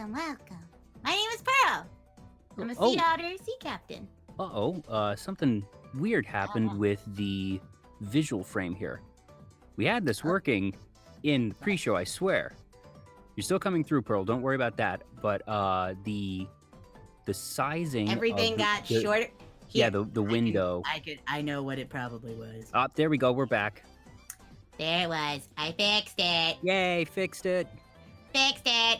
welcome. My name is Pearl. I'm a sea otter sea captain. Something weird happened with the visual frame here. We had this working in the pre-show, I swear. You're still coming through, Pearl. Don't worry about that. But the sizing everything got shorter. Here, yeah, the window. I know what it probably was. There we go. We're back. There it was. I fixed it. Yay, fixed it. Fixed it.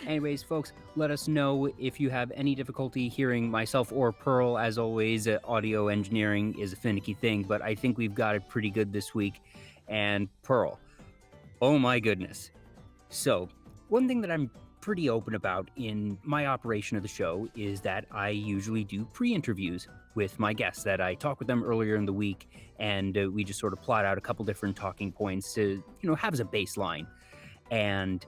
Anyways, folks, let us know if you have any difficulty hearing myself or Pearl. As always, audio engineering is a finicky thing, but I think we've got it pretty good this week. And Pearl, oh my goodness. So, one thing that I'm pretty open about in my operation of the show is that I usually do pre-interviews with my guests, that I talk with them earlier in the week, and we just sort of plot out a couple different talking points to, have as a baseline. And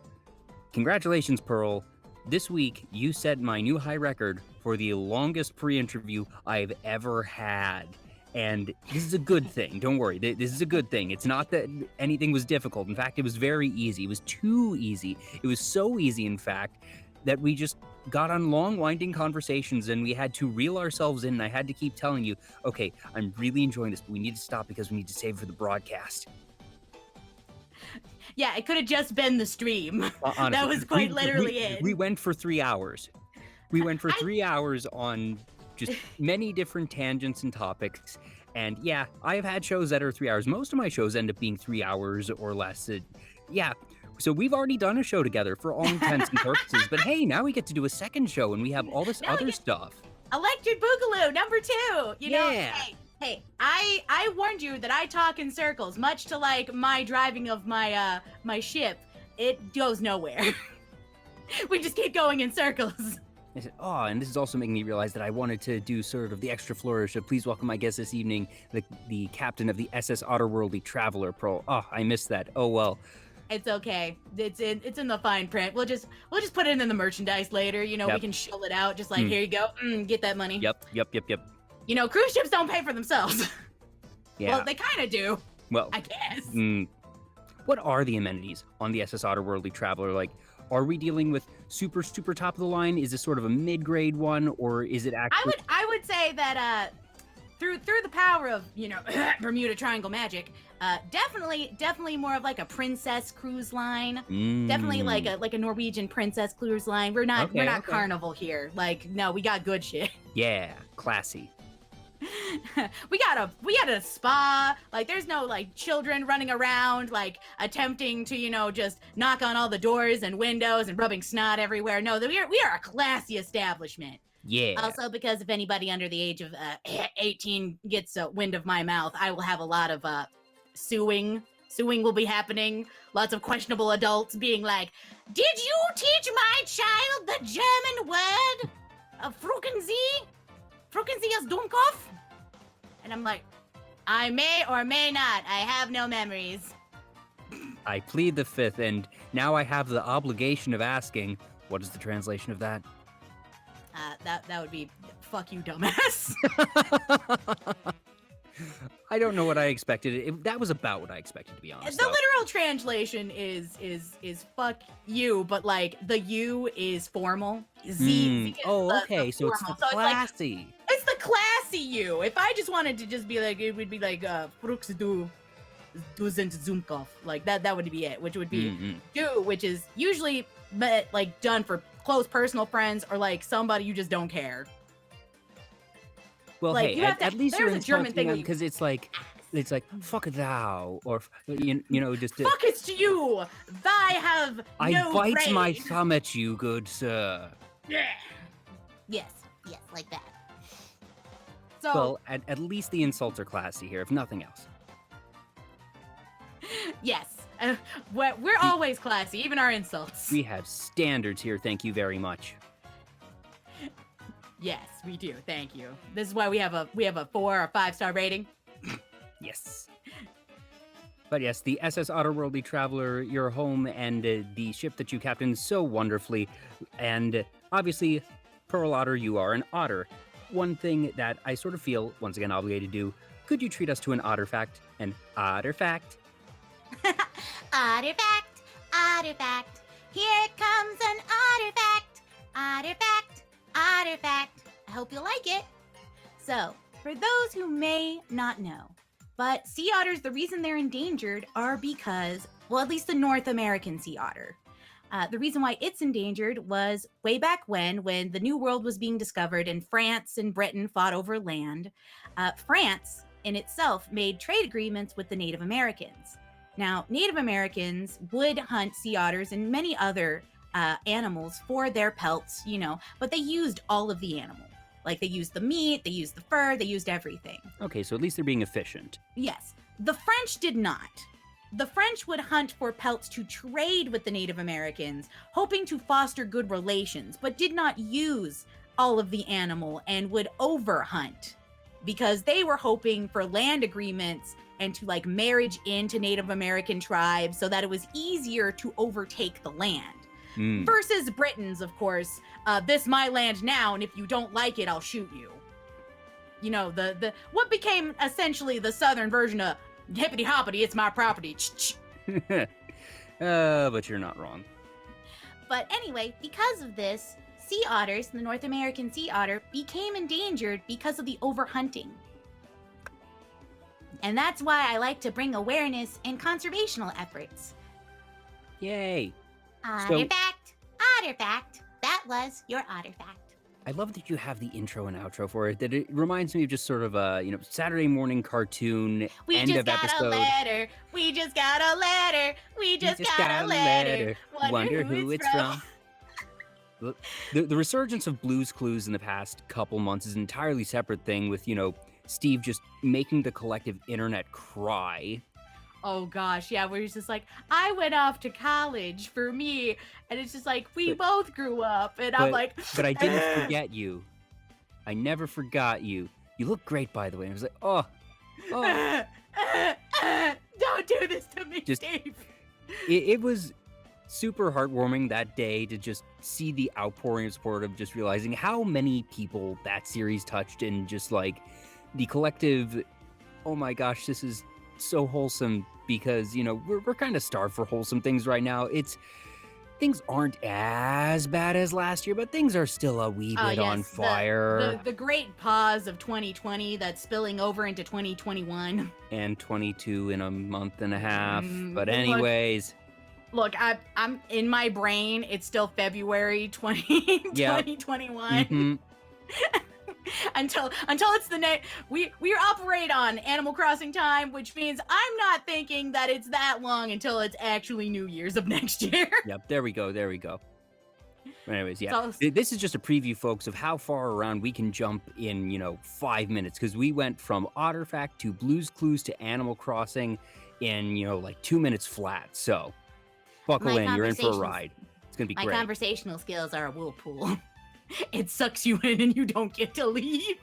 congratulations, Pearl. This week, you set my new high record for the longest pre-interview I've ever had. And this is a good thing. Don't worry. This is a good thing. It's not that anything was difficult. In fact, it was very easy. It was too easy. It was so easy, in fact, that we just got on long, winding conversations and we had to reel ourselves in. And I had to keep telling you, okay, I'm really enjoying this, but we need to stop because we need to save for the broadcast. Yeah, it could have just been the stream. Honestly, that was quite literally it. We went for 3 hours. We went for 3 hours on just many different tangents and topics. And yeah, I have had shows that are 3 hours. Most of my shows end up being 3 hours or less. So we've already done a show together for all intents and purposes. But hey, now we get to do a second show and we have all this other stuff. Electric Boogaloo, number 2. You know, hey, I warned you that I talk in circles, much to like my driving of my my ship. It goes nowhere. We just keep going in circles. I said, and this is also making me realize that I wanted to do sort of the extra flourish of please welcome my guest this evening, the captain of the SS Otterworldly Traveler, Pearl. I missed that. Oh, well. It's okay. It's in the fine print. We'll just put it in the merchandise later. We can shill it out. Just like, here you go. Get that money. Yep. Cruise ships don't pay for themselves. Yeah. Well, they kind of do. Well, I guess. What are the amenities on the SS Otterworldly Traveler? Like, are we dealing with super, super top of the line? Is this sort of a mid-grade one, or is it actually? I would say that through the power of Bermuda Triangle magic, definitely more of like a princess cruise line. Definitely like a Norwegian princess cruise line. We're not Carnival here. Like, no, we got good shit. Yeah, classy. we got a spa. Like, there's no like children running around like attempting to just knock on all the doors and windows and rubbing snot everywhere. No, we are a classy establishment. Yeah. Also, because if anybody under the age of 18 gets a wind of my mouth, I will have a lot of suing. Suing will be happening. Lots of questionable adults being like, "Did you teach my child the German word Fruchen Sie? Fruchen Sie as Dummkopf?" And I'm like, I may or may not. I have no memories. I plead the fifth, and now I have the obligation of asking, what is the translation of that? That would be, fuck you, dumbass. I don't know what I expected. That was about what I expected, to be honest. The literal translation is fuck you, but like the U is formal. Z is okay, so it's the classy. It's the classy you. If I just wanted to just be like, it would be like Fruks du sind Zumkopf. Like that would be it, which would be do, which is usually like done for close personal friends or like somebody you just don't care. Well, like, hey, at least you're insulting them because it's like fuck thou, or just fuck it's to you. I have no bite brain. My thumb at you, good sir. Yeah. Yes, like that. So, well, at least the insults are classy here, if nothing else. Yes, we're always classy, even our insults. We have standards here. Thank you very much. Yes, we do. Thank you. This is why we have a 4 or 5-star rating. Yes. But yes, the SS Otterworldly Traveler, your home, and the ship that you captain so wonderfully. And obviously, Pearl Otter, you are an otter. One thing that I sort of feel, once again, obligated to do, could you treat us to an otter fact? An otter fact? Otter fact, otter fact. Here comes an otter hope you'll like it. So, for those who may not know, but sea otters, the reason they're endangered are because, well, at least the North American sea otter. The reason why it's endangered was way back when the New World was being discovered and France and Britain fought over land. France, in itself, made trade agreements with the Native Americans. Now, Native Americans would hunt sea otters and many other animals for their pelts, but they used all of the animal. Like, they used the meat, they used the fur, they used everything. Okay, so at least they're being efficient. Yes. The French did not. The French would hunt for pelts to trade with the Native Americans, hoping to foster good relations, but did not use all of the animal and would overhunt because they were hoping for land agreements and to marriage into Native American tribes so that it was easier to overtake the land. Versus Britons, of course, this my land now, and if you don't like it, I'll shoot you. The what became essentially the southern version of hippity hoppity, it's my property. But you're not wrong. But anyway, because of this, sea otters, the North American sea otter, became endangered because of the overhunting. And that's why I like to bring awareness and conservational efforts. Yay. Otter fact. That was your otter fact. I love that you have the intro and outro for it. That it reminds me of just sort of a, Saturday morning cartoon We end just of got episode. a letter. We just got a letter. We just got a letter. Wonder who it's from. The resurgence of Blue's Clues in the past couple months is an entirely separate thing with, Steve just making the collective internet cry. Oh gosh, yeah, where he's just like, I went off to college for me, and it's just like, we both grew up, and I'm like... But I didn't forget you. I never forgot you. You look great, by the way. And I was like, oh. Don't do this to me, Steve. It was super heartwarming that day to just see the outpouring of support of just realizing how many people that series touched, and just the collective, oh my gosh, this is so wholesome, because we're kind of starved for wholesome things right now. Things aren't as bad as last year, but things are still a wee bit on fire. The great pause of 2020 that's spilling over into 2021 and 22 in a month and a half. But anyways, look, I'm in my brain. It's still February 2021. Mm-hmm. until it's the next, we operate on Animal Crossing time, which means I'm not thinking that it's that long until it's actually New Year's of next year. Yep, there we go. Anyways, yeah, this is just a preview, folks, of how far around we can jump in 5 minutes, because we went from Otter Fact to Blue's Clues to Animal Crossing in 2 minutes flat. So buckle in, you're in for a ride. It's gonna be great. My conversational skills are a whirlpool. It sucks you in and you don't get to leave.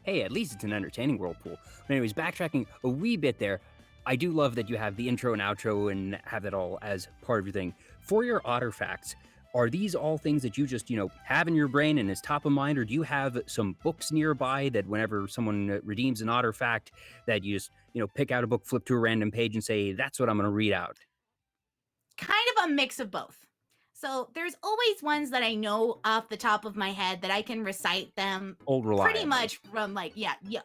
Hey, at least it's an entertaining whirlpool. But anyways, backtracking a wee bit there, I do love that you have the intro and outro and have that all as part of your thing. For your Otter Facts, are these all things that you just, have in your brain and is top of mind, or do you have some books nearby that whenever someone redeems an Otter Fact that you just, pick out a book, flip to a random page and say, that's what I'm going to read out? Kind of a mix of both. So there's always ones that I know off the top of my head that I can recite them old reliable. Pretty much from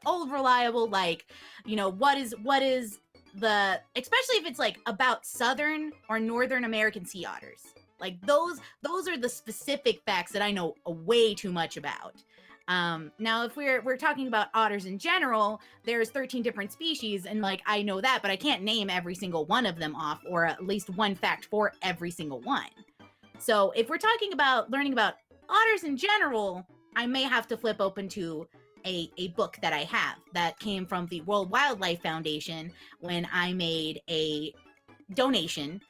old reliable, what is the, especially if it's about Southern or Northern American sea otters. Those are the specific facts that I know way too much about. Now if we're talking about otters in general, there's 13 different species, and I know that, but I can't name every single one of them off, or at least one fact for every single one. So if we're talking about learning about otters in general, I may have to flip open to a book that I have that came from the World Wildlife Foundation when I made a donation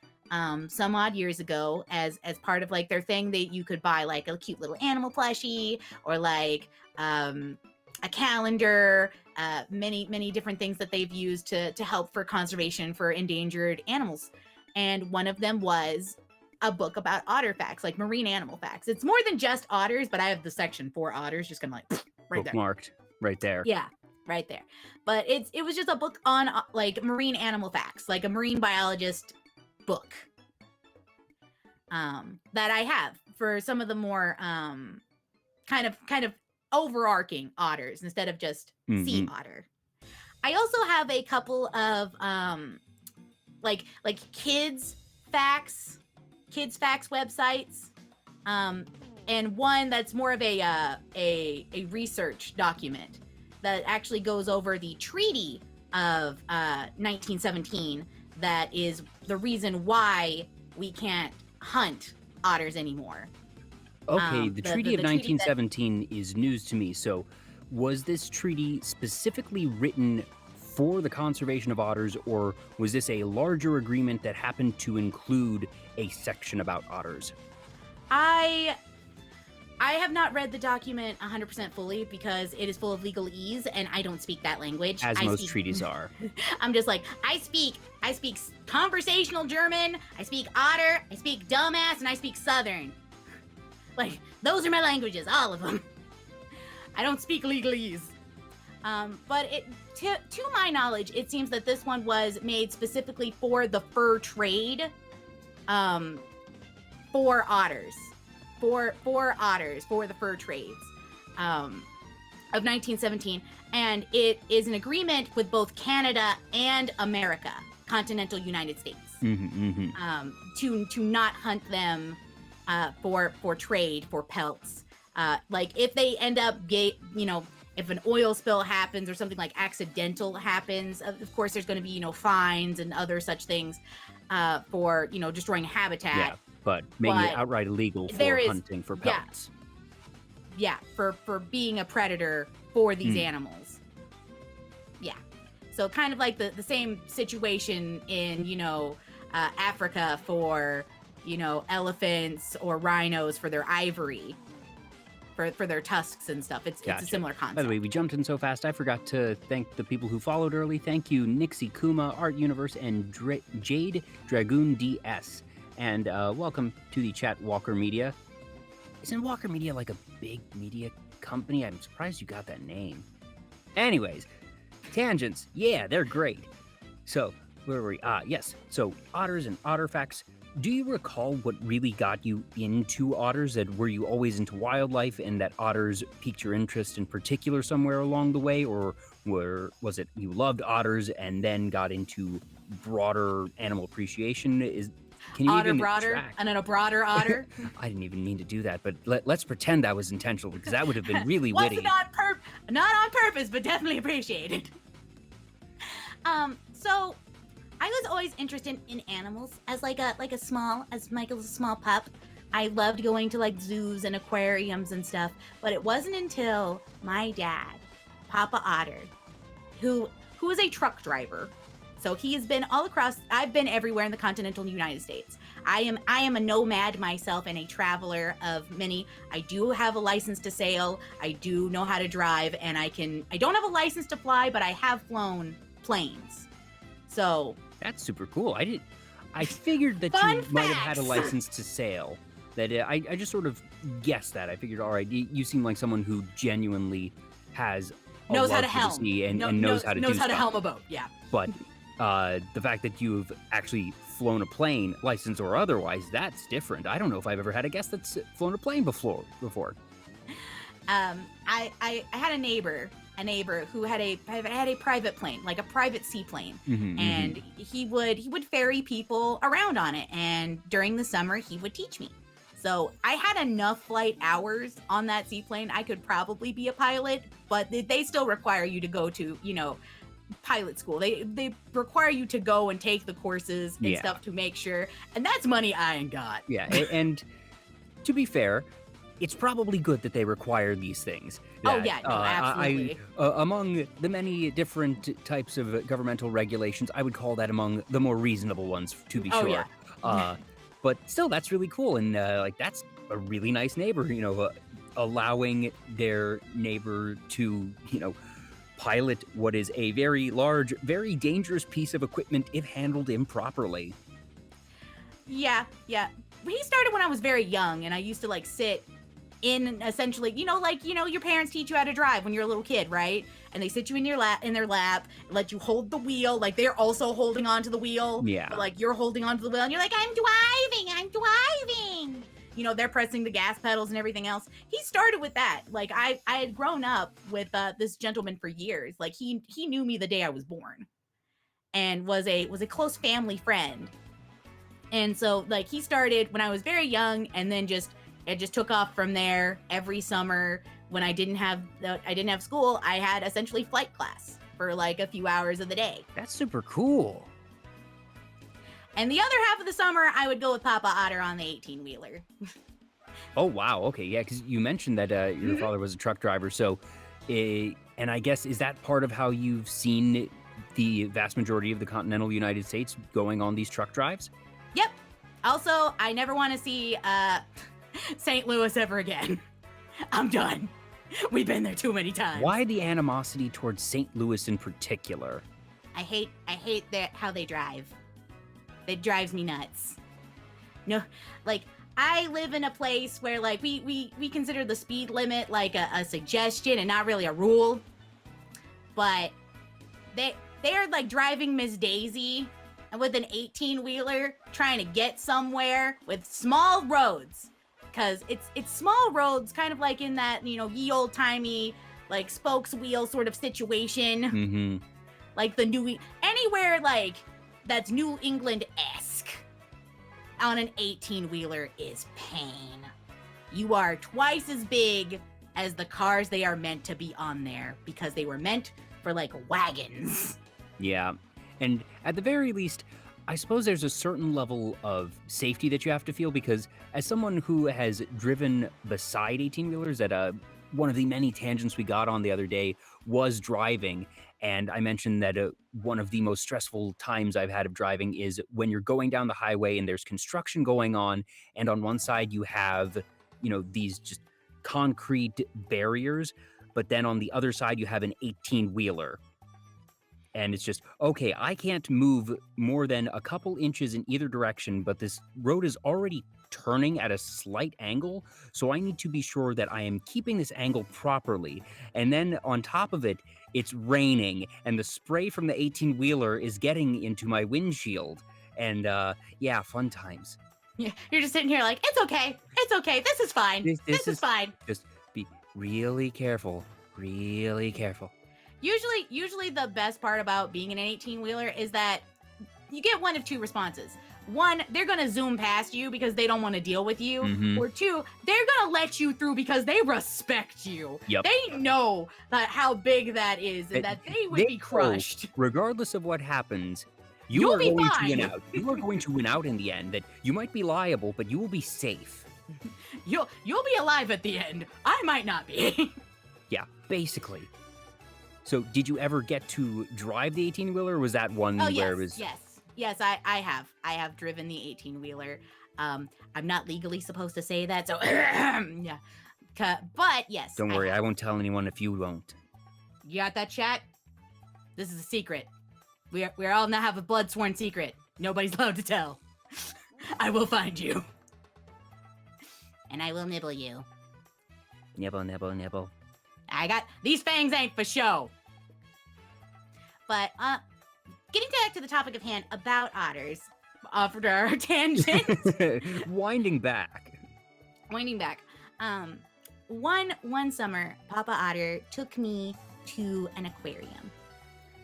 some odd years ago as part of their thing that you could buy a cute little animal plushie, or a calendar, many different things that they've used to help for conservation for endangered animals. And one of them was a book about otter facts, marine animal facts. It's more than just otters, but I have the section for otters just kind of right there. Bookmarked right there. Yeah, right there. But it was just a book on marine animal facts, a marine biologist book that I have for some of the more kind of overarching otters instead of just sea Mhm. otter. I also have a couple of like kids facts websites, and one that's more of a research document that actually goes over the Treaty of 1917. That is the reason why we can't hunt otters anymore. Okay, the Treaty of treaty 1917 is news to me. So, was this treaty specifically written for the conservation of otters, or was this a larger agreement that happened to include a section about otters? I have not read the document 100% fully because it is full of legalese and I don't speak that language. As most treaties are. I'm just like, I speak conversational German, I speak Otter, I speak dumbass, and I speak Southern. Like, those are my languages, all of them. I don't speak legalese. But to my knowledge, it seems that this one was made specifically for the fur trade, for otters. For otters, for the fur trades of 1917. And it is an agreement with both Canada and America, continental United States, to not hunt them for trade, for pelts. Like if they end up, if an oil spill happens or something like accidental happens, of course there's going to be, fines and other such things for, destroying habitat. Yeah. But making it outright illegal for hunting for pelts. Yeah, for being a predator for these animals. Yeah. So kind of like the same situation in, Africa for, elephants or rhinos for their ivory, for their tusks and stuff. It's a similar concept. By the way, we jumped in so fast, I forgot to thank the people who followed early. Thank you, Nixie Kuma, Art Universe, and Jade Dragoon DS. And welcome to the chat, Walker Media. Isn't Walker Media like a big media company? I'm surprised you got that name. Anyways, tangents. Yeah, they're great. So, where were we? Yes. So, otters and otter facts. Do you recall what really got you into otters? That were you always into wildlife and that otters piqued your interest in particular somewhere along the way? Or was it you loved otters and then got into broader animal appreciation? Can you otter even broader track? And then a broader otter. I didn't even mean to do that, but let's pretend that was intentional because that would have been really witty. Not on purpose, but definitely appreciated. So I was always interested in animals as as Michael's a small pup. I loved going to like zoos and aquariums and stuff, but it wasn't until my dad, Papa Otter, who is a truck driver. So he has been all across, I've been everywhere in the continental United States. I am a nomad myself and a traveler of many. I do have a license to sail. I do know how to drive, and I don't have a license to fly, but I have flown planes. So that's super cool. I figured that you might have had a license to sail. That I just sort of guessed that. I figured, all right, you seem like someone who genuinely has knows how to helm and knows how to helm a boat. Yeah, but the fact that you've actually flown a plane, license or otherwise, that's different. I don't know if I've ever had a guest that's flown a plane before. I had a neighbor who had a private plane, like a private seaplane, and he would ferry people around on it. And during the summer, he would teach me. So I had enough flight hours on that seaplane. I could probably be a pilot, but they still require you to go to, pilot school. They require you to go and take the courses and stuff to make sure, and that's money I ain't got. Yeah, and to be fair, it's probably good that they require these things. Absolutely. Among the many different types of governmental regulations, I would call that among the more reasonable ones, to be sure. Yeah. But still, that's really cool, and that's a really nice neighbor, allowing their neighbor to, pilot what is a very large, very dangerous piece of equipment if handled improperly. Yeah. He started when I was very young, and I used to sit in essentially, your parents teach you how to drive when you're a little kid, right? And they sit you in their lap, let you hold the wheel, like they're also holding onto the wheel. Yeah. But, you're holding onto the wheel, and you're like, I'm driving. they're pressing the gas pedals and everything else. He started with that. Like I had grown up with this gentleman for years. Like he knew me the day I was born, and was a close family friend. And so like he started when I was very young, and then it just took off from there. Every summer when I didn't have school, I had essentially flight class for like a few hours of the day. That's super cool. And the other half of the summer, I would go with Papa Otter on the 18-wheeler. Oh, wow. Okay, yeah, because you mentioned that your father was a truck driver. So, and I guess, is that part of how you've seen the vast majority of the continental United States going on these truck drives? Yep. Also, I never want to see St. Louis ever again. I'm done. We've been there too many times. Why the animosity towards St. Louis in particular? I hate how they drive. It drives me nuts. No, like I live in a place where like we consider the speed limit like a suggestion and not really a rule. But they're like driving Miss Daisy and with an 18-wheeler trying to get somewhere with small roads. Cause it's small roads, kind of like in that, ye old timey like spokes wheel sort of situation. Mm-hmm. Like anywhere like that's New England-esque on an 18-wheeler is pain. You are twice as big as the cars they are meant to be on there because they were meant for like wagons. Yeah. And at the very least, I suppose there's a certain level of safety that you have to feel, because as someone who has driven beside 18-wheelers, that one of the many tangents we got on the other day was driving. And I mentioned that one of the most stressful times I've had of driving is when you're going down the highway and there's construction going on. And on one side you have, these just concrete barriers. But then on the other side you have an 18-wheeler. And it's just, okay, I can't move more than a couple inches in either direction, but this road is already turning at a slight angle, so I need to be sure that I am keeping this angle properly. And then on top of it, it's raining, and the spray from the 18-wheeler is getting into my windshield. And yeah, fun times. Yeah, you're just sitting here like, it's okay, this is fine, this is fine. Just be really careful, really careful. Usually the best part about being in an 18-wheeler is that you get one of two responses. One, they're going to zoom past you because they don't want to deal with you. Mm-hmm. Or two, they're going to let you through because they respect you. Yep. They know how big that is and that they would be crushed. Regardless of what happens, you are going to win out. You are going to win out in the end. That you might be liable, but you will be safe. You'll be alive at the end. I might not be. Yeah, basically. So, did you ever get to drive the 18-wheeler, or was that one where it was... Yes, I have. I have driven the 18-wheeler. I'm not legally supposed to say that, so... yeah. But, yes. Don't worry, I won't tell anyone if you won't. You got that, chat? This is a secret. We're all now have a blood-sworn secret. Nobody's allowed to tell. I will find you. And I will nibble you. Nibble, nibble, nibble. These fangs ain't for show. But, getting back to the topic of hand about otters, after our tangent. Winding back. One summer, Papa Otter took me to an aquarium.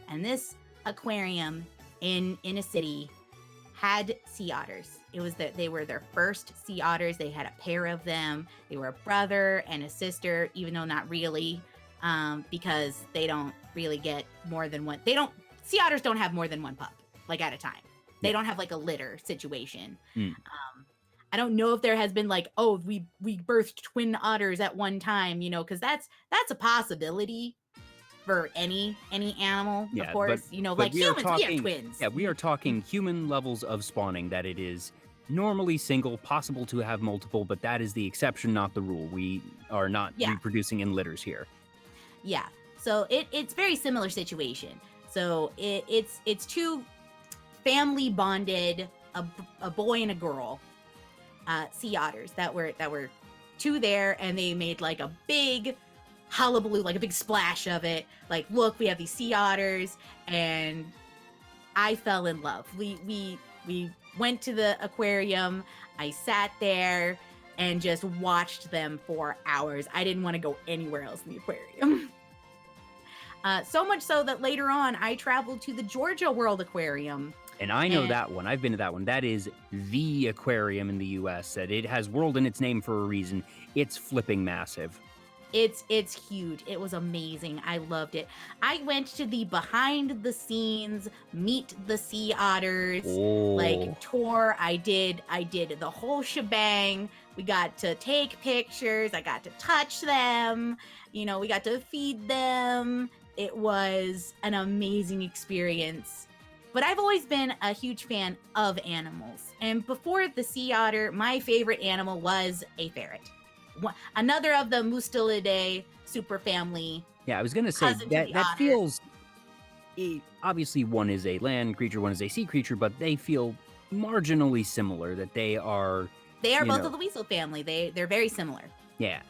And this aquarium in a city had sea otters. They were their first sea otters. They had a pair of them. They were a brother and a sister, even though not really, because they don't really get more than one. Sea otters don't have more than one pup, like at a time. They don't have like a litter situation. I don't know if there has been like, oh, we birthed twin otters at one time, because that's a possibility for any animal, of course. Like humans, we have twins. Yeah, we are talking human levels of spawning, that it is normally single, possible to have multiple, but that is the exception, not the rule. We are not reproducing in litters here. Yeah, so it's very similar situation. So it's two family bonded, a boy and a girl, sea otters that were two there, and they made like a big hullabaloo, like a big splash of it. Like, look, we have these sea otters, and I fell in love. We went to the aquarium. I sat there. and just watched them for hours. I didn't want to go anywhere else in the aquarium. So much so that later on, I traveled to the Georgia World Aquarium. And I know that one. I've been to that one. That is the aquarium in the U.S. That it has world in its name for a reason. It's flipping massive. It's huge. It was amazing. I loved it. I went to the behind the scenes meet the sea otters tour. I did the whole shebang. We got to take pictures. I got to touch them. We got to feed them. It was an amazing experience. But I've always been a huge fan of animals. And before the sea otter, my favorite animal was a ferret. Another of the Mustelidae superfamily. Yeah, I was going to say that feels... Obviously, one is a land creature, one is a sea creature, but they feel marginally similar, that they are... They are both of the weasel family. They're very similar. Yeah.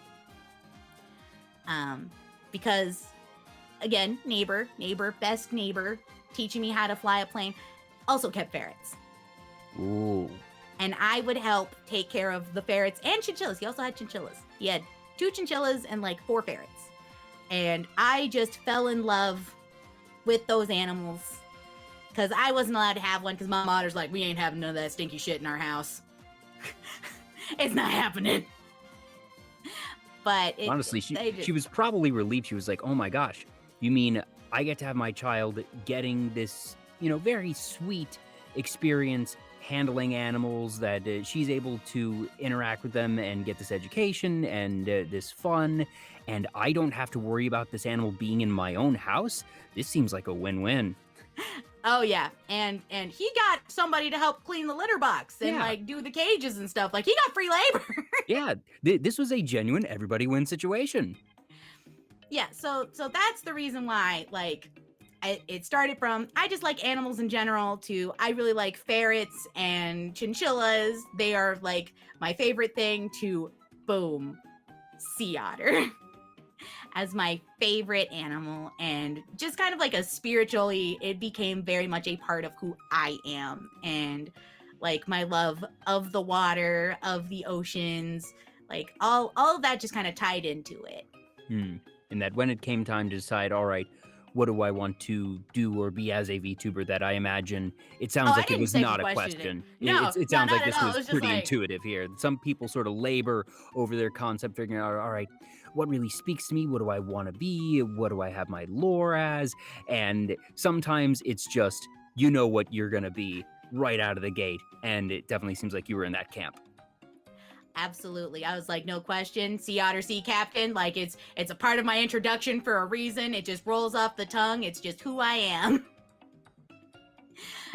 Because, again, neighbor, best neighbor, teaching me how to fly a plane, also kept ferrets. Ooh. And I would help take care of the ferrets and chinchillas. He also had chinchillas. He had 2 chinchillas and 4 ferrets. And I just fell in love with those animals. Because I wasn't allowed to have one because my Otter's like, we ain't having none of that stinky shit in our house. It's not happening. But honestly, she was probably relieved. She was like, oh my gosh, you mean I get to have my child getting this, very sweet experience handling animals, that she's able to interact with them and get this education and this fun, and I don't have to worry about this animal being in my own house? This seems like a win-win. Oh yeah, and he got somebody to help clean the litter box and do the cages and stuff. He got free labor. Yeah, this was a genuine everybody wins situation. Yeah, so that's the reason why it started from I just like animals in general to I really like ferrets and chinchillas. They are my favorite thing to boom, sea otter as my favorite animal, and just kind of a spiritually, it became very much a part of who I am, and my love of the water, of the oceans, all of that just kind of tied into it. And that when it came time to decide, all right, what do I want to do or be as a VTuber, that I imagine it sounds like it was not a question. No, it sounds like this was pretty just intuitive here. Some people sort of labor over their concept, figuring out, all right, what really speaks to me? What do I want to be? What do I have my lore as? And sometimes it's just, what you're going to be right out of the gate. And it definitely seems like you were in that camp. Absolutely. I was like, no question. Sea otter, sea captain. It's a part of my introduction for a reason. It just rolls off the tongue. It's just who I am.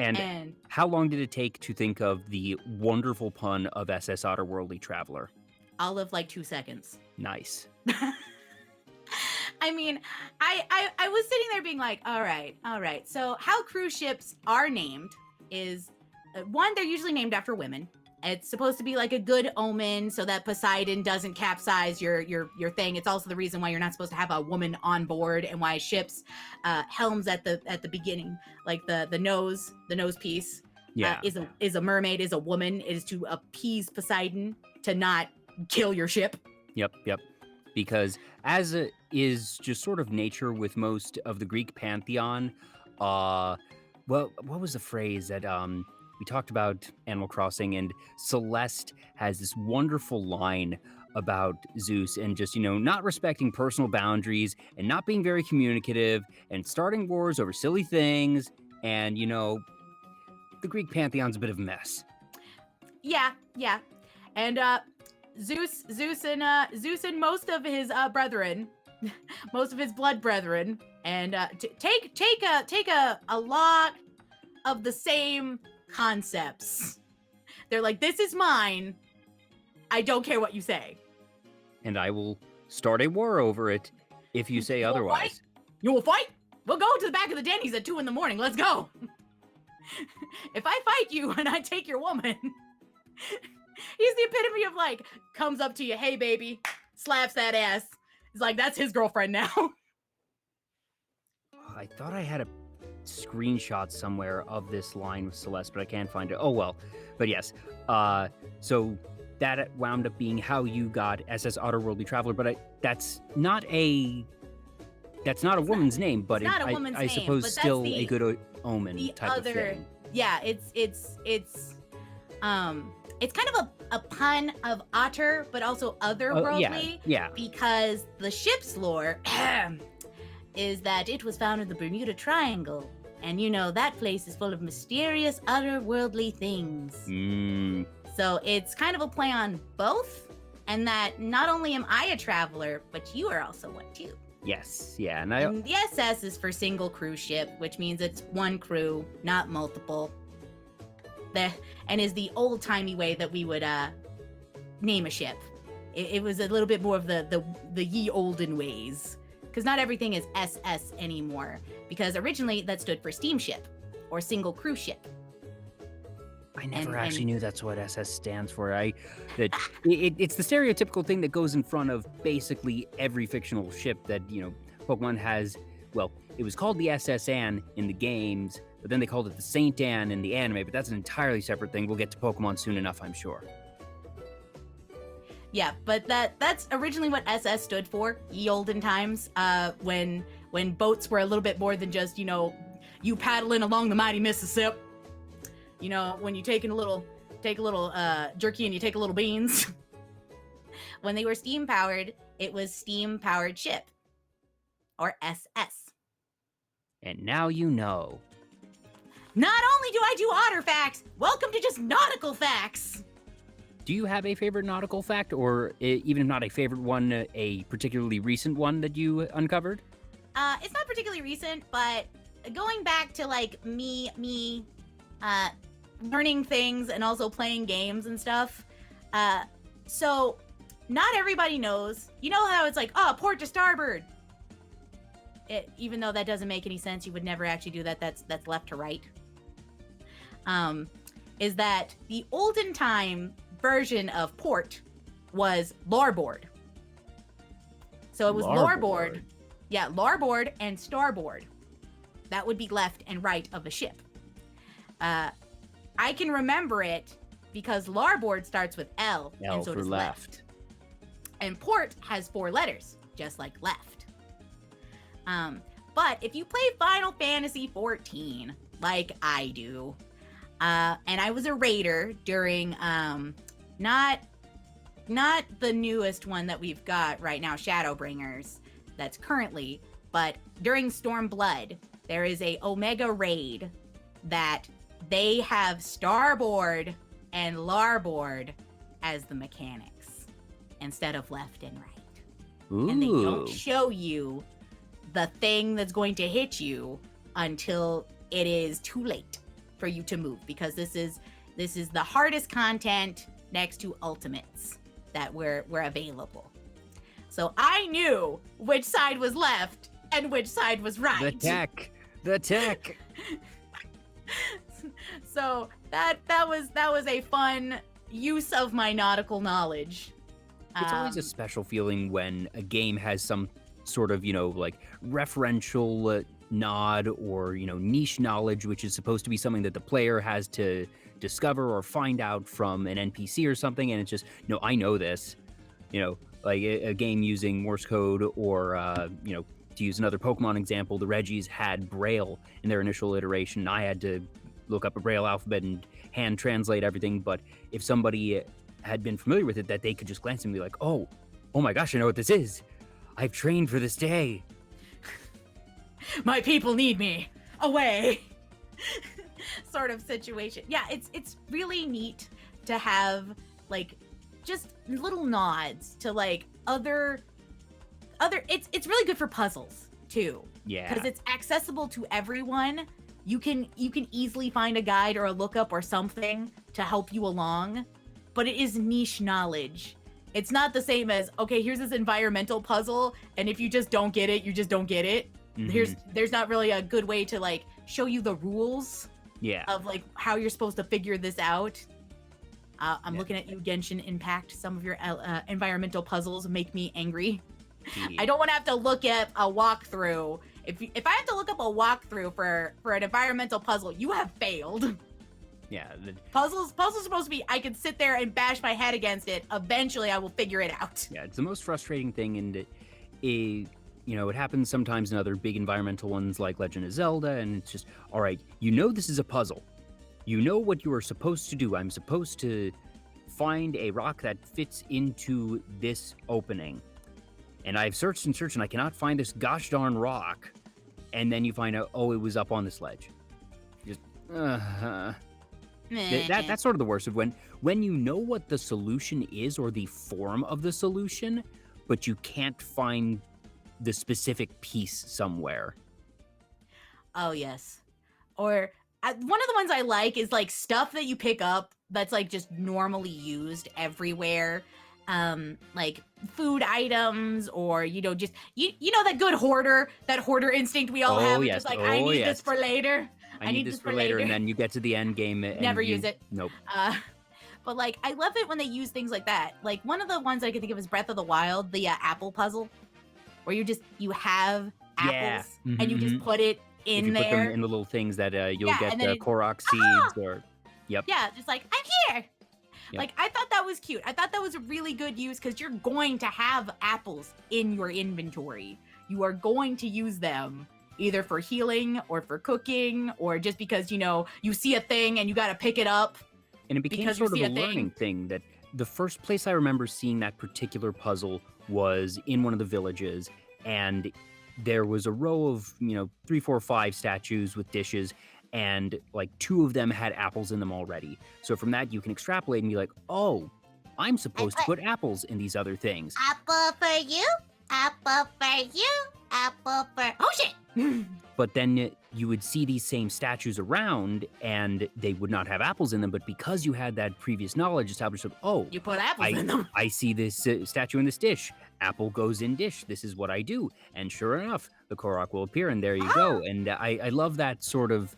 And how long did it take to think of the wonderful pun of SS Otter Worldly Traveler? All of 2 seconds. Nice. I mean, I was sitting there being like, all right. So how cruise ships are named is, one, they're usually named after women. It's supposed to be a good omen so that Poseidon doesn't capsize your thing. It's also the reason why you're not supposed to have a woman on board, and why ships helms at the beginning, the nose piece, is a mermaid, is a woman. It is to appease Poseidon to not kill your ship. Yep. Because as is just sort of nature with most of the Greek pantheon, what was the phrase that we talked about Animal Crossing, and Celeste has this wonderful line about Zeus and just, not respecting personal boundaries and not being very communicative and starting wars over silly things. And, the Greek pantheon's a bit of a mess. Yeah. And Zeus and most of his brethren, most of his blood brethren, and take a lot of the same concepts. They're like, this is mine. I don't care what you say. And I will start a war over it if you say otherwise. You will fight? We'll go to the back of the Denny's at 2 a.m. Let's go. If I fight you and I take your woman, he's the epitome of comes up to you, hey baby, slaps that ass. He's like, that's his girlfriend now. I thought I had a screenshot somewhere of this line with Celeste, but I can't find it. Oh well. But yes, so that wound up being how you got SS Otterworldly Traveler. But that's not a woman's name, but it's not a woman's I name, suppose but that's still the- a good omen the type other- of thing. Yeah, it's kind of a pun of Otter, but also otherworldly. Yeah. Because the ship's lore is that it was found in the Bermuda Triangle. And you know, that place is full of mysterious otherworldly things. So it's kind of a play on both, and that not only am I a traveler, but you are also one too. Yes, yeah, And the SS is for single cruise ship, which means it's one crew, not multiple. And is the old-timey way that we would name a ship. It was a little bit more of the ye olden ways, because not everything is SS anymore, because originally that stood for steamship or single cruise ship. I never actually knew that's what SS stands for. It's the stereotypical thing that goes in front of basically every fictional ship that, you know, Pokemon has. Well, it was called the SS Anne in the games, but then they called it the Saint Anne in the anime, but that's an entirely separate thing. We'll get to Pokemon soon enough, I'm sure. Yeah, but that's originally what SS stood for, ye olden times, when boats were a little bit more than just, you know, you paddling along the mighty Mississippi. You know, when you take a little jerky and you take a little beans. When they were steam powered, it was steam powered ship, or SS. And now you know. Not only do I do otter facts, welcome to just nautical facts. Do you have a favorite nautical fact, or even if not a favorite one, a particularly recent one that you uncovered? It's not particularly recent, but going back to like me learning things and also playing games and stuff. So not everybody knows. You know how it's like, oh, port to starboard. Even though that doesn't make any sense, you would never actually do that. That's left to right. Is that the olden time version of port was larboard. So it was larboard. Yeah, larboard and starboard. That would be left and right of the ship. I can remember it because larboard starts with L and so for does left. And port has 4 letters, just like left. But if you play Final Fantasy XIV, like I do, and I was a raider during not the newest one that we've got right now, Shadowbringers, that's currently, but during Stormblood, there is a Omega raid that they have starboard and larboard as the mechanics instead of left and right. Ooh. And they don't show you the thing that's going to hit you until it is too late for you to move, because this is the hardest content next to ultimates that were available. So I knew which side was left and which side was right. The tech. So that was a fun use of my nautical knowledge. It's always a special feeling when a game has some sort of, you know, like referential nod or, you know, niche knowledge, which is supposed to be something that the player has to discover or find out from an NPC or something. And it's just, no, I know this, you know, like a game using Morse code or, you know, to use another Pokemon example, the Reggies had Braille in their initial iteration. I had to look up a Braille alphabet and hand translate everything. But if somebody had been familiar with it, that they could just glance and be like, oh my gosh, I know what this is. I've trained for this day. My people need me. Away. Sort of situation. Yeah, it's really neat to have like just little nods to like other it's really good for puzzles too. Yeah. Because it's accessible to everyone. You can easily find a guide or a lookup or something to help you along, but it is niche knowledge. It's not the same as, okay, here's this environmental puzzle, and if you just don't get it, you just don't get it. Mm-hmm. There's not really a good way to like show you the rules of like how you're supposed to figure this out. I'm looking at you, Genshin Impact. Some of your environmental puzzles make me angry. I don't want to have to look up a walkthrough. If I have to look up a walkthrough for an environmental puzzle, you have failed. Yeah. Puzzles supposed to be, I can sit there and bash my head against it. Eventually, I will figure it out. Yeah, it's the most frustrating thing, and it happens sometimes in other big environmental ones like Legend of Zelda, and it's just, all right, this is a puzzle. You know what you are supposed to do. I'm supposed to find a rock that fits into this opening. And I've searched and searched, and I cannot find this gosh darn rock. And then you find out, it was up on this ledge. Just, That's sort of the worst of when you know what the solution is or the form of the solution, but you can't find the specific piece somewhere. Oh, yes. Or one of the ones I like is like stuff that you pick up that's like just normally used everywhere. Like food items, or just that good hoarder, that hoarder instinct we all have. Yes. Just like, I need this for later. I need this for later, and then you get to the end game and never use it. Nope. But like, I love it when they use things like that. Like one of the ones I can think of is Breath of the Wild, the apple puzzle, where you have apples and you just put it in you there. Put them in the little things that you'll get the Korok seeds or. Yep. Yeah, just like, I'm here. Yep. Like, I thought that was cute. I thought that was a really good use because you're going to have apples in your inventory. You are going to use them either for healing or for cooking, or just because, you see a thing and you got to pick it up. And it became sort of a learning thing that the first place I remember seeing that particular puzzle was in one of the villages, and there was a row of, 3, 4, 5 statues with dishes, and like 2 of them had apples in them already. So from that, you can extrapolate and be like, oh, I'm supposed to put apples in these other things. Apple for you, apple for you, apple for... Oh, shit! But then you would see these same statues around, and they would not have apples in them, but because you had that previous knowledge established of, you put apples in them. I see this statue in this dish. Apple goes in dish. This is what I do. And sure enough, the Korok will appear, and there you go. And I love that sort of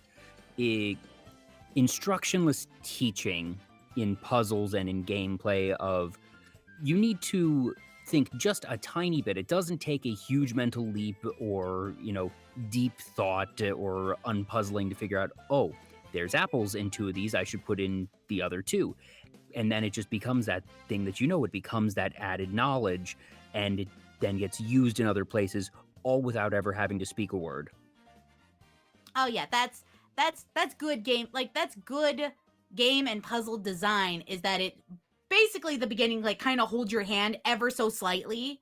instructionless teaching in puzzles and in gameplay of, you need to think just a tiny bit. It doesn't take a huge mental leap or, deep thought or unpuzzling to figure out, there's apples in 2 of these. I should put in the other 2. And then it just becomes that thing that it becomes that added knowledge, and it then gets used in other places, all without ever having to speak a word. Oh yeah, that's good game. Like, that's good game and puzzle design, is that it basically the beginning like kind of holds your hand ever so slightly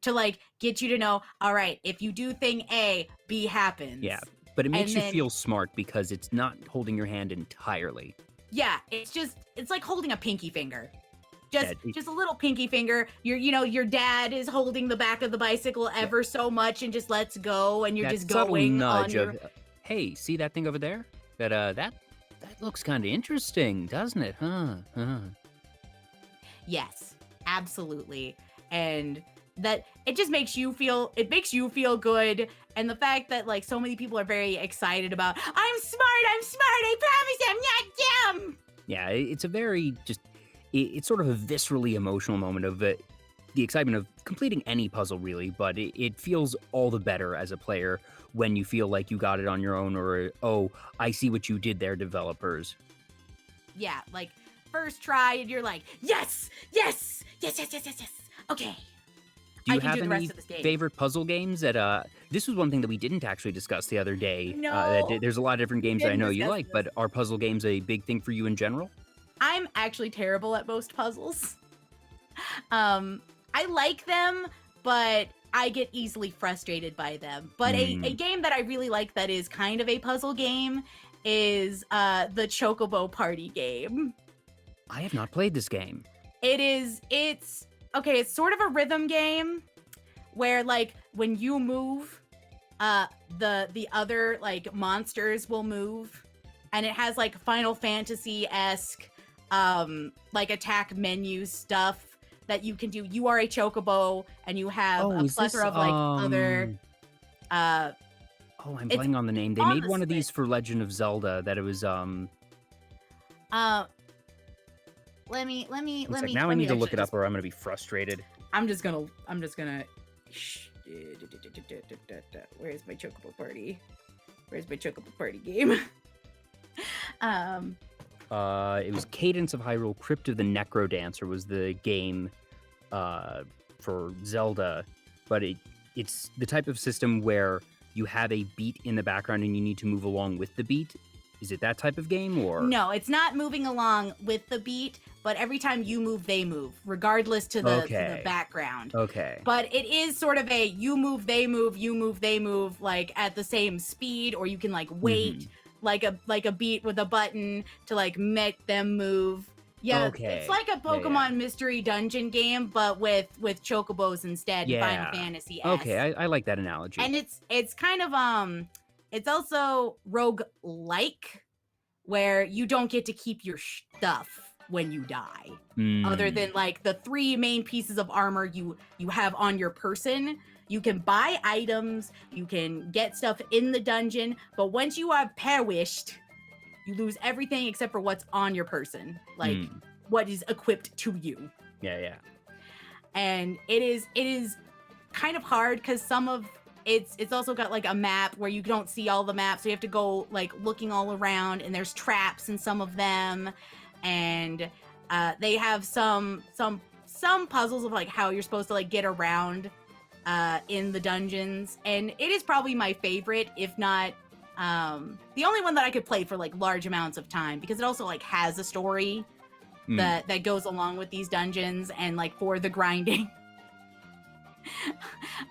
to like get you to know, all right, if you do thing A, B happens. Yeah, but it makes you feel smart because it's not holding your hand entirely. Yeah, it's like holding a pinky finger. Just a little pinky finger. Your dad is holding the back of the bicycle ever so much and just lets go, and you're just going on your... Hey, see that thing over there? That looks kind of interesting, doesn't it? Huh? Yes, absolutely. And that it just makes you feel good. And the fact that like so many people are very excited about, I'm smart, I promise I'm not dumb. Yeah, it's a very it's sort of a viscerally emotional moment of the excitement of completing any puzzle, really, but it feels all the better as a player when you feel like you got it on your own, or, I see what you did there, developers. Yeah, like, first try, and you're like, yes! Okay. Do you have any favorite puzzle games that, this was one thing that we didn't actually discuss the other day. No. There's a lot of different games that I know you like, but are puzzle games a big thing for you in general? I'm actually terrible at most puzzles. I like them, but I get easily frustrated by them. But a game that I really like that is kind of a puzzle game is the Chocobo Party game. I have not played this game. It's sort of a rhythm game where like when you move, the other like monsters will move, and it has like Final Fantasy-esque like attack menu stuff that you can do. You are a chocobo, and you have a plethora of like other. I'm blanking on the name. They made one of these for Legend of Zelda that it was Let me. Now I need to look it up, or I'm gonna be frustrated. I'm just gonna. Where's my chocobo party? Where's my chocobo party game? It was Cadence of Hyrule. Crypt of the Necrodancer was the game for Zelda, but it's the type of system where you have a beat in the background and you need to move along with the beat. Is it that type of game, or No, it's not moving along with the beat, but every time you move, they move, regardless to the background. Okay. But it is sort of a you move, they move, you move, they move, like at the same speed, or you can like wait like a beat with a button to like make them move. Yeah, it's like a Pokemon mystery dungeon game, but with chocobos instead, Final Fantasy. Okay, I like that analogy. And it's kind of it's also rogue-like, where you don't get to keep your stuff when you die. Other than like the 3 main pieces of armor you have on your person. You can buy items, you can get stuff in the dungeon, but once you are perished, you lose everything except for what's on your person, like what is equipped to you. Yeah. And it is kind of hard because some of it's also got like a map where you don't see all the maps, so you have to go like looking all around, and there's traps in some of them, and they have some puzzles of like how you're supposed to like get around in the dungeons, and it is probably my favorite, if not the only one that I could play for like large amounts of time, because it also like has a story that goes along with these dungeons and like for the grinding.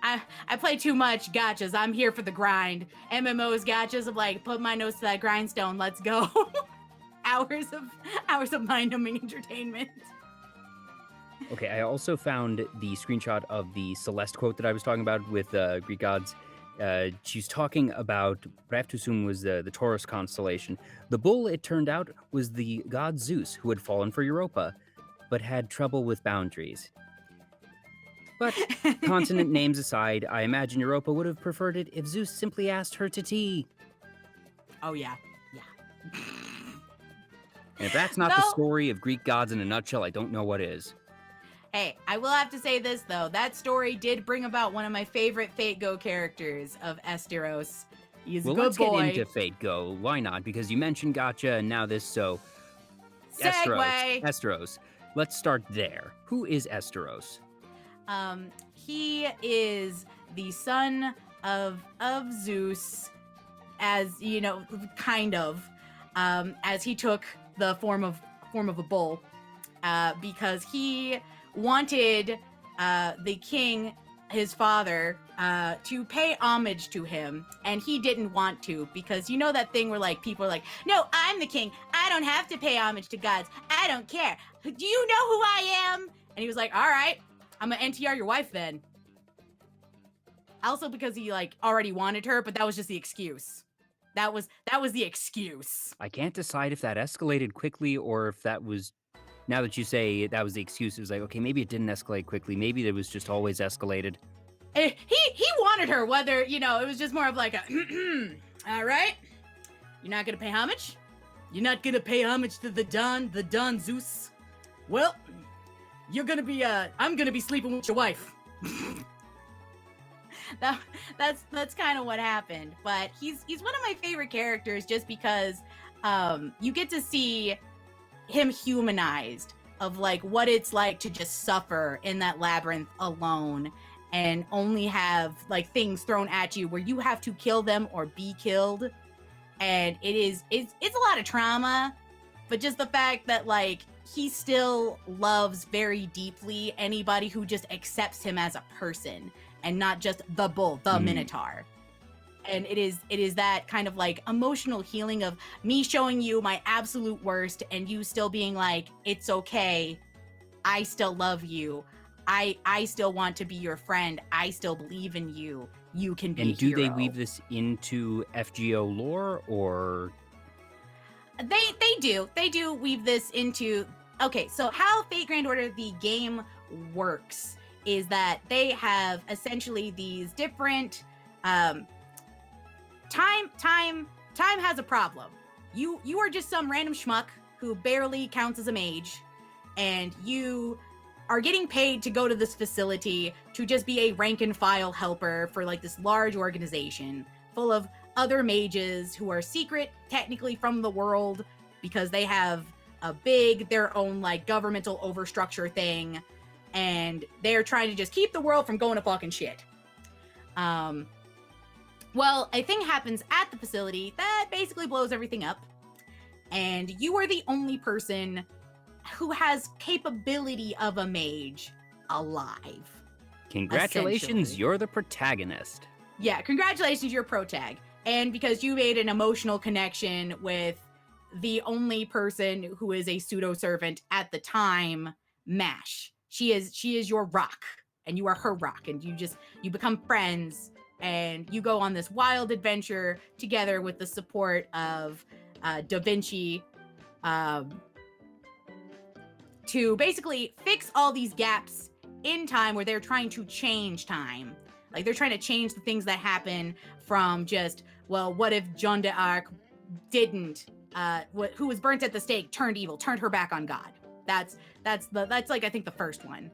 I play too much gotchas. I'm here for the grind. MMOs gotchas of like put my nose to that grindstone. Let's go. hours of mind-numbing entertainment. Okay, I also found the screenshot of the Celeste quote that I was talking about with Greek gods. She's talking about, what I have to assume was the Taurus constellation. The bull, it turned out, was the god Zeus, who had fallen for Europa, but had trouble with boundaries. But consonant names aside, I imagine Europa would have preferred it if Zeus simply asked her to tea. Oh, yeah. And if that's not the story of Greek gods in a nutshell, I don't know what is. Hey, I will have to say this, though. That story did bring about one of my favorite Fate Go characters of Esteros. He's a good let's boy. get into Fate Go. Why not? Because you mentioned Gotcha and now this, so... Segue! Esteros. Let's start there. Who is Esteros? He is the son of Zeus, as, you know, kind of, as he took the form of a bull, because he wanted the king, his father, to pay homage to him, and he didn't want to, because you know that thing where like people are like, no, I'm the king, I don't have to pay homage to gods, I don't care, do you know who I am? And he was like, all right, I'm gonna NTR your wife then. Also because he like already wanted her, but that was just the excuse. That was the excuse. I can't decide if that escalated quickly or if that was, now that you say that was the excuse, it was like, okay, maybe it didn't escalate quickly. Maybe it was just always escalated. He wanted her, whether, you know, it was just more of like a, all right, you're not gonna pay homage? You're not gonna pay homage to the Don Zeus? Well, you're gonna be, I'm gonna be sleeping with your wife. That's kind of what happened. But he's one of my favorite characters just because you get to see him humanized of like what it's like to just suffer in that labyrinth alone and only have like things thrown at you where you have to kill them or be killed. And it's a lot of trauma, but just the fact that like he still loves very deeply anybody who just accepts him as a person and not just the bull, the Minotaur. And it is that kind of like emotional healing of me showing you my absolute worst and you still being like, it's okay, I still love you, I still want to be your friend, I still believe in you, you can be a hero. And do they weave this into FGO lore, or? They do weave this into, okay, so how Fate Grand Order, the game, works is that they have essentially these different, time has a problem. You are just some random schmuck who barely counts as a mage, and you are getting paid to go to this facility to just be a rank and file helper for like this large organization full of other mages who are secret technically from the world because they have their own like governmental overstructure thing, and they're trying to just keep the world from going to fucking shit. Well, a thing happens at the facility that basically blows everything up, and you are the only person who has capability of a mage alive. Congratulations, you're the protagonist. Yeah, congratulations, you're protag. And because you made an emotional connection with the only person who is a pseudo-servant at the time, Mash. She is your rock, and you are her rock, and you become friends, and you go on this wild adventure together with the support of Da Vinci to basically fix all these gaps in time where they're trying to change time. Like, they're trying to change the things that happen from just, well, what if Joan d'Arc didn't, who was burnt at the stake, turned evil, turned her back on God. That's like, I think the first one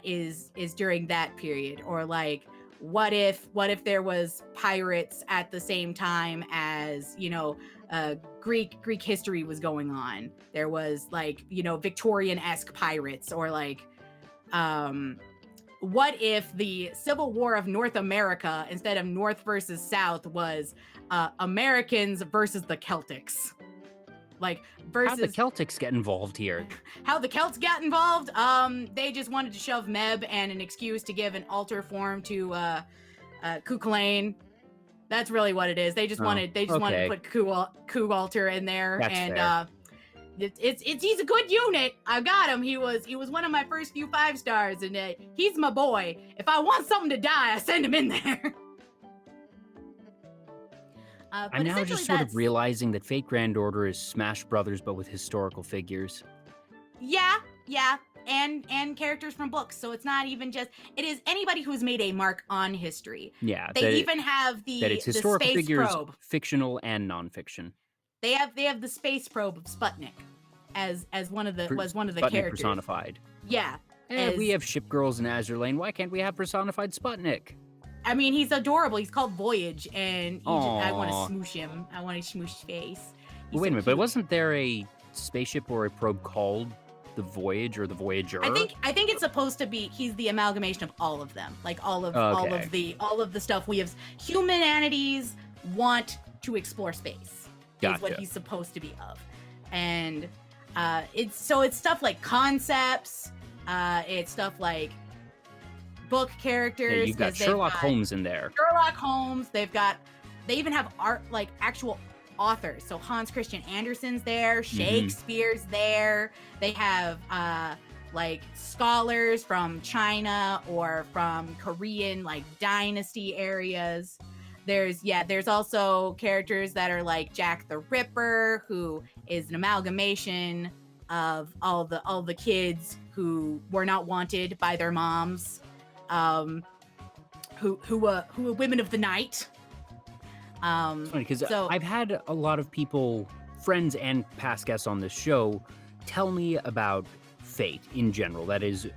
is during that period. Or like, what if there was pirates at the same time as, Greek history was going on. There was like, Victorian-esque pirates, or like, what if the Civil War of North America, instead of North versus South, was Americans versus the Celtics? Like, versus... How'd the Celtics get involved here? How the Celts got involved? They just wanted to shove Meb and an excuse to give an altar form to Cuchulainn. That's really what it is. They just wanted to put Ku Altar in there. That's and fair. He's a good unit. I got him. He was one of my first few 5 stars, and he's my boy. If I want something to die, I send him in there. I'm now just sort of realizing that Fate Grand Order is Smash Brothers, but with historical figures. Yeah, and characters from books. So it's not even just, it is anybody who's made a mark on history. Yeah, they even have that it's the historical space figures, probe. fictional and nonfiction. They have the space probe of Sputnik as one of the Sputnik characters personified. Yeah. We have Ship Girls in Azure Lane. Why can't we have personified Sputnik? I mean, he's adorable. He's called Voyage, and I want to smoosh him. I want to smoosh his face. Wait a minute, but wasn't there a spaceship or a probe called the Voyage or the Voyager? I think it's supposed to be. He's the amalgamation of all of them, like all of the stuff we have. Humanities want to explore space. Gotcha. Is what he's supposed to be of, and it's stuff like concepts. It's stuff like book characters. Yeah, you've got Sherlock Holmes in there. Sherlock Holmes. They even have art, like actual authors. So Hans Christian Andersen's there, Shakespeare's there. They have like scholars from China or from Korean like dynasty areas. There's also characters that are like Jack the Ripper, who is an amalgamation of all the kids who were not wanted by their moms. Who were women of the night. It's funny because I've had a lot of people, friends and past guests on this show, tell me about Fate in general. That is,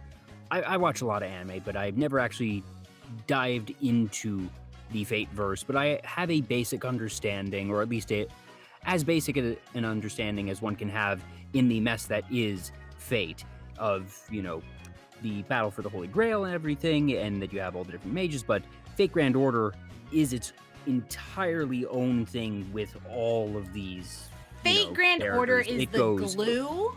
I watch a lot of anime, but I've never actually dived into the Fate verse. But I have a basic understanding, or at least as basic an understanding as one can have in the mess that is Fate, of the battle for the Holy Grail and everything, and that you have all the different mages. But Fate Grand Order is its entirely own thing with all of these. Fate Grand Order is the glue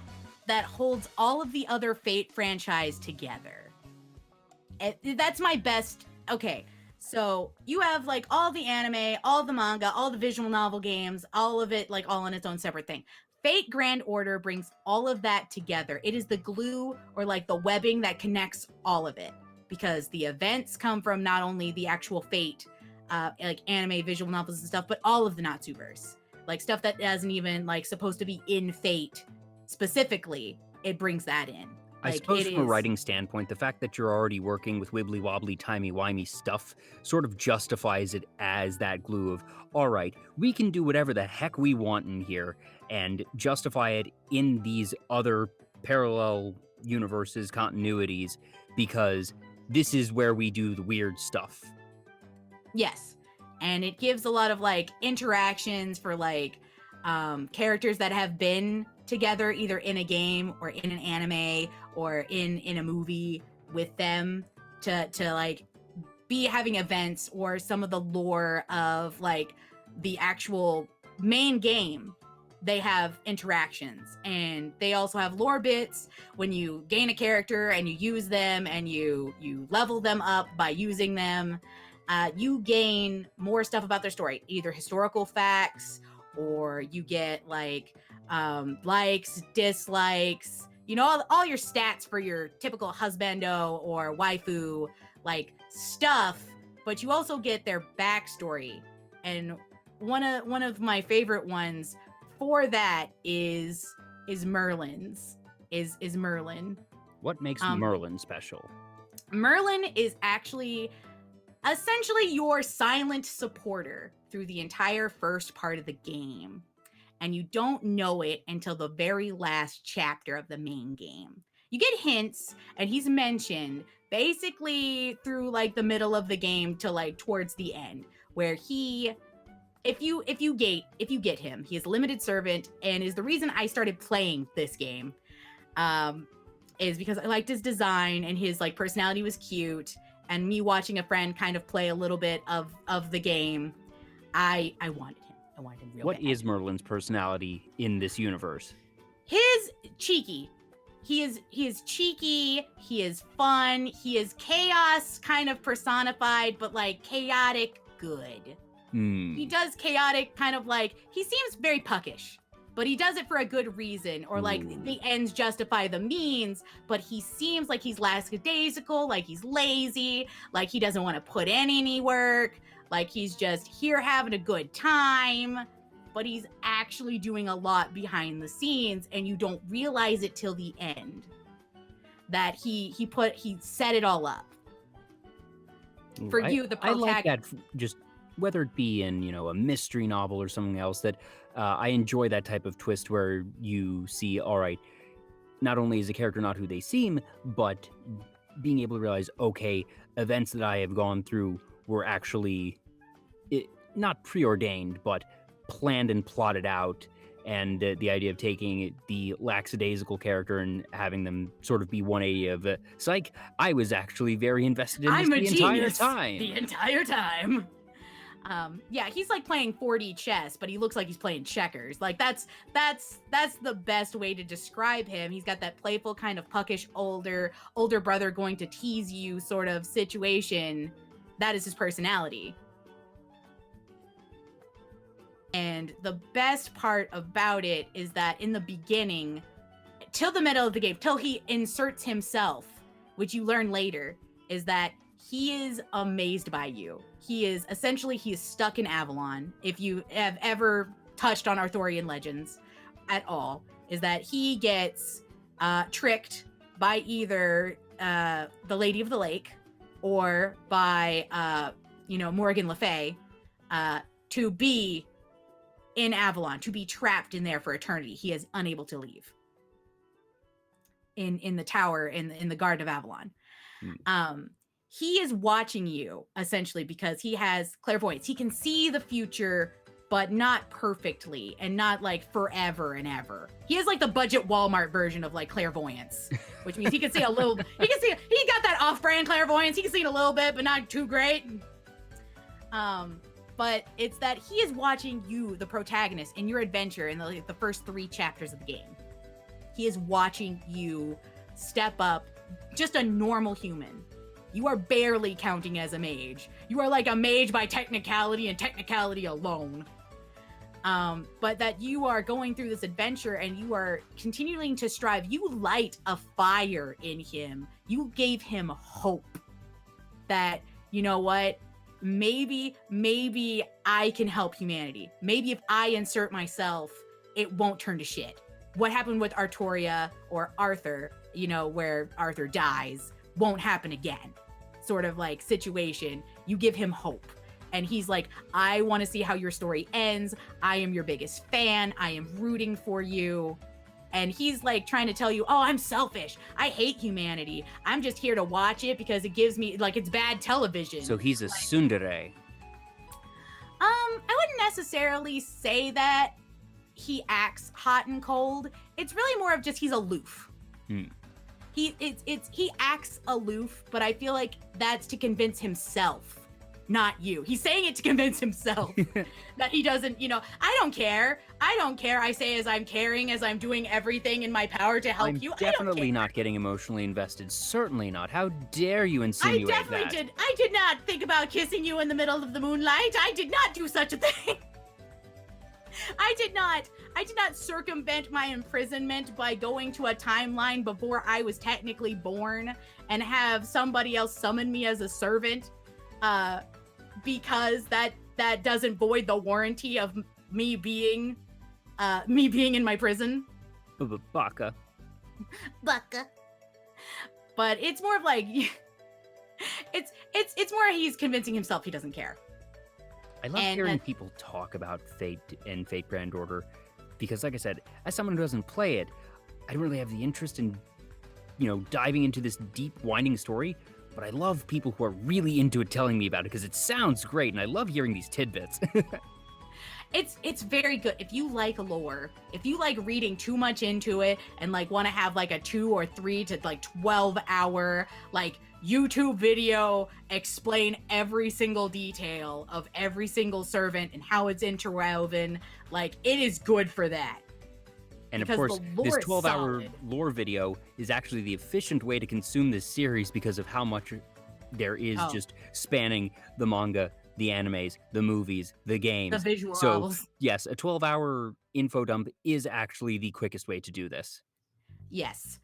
that holds all of the other Fate franchise together. That's my best. Okay, so you have like all the anime, all the manga, all the visual novel games, all of it like all on its own separate thing. Fate Grand Order brings all of that together. It is the glue, or like the webbing that connects all of it, because the events come from not only the actual Fate, like anime, visual novels and stuff, but all of the Natsuverse, like stuff that isn't even like supposed to be in Fate specifically. It brings that in. I suppose from a writing standpoint, the fact that you're already working with wibbly wobbly, timey wimey stuff sort of justifies it as that glue of, all right, we can do whatever the heck we want in here and justify it in these other parallel universes, continuities, because this is where we do the weird stuff. Yes. And it gives a lot of like interactions for like characters that have been together either in a game or in an anime or in a movie with them to like be having events or some of the lore of like the actual main game. They have interactions, and they also have lore bits when you gain a character and you use them and you level them up by using them. You gain more stuff about their story, either historical facts, or you get like likes, dislikes, you know, all your stats for your typical husbando or waifu like stuff. But you also get their backstory, and one of my favorite ones for that is Merlin's. Is Merlin. What makes Merlin special? Merlin is actually essentially your silent supporter through the entire first part of the game. And you don't know it until the very last chapter of the main game. You get hints, and he's mentioned basically through like the middle of the game to like towards the end, where he, if you get him, he is a limited servant, and is the reason I started playing this game. Is because I liked his design and his like personality was cute, and me watching a friend kind of play a little bit of the game, I wanted him. I wanted him real What bad. is Merlin's personality in this universe? His cheeky. He is cheeky, he is fun, he is chaos kind of personified, but like chaotic good. He does chaotic kind of like, he seems very puckish, but he does it for a good reason, or like the ends justify the means, but he seems like he's lackadaisical, like he's lazy, like he doesn't want to put in any work, like he's just here having a good time, but he's actually doing a lot behind the scenes, and you don't realize it till the end that he set it all up for you, the protagonist. I like that, just whether it be in, you know, a mystery novel or something else, that I enjoy that type of twist where you see, all right, not only is the character not who they seem, but being able to realize, okay, events that I have gone through were actually not preordained, but planned and plotted out. And the idea of taking the lackadaisical character and having them sort of be 180 of psych, I was actually very invested in this the entire time. Yeah, he's like playing 4D chess, but he looks like he's playing checkers. Like that's the best way to describe him. He's got that playful kind of puckish older brother going to tease you sort of situation. That is his personality. And the best part about it is that in the beginning, till the middle of the game, till he inserts himself, which you learn later, is that he is amazed by you. He is stuck in Avalon. If you have ever touched on Arthurian legends at all, is that he gets tricked by either the Lady of the Lake or by Morgan Le Fay to be in Avalon, to be trapped in there for eternity. He is unable to leave in the tower in the Garden of Avalon. He is watching you essentially because he has clairvoyance. He can see the future, but not perfectly and not like forever and ever. He is like the budget Walmart version of like clairvoyance, which means he can see a little. He got that off-brand clairvoyance. He can see it a little bit, but not too great. But it's that he is watching you, the protagonist, in your adventure in the first 3 chapters of the game. He is watching you step up, just a normal human. You are barely counting as a mage. You are like a mage by technicality and technicality alone. But that you are going through this adventure and you are continuing to strive. You light a fire in him. You gave him hope that, you know what? Maybe I can help humanity. Maybe if I insert myself, it won't turn to shit. What happened with Artoria or Arthur, where Arthur dies, won't happen again. Sort of like situation. You give him hope. And he's like, I want to see how your story ends. I am your biggest fan. I am rooting for you. And he's like trying to tell you, oh, I'm selfish. I hate humanity. I'm just here to watch it because it gives me, like, it's bad television. So he's a tsundere. I wouldn't necessarily say that. he acts hot and cold. It's really more of just he's aloof. He acts aloof, but I feel like that's to convince himself, not you. He's saying it to convince himself that he doesn't, I don't care. I say as I'm caring, as I'm doing everything in my power to help you. I'm definitely not getting emotionally invested. Certainly not. How dare you insinuate that? I definitely did not think about kissing you in the middle of the moonlight. I did not do such a thing. I did not circumvent my imprisonment by going to a timeline before I was technically born and have somebody else summon me as a servant, because that doesn't void the warranty of me being in my prison. Baka. But it's more of like it's more he's convincing himself he doesn't care. I love hearing people talk about Fate and Fate Grand Order because, like I said, as someone who doesn't play it, I don't really have the interest in, diving into this deep, winding story, but I love people who are really into it telling me about it because it sounds great, and I love hearing these tidbits. It's very good. If you like lore, if you like reading too much into it and like want to have like a 2 or 3 to like 12 hour like YouTube video explain every single detail of every single servant and how it's interwoven, like it is good for that. And because of course, this 12-hour lore video is actually the efficient way to consume this series because of how much there is just spanning the manga, the animes, the movies, the games. The visuals. So, yes, a 12-hour info dump is actually the quickest way to do this. Yes.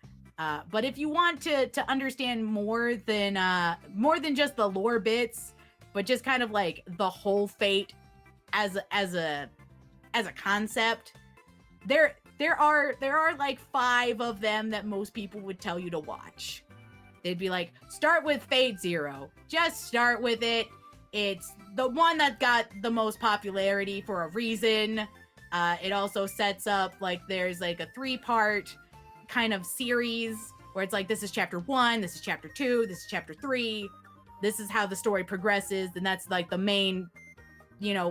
But if you want to understand more than just the lore bits, but just kind of like the whole Fate as a concept, there are like 5 of them that most people would tell you to watch. They'd be like, start with Fate Zero. Just start with it. It's the one that got the most popularity for a reason. It also sets up like there's like a 3-part kind of series where it's like, this is chapter 1, this is chapter 2, this is chapter 3. This is how the story progresses. And that's like the main,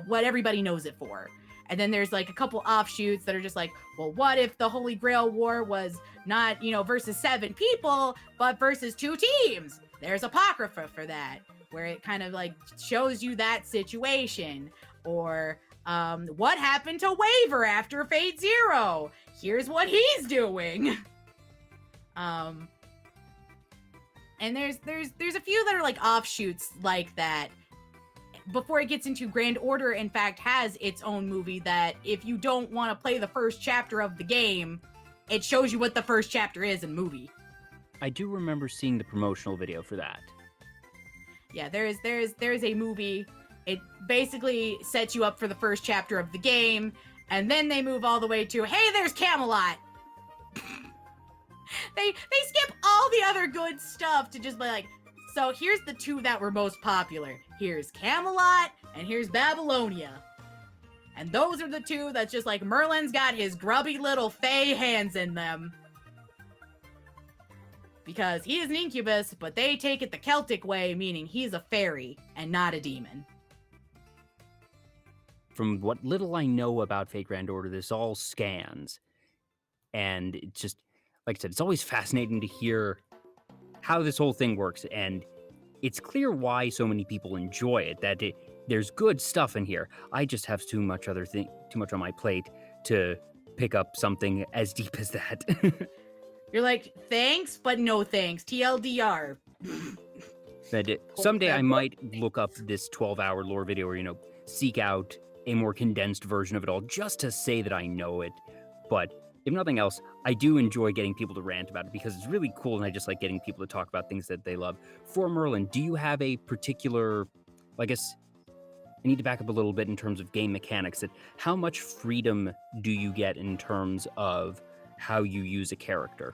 what everybody knows it for. And then there's like a couple offshoots that are just like, well, what if the Holy Grail War was not, versus 7 people, but versus 2 teams? There's Apocrypha for that, where it kind of like shows you that situation. Or what happened to Waver after Fate Zero? Here's what he's doing. And there's a few that are like offshoots like that. Before it gets into Grand Order, in fact, has its own movie that if you don't want to play the first chapter of the game, it shows you what the first chapter is in movie. I do remember seeing the promotional video for that. Yeah, there's a movie. It basically sets you up for the first chapter of the game, and then they move all the way to, hey, there's Camelot. They skip all the other good stuff to just be like, so here's the 2 that were most popular. Here's Camelot, and here's Babylonia. And those are the 2 that's just like, Merlin's got his grubby little fey hands in them. Because he is an incubus, but they take it the Celtic way, meaning he's a fairy and not a demon. From what little I know about Fate Grand Order, this all scans. And it's just, like I said, it's always fascinating to hear how this whole thing works. And it's clear why so many people enjoy it, that there's good stuff in here. I just have too much on my plate to pick up something as deep as that. You're like, thanks, but no thanks. TLDR. Someday I might look up this 12-hour lore video or, seek out a more condensed version of it all just to say that I know it. But if nothing else, I do enjoy getting people to rant about it because it's really cool and I just like getting people to talk about things that they love. For Merlin, do you have a particular, I guess I need to back up a little bit in terms of game mechanics. How much freedom do you get in terms of how you use a character?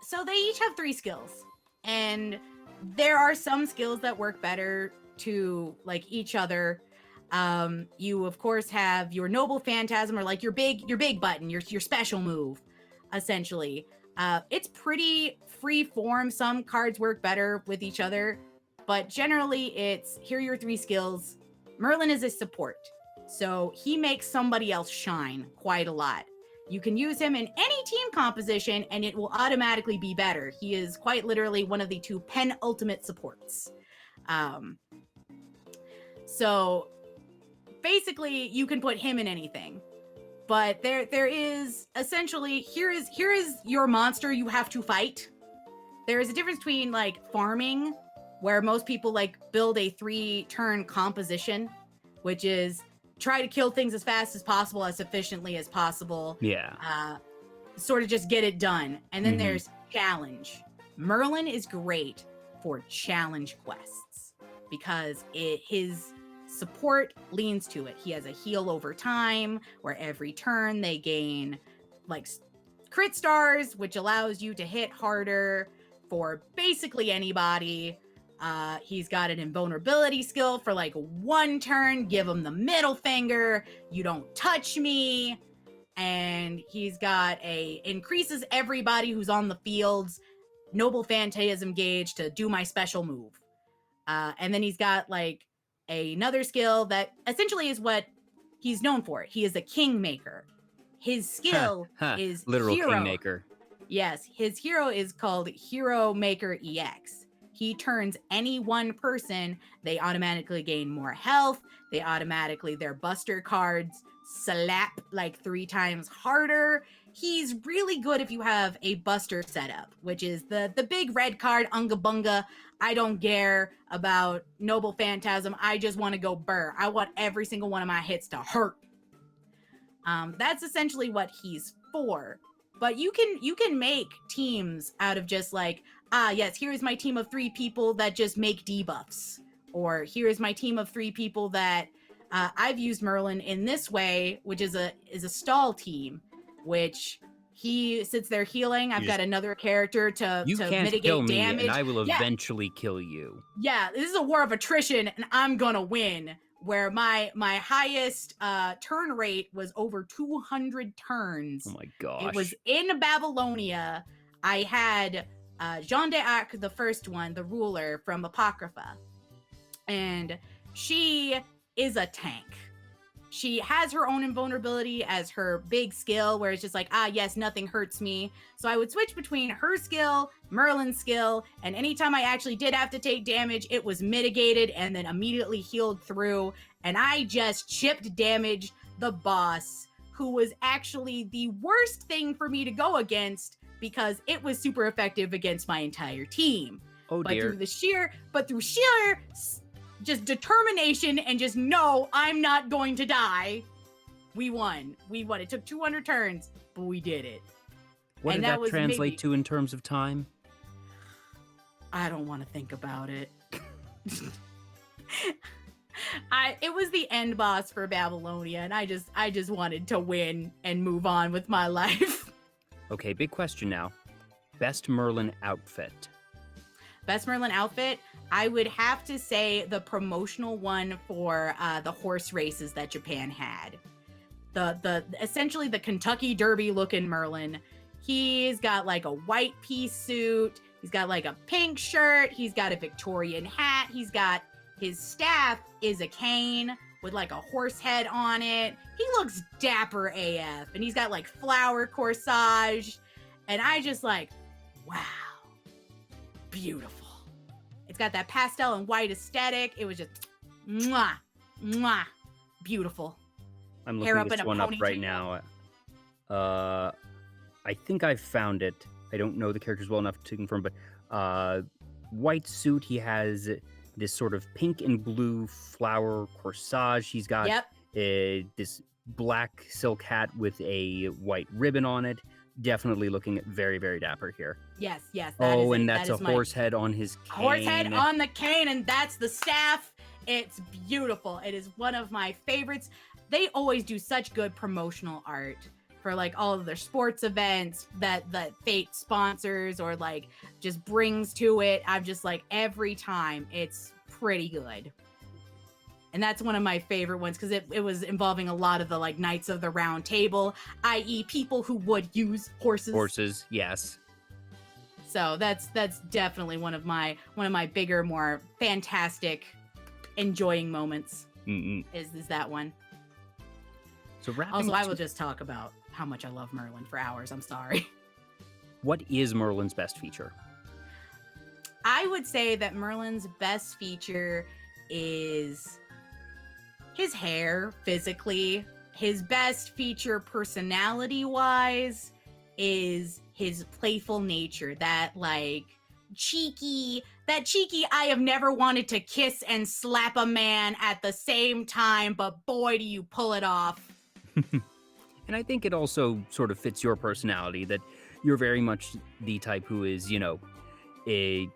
So they each have 3 skills, and there are some skills that work better to like each other. You of course have your noble phantasm, or like your big button, your special move, essentially. It's pretty free form. Some cards work better with each other, but generally it's here are your 3 skills. Merlin is a support. So he makes somebody else shine quite a lot. You can use him in any team composition and it will automatically be better. He is quite literally one of the 2 penultimate supports. So basically you can put him in anything. But there is essentially, here is your monster you have to fight. There is a difference between like farming, where most people like build a 3-turn composition, which is try to kill things as fast as possible, as efficiently as possible. Yeah. Sort of just get it done. And then there's challenge. Merlin is great for challenge quests because his support leans to it. He has a heal over time where every turn they gain like crit stars, which allows you to hit harder for basically anybody. He's got an invulnerability skill for like 1 turn. Give him the middle finger. You don't touch me. And he's got increases everybody who's on the field's noble phantasm gauge to do my special move. And then he's got like another skill that essentially is what he's known for. He is a kingmaker. His skill is literal hero. kingmaker. Yes, his hero is called Hero Maker EX. He turns any one person, they automatically gain more health. They automatically, their buster cards slap like 3 times harder. He's really good if you have a buster setup, which is the big red card, Unga Bunga. I don't care about Noble Phantasm. I just want to go burr. I want every single one of my hits to hurt. That's essentially what he's for. But you can make teams out of just like, yes, here's my team of 3 people that just make debuffs. Or here's my team of 3 people that I've used Merlin in this way, which is a stall team, which he sits there healing. I've got another character to mitigate kill me, damage. And I will eventually kill you. Yeah, this is a war of attrition, and I'm gonna win. Where my highest turn rate was over 200 turns. Oh my gosh. It was in Babylonia. I had Jeanne d'Arc, the first one, the ruler from Apocrypha. And she is a tank. She has her own invulnerability as her big skill, where it's just like, yes, nothing hurts me. So I would switch between her skill, Merlin's skill, and anytime I actually did have to take damage, it was mitigated and then immediately healed through. And I just chipped damage the boss, who was actually the worst thing for me to go against because it was super effective against my entire team. Oh dear. But through sheer just determination and just no, I'm not going to die. We won. It took 200 turns, but we did it. What did that translate to in terms of time? I don't want to think about it. It was the end boss for Babylonia, and I just wanted to win and move on with my life. Okay, big question now. Best Merlin outfit. Best Merlin outfit, I would have to say the promotional one for the horse races that Japan had. The essentially the Kentucky Derby looking Merlin. He's got like a white pea suit. He's got like a pink shirt. He's got a Victorian hat. He's got his staff is a cane with like a horse head on it. He looks dapper AF, and he's got like flower corsage. And I just like, wow. Beautiful. It's got that pastel and white aesthetic. It was just mwah, mwah, beautiful. I'm looking this one up right now. I think I've found it. I don't know the characters well enough to confirm, but white suit. He has this sort of pink and blue flower corsage. He's got this black silk hat with a white ribbon on it. Definitely looking very, very dapper here. Yes. That's a horse head on his cane. Horse head on the cane, and that's the staff. It's beautiful. It is one of my favorites. They always do such good promotional art for like all of their sports events that Fate sponsors or like just brings to it. I'm just like, every time it's pretty good. And that's one of my favorite ones because it was involving a lot of the like Knights of the Round Table, i.e. people who would use horses. Horses, yes. So that's definitely one of my bigger, more fantastic, enjoying moments. Is that one. So wrapping Also, I will just talk about how much I love Merlin for hours. I'm sorry. What is Merlin's best feature? I would say that Merlin's best feature is his hair physically. His best feature personality-wise is his playful nature, that cheeky, I have never wanted to kiss and slap a man at the same time, but boy, do you pull it off. And I think it also sort of fits your personality, that you're very much the type who is, you've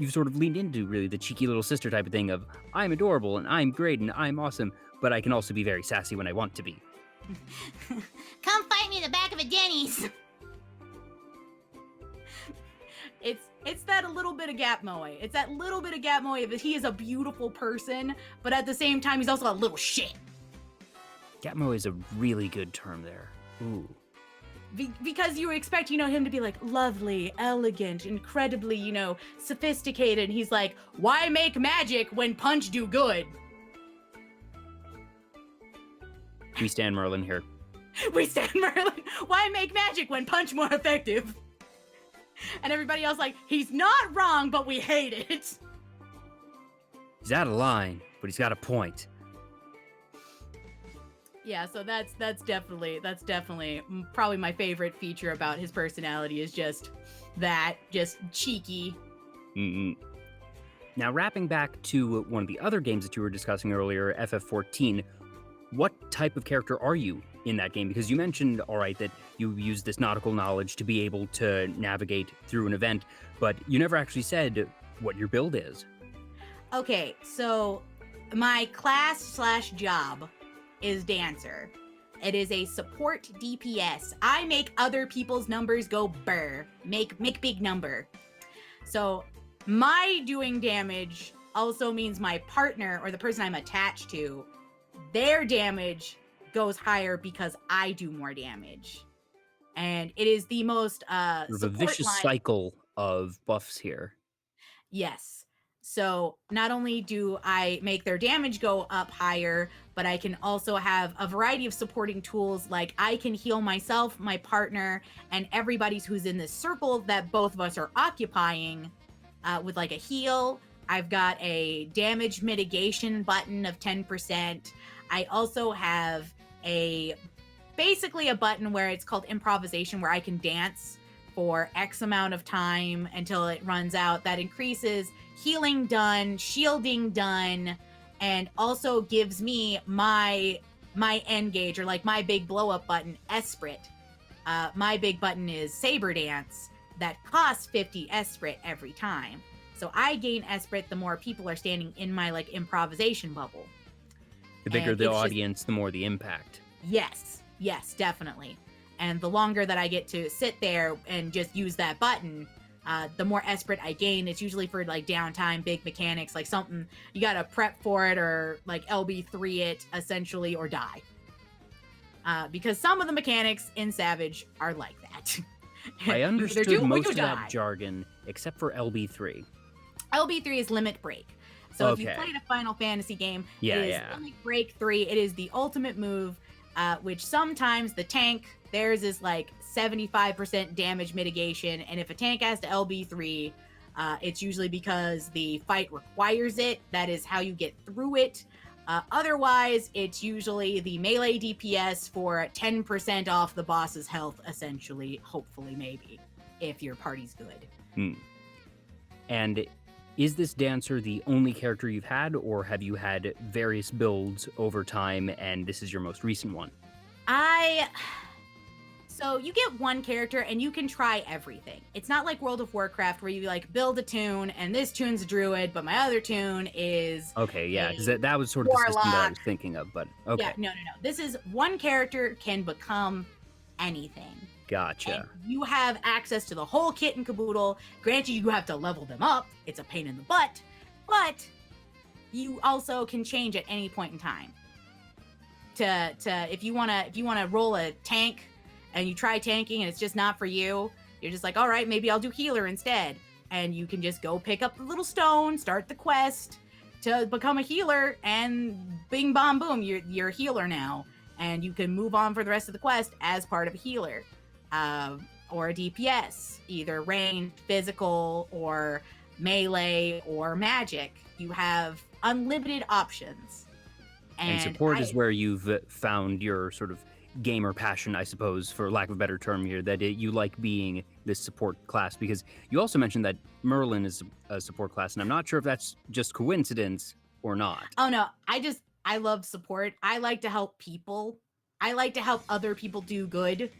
sort of leaned into really the cheeky little sister type of thing of, I'm adorable and I'm great and I'm awesome, but I can also be very sassy when I want to be. Come fight me in the back of a Denny's. It's that a little bit of gap moe. It's that little bit of gap moe that he is a beautiful person, but at the same time, he's also a little shit. Gatmo is a really good term there. Ooh. Because you expect, him to be like lovely, elegant, incredibly, sophisticated. And he's like, why make magic when punch do good? We stand Merlin here. We stand Merlin. Why make magic when punch more effective? And everybody else like, he's not wrong, but we hate it. He's out of line, but he's got a point. Yeah, so that's definitely probably my favorite feature about his personality is just cheeky. Mm-mm. Now, wrapping back to one of the other games that you were discussing earlier, FF14, what type of character are you in that game? Because you mentioned, all right, that you use this nautical knowledge to be able to navigate through an event, but you never actually said what your build is. Okay, so my class/job is Dancer. It is a support DPS. I make other people's numbers go burr. Make big number. So my doing damage also means my partner or the person I'm attached to, their damage goes higher because I do more damage. And it is the most There's a vicious cycle of buffs here. Yes. So not only do I make their damage go up higher, but I can also have a variety of supporting tools. Like I can heal myself, my partner, and everybody who's in this circle that both of us are occupying with like a heal. I've got a damage mitigation button of 10%. I also have basically a button where it's called improvisation, where I can dance for X amount of time until it runs out. That increases healing done, shielding done, and also gives me my end gauge, or like my big blow up button, Esprit. My big button is Saber Dance that costs 50 Esprit every time. So I gain Esprit the more people are standing in my like improvisation bubble. The bigger the audience, the more the impact. Yes, definitely. And the longer that I get to sit there and just use that button, the more Esprit I gain. It's usually for like downtime, big mechanics, like something you gotta prep for it or like LB3 it essentially or die. Because some of the mechanics in Savage are like that. I understood most of that jargon except for LB3. LB3 is Limit Break. So okay. If you played a Final Fantasy game, it is Limit Break 3. It is the ultimate move, which sometimes the tank, theirs is like 75% damage mitigation. And if a tank has to LB3, it's usually because the fight requires it. That is how you get through it. Otherwise, it's usually the melee DPS for 10% off the boss's health, essentially, hopefully, maybe, if your party's good. And is this Dancer the only character you've had, or have you had various builds over time, and this is your most recent one? So you get one character and you can try everything. It's not like World of Warcraft where you like build a toon and this toon's a druid, but my other toon is okay, yeah, because that was sort of the system that I was thinking of, but okay. Yeah, no. This is one character can become anything. Gotcha. And you have access to the whole kit and caboodle. Granted, you have to level them up. It's a pain in the butt, but you also can change at any point in time. To if you wanna roll a tank and you try tanking and it's just not for you, you're just like, all right, maybe I'll do healer instead. And you can just go pick up the little stone, start the quest to become a healer, and bing, bom, boom, you're a healer now. and you can move on for the rest of the quest as part of a healer, or a DPS, either ranged, physical, or melee, or magic. You have unlimited options. And support is where you've found your sort of gamer passion, I suppose, for lack of a better term here, that you like being this support class, because you also mentioned that Merlin is a support class, and I'm not sure if that's just coincidence or not. Oh no, I love support. I like to help people. I like to help other people do good.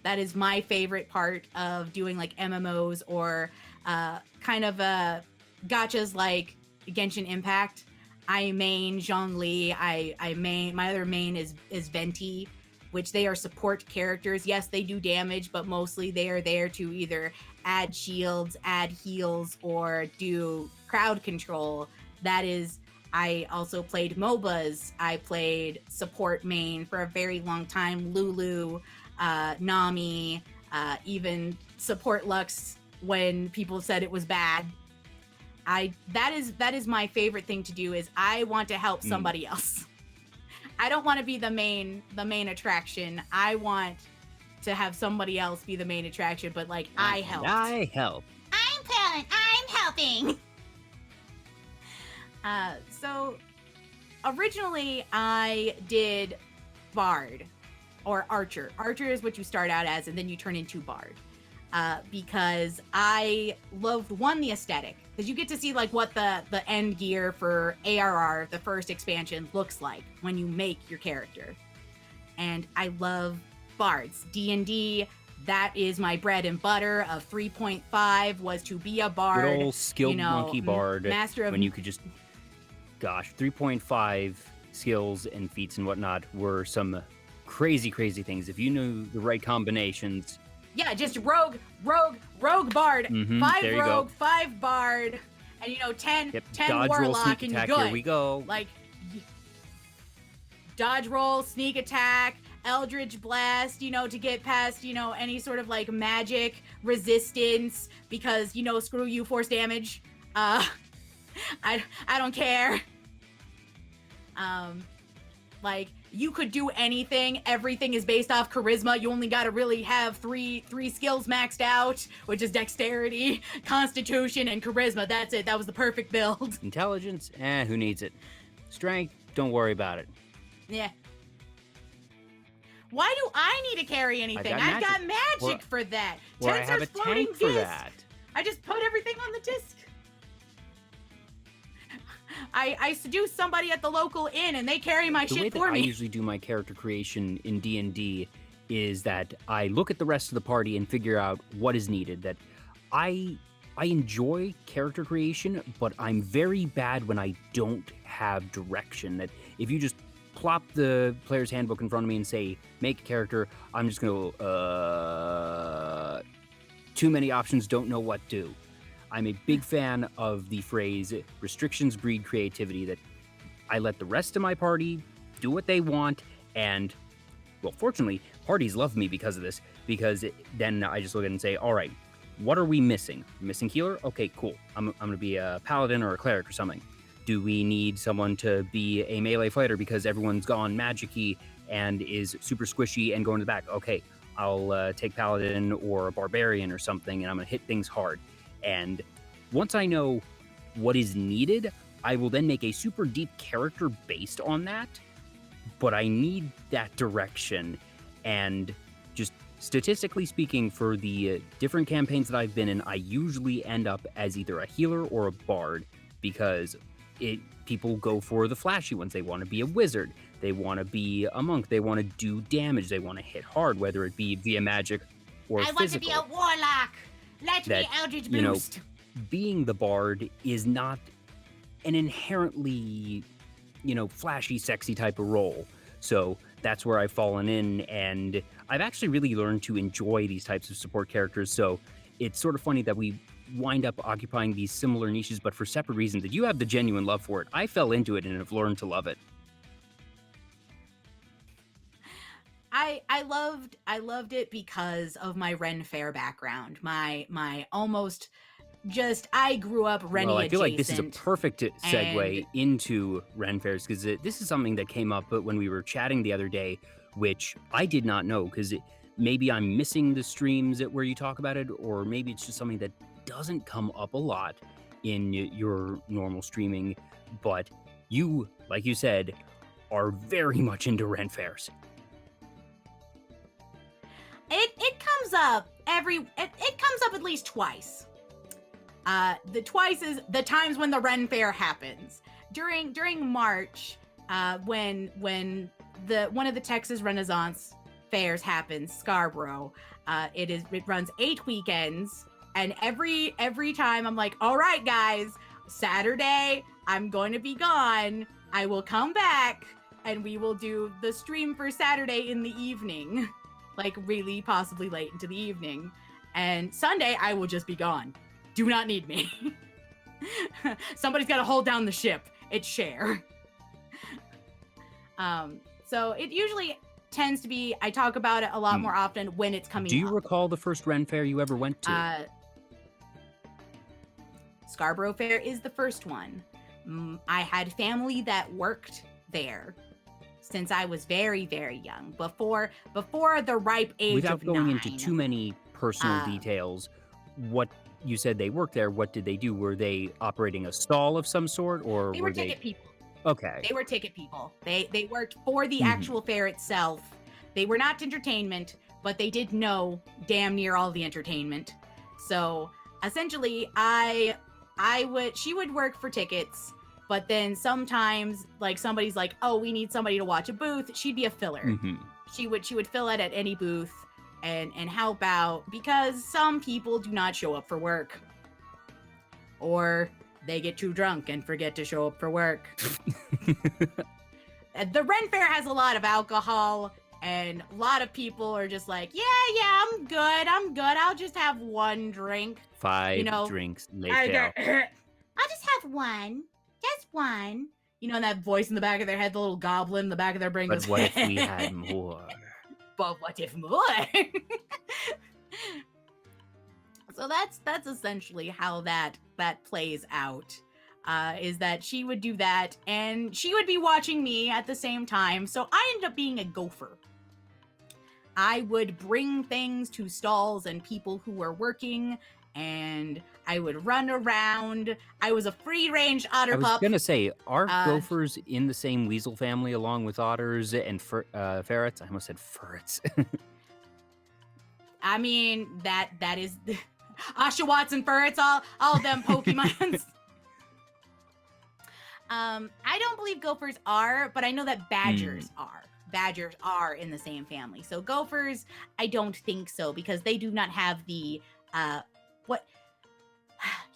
That is my favorite part of doing like MMOs or kind of gachas like Genshin Impact. I main Zhongli. I main, my other main is Venti, which they are support characters. Yes, they do damage, but mostly they are there to either add shields, add heals, or do crowd control. That is, I also played MOBAs. I played support main for a very long time. Lulu, Nami, even support Lux when people said it was bad. That is my favorite thing to do, is I want to help somebody else. I don't want to be the main attraction. I want to have somebody else be the main attraction, but like I help. I help. I'm Palin. I'm helping. So originally I did Bard or Archer. Archer is what you start out as, and then you turn into Bard. Because I loved, one, the aesthetic, because you get to see like what the end gear for ARR, the first expansion, looks like when you make your character. And I love bards. D&D, that is my bread and butter. Of 3.5 was to be a bard. Good old skilled monkey bard. Master of... When you could just, 3.5 skills and feats and whatnot were some crazy things. If you knew the right combinations. Yeah, just rogue bard, 5 rogue, go. 5 bard, and 10 dodge warlock, roll, sneak and attack, you're good. Here we go. Like dodge roll, sneak attack, eldritch blast, to get past, any sort of like magic resistance, because screw you, force damage. I don't care. Like, you could do anything. Everything is based off charisma. You only got to really have three skills maxed out, which is dexterity, constitution, and charisma. That's it. That was the perfect build. Intelligence? Who needs it? Strength? Don't worry about it. Yeah. Why do I need to carry anything? I've got magic for that. Or I have a tank for that. I just put everything on the disc. I seduce somebody at the local inn and they carry my shit for me. The way that I usually do my character creation in D&D is that I look at the rest of the party and figure out what is needed. That I enjoy character creation, but I'm very bad when I don't have direction. That if you just plop the player's handbook in front of me and say, make a character, I'm just going to too many options, don't know what to do. I'm a big fan of the phrase, restrictions breed creativity, that I let the rest of my party do what they want, and, well, fortunately, parties love me because of this, because then I just look at it and say, all right, what are we missing? Missing healer? Okay, cool. I'm going to be a paladin or a cleric or something. Do we need someone to be a melee fighter because everyone's gone magic-y and is super squishy and going to the back? Okay, I'll take paladin or a barbarian or something, and I'm going to hit things hard. And once I know what is needed, I will then make a super deep character based on that. But I need that direction. And just statistically speaking, for the different campaigns that I've been in, I usually end up as either a healer or a bard, because people go for the flashy ones. They want to be a wizard. They want to be a monk. They want to do damage. They want to hit hard, whether it be via magic or physical. I want to be a warlock. Let me Eldritch Boost. Being the bard is not an inherently, flashy, sexy type of role. So that's where I've fallen in, and I've actually really learned to enjoy these types of support characters. So it's sort of funny that we wind up occupying these similar niches, but for separate reasons. That you have the genuine love for it. I fell into it and have learned to love it. I loved it because of my Ren Fair background. My almost just, I grew up Renny Well, I feel like this adjacent, is a perfect segue into Ren Fairs, because this is something that came up when we were chatting the other day which I did not know, because maybe I'm missing the streams where you talk about it, or maybe it's just something that doesn't come up a lot in your normal streaming. But you, like you said, are very much into rent fairs. It comes up it comes up at least twice. The twice is the times when the Ren Fair happens. During March, when one of the Texas Renaissance fairs happens, Scarborough, it runs 8 weekends, and every time I'm like, all right guys, Saturday I'm going to be gone. I will come back and we will do the stream for Saturday in the evening, like really possibly late into the evening. And Sunday I will just be gone. Do not need me. Somebody's got to hold down the ship. It's Cher. So it usually tends to be, I talk about it a lot more often when it's coming up. Do you recall the first Ren Fair you ever went to? Scarborough Fair is the first one. I had family that worked there since I was very, very young, before the ripe age Without of 9. going into too many personal details, what you said they worked there, what did they do? Were they operating a stall of some sort, or They were ticket people. Okay. They were ticket people. They worked for the actual fair itself. They were not entertainment, but they did know damn near all the entertainment. So essentially, she would work for tickets, but then sometimes like somebody's like, oh, we need somebody to watch a booth. She'd be a filler. She would fill it at any booth and help out, because some people do not show up for work, or they get too drunk and forget to show up for work. The Ren Fair has a lot of alcohol, and a lot of people are just like, yeah, I'm good. I'll just have one drink. 5 drinks later. I'll just have one. Just one. You know, that voice in the back of their head, the little goblin in the back of their brain But goes, what if we had more? But what if more? So that's essentially how that plays out. Is that she would do that, and she would be watching me at the same time. So I ended up being a gopher. I would bring things to stalls and people who were working, and I would run around. I was a free-range otter pup. I was gonna say, are gophers in the same weasel family along with otters and ferrets? I almost said ferrets. I mean, that is Oshawatts and ferrets, all of them Pokemons. I don't believe gophers are, but I know that badgers are. Badgers are in the same family. So gophers, I don't think so, because they do not have the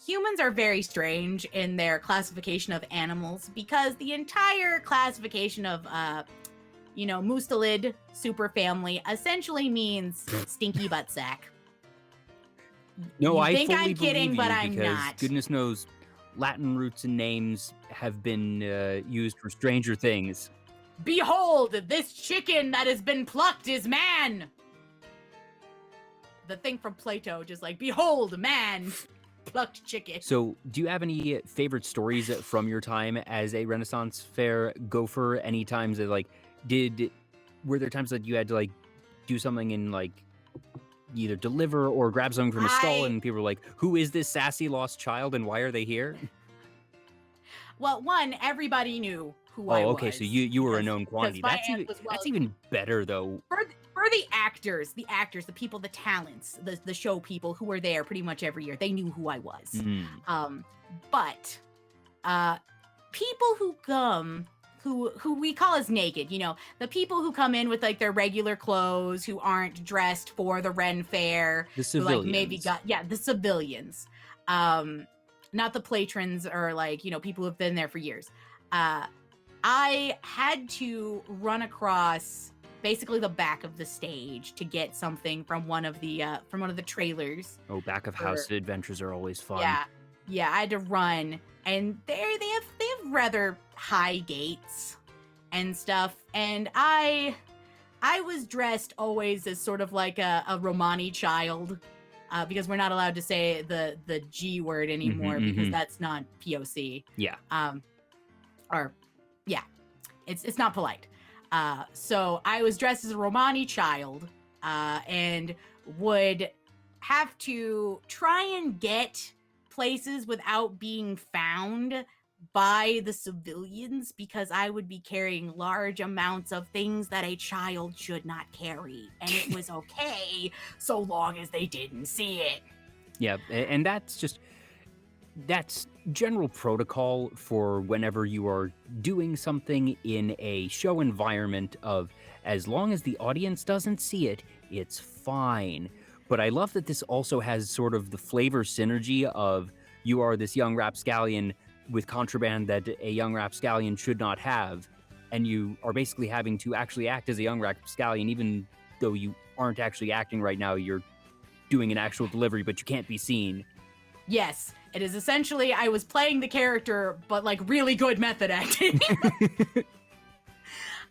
humans are very strange in their classification of animals, because the entire classification of mustelid superfamily essentially means stinky butt sack. No, I think fully I'm kidding, believe but you, I'm because not. goodness knows, Latin roots and names have been used for stranger things. Behold, this chicken that has been plucked is man. The thing from Plato, just like, behold, man, plucked chicken. So, do you have any favorite stories from your time as a Renaissance Fair gopher? Any times that were there times that you had to do something and either deliver or grab something from a stall, and people were like, who is this sassy lost child and why are they here? Well, one, everybody knew who I was. Oh, okay, so you were a known quantity. That's even better, though. For the actors, the people, the talents, the show people who were there pretty much every year, they knew who I was. But people who come, who we call as naked, the people who come in with their regular clothes, who aren't dressed for the Ren Fair, the civilians. Who, maybe the civilians, not the patrons or people who've been there for years. I had to run across basically the back of the stage to get something from one of the trailers. Oh, back of house adventures are always fun. Yeah, I had to run, and they have rather high gates and stuff, and I was dressed always as sort of like a Romani child, because we're not allowed to say the G word anymore, because that's not POC. Yeah. It's not polite. So I was dressed as a Romani child, and would have to try and get places without being found by the civilians, because I would be carrying large amounts of things that a child should not carry, and it was okay so long as they didn't see it. Yeah, and that's general protocol for whenever you are doing something in a show environment of, as long as the audience doesn't see it, it's fine. But I love that this also has sort of the flavor synergy of, you are this young rapscallion with contraband that a young rapscallion should not have, and you are basically having to actually act as a young rapscallion, even though you aren't actually acting right now. You're doing an actual delivery, but you can't be seen. Yes, it is essentially, I was playing the character, but like really good method acting.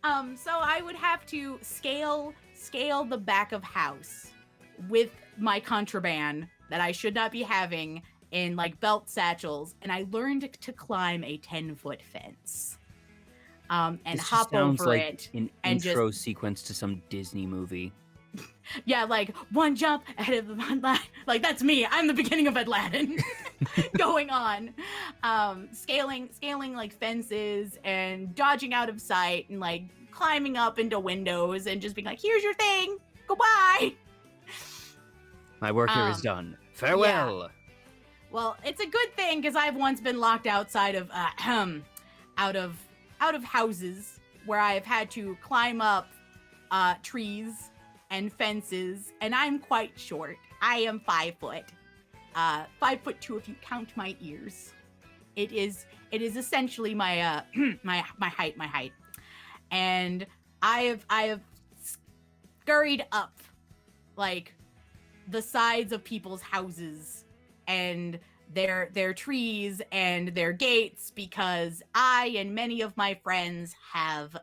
So I would have to scale the back of house with my contraband that I should not be having in like belt satchels, and I learned to climb a 10-foot fence. And This just hop sounds over like it. an and intro sequence to some Disney movie. Yeah, like one jump ahead of the line. Like that's me. I'm the beginning of Aladdin going on. Scaling like fences and dodging out of sight and like climbing up into windows and just being like, here's your thing. Goodbye. My work here is done. Farewell. Yeah. Well, it's a good thing because I've once been locked outside of out of houses where I've had to climb up trees and fences, and I'm quite short. I am 5 foot. 5'2" if you count my ears. It is essentially my my height. And I have scurried up like the sides of people's houses and their trees and their gates, because I and many of my friends have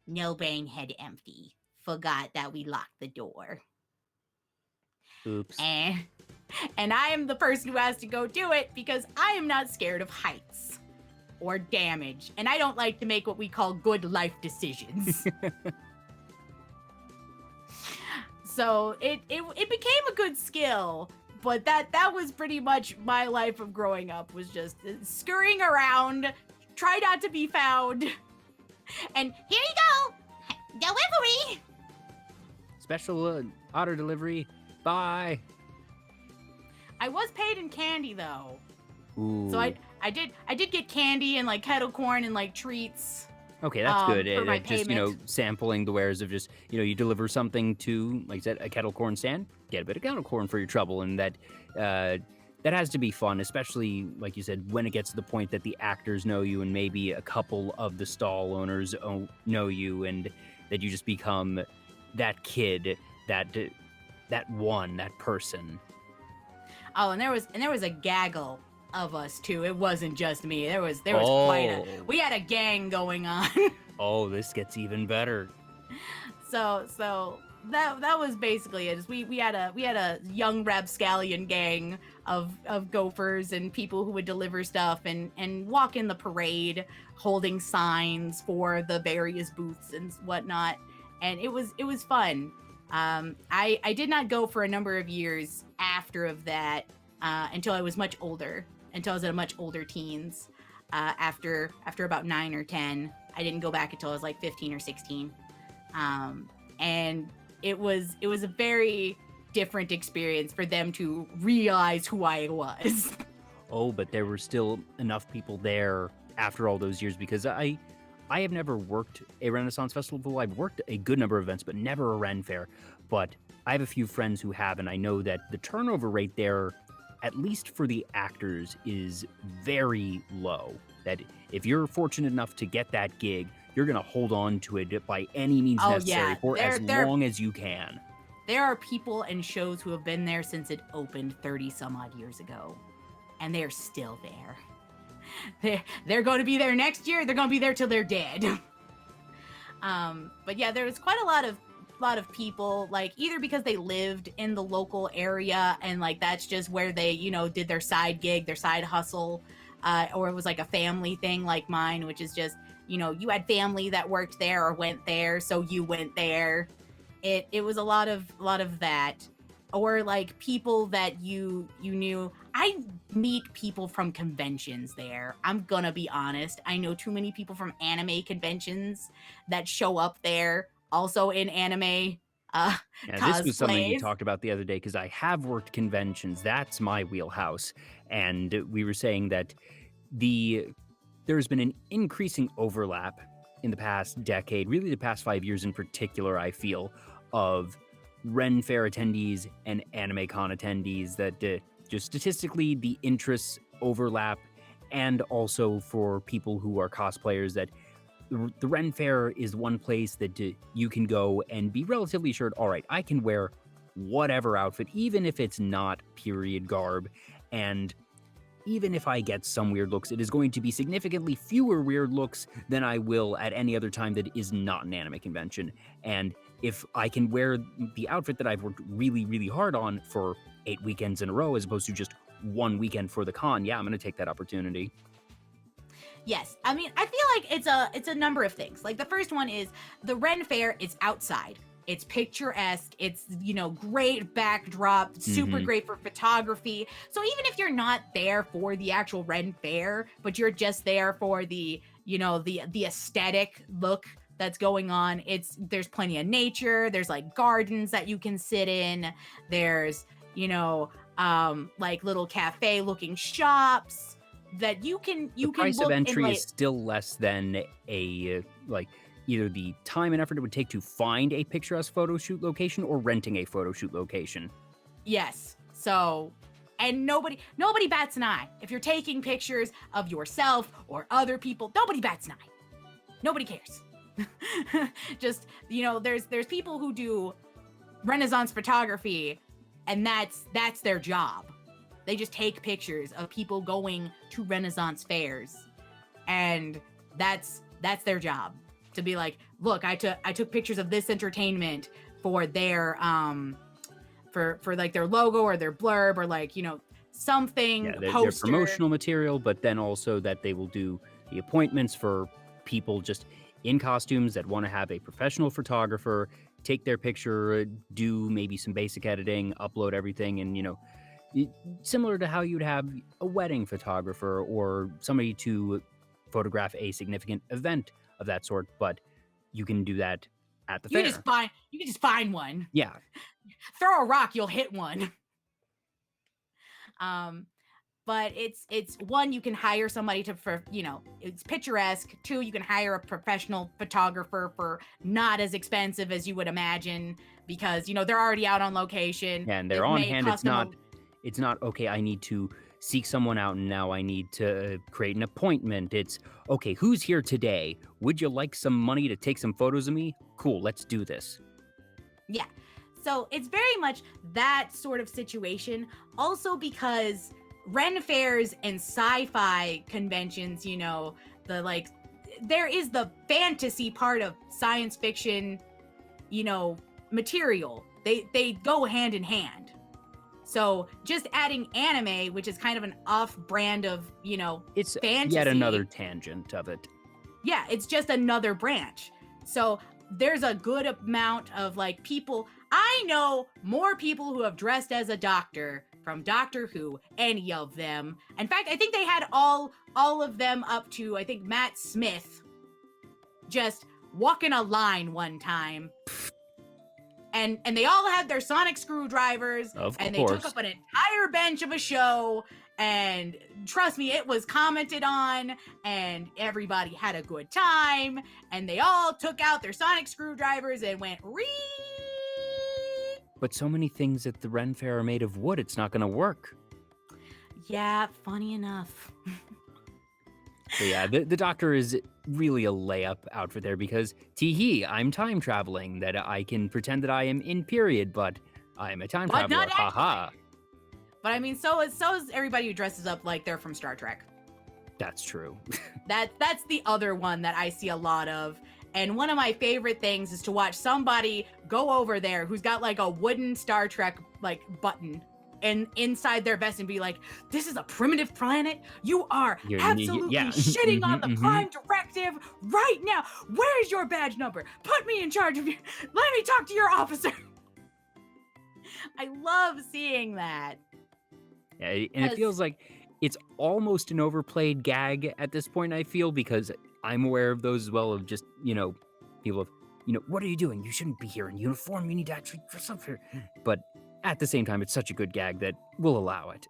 no brainhead empty. Forgot that we locked the door. Oops. And I am the person who has to go do it because I am not scared of heights or damage, and I don't like to make what we call good life decisions. So it became a good skill, but that was pretty much my life of growing up, was just scurrying around, try not to be found, and here you go, delivery. Special Otter delivery. Bye. I was paid in candy though. Ooh. So I did get candy and like kettle corn and like treats. Okay, that's good. For my Just, payment. sampling the wares of just, you deliver something to, like I said, a kettle corn stand, get a bit of kettle corn for your trouble, and that has to be fun, especially, like you said, when it gets to the point that the actors know you and maybe a couple of the stall owners know you, and that you just become that kid, that person. Oh, and there was a gaggle of us too. It wasn't just me. There was we had a gang going on. Oh, this gets even better. So that was basically it. We had a young rapscallion gang of gophers and people who would deliver stuff and walk in the parade holding signs for the various booths and whatnot. And it was fun. I did not go for a number of years after of that until I was much older. Until I was at a much older teens. After about 9 or 10, I didn't go back until I was like 15 or 16. And it was a very different experience for them to realize who I was. Oh, but there were still enough people there after all those years, because I have never worked a Renaissance Festival. I've worked a good number of events, but never a Ren Fair. But I have a few friends who have, and I know that the turnover rate there, at least for the actors, is very low. That if you're fortunate enough to get that gig, you're going to hold on to it by any means necessary for as long as you can. There are people and shows who have been there since it opened 30 some odd years ago, and they're still there. They're going to be there next year. They're going to be there till they're dead. But yeah, there was quite a lot of people, like either because they lived in the local area and like that's just where they did their side gig, their side hustle, or it was like a family thing like mine, which is just you had family that worked there or went there, so you went there. It was a lot of that. Or like people that you knew. I meet people from conventions there. I'm gonna be honest. I know too many people from anime conventions that show up there, also in anime Yeah, this was something we cosplays. talked about the other day because I have worked conventions. That's my wheelhouse. And we were saying that there's been an increasing overlap in the past decade, really the past 5 years in particular, I feel, of Ren Fair attendees and Anime Con attendees that just statistically the interests overlap, and also for people who are cosplayers that the Ren Fair is one place that you can go and be relatively assured, all right, I can wear whatever outfit, even if it's not period garb, and even if I get some weird looks, it is going to be significantly fewer weird looks than I will at any other time that is not an anime convention. And if I can wear the outfit that I've worked really, really hard on for 8 weekends in a row, as opposed to just one weekend for the con, yeah, I'm going to take that opportunity. Yes, I mean, I feel like it's a number of things. Like the first one is the Ren Fair is outside. It's picturesque. It's, great backdrop, super great for photography. So even if you're not there for the actual Ren Fair, but you're just there for the aesthetic look that's going on, there's plenty of nature. There's like gardens that you can sit in. There's, like little cafe looking shops that you can the price of look entry in, is still less than either the time and effort it would take to find a picturesque photo shoot location or renting a photo shoot location. Yes. So, and nobody bats an eye. If you're taking pictures of yourself or other people, nobody bats an eye. Nobody cares. Just, there's people who do Renaissance photography, and that's their job. They just take pictures of people going to Renaissance fairs, and that's their job. To be like, look, I took pictures of this entertainment for their for like their logo or their blurb or like something, their poster. promotional material, but then also that they will do the appointments for people just in costumes that want to have a professional photographer take their picture, do maybe some basic editing, upload everything, and similar to how you'd have a wedding photographer or somebody to photograph a significant event of that sort, but you can do that at the fair. You can just find one. Yeah. Throw a rock, you'll hit one. But it's one, you can hire somebody it's picturesque. 2, you can hire a professional photographer for not as expensive as you would imagine because they're already out on location. Yeah, and they're on hand. It's not okay, I need to seek someone out and now I need to create an appointment. It's okay, who's here today? Would you like some money to take some photos of me? Cool, let's do this. Yeah. So it's very much that sort of situation. Also because Ren fairs and sci-fi conventions, there is the fantasy part of science fiction, material. They go hand in hand. So just adding anime, which is kind of an off-brand of, it's fantasy. Yet another tangent of it. Yeah, it's just another branch. So there's a good amount of people. I know more people who have dressed as a doctor from Doctor Who, any of them. In fact, I think they had all of them up to, I think, Matt Smith just walking a line one time. And they all had their sonic screwdrivers. Of and course. They took up an entire bench of a show. And trust me, it was commented on. And everybody had a good time. And they all took out their sonic screwdrivers and went, "Ree!" But so many things at the Ren Fair are made of wood, it's not going to work. Yeah, funny enough. So yeah, the Doctor is really a layup outfit there because, tee-hee, I'm time traveling, that I can pretend that I am in period, but I'm a time traveler, not haha. But I mean, so is everybody who dresses up like they're from Star Trek. That's true. That's the other one that I see a lot of. And one of my favorite things is to watch somebody go over there who's got like a wooden Star Trek button and inside their vest and be like, "This is a primitive planet. You are You're- absolutely yeah. shitting on the Mhm, mhm. Prime Directive right now. Where's your badge number? Put me in charge of you. Let me talk to your officer." I love seeing that. Yeah, and it 'Cause- feels like it's almost an overplayed gag at this point, I feel, because I'm aware of those as well, of just, people of, what are you doing? You shouldn't be here in uniform. You need to actually dress up here. But at the same time, it's such a good gag that we'll allow it.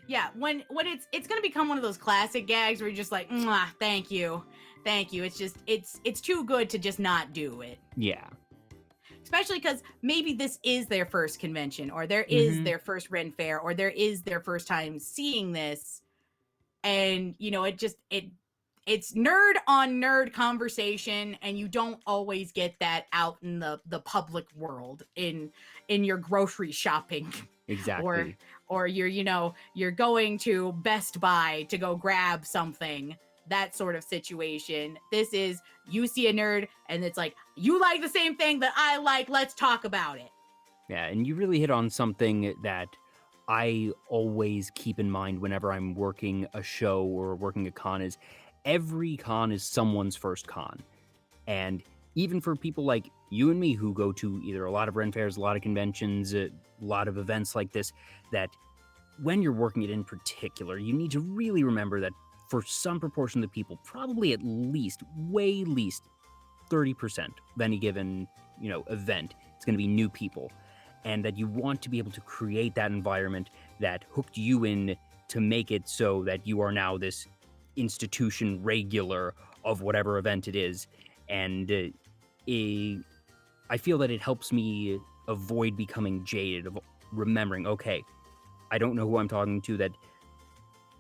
Yeah, when it's gonna become one of those classic gags where you're just like, "Mwah, thank you. It's just it's too good to just not do it." Yeah. Especially because maybe this is their first convention, or there is Mhm. their first Ren Fair, or there is their first time seeing this, and it's nerd on nerd conversation, and you don't always get that out in the public world in your grocery shopping. Exactly. Or you're going to Best Buy to go grab something, that sort of situation. This is, you see a nerd and it's like, you like the same thing that I like, let's talk about it. Yeah, and you really hit on something that I always keep in mind whenever I'm working a show or working a con is every con is someone's first con. And even for people like you and me who go to either a lot of Ren fairs, a lot of conventions, a lot of events like this, that when you're working it in particular, you need to really remember that for some proportion of the people, probably at least, way least 30% of any given, event, it's going to be new people. And that you want to be able to create that environment that hooked you in to make it so that you are now this institution regular of whatever event it is. And I feel that it helps me avoid becoming jaded, of remembering, okay, I don't know who I'm talking to, that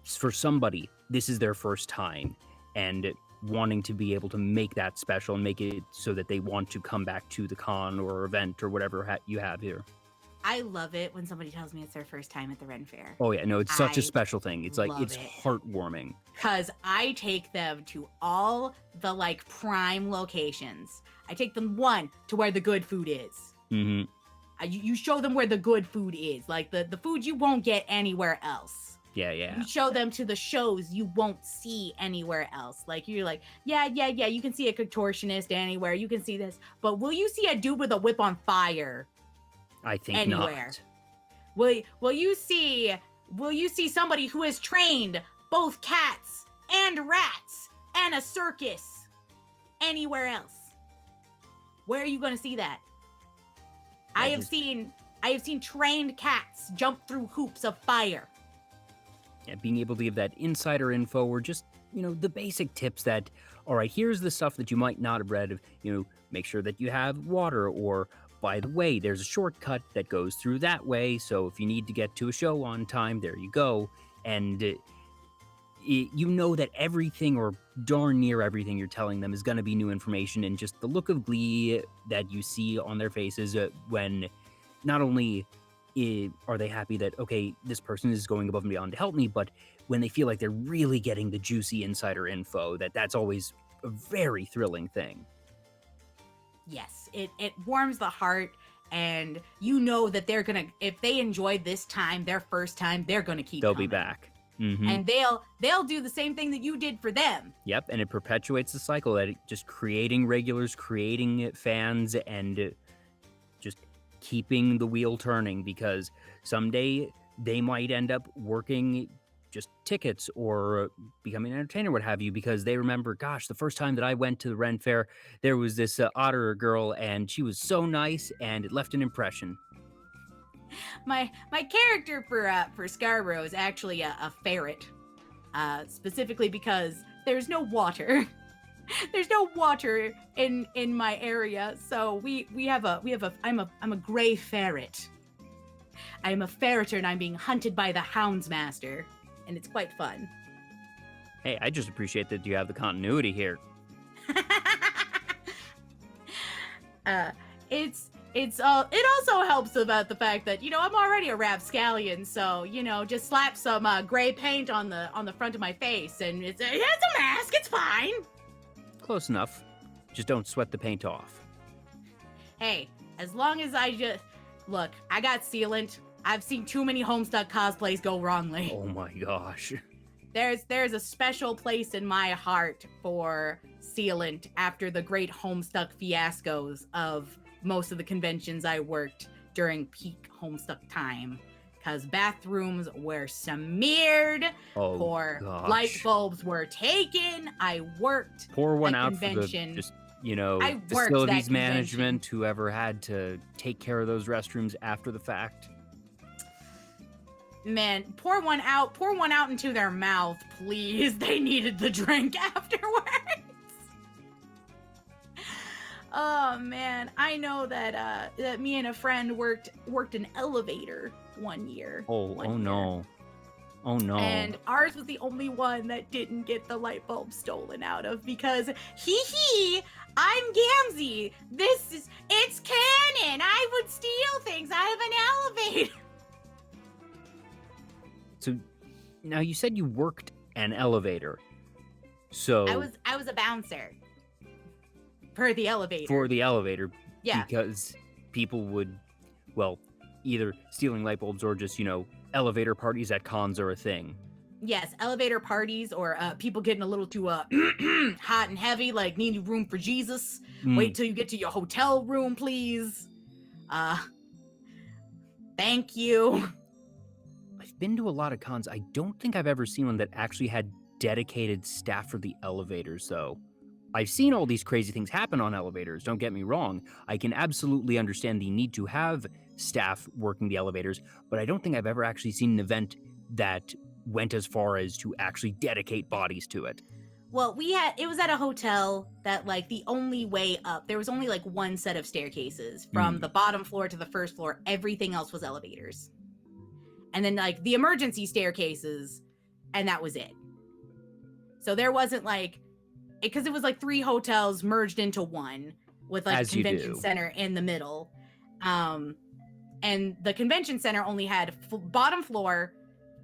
for somebody, this is their first time, and wanting to be able to make that special and make it so that they want to come back to the con or event or whatever you have here. I love it when somebody tells me it's their first time at the Ren Fair. Oh yeah, no, it's such a I special thing. It's like, love it's it. heartwarming. Because I take them to all the prime locations. I take them, one, to where the good food is. Mm-hmm. You show them where the good food is, like the food you won't get anywhere else. Yeah. You show them to the shows you won't see anywhere else. Like, you're like, yeah, you can see a contortionist anywhere. You can see this. But will you see a dude with a whip on fire I think anywhere? not. Will you see somebody who has trained both cats and rats and a circus anywhere else? Where are you going to see that? I have seen trained cats jump through hoops of fire. Yeah, being able to give that insider info, or just, the basic tips that, all right, here's the stuff that you might not have read of, make sure that you have water, or, by the way, there's a shortcut that goes through that way, so if you need to get to a show on time, there you go. And you know that everything, or darn near everything you're telling them, is going to be new information, and just the look of glee that you see on their faces when not only are they happy that, okay, this person is going above and beyond to help me, but when they feel like they're really getting the juicy insider info, that's always a very thrilling thing. Yes, it warms the heart, and you know that they're gonna, if they enjoyed this time, their first time, they're gonna keep They'll coming. be back. Mm-hmm. And they'll do the same thing that you did for them. Yep, and it perpetuates the cycle that just creating regulars, creating fans, and just keeping the wheel turning, because someday they might end up working just tickets or becoming an entertainer, what have you, because they remember, gosh, the first time that I went to the Ren Fair, there was this Otter girl, and she was so nice, and it left an impression. My character for Scarborough is actually a ferret, specifically because there's no water. There's no water in my area, so I'm a gray ferret. I'm a ferreter, and I'm being hunted by the Houndsmaster, and it's quite fun. Hey, I just appreciate that you have the continuity here. It also helps about the fact that, I'm already a rapscallion, so, just slap some gray paint on the front of my face, and it's a mask, it's fine. Close enough. Just don't sweat the paint off. Hey, as long as I got sealant, I've seen too many Homestuck cosplays go wrongly. Oh my gosh. There's a special place in my heart for sealant after the great Homestuck fiascos of most of the conventions I worked during peak Homestuck time. Because bathrooms were smeared, poor light bulbs were taken. I worked Pour one a out for the convention. just, you know, I worked that facilities convention. management, whoever had to take care of those restrooms after the fact. Man, pour one out into their mouth, please. They needed the drink afterwards. Oh man, I know that that me and a friend worked an elevator one year. Oh no. Oh no. And ours was the only one that didn't get the light bulb stolen out of because I'm Gamzee. It's canon. I would steal things. I have an elevator. So now you said you worked an elevator. So I was a bouncer. For the elevator. For the elevator. Yeah. Because people would, well, either stealing light bulbs or just, you know, elevator parties at cons are a thing. Yes, elevator parties or people getting a little too hot and heavy, like needing room for Jesus. Wait till you get to your hotel room, please. Thank you. I've been to a lot of cons. I don't think I've ever seen one that actually had dedicated staff for the elevators, though. I've seen all these crazy things happen on elevators, don't get me wrong. I can absolutely understand the need to have staff working the elevators, but I don't think I've ever actually seen an event that went as far as to actually dedicate bodies to it. Well, it was at a hotel that, like, the only way up, there was only, like, one set of staircases. From the bottom floor to the first floor, everything else was elevators. And then, like, the emergency staircases, and that was it. So there wasn't, like, because it was, like, 3 hotels merged into one, with, like, a convention center in the middle. And the convention center only had bottom floor,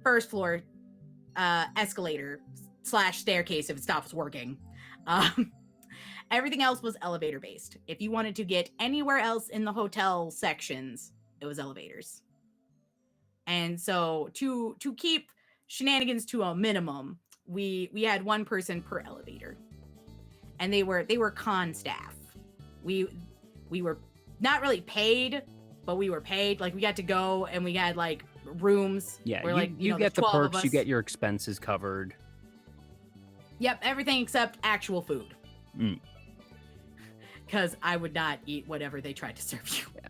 first floor, escalator / staircase if it stops working. Everything else was elevator based. If you wanted to get anywhere else in the hotel sections, it was elevators. And so to keep shenanigans to a minimum, we had one person per elevator. And they were con staff. We were not really paid, but we were paid. Like, we got to go and we had, like, rooms. Yeah, where, like, you get the perks, you get your expenses covered. Yep, everything except actual food. Because I would not eat whatever they tried to serve you. Yeah.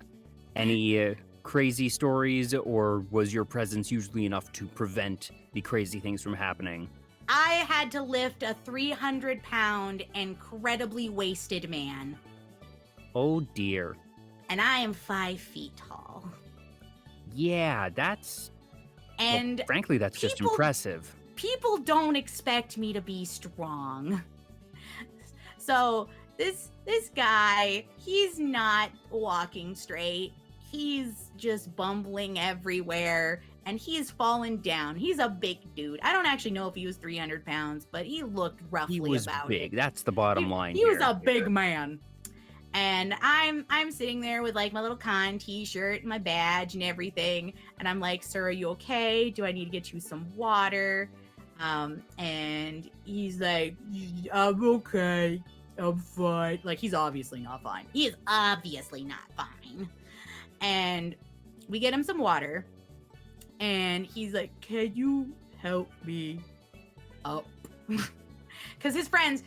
Any crazy stories, or was your presence usually enough to prevent the crazy things from happening? I had to lift a 300-pound, incredibly wasted man. Oh dear. And I am 5 feet tall. Yeah, that's... And well, frankly, that's just impressive. People don't expect me to be strong. So this guy, he's not walking straight. He's just bumbling everywhere. And he's fallen down. He's a big dude. I don't actually know if he was 300 pounds, but he looked roughly about it. He was big. That's the bottom line. He was a big man. And I'm sitting there with, like, my little con t-shirt and my badge and everything. And I'm like, sir, are you okay? Do I need to get you some water? And he's like, I'm okay. I'm fine. Like, he's obviously not fine. He is obviously not fine. And we get him some water. And he's like, can you help me up? Because his friends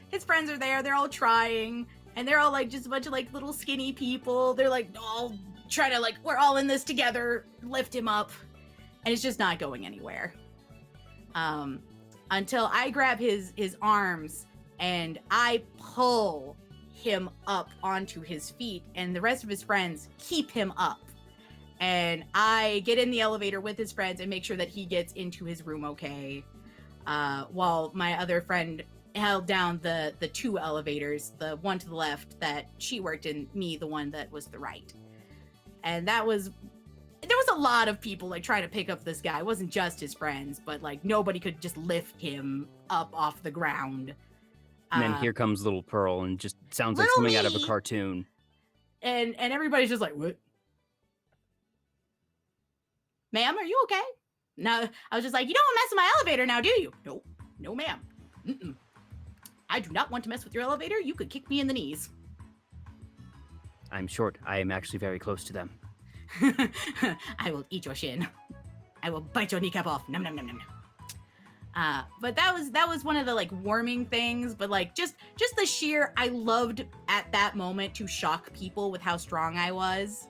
are there. They're all trying. And they're all, like, just a bunch of, like, little skinny people. They're, like, all trying to, like, we're all in this together. Lift him up. And it's just not going anywhere. Until I grab his arms and I pull him up onto his feet. And the rest of his friends keep him up. And I get in the elevator with his friends and make sure that he gets into his room okay. While my other friend held down the 2 elevators, the one to the left that she worked in, me, the one that was the right. And there was a lot of people, like, trying to pick up this guy. It wasn't just his friends, but, like, nobody could just lift him up off the ground. And then here comes little Pearl, and just sounds like something out of a cartoon. And everybody's just like, what? ma'am, are you okay? No, I was just like, you don't want to mess with my elevator now, do you? No, no, ma'am. Mm-mm. I do not want to mess with your elevator. You could kick me in the knees. I'm short. I am actually very close to them. I will eat your shin. I will bite your kneecap off. Nom nom nom nom nom. But that was one of the like warming things. But like just the sheer, I loved at that moment to shock people with how strong I was.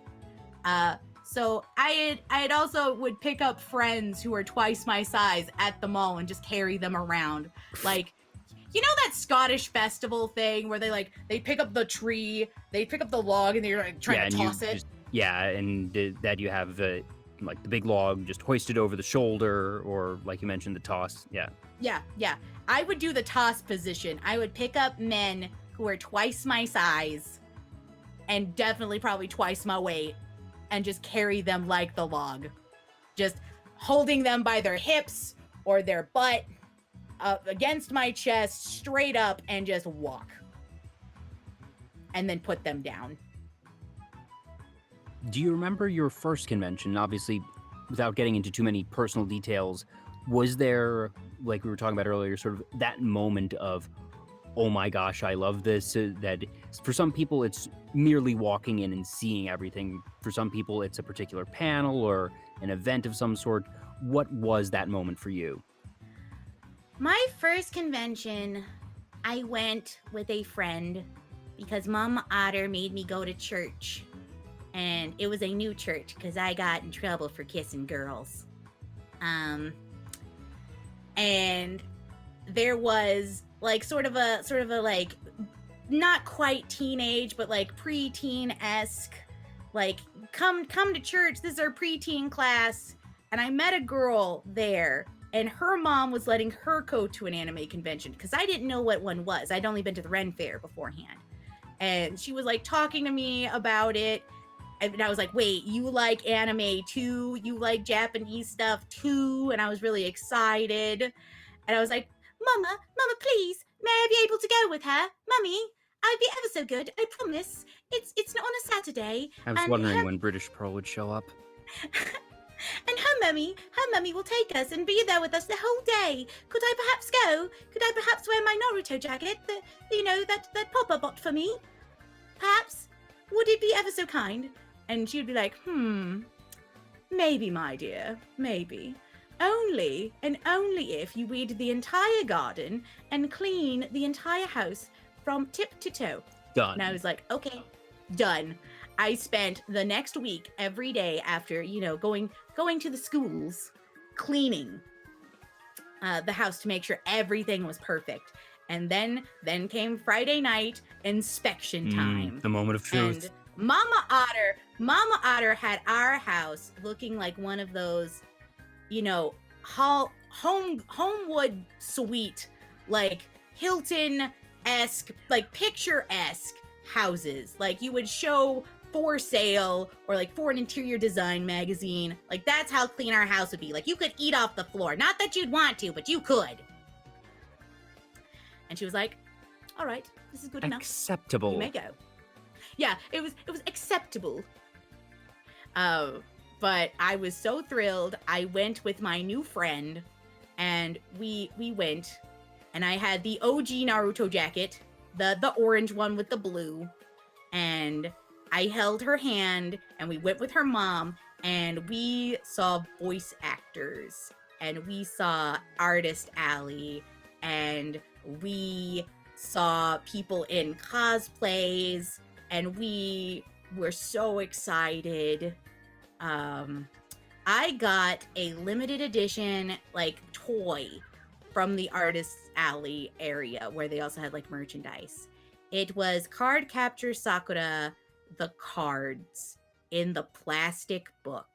So I had also would pick up friends who are twice my size at the mall and just carry them around. Like, you know that Scottish festival thing where they pick up the tree, they pick up the log, and they're like trying to toss it. And that you have like the big log just hoisted over the shoulder, or like you mentioned, the toss. Yeah. I would do the toss position. I would pick up men who are twice my size and definitely probably twice my weight and just carry them like the log. Just holding them by their hips or their butt against my chest, straight up, and just walk. And then put them down. Do you remember your first convention? Obviously, without getting into too many personal details, was there, like we were talking about earlier, sort of that moment of, oh my gosh, I love this? That for some people, it's merely walking in and seeing everything. For some people, it's a particular panel or an event of some sort. What was that moment for you? My first convention, I went with a friend because Mama Otter made me go to church. And it was a new church because I got in trouble for kissing girls. And there was like sort of a like not quite teenage, but like preteen-esque, like come to church, this is our preteen class. And I met a girl there, and her mom was letting her go to an anime convention because I didn't know what one was. I'd only been to the Ren Fair beforehand. And she was like talking to me about it. And I was like, wait, you like anime too? You like Japanese stuff too? And I was really excited. And I was like, Mama, please, may I be able to go with her? Mummy, I'd be ever so good, I promise. It's not on a Saturday. I was wondering when British Pearl would show up. And her mummy will take us and be there with us the whole day. Could I perhaps go? Could I perhaps wear my Naruto jacket that Papa bought for me? Perhaps? Would it be ever so kind? And she'd be like, maybe, my dear, maybe. Only and only if you weed the entire garden and clean the entire house from tip to toe. Done. And I was like, okay, done. I spent the next week every day after, going to the schools, cleaning the house to make sure everything was perfect. And then came Friday night inspection time. The moment of truth. And Mama Otter had our house looking like one of those, Homewood suite, like Hilton-esque, like picture-esque houses. Like you would show for sale or like for an interior design magazine. Like that's how clean our house would be. Like you could eat off the floor. Not that you'd want to, but you could. And she was like, all right, this is good enough. Acceptable. You may go. Yeah, it was acceptable. But I was so thrilled. I went with my new friend, and we went, and I had the OG Naruto jacket, the orange one with the blue, and I held her hand, and we went with her mom, and we saw voice actors, and we saw Artist Alley, and we saw people in cosplays, and we were so excited. I got a limited edition, like, toy from the Artist Alley area, where they also had, like, merchandise. It was Card Capture Sakura, the cards, in the plastic book.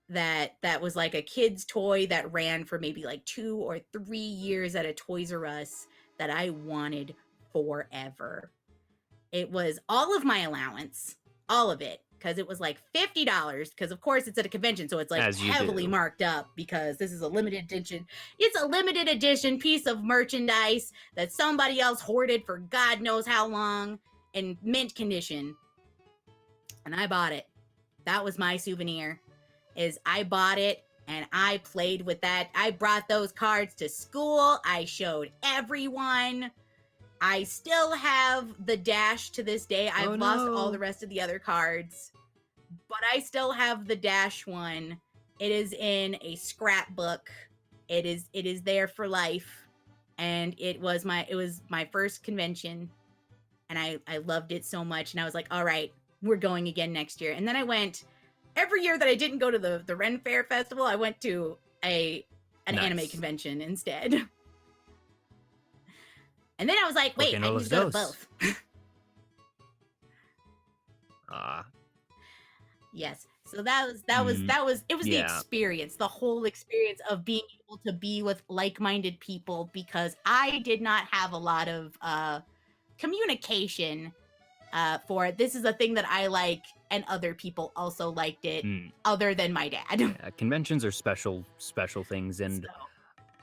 That was, like, a kid's toy that ran for maybe, like, 2 or 3 years at a Toys R Us that I wanted forever. It was all of my allowance, all of it, because it was like $50, because of course it's at a convention, so it's like heavily marked up because this is a limited edition. It's a limited edition piece of merchandise that somebody else hoarded for God knows how long in mint condition. And I bought it. That was my souvenir. is I bought it and I played with that. I brought those cards to school. I showed everyone. I still have the dash to this day. I've lost all the rest of the other cards, but I still have the dash one. It is in a scrapbook. It is there for life, and it was my first convention, and I loved it so much. And I was like, all right, we're going again next year. And then I went every year that I didn't go to the Ren Fair Festival. I went to an anime convention instead. And then I was like, wait, I need to go to both. Yes. So it was the experience, the whole experience of being able to be with like-minded people, because I did not have a lot of communication for it. This is a thing that I like, and other people also liked it, other than my dad. Yeah, conventions are special things, and so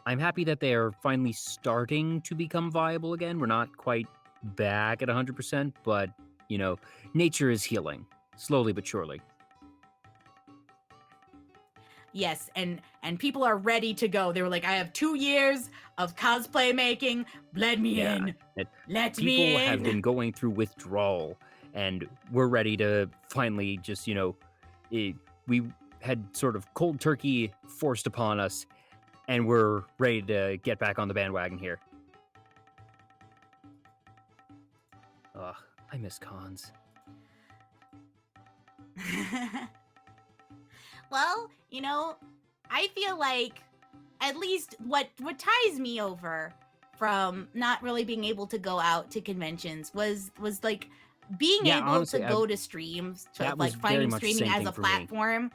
I'm happy that they are finally starting to become viable again. We're not quite back at 100%, but, you know, nature is healing, slowly but surely. Yes, and people are ready to go. They were like, I have 2 years of cosplay making. Let me in. Let me in. People have been going through withdrawal, and we're ready to finally just, you know, we had sort of cold turkey forced upon us, and we're ready to get back on the bandwagon here. Ugh, I miss cons. Well, you know, I feel like at least what ties me over from not really being able to go out to conventions was like being able honestly, to go to streams, to like finding streaming as a platform.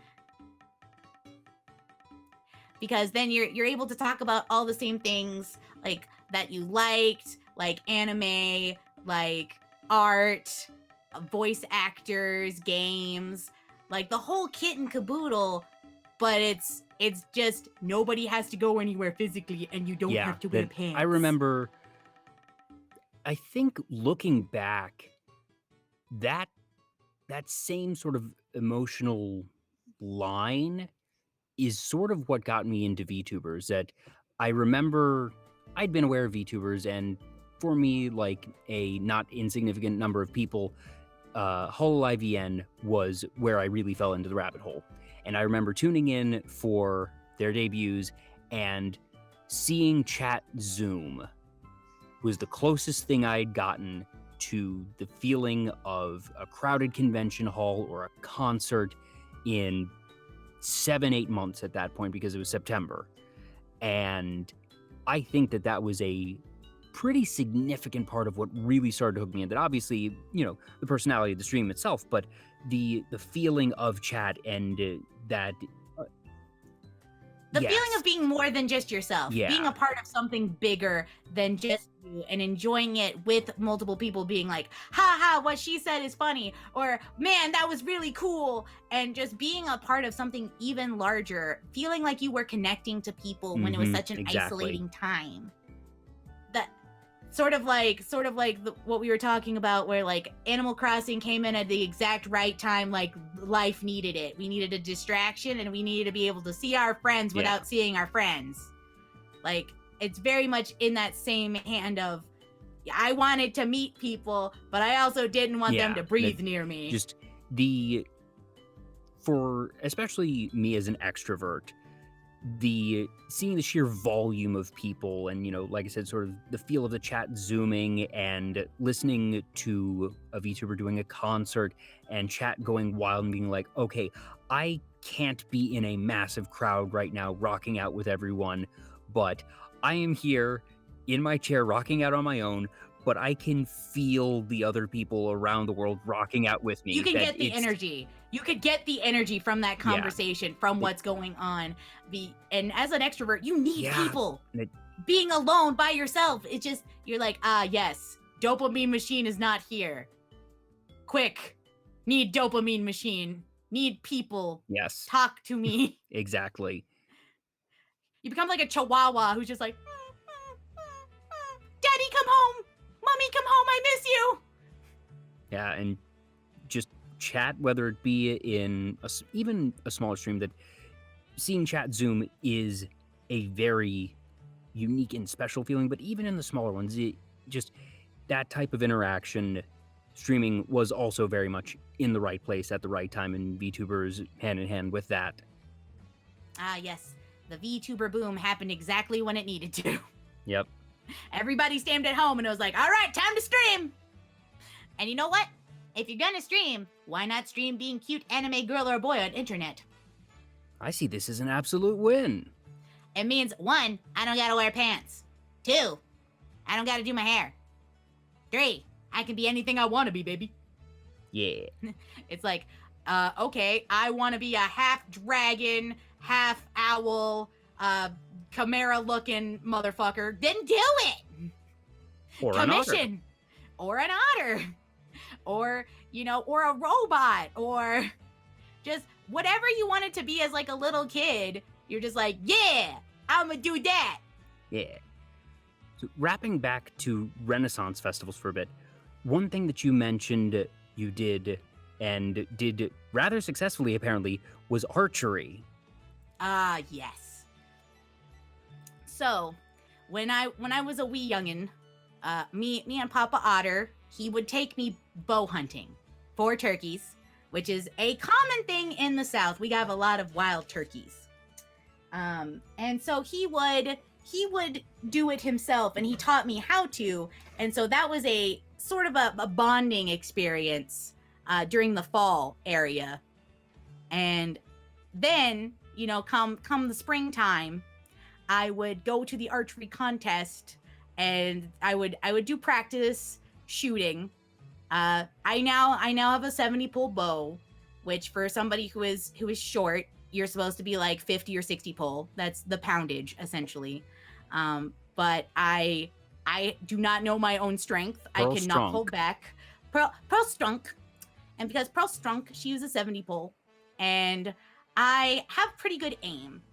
Because then you're able to talk about all the same things like that you liked, like anime, like art, voice actors, games, like the whole kit and caboodle. But it's just nobody has to go anywhere physically, and you don't have to wear pants. I remember, I think looking back, that same sort of emotional line is sort of what got me into VTubers. That I remember I'd been aware of VTubers, and for me, like a not insignificant number of people, Hololive EN was where I really fell into the rabbit hole. And I remember tuning in for their debuts, and seeing chat Zoom was the closest thing I'd gotten to the feeling of a crowded convention hall or a concert in 7-8 months at that point, because it was September. And I think that was a pretty significant part of what really started to hook me in. That obviously, you know, the personality of the stream itself, but the feeling of chat, and that the feeling of being more than just yourself, being a part of something bigger than just you, and enjoying it with multiple people, being like, ha ha, what she said is funny, or man, that was really cool, and just being a part of something even larger, feeling like you were connecting to people when it was such an isolating time. That sort of like what we were talking about, where like Animal Crossing came in at the exact right time. Like life needed it. We needed a distraction, and we needed to be able to see our friends without seeing our friends. Like it's very much in that same hand of, I wanted to meet people, but I also didn't want them to breathe near me. Just for especially me as an extrovert, seeing the sheer volume of people, and, you know, like I said, sort of the feel of the chat zooming, and listening to a VTuber doing a concert and chat going wild and being like, okay, I can't be in a massive crowd right now rocking out with everyone, but I am here in my chair rocking out on my own, but I can feel the other people around the world rocking out with me. You can get the energy. You could get the energy from that conversation, from what's going on. And as an extrovert, you need people. Being alone by yourself, it's just, you're like, yes, dopamine machine is not here. Quick, need dopamine machine. Need people. Yes. Talk to me. Exactly. You become like a chihuahua who's just like, Daddy, come home. Mommy, come home. I miss you. Yeah, and just chat, whether it be in even a smaller stream, that seeing chat Zoom is a very unique and special feeling. But even in the smaller ones, just that type of interaction, streaming was also very much in the right place at the right time, and VTubers hand in hand with that. Ah, yes. The VTuber boom happened exactly when it needed to. Yep. Everybody stayed at home and it was like, all right, time to stream. And you know what? If you're gonna stream, why not stream being cute anime girl or boy on internet? I see this as an absolute win. It means 1, I don't gotta wear pants. 2, I don't gotta do my hair. 3, I can be anything I wanna be, baby. Yeah. It's like, okay, I wanna be a half dragon, half owl, chimera-looking motherfucker. Then do it! Or Commission! an otter. Or an otter! Or, or a robot, or just whatever you wanted to be as like a little kid, you're just like, yeah, I'm gonna do that. Yeah. So wrapping back to Renaissance festivals for a bit, one thing that you mentioned you did, and did rather successfully apparently, was archery. Ah, yes. So, when I was a wee youngin', me and Papa Otter, he would take me bow hunting for turkeys, which is a common thing in the South. We have a lot of wild turkeys. And so he would do it himself, and he taught me how to. And so that was a sort of a bonding experience during the fall area. And then, come the springtime, I would go to the archery contest, and I would do practice shooting. I now have a 70 pull bow, which for somebody who is short, you're supposed to be like 50 or 60 pull. That's the poundage essentially. But I do not know my own strength. Pearl I cannot Strunk. pull back. Pearl Strunk. And because Pearl Strunk, she uses 70 pull, and I have pretty good aim.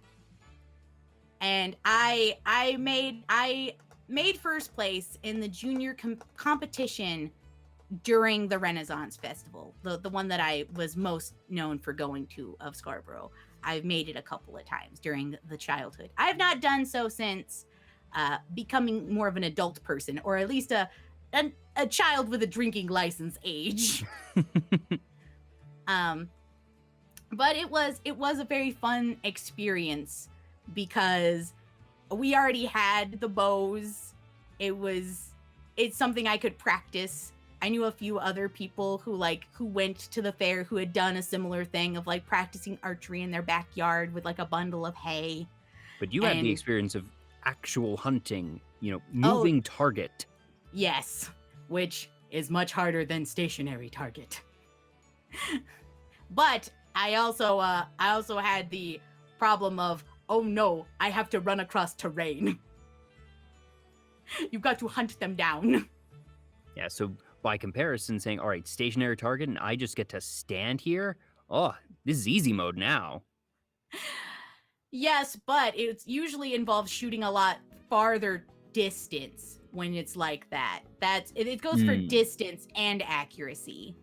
And I made first place in the junior competition during the Renaissance Festival, the one that I was most known for going to of Scarborough. I've made it a couple of times during the childhood. I have not done so since becoming more of an adult person, or at least a child with a drinking license age. But it was a very fun experience because we already had the bows. It's something I could practice. I knew a few other people who went to the fair who had done a similar thing of like practicing archery in their backyard with like a bundle of hay. But you had the experience of actual hunting, moving target. Yes, which is much harder than stationary target. But I also had the problem of, oh no, I have to run across terrain. You've got to hunt them down. Yeah, so by comparison, saying, all right, stationary target, and I just get to stand here? Oh, this is easy mode now. Yes, but it usually involves shooting a lot farther distance when it's like that. It goes for distance and accuracy.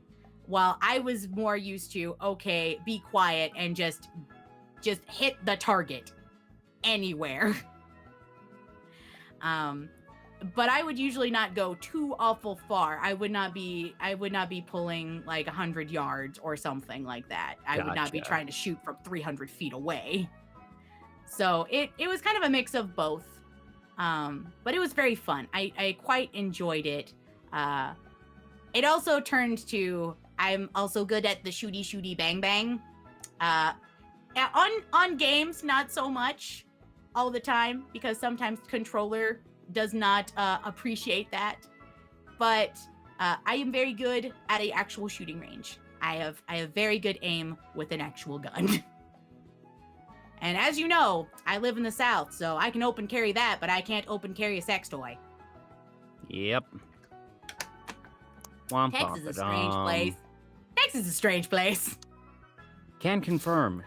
While I was more used to, okay, be quiet and just hit the target anywhere. But I would usually not go too awful far. I would not be pulling like 100 yards or something like that. I would not be trying to shoot from 300 feet away. So it was kind of a mix of both. But it was very fun. I quite enjoyed it. It also turned to, I'm also good at the shooty bang bang. On games, not so much all the time, because sometimes controller does not appreciate that. But I am very good at an actual shooting range. I have very good aim with an actual gun. And as you know, I live in the South, so I can open carry that, but I can't open carry a sex toy. Yep. Texas is a strange place. Texas is a strange place. Can confirm.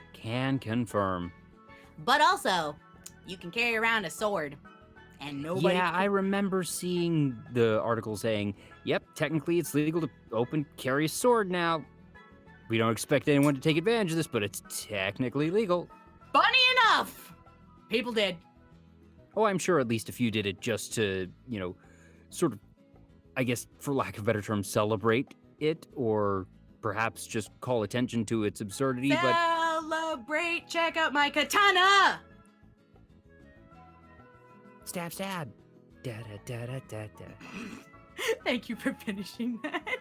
But also, you can carry around a sword. And nobody... Yeah, I remember seeing the article saying, yep, technically it's legal to carry a sword now. We don't expect anyone to take advantage of this, but it's technically legal. Funny enough, people did. Oh, I'm sure at least a few did it just to, sort of, I guess, for lack of a better term, celebrate it, or perhaps just call attention to its absurdity, but... Celebrate! Check out my katana! Stab, stab. Da-da-da-da-da-da. Thank you for finishing that.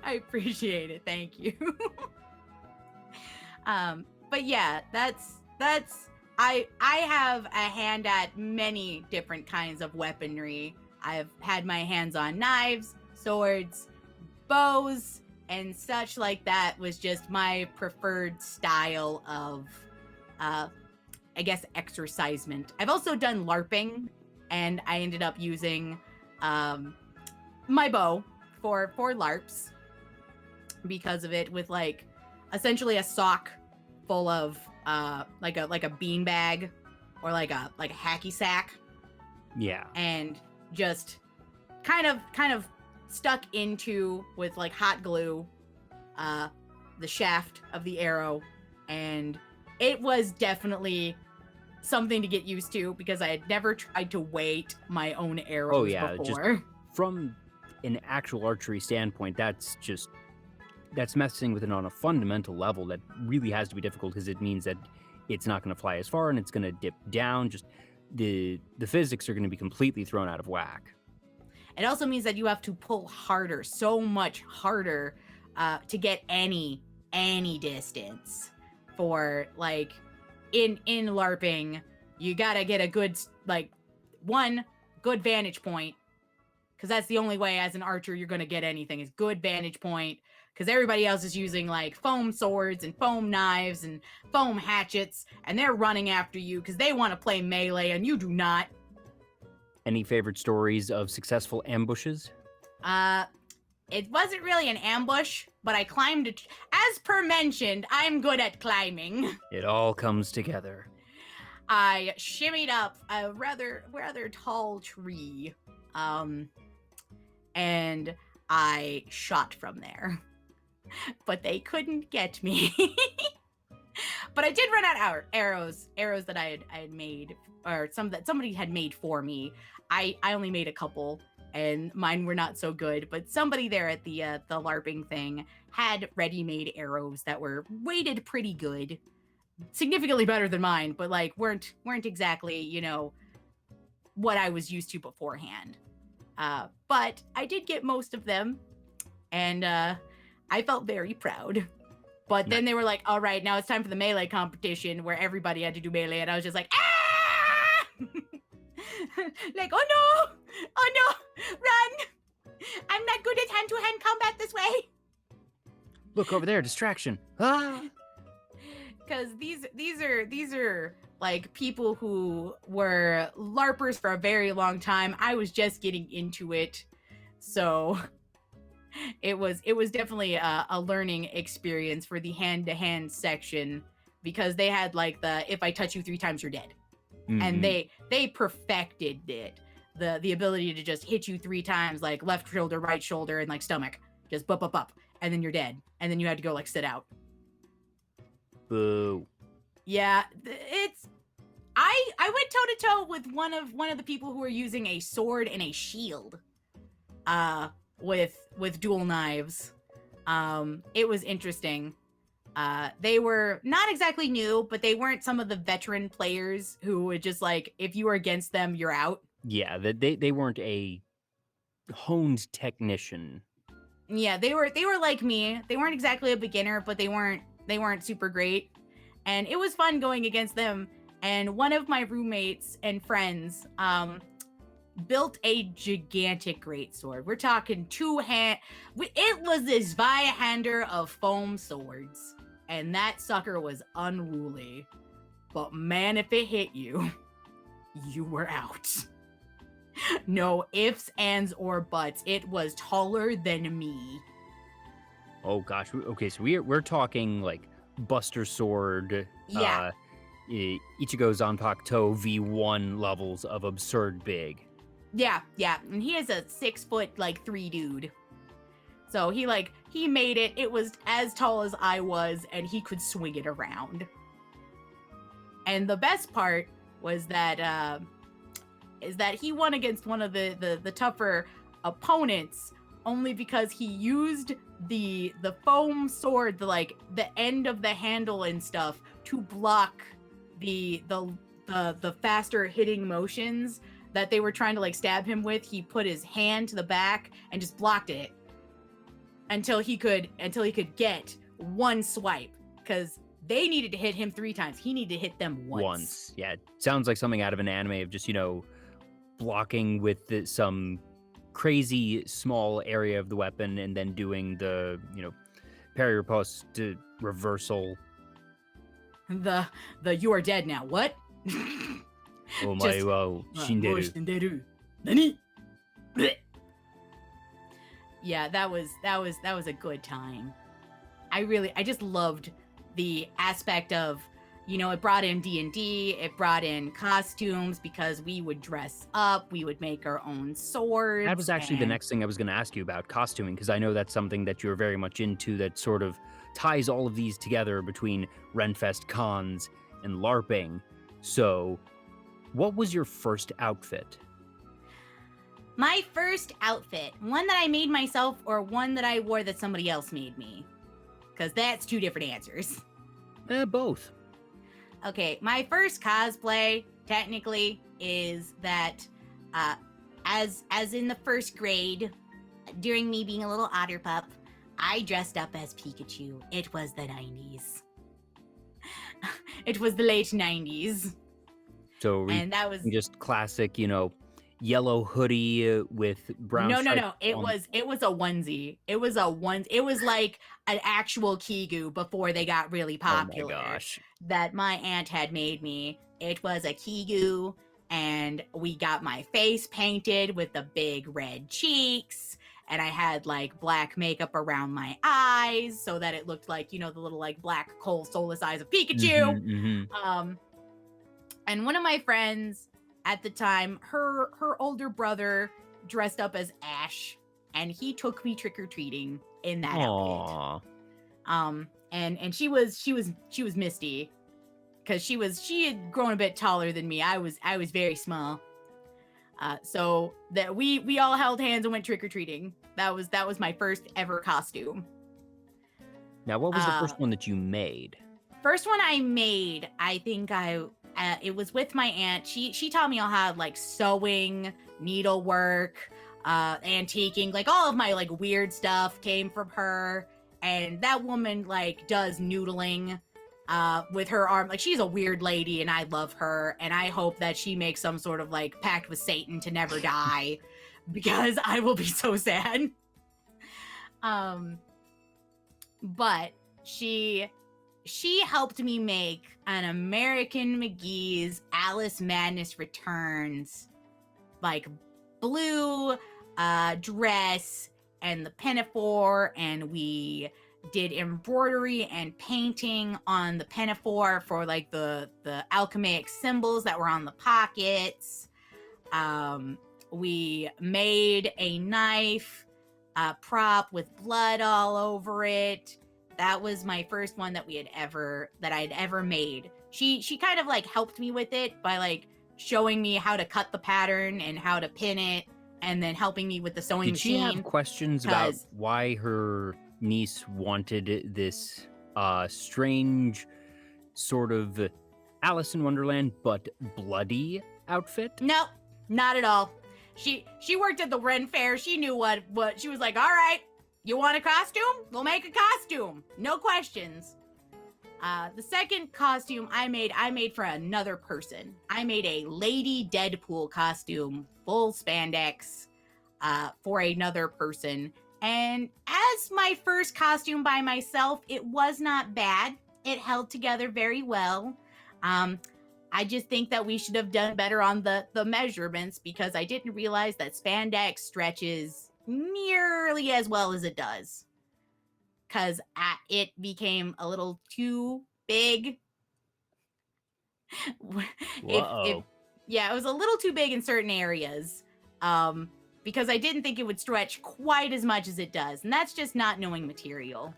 I appreciate it. Thank you. But yeah, that's I have a hand at many different kinds of weaponry. I've had my hands on knives, swords, bows, and such like that was just my preferred style of I guess exercisement. I've also done LARPing, and I ended up using my bow for LARPs because of it, with like essentially a sock full of like a bean bag or like a hacky sack. Yeah. And just kind of stuck into with like hot glue the shaft of the arrow, and it was definitely something to get used to because I had never tried to weight my own arrows before. Just from an actual archery standpoint, that's messing with it on a fundamental level that really has to be difficult, because it means that it's not going to fly as far and it's going to dip down. Just the physics are going to be completely thrown out of whack. It also means that you have to pull harder, so much harder, to get any distance. For like in LARPing, you gotta get a good good vantage point, because that's the only way as an archer you're gonna get anything, is good vantage point, because everybody else is using like foam swords and foam knives and foam hatchets, and they're running after you because they want to play melee and you do not. Any favorite stories of successful ambushes? It wasn't really an ambush, but I climbed it. As per mentioned, I'm good at climbing. It all comes together. I shimmied up a rather tall tree, and I shot from there. But they couldn't get me. But I did run out of arrows that I had made, or some that somebody had made for me. I only made a couple, and mine were not so good, but somebody there at the LARPing thing had ready-made arrows that were weighted pretty good, significantly better than mine, but like weren't exactly, what I was used to beforehand. But I did get most of them, and I felt very proud. But then they were like, all right, now it's time for the melee competition, where everybody had to do melee, and I was just like, ah! Like, oh no, run! I'm not good at hand-to-hand combat this way. Look over there, distraction. Ah! Because these are like people who were LARPers for a very long time. I was just getting into it, so it was definitely a learning experience for the hand-to-hand section, because they had like the if I touch you 3 times you're dead. Mm-hmm. And they perfected it. The ability to just hit you 3 times, like left shoulder, right shoulder, and like stomach. Just up, and then you're dead. And then you had to go like sit out. Boo. Yeah, I went toe to toe with one of the people who were using a sword and a shield. With dual knives. It was interesting. They were not exactly new, but they weren't some of the veteran players who would just like, if you were against them, you're out. Yeah, they weren't a honed technician. Yeah, they were like me. They weren't exactly a beginner, but they weren't super great. And it was fun going against them. And one of my roommates and friends built a gigantic greatsword. We're talking 2-hand. It was this Zweihander of foam swords. And that sucker was unruly. But man, if it hit you, you were out. No ifs, ands, or buts. It was taller than me. Oh gosh. Okay, so we're talking like Buster Sword. Yeah. Ichigo Zanpakuto V1 levels of absurd big. Yeah. And he is a 6 foot, 3 dude. So he He made it. It was as tall as I was, and he could swing it around. And the best part was that is that he won against one of the tougher opponents only because he used the foam sword, the end of the handle and stuff, to block the faster hitting motions that they were trying to like stab him with. He put his hand to the back and just blocked it until he could get one swipe, because they needed to hit him 3 times. He needed to hit them once. Yeah, it sounds like something out of an anime of just, blocking with some crazy small area of the weapon and then doing the, parry riposte reversal. The you are dead now. What? Omae wa shinderu. Nani? Blech. Yeah, that was a good time. I just loved the aspect of, it brought in D&D, it brought in costumes because we would dress up, we would make our own swords. That was actually the next thing I was going to ask you about, costuming, because I know that's something that you're very much into, that sort of ties all of these together between Renfest cons and LARPing. So, what was your first outfit? My first outfit, one that I made myself or one that I wore that somebody else made me? Because that's 2 different answers. Both. Okay, my first cosplay, technically, is that, as in the 1st grade, during me being a little otter pup, I dressed up as Pikachu. It was the 90s. It was the late 90s. So, and that was just classic, yellow hoodie with brown. No. It was a onesie. It was like an actual Kigu before they got really popular. Oh my gosh. That my aunt had made me. It was a Kigu, and we got my face painted with the big red cheeks, and I had like black makeup around my eyes so that it looked like, the little like black coal soulless eyes of Pikachu. And one of my friends at the time, her older brother dressed up as Ash, and he took me trick-or-treating in that outfit. And she was Misty, because she had grown a bit taller than me. I was very small. So that we all held hands and went trick-or-treating. That was my first ever costume. Now, what was the first one that you made? First one I made, I think it was with my aunt. She taught me all how like sewing, needlework, antiquing, like all of my like weird stuff came from her. And that woman like does noodling with her arm. Like, she's a weird lady, and I love her, and I hope that she makes some sort of like pact with Satan to never die, because I will be so sad. But she helped me make an American McGee's Alice Madness Returns, like, blue dress and the pinafore, and we did embroidery and painting on the pinafore for like the alchemic symbols that were on the pockets. We made a knife prop with blood all over it. That was my first one that I'd ever made. She kind of like helped me with it by like showing me how to cut the pattern and how to pin it, and then helping me with the sewing machine. Did she have questions about why her niece wanted this strange sort of Alice in Wonderland but bloody outfit? No, not at all. She worked at the Ren Fair. She knew what she was like, all right, you want a costume? We'll make a costume. No questions. The second costume I made for another person. I made a Lady Deadpool costume, full spandex, for another person. And as my first costume by myself, it was not bad. It held together very well. I just think that we should have done better on the measurements, because I didn't realize that spandex stretches nearly as well as it does. Because it became a little too big. Whoa. Yeah, it was a little too big in certain areas. because I didn't think it would stretch quite as much as it does, and that's just not knowing material.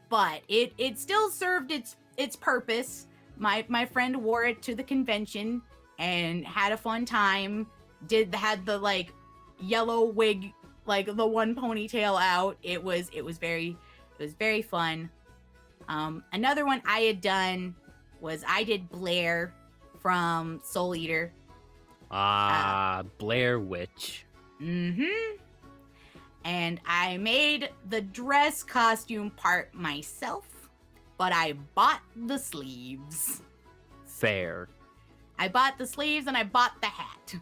But it still served its purpose. My friend wore it to the convention and had a fun time. Had the like yellow wig, like the one ponytail out. It was very fun. Another one I had done was I did Blair from Soul Eater. Blair Witch. And I made the dress costume part myself, but I bought the sleeves. Fair. I bought the sleeves and I bought the hat.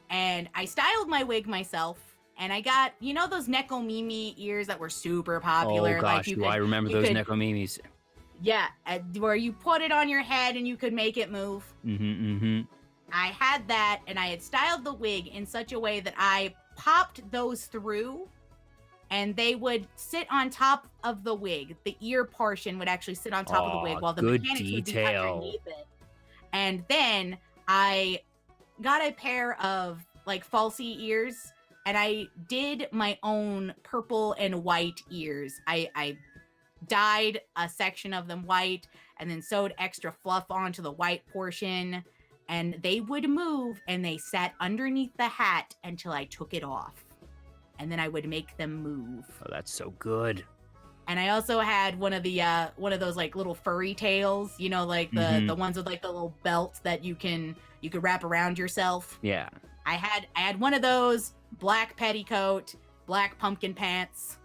And I styled my wig myself. And I got, you know, those Nekomimi ears that were super popular. Oh gosh, like I remember those Nekomimis. Yeah, where you put it on your head and you could make it move. I had that, and I had styled the wig in such a way that I popped those through, and they would sit on top of the wig. The ear portion would actually sit on top of the wig while the mechanics would be underneath it. And then I got a pair of like falsie ears, and I did my own purple and white ears. I dyed a section of them white and then sewed extra fluff onto the white portion, and they would move and they sat underneath the hat until I took it off, and then I would make them move. Oh, that's so good. And I also had one of those like little furry tails, you know, like the ones with like the little belt that you could wrap around yourself. Yeah. I had one of those, black petticoat, black pumpkin pants,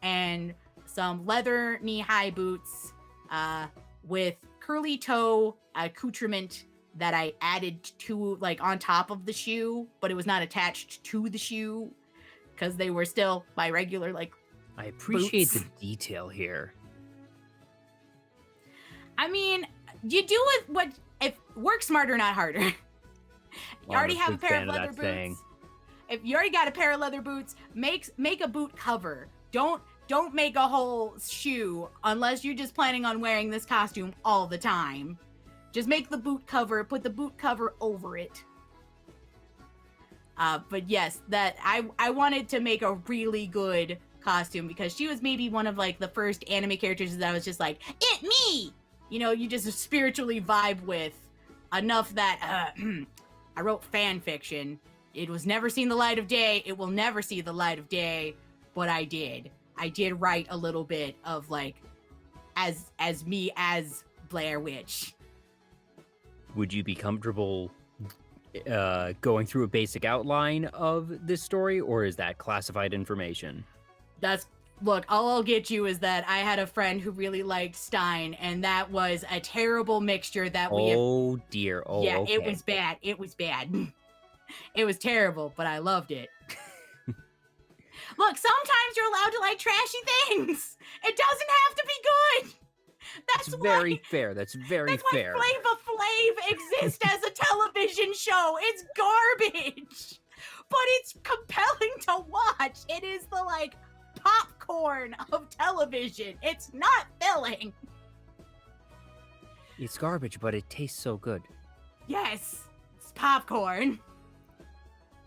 and some leather knee-high boots with curly toe accoutrement that I added to like on top of the shoe, but it was not attached to the shoe because they were still my regular like I appreciate boots. the detail here. I mean, you do if work smarter, not harder. You already have a pair of leather boots. Saying. If you already got a pair of leather boots, make a boot cover. Don't make a whole shoe unless you're just planning on wearing this costume all the time. Just make the boot cover, put the boot cover over it. But yes, that I wanted to make a really good costume because she was maybe one of like the first anime characters that I was just like, it me! You know, you just spiritually vibe with enough that I wrote fan fiction. It was never seen the light of day. It will never see the light of day, but I did. I did write a little bit of like as me as Blair Witch. Would you be comfortable going through a basic outline of this story, or is that classified information? Look, all I'll get you is that I had a friend who really liked Stein, and that was a terrible mixture that we... Oh, dear. Oh, yeah, okay. It was bad. It was It was terrible, but I loved it. Look, sometimes you're allowed to like trashy things. It doesn't have to be good. That's very fair. That's very fair. That's why Flava Flav exists as a television show. It's garbage, but it's compelling to watch. It is the like popcorn of television. It's not filling. It's garbage, but it tastes so good. Yes, it's popcorn.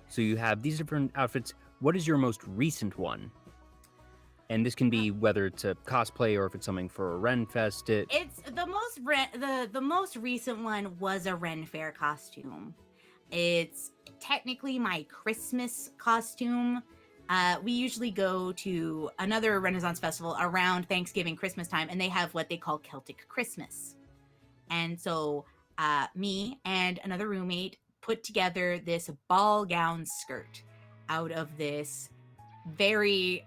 So you have these different outfits. What is your most recent one? And this can be whether it's a cosplay or if it's something for a Ren Fest. It's the most recent one was a Ren Fair costume. It's technically my Christmas costume. We usually go to another Renaissance festival around Thanksgiving, Christmas time, and they have what they call Celtic Christmas. And so me and another roommate put together this ball gown skirt out of this very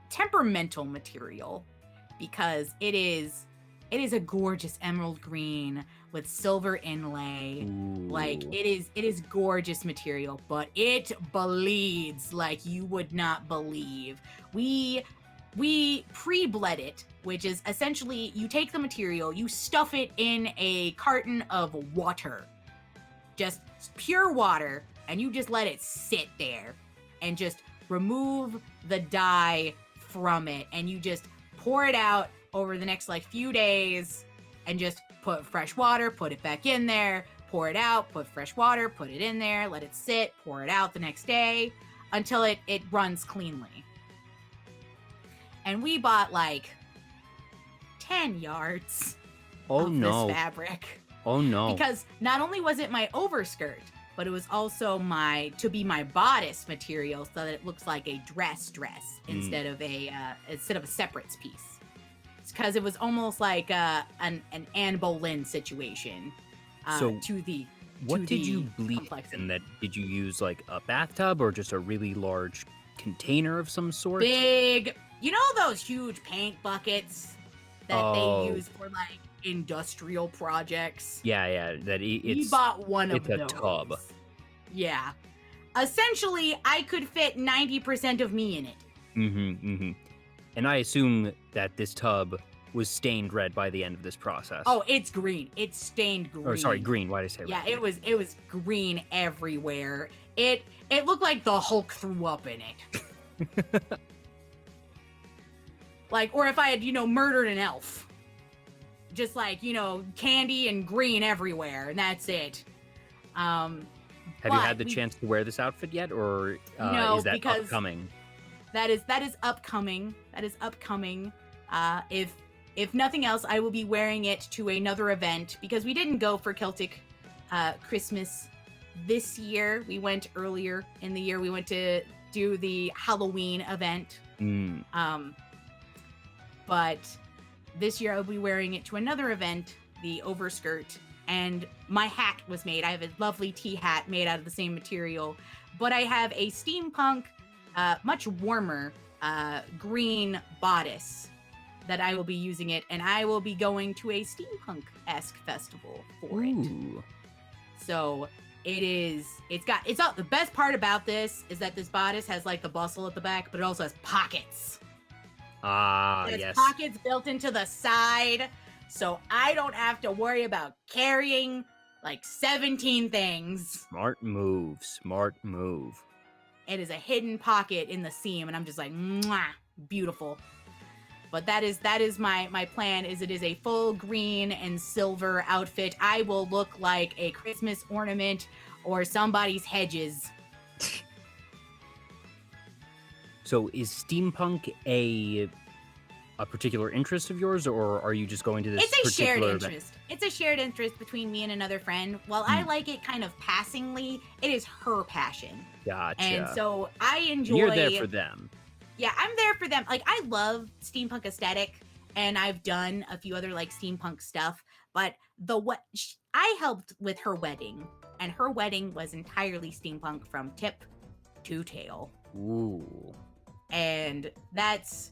temperamental material because it is a gorgeous emerald green with silver inlay. Ooh. Like it is gorgeous material, but it bleeds like you would not believe. We pre-bled it, which is essentially you take the material, you stuff it in a carton of water, just pure water, and you just let it sit there and just remove the dye from it, and you just pour it out over the next like few days and just put fresh water, put it back in there, pour it out, put fresh water, put it in there, let it sit, pour it out the next day until it runs cleanly. And we bought like 10 yards of this fabric. Oh no. Because not only was it my overskirt, but it was also my bodice material so that it looks like a dress instead of a separate piece. It's because it was almost like an Anne Boleyn situation. What did you bleed in that? Did you use like a bathtub or just a really large container of some sort? Big, you know those huge paint buckets that they use for like industrial projects? Yeah. We bought one of those. It's a tub. Yeah. Essentially, I could fit 90% of me in it. Mm-hmm. And I assume that this tub was stained red by the end of this process. Oh, it's green. It's stained green. Or sorry, green. Why did I say red? Yeah, it was green everywhere. It looked like the Hulk threw up in it. Like, or if I had, murdered an elf. Just like, candy and green everywhere, and that's it. Have you had the chance to wear this outfit yet, or no, is that because upcoming? That is upcoming. That is upcoming. If nothing else, I will be wearing it to another event because we didn't go for Celtic Christmas this year. We went earlier in the year. We went to do the Halloween event. But this year I'll be wearing it to another event, the overskirt. And my hat was made. I have a lovely tea hat made out of the same material. But I have a steampunk, much warmer green bodice that I will be using it. And I will be going to a steampunk-esque festival for it. So the best part about this is that this bodice has like the bustle at the back, but it also has pockets. It has pockets built into the side. So I don't have to worry about carrying like 17 things. Smart move. It is a hidden pocket in the seam, and I'm just like, mwah, beautiful. But that is my plan. It is a full green and silver outfit. I will look like a Christmas ornament or somebody's hedges. So is steampunk a particular interest of yours, or are you just going to this particular event? Interest. It's a shared interest between me and another friend. While I like it kind of passingly, it is her passion. Gotcha. And so I enjoy... You're there for them. Yeah, I'm there for them. Like, I love steampunk aesthetic, and I've done a few other, like, steampunk stuff, but I helped with her wedding, and her wedding was entirely steampunk from tip to tail. Ooh. And that's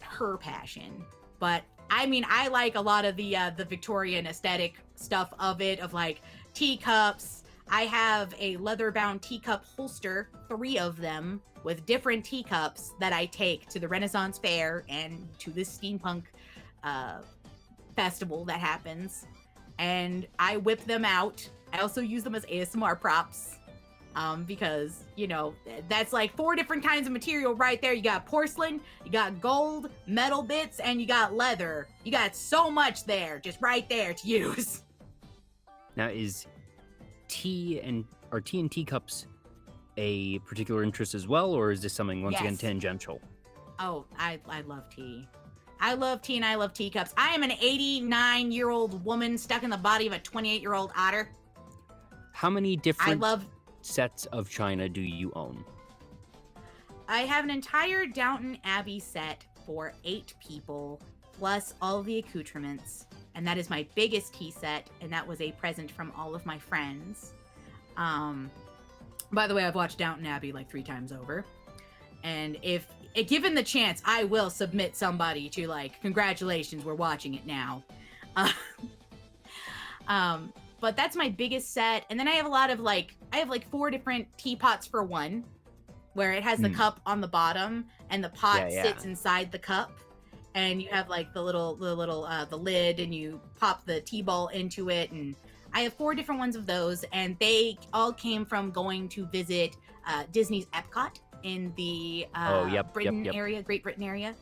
her passion. But I mean, I like a lot of the Victorian aesthetic stuff of it, of like teacups. I have a leather-bound teacup holster, 3 of them, with different teacups that I take to the Renaissance Fair and to this steampunk festival that happens. And I whip them out. I also use them as ASMR props. Because, that's like 4 different kinds of material right there. You got porcelain, you got gold, metal bits, and you got leather. You got so much there, just right there to use. Now, is tea and teacups a particular interest as well, or is this something, once again, tangential? Oh, I love tea. I love tea and I love teacups. I am an 89-year-old woman stuck in the body of a 28-year-old otter. How many different sets of china do you own? I have an entire Downton Abbey set for 8 people, plus all the accoutrements. And that is my biggest tea set, and that was a present from all of my friends. By the way, I've watched Downton Abbey like 3 times over. And if given the chance, I will submit somebody to like, congratulations, we're watching it now. But that's my biggest set. And then I have a lot of like, 4 different teapots for one, where it has the cup on the bottom and the pot sits inside the cup. And you have like the lid, and you pop the tea ball into it. And I have 4 different ones of those, and they all came from going to visit Disney's Epcot in the Great Britain area,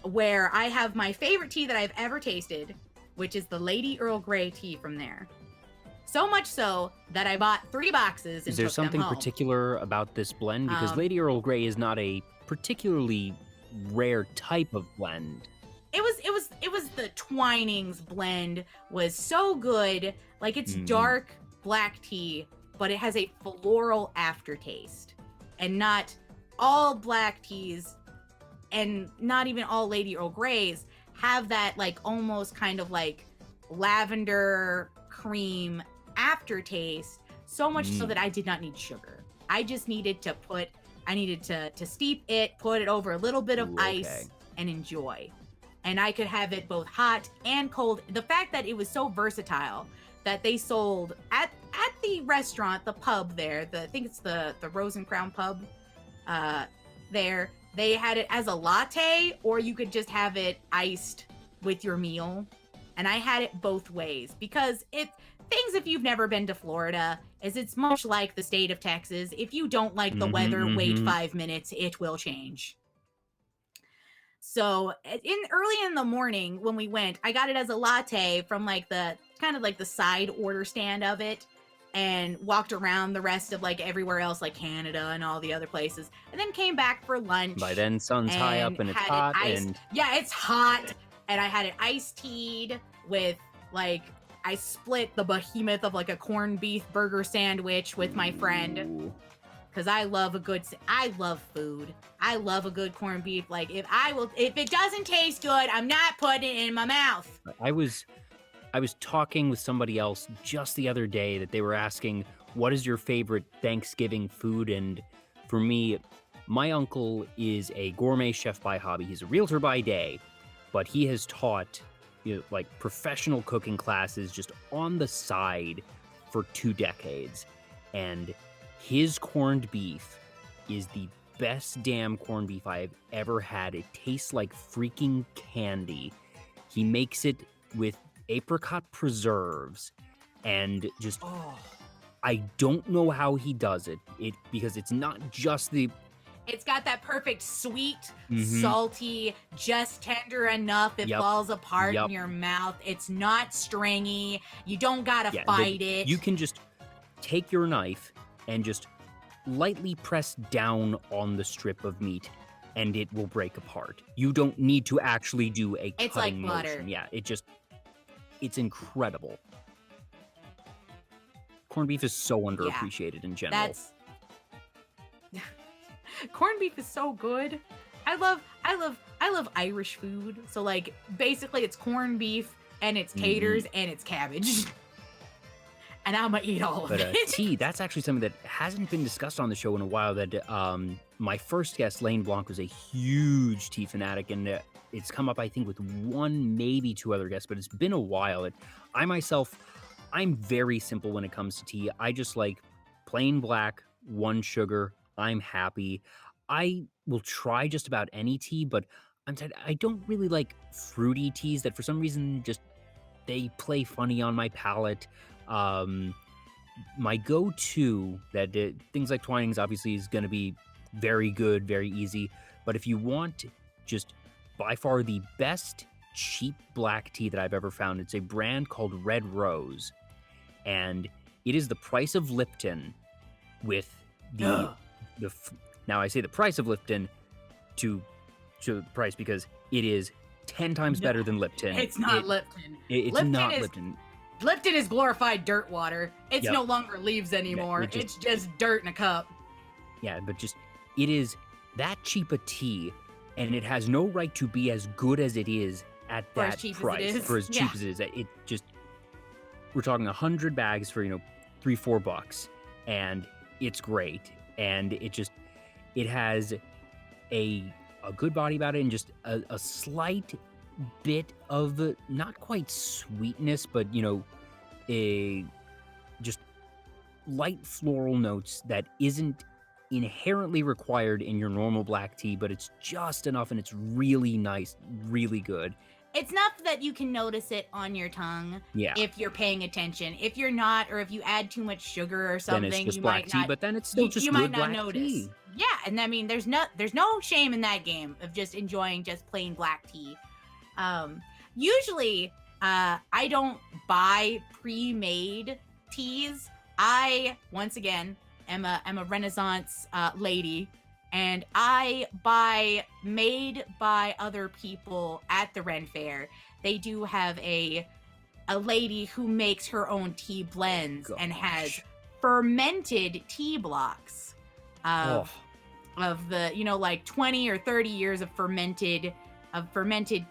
where I have my favorite tea that I've ever tasted, which is the Lady Earl Grey tea from there. So much so that I bought 3 boxes and Is there took something them home. particular about this blend? Because Lady Earl Grey is not a particularly rare type of blend. It was the Twinings blend was so good. Like, it's dark black tea, but it has a floral aftertaste. And not all black teas, and not even all Lady Earl Greys, have that, like, almost kind of like lavender cream aftertaste, so much so that I did not need sugar. I just needed to to steep it, put it over a little bit of ice, and enjoy. And I could have it both hot and cold. The fact that it was so versatile that they sold at the restaurant, the pub there, I think it's the Rose and Crown pub there, they had it as a latte, or you could just have it iced with your meal. And I had it both ways, because if you've never been to Florida, is it's much like the state of Texas. If you don't like the weather, wait 5 minutes, it will change. So early in the morning when we went, I got it as a latte from like the kind of like the side order stand of it, and walked around the rest of like everywhere else, like Canada and all the other places, and then came back for lunch. By then, sun's high up and it's hot. Yeah, it's hot. And I had it iced tea'd with, like, I split the behemoth of like a corned beef burger sandwich with my friend. Because I love food. I love a good corned beef. Like, if it doesn't taste good, I'm not putting it in my mouth. I was talking with somebody else just the other day that they were asking, what is your favorite Thanksgiving food? And for me, my uncle is a gourmet chef by hobby. He's a realtor by day, but he has taught, like, professional cooking classes just on the side for 2 decades. And his corned beef is the best damn corned beef I have ever had. It tastes like freaking candy. He makes it with apricot preserves and just I don't know how he does it because it's not just it's got that perfect sweet, salty, just tender enough it falls apart in your mouth. It's not stringy. You don't gotta fight it. You can just take your knife and just lightly press down on the strip of meat and it will break apart. You don't need to actually do a cutting It's like motion. butter. Yeah, it's incredible. Corned beef is so underappreciated in general. Corned beef is so good. I love Irish food. So, like, basically it's corned beef and it's taters and it's cabbage. And I'm gonna eat all of it. Tea, that's actually something that hasn't been discussed on the show in a while. That my first guest, Lane Blanc, was a huge tea fanatic, and it's come up, I think, with 1, maybe 2 other guests, but it's been a while. I'm very simple when it comes to tea. I just like plain black, 1 sugar. I'm happy. I will try just about any tea, but I don't really like fruity teas that for some reason just they play funny on my palate. My go-to that things like Twinings obviously is going to be very good, very easy. But if you want just by far the best cheap black tea that I've ever found, it's a brand called Red Rose. And it is the price of Lipton with now I say the price of Lipton to the price because it is 10 times better than Lipton. It's not Lipton. It's Lipton not is, Lipton. Lipton is glorified dirt water. It's no longer leaves anymore. Yeah, it's just dirt in a cup. Yeah, but just it is that cheap a tea, and it has no right to be as good as it is at that price. For as cheap as it is, it just we're talking 100 bags for $3-4, and it's great. And it has a good body about it, and just a slight bit of not quite sweetness, but a just light floral notes that isn't inherently required in your normal black tea, but it's just enough, and it's really nice, really good. It's enough that you can notice it on your tongue if you're paying attention. If you're not, or if you add too much sugar or something, then it's just you black might tea, not, but then it's still just you good might not black notice. Tea. Yeah, and I mean, there's no shame in that game of just enjoying just plain black tea. Usually, I don't buy pre-made teas, I once again am a Renaissance lady, and I buy made by other people at the Ren Fair. They do have a lady who makes her own tea blends and has fermented tea blocks of the, you know, like 20 or 30 years of fermented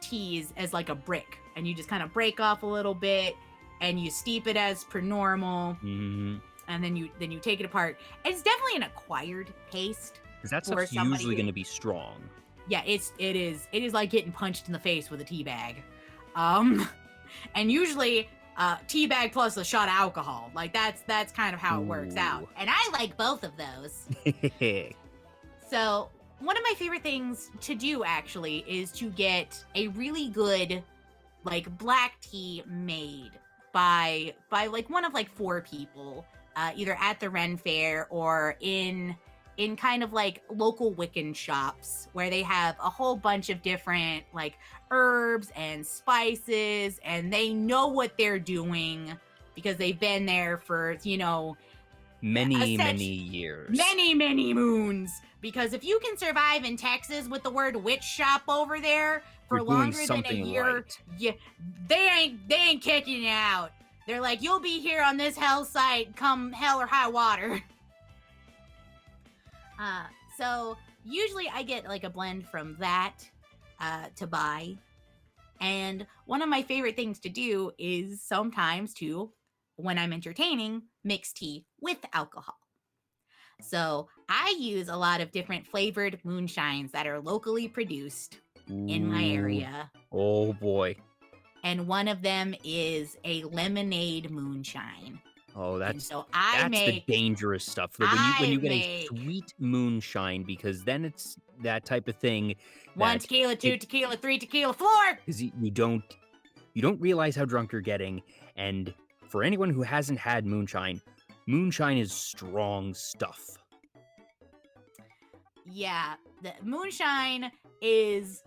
teas as like a brick, and you just kind of break off a little bit and you steep it as per normal, and then you take it apart. It's definitely an acquired taste. Because that stuff's usually going to be strong. Yeah, it is like getting punched in the face with a tea bag. And usually tea bag plus a shot of alcohol. Like that's kind of how it works out. And I like both of those. So one of my favorite things to do actually is to get a really good like black tea made by like one of like 4 people, either at the Ren Fair or in kind of like local Wiccan shops where they have a whole bunch of different like herbs and spices, and they know what they're doing because they've been there for, you know, many years. Many moons. Because if you can survive in Texas with the word witch shop over there for longer than a year, they ain't kicking you out. They're like, you'll be here on this hell site come hell or high water. So usually I get like a blend from that to buy. And one of my favorite things to do is sometimes to, when I'm entertaining, mix tea with alcohol. So I use a lot of different flavored moonshines that are locally produced in my area. Oh boy. And one of them is a lemonade moonshine. Oh, that's the dangerous stuff. When you get a sweet moonshine, because then it's that type of thing. 1 tequila, 2 tequila, 3 tequila, 4. Because you don't realize how drunk you're getting. And for anyone who hasn't had moonshine is strong stuff. Yeah, the moonshine is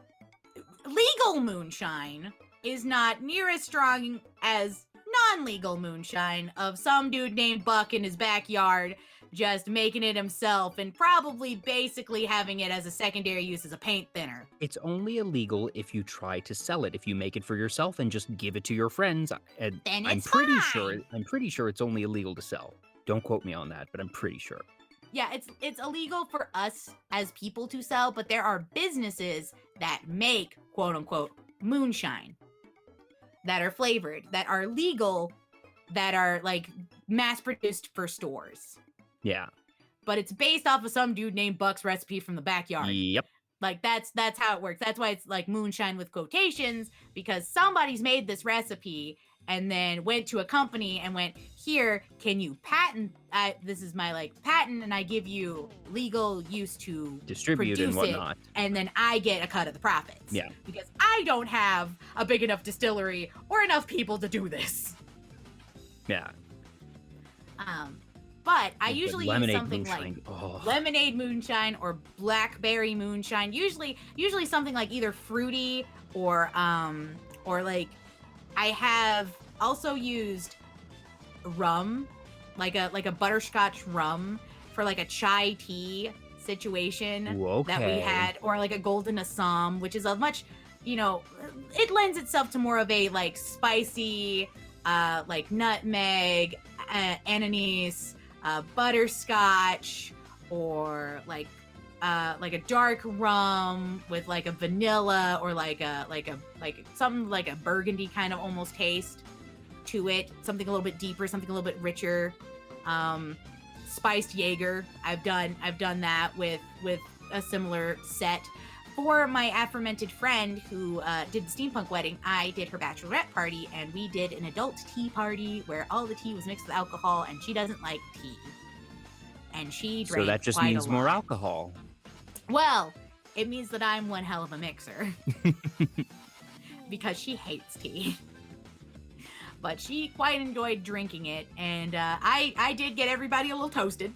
legal moonshine is not near as strong as non-legal moonshine of some dude named Buck in his backyard just making it himself and probably basically having it as a secondary use as a paint thinner. It's only illegal if you try to sell it. If you make it for yourself and just give it to your friends, then I'm pretty sure it's only illegal to sell. Don't quote me on that, but I'm pretty sure. Yeah, it's illegal for us as people to sell, but there are businesses that make quote unquote moonshine that are flavored, that are legal, that are like mass produced for stores. Yeah. But it's based off of some dude named Buck's recipe from the backyard. Yep. Like that's how it works. That's why it's like moonshine with quotations, because somebody's made this recipe and then went to a company and went, here, can you patent? This is my like patent, and I give you legal use to distribute and whatnot. And then I get a cut of the profits. Yeah. Because I don't have a big enough distillery or enough people to do this. Yeah. But I usually use something moonshine. like lemonade moonshine or blackberry moonshine. Usually something like either fruity or like I have also used rum, like a butterscotch rum for like a chai tea situation that we had, or like a golden Assam, which is a much, you know, it lends itself to more of a like spicy, like nutmeg, anise, butterscotch, or like a dark rum with like a vanilla or like something like a burgundy kind of almost taste to it, something a little bit deeper, something a little bit richer. Spiced Jaeger, I've done that with a similar set. For my aforementioned friend who did the steampunk wedding, I did her bachelorette party, and we did an adult tea party where all the tea was mixed with alcohol, and she doesn't like tea. And she drank So that just means more alcohol. Well, it means that I'm one hell of a mixer. Because she hates tea. But she quite enjoyed drinking it, and I did get everybody a little toasted.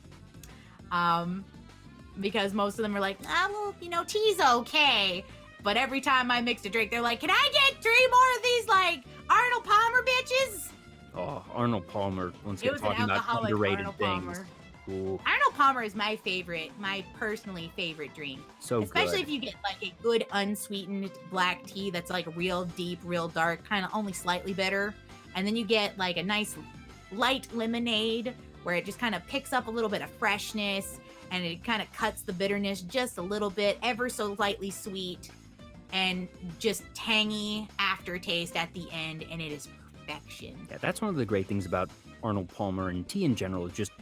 Because most of them were like, well, you know, tea's okay. But every time I mixed a drink, they're like, can I get 3 more of these, like, Arnold Palmer bitches? Oh, Arnold Palmer. Once It again, was an talking about alcoholic underrated Arnold things. Palmer. Ooh, Arnold Palmer is my personally favorite drink. so Especially good. if you get like a good unsweetened black tea that's like real deep, real dark, kind of only slightly bitter. And then you get like a nice light lemonade where it just kind of picks up a little bit of freshness and it kind of cuts the bitterness just a little bit, ever so lightly sweet, and just tangy aftertaste at the end, and it is perfection. Yeah, that's one of the great things about Arnold Palmer and tea in general is just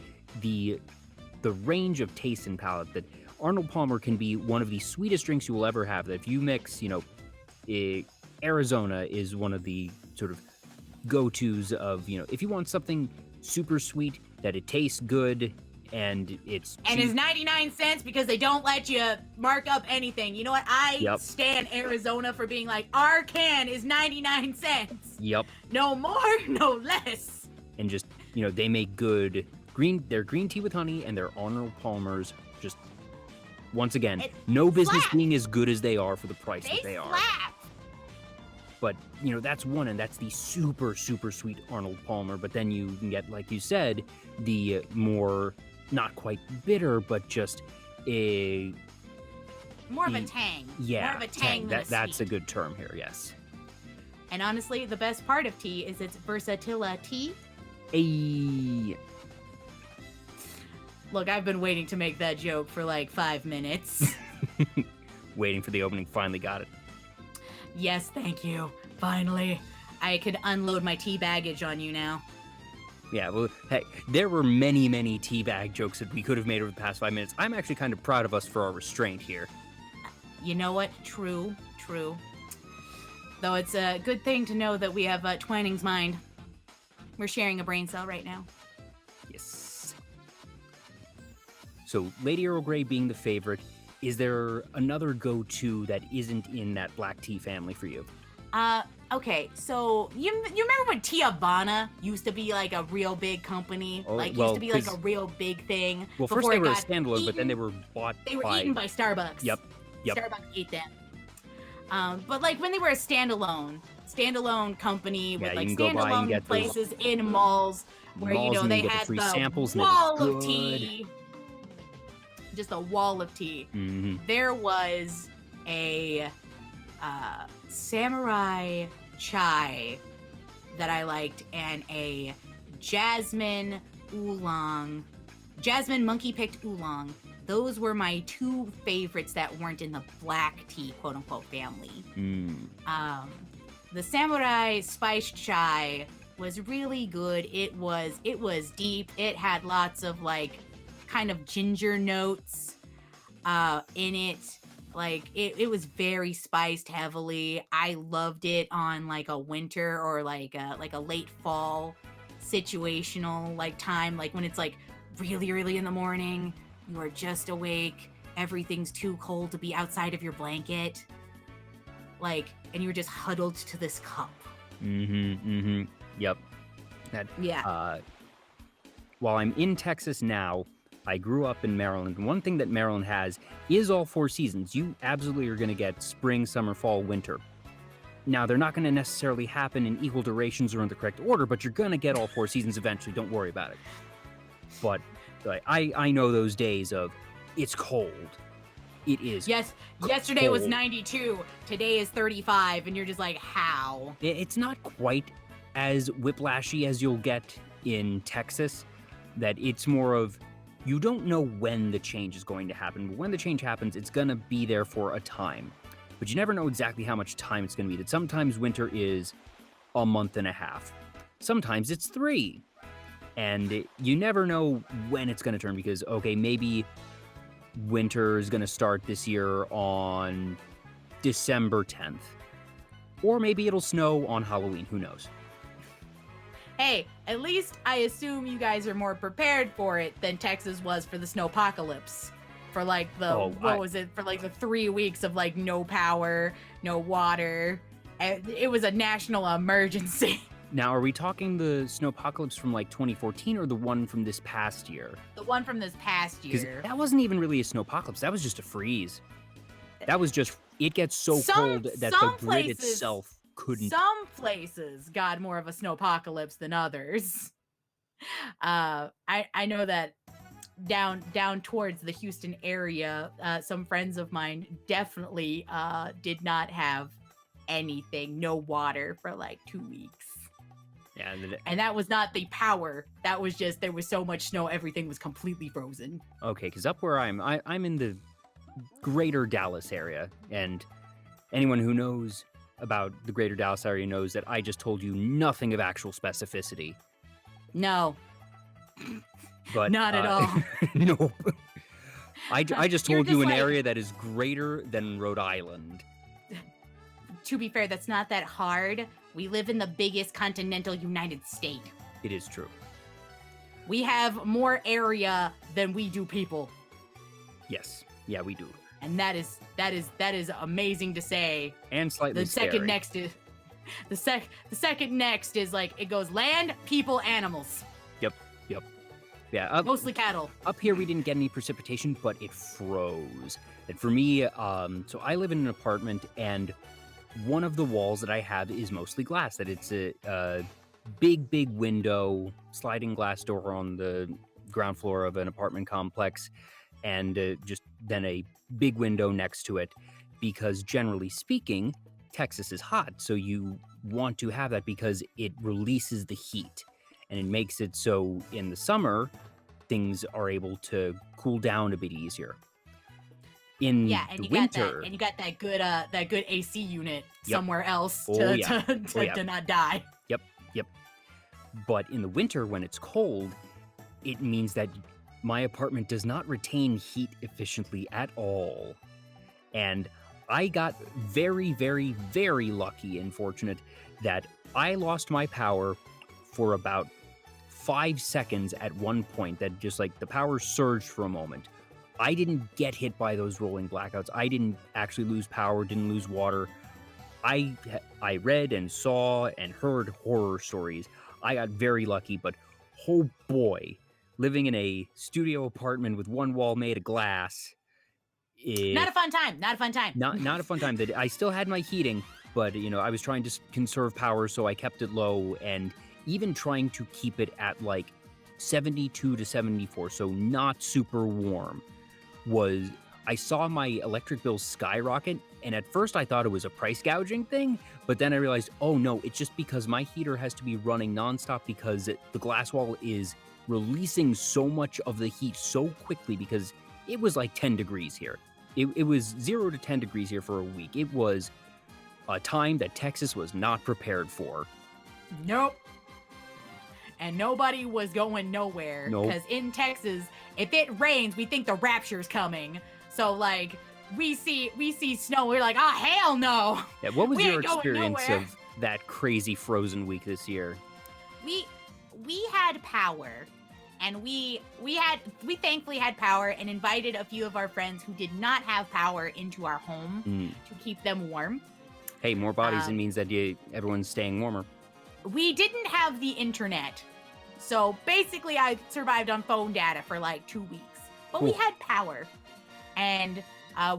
the range of taste and palate that Arnold Palmer can be one of the sweetest drinks you will ever have. That if you mix, Arizona is one of the sort of go-tos of, if you want something super sweet that it tastes good and it's cheap. And it's 99 cents because they don't let you mark up anything. You know what? I stand Arizona for being like, our can is 99 cents. Yep. No more, no less. And just, they make good their green tea with honey and their Arnold Palmers just, once again, no business being as good as they are for the price that they are. But, that's one, and that's the super, super sweet Arnold Palmer. But then you can get, like you said, the more, not quite bitter, but just more of a tang. Yeah. More of a tang than that's a sweet. good term here, yes. And honestly, the best part of tea is its versatility. Look, I've been waiting to make that joke for like 5 minutes. Waiting for the opening, finally got it. Yes, thank you. Finally. I could unload my tea baggage on you now. Yeah, well, hey, there were many, many teabag jokes that we could have made over the past 5 minutes. I'm actually kind of proud of us for our restraint here. You know what? True. Though it's a good thing to know that we have Twining's mind. We're sharing a brain cell right now. Yes. So, Lady Earl Grey being the favorite, is there another go-to that isn't in that black tea family for you? Okay, so you remember when Tiavana used to be like a real big company? Used to be like a real big thing. Well, first they were a standalone, but then they were bought They were eaten by Starbucks. Yep. Starbucks ate them. But like when they were a standalone company with like standalone places in malls where they had free the samples wall of tea. Just a wall of tea. Mm-hmm. There was a samurai chai that I liked and a jasmine monkey picked oolong. Those were my two favorites that weren't in the black tea quote unquote family. The samurai spiced chai was really good. It was deep. It had lots of like kind of ginger notes in it. Like it was very spiced heavily. I loved it on like a winter or like a late fall situational like time, like when it's like really early in the morning, you are just awake, everything's too cold to be outside of your blanket, like, and you're just huddled to this cup. Yep. While I'm in Texas now, I grew up in Maryland. One thing that Maryland has is all 4 seasons. You absolutely are going to get spring, summer, fall, winter. Now, they're not going to necessarily happen in equal durations or in the correct order, but you're going to get all 4 seasons eventually. Don't worry about it. But I know those days of it's cold. It is. Yes, yesterday was 92. Today is 35, and you're just like, how? It's not quite as whiplashy as you'll get in Texas. That it's more of, you don't know when the change is going to happen, but when the change happens, it's going to be there for a time. But you never know exactly how much time it's going to be. That sometimes winter is a month and a half. Sometimes it's 3. And you never know when it's going to turn because, okay, maybe winter is going to start this year on December 10th. Or maybe it'll snow on Halloween. Who knows? Hey, at least I assume you guys are more prepared for it than Texas was for the snowpocalypse. For like for like the 3 weeks of like no power, no water. It was a national emergency. Now, are we talking the snowpocalypse from like 2014 or the one from this past year? The one from this past year. Because that wasn't even really a snowpocalypse. That was just a freeze. That was just, it gets so cold that the grid itself couldn't. Some places got more of a snowpocalypse than others. I know that down towards the Houston area, some friends of mine definitely did not have anything, no water for like 2 weeks. Yeah, and that was not the power. That was just there was so much snow, everything was completely frozen. Okay, because up where I'm in the greater Dallas area, and anyone who knows about the greater Dallas area knows that I just told you nothing of actual specificity. No. But not at all. No. I just told you just an like- area that is greater than Rhode Island. To be fair, that's not that hard. We live in the biggest continental United States. It is true. We have more area than we do people. Yes. Yeah, we do. And that is amazing to say. And slightly The second scary. next is the second next is like it goes land, people, animals. Yep. Yeah, Mostly cattle. up here we didn't get any precipitation, but it froze. And for me, so I live in an apartment, and one of the walls that I have is mostly glass. That it's a big window, sliding glass door on the ground floor of an apartment complex, and just then a big window next to it. Because generally speaking, Texas is hot, so you want to have that because it releases the heat, and it makes it so in the summer things are able to cool down a bit easier. In Yeah, and the you winter, got that good AC unit Yep. somewhere else Oh, to, yeah. to, Oh, yeah. to not die. But in the winter, when it's cold, it means that my apartment does not retain heat efficiently at all. And I got very, very, very lucky and fortunate that I lost my power for about 5 seconds at one point. That just like the power surged for a moment. I didn't get hit by those rolling blackouts. I didn't actually lose power, didn't lose water. I read and saw and heard horror stories. I got very lucky, but oh boy, living in a studio apartment with one wall made of glass. Not a fun time. Not a fun time. Not a fun time. That I still had my heating, but I was trying to conserve power, so I kept it low, and even trying to keep it at like 72 to 74, so not super warm. I saw my electric bill skyrocket, and at first I thought it was a price gouging thing, but then I realized, oh no, it's just because my heater has to be running nonstop because the glass wall is releasing so much of the heat so quickly, because it was like 10 degrees here. It was 0 to 10 degrees here for a week. It was a time that Texas was not prepared for. Nope. And nobody was going nowhere. Nope. Because in Texas, if it rains, we think the rapture's coming. So like we see snow, we're like, oh hell no. Yeah, what was We your ain't going experience nowhere. of that crazy frozen week this year? We had power, and we thankfully had power and invited a few of our friends who did not have power into our home to keep them warm. Hey, more bodies, it means that everyone's staying warmer. We didn't have the internet. So basically I survived on phone data for like 2 weeks. But we Cool. had power. And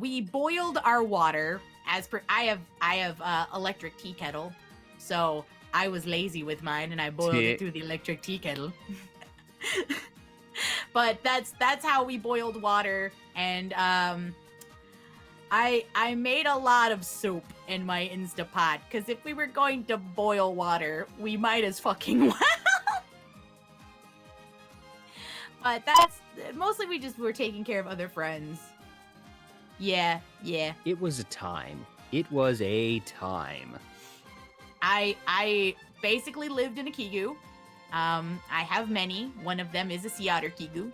we boiled our water as per I have electric tea kettle. So I was lazy with mine and I boiled it through the electric tea kettle. But that's how we boiled water, and I made a lot of soup in my Instapot, because if we were going to boil water, we might as fucking well. But that's mostly we just were taking care of other friends. Yeah. It was a time. It was a time. I basically lived in a kigu. I have many. One of them is a sea otter kigu.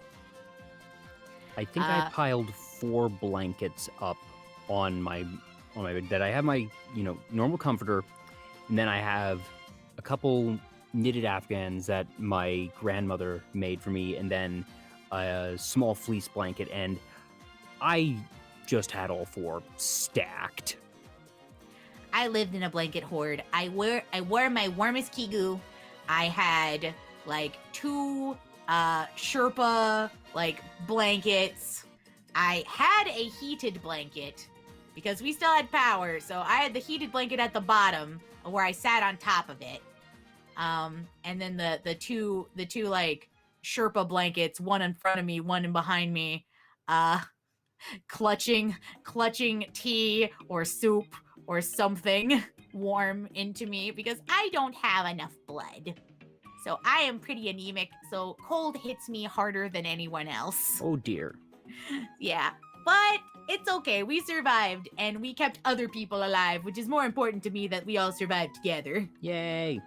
I think I piled 4 blankets up on my bed. That I have my normal comforter, and then I have a couple knitted Afghans that my grandmother made for me, and then a small fleece blanket, and I just had all 4 stacked. I lived in a blanket horde. I wore my warmest kigu. I had like 2 Sherpa like blankets. I had a heated blanket because we still had power, so I had the heated blanket at the bottom, where I sat on top of it. And then the two like Sherpa blankets, one in front of me, one in behind me, clutching tea or soup or something warm into me because I don't have enough blood. So I am pretty anemic, so cold hits me harder than anyone else. Oh dear. Yeah, but it's okay. We survived, and we kept other people alive, which is more important to me that we all survived together. Yay.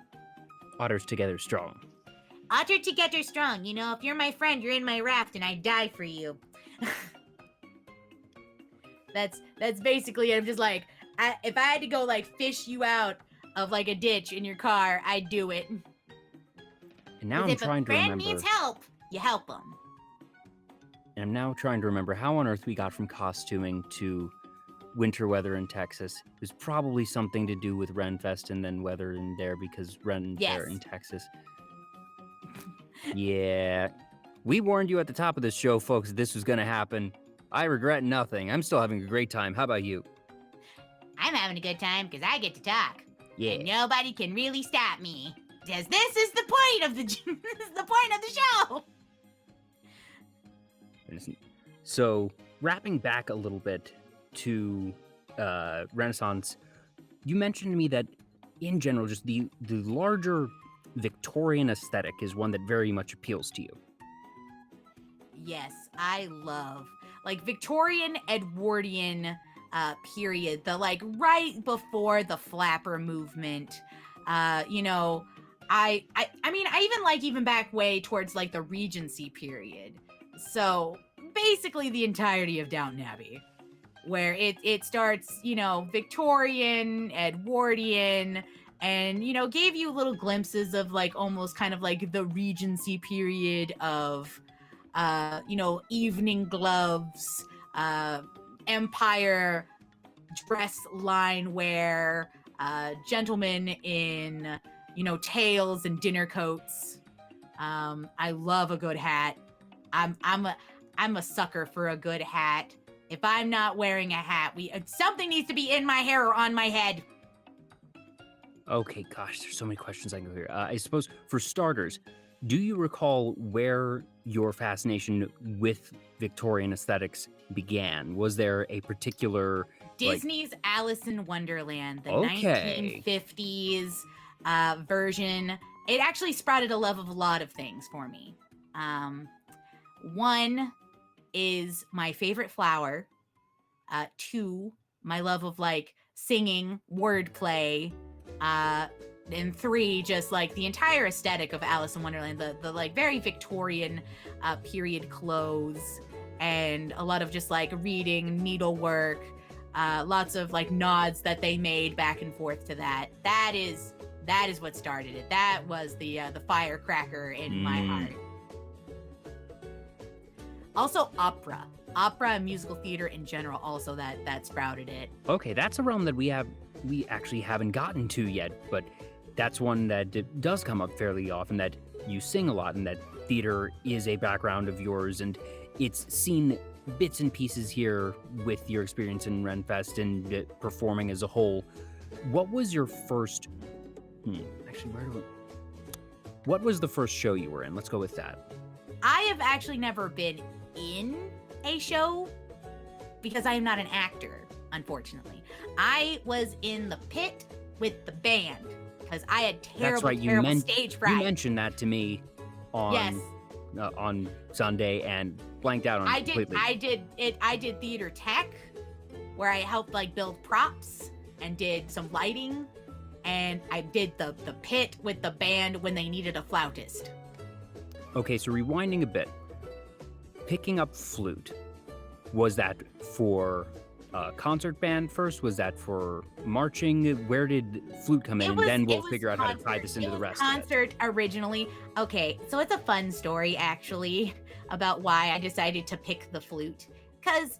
Otters together strong. Otter together strong. You know, if you're my friend, you're in my raft, and I die for you. That's basically it. I'm just like, if I had to go like fish you out of like a ditch in your car, I'd do it. And now I'm trying to remember. If a friend needs help, you help them. And I'm now trying to remember how on earth we got from costuming to winter weather in Texas. It was probably something to do with Renfest and then weather in there because Ren there in Texas. Yeah. We warned you at the top of this show, folks, this was going to happen. I regret nothing. I'm still having a great time. How about you? I'm having a good time because I get to talk. Yeah. And nobody can really stop me. Because this is the point of the this is the point of the show. So, wrapping back a little bit to Renaissance, you mentioned to me that in general, just the larger Victorian aesthetic is one that very much appeals to you. Yes, I love like Victorian Edwardian period, the like right before the flapper movement. You know, I mean, I even like even back way towards like the Regency period. So basically the entirety of Downton Abbey, where it starts, you know, Victorian, Edwardian, and, you know, gave you little glimpses of like almost kind of like the Regency period of, you know, evening gloves, Empire dress line wear, gentlemen in, you know, tails and dinner coats. I love a good hat. I'm a sucker for a good hat. If I'm not wearing a hat, something needs to be in my hair or on my head. Okay, gosh, there's so many questions I can go here. I suppose for starters, do you recall where your fascination with Victorian aesthetics began? Was there a particular Disney's Alice in Wonderland, the Okay. 1950s version? It actually sprouted a love of a lot of things for me. One is my favorite flower. Two, my love of like singing, wordplay. And three, just like the entire aesthetic of Alice in Wonderland, the like very Victorian period clothes, and a lot of just like reading, needlework, lots of like nods that they made back and forth to that. That is what started it. That was the firecracker in my heart. Also opera and musical theater in general, also that sprouted it. Okay, that's a realm that we actually haven't gotten to yet, but that's one that does come up fairly often, that you sing a lot and that theater is a background of yours, and it's seen bits and pieces here with your experience in Renfest and performing as a whole. What was your first what was the first show you were in? Let's go with that. I have actually never been in a show because I am not an actor, unfortunately. I was in the pit with the band because I had terrible stage fright. You mentioned that to me on on Sunday and blanked out on it completely. I did theater tech, where I helped like build props and did some lighting, and I did the pit with the band when they needed a flautist. Okay, so rewinding a bit, picking up flute, was that for concert band first? Was that for marching? Where did flute come in? And then we'll figure out how to tie this into the rest of it. Concert originally. Okay, so it's a fun story actually about why I decided to pick the flute. Because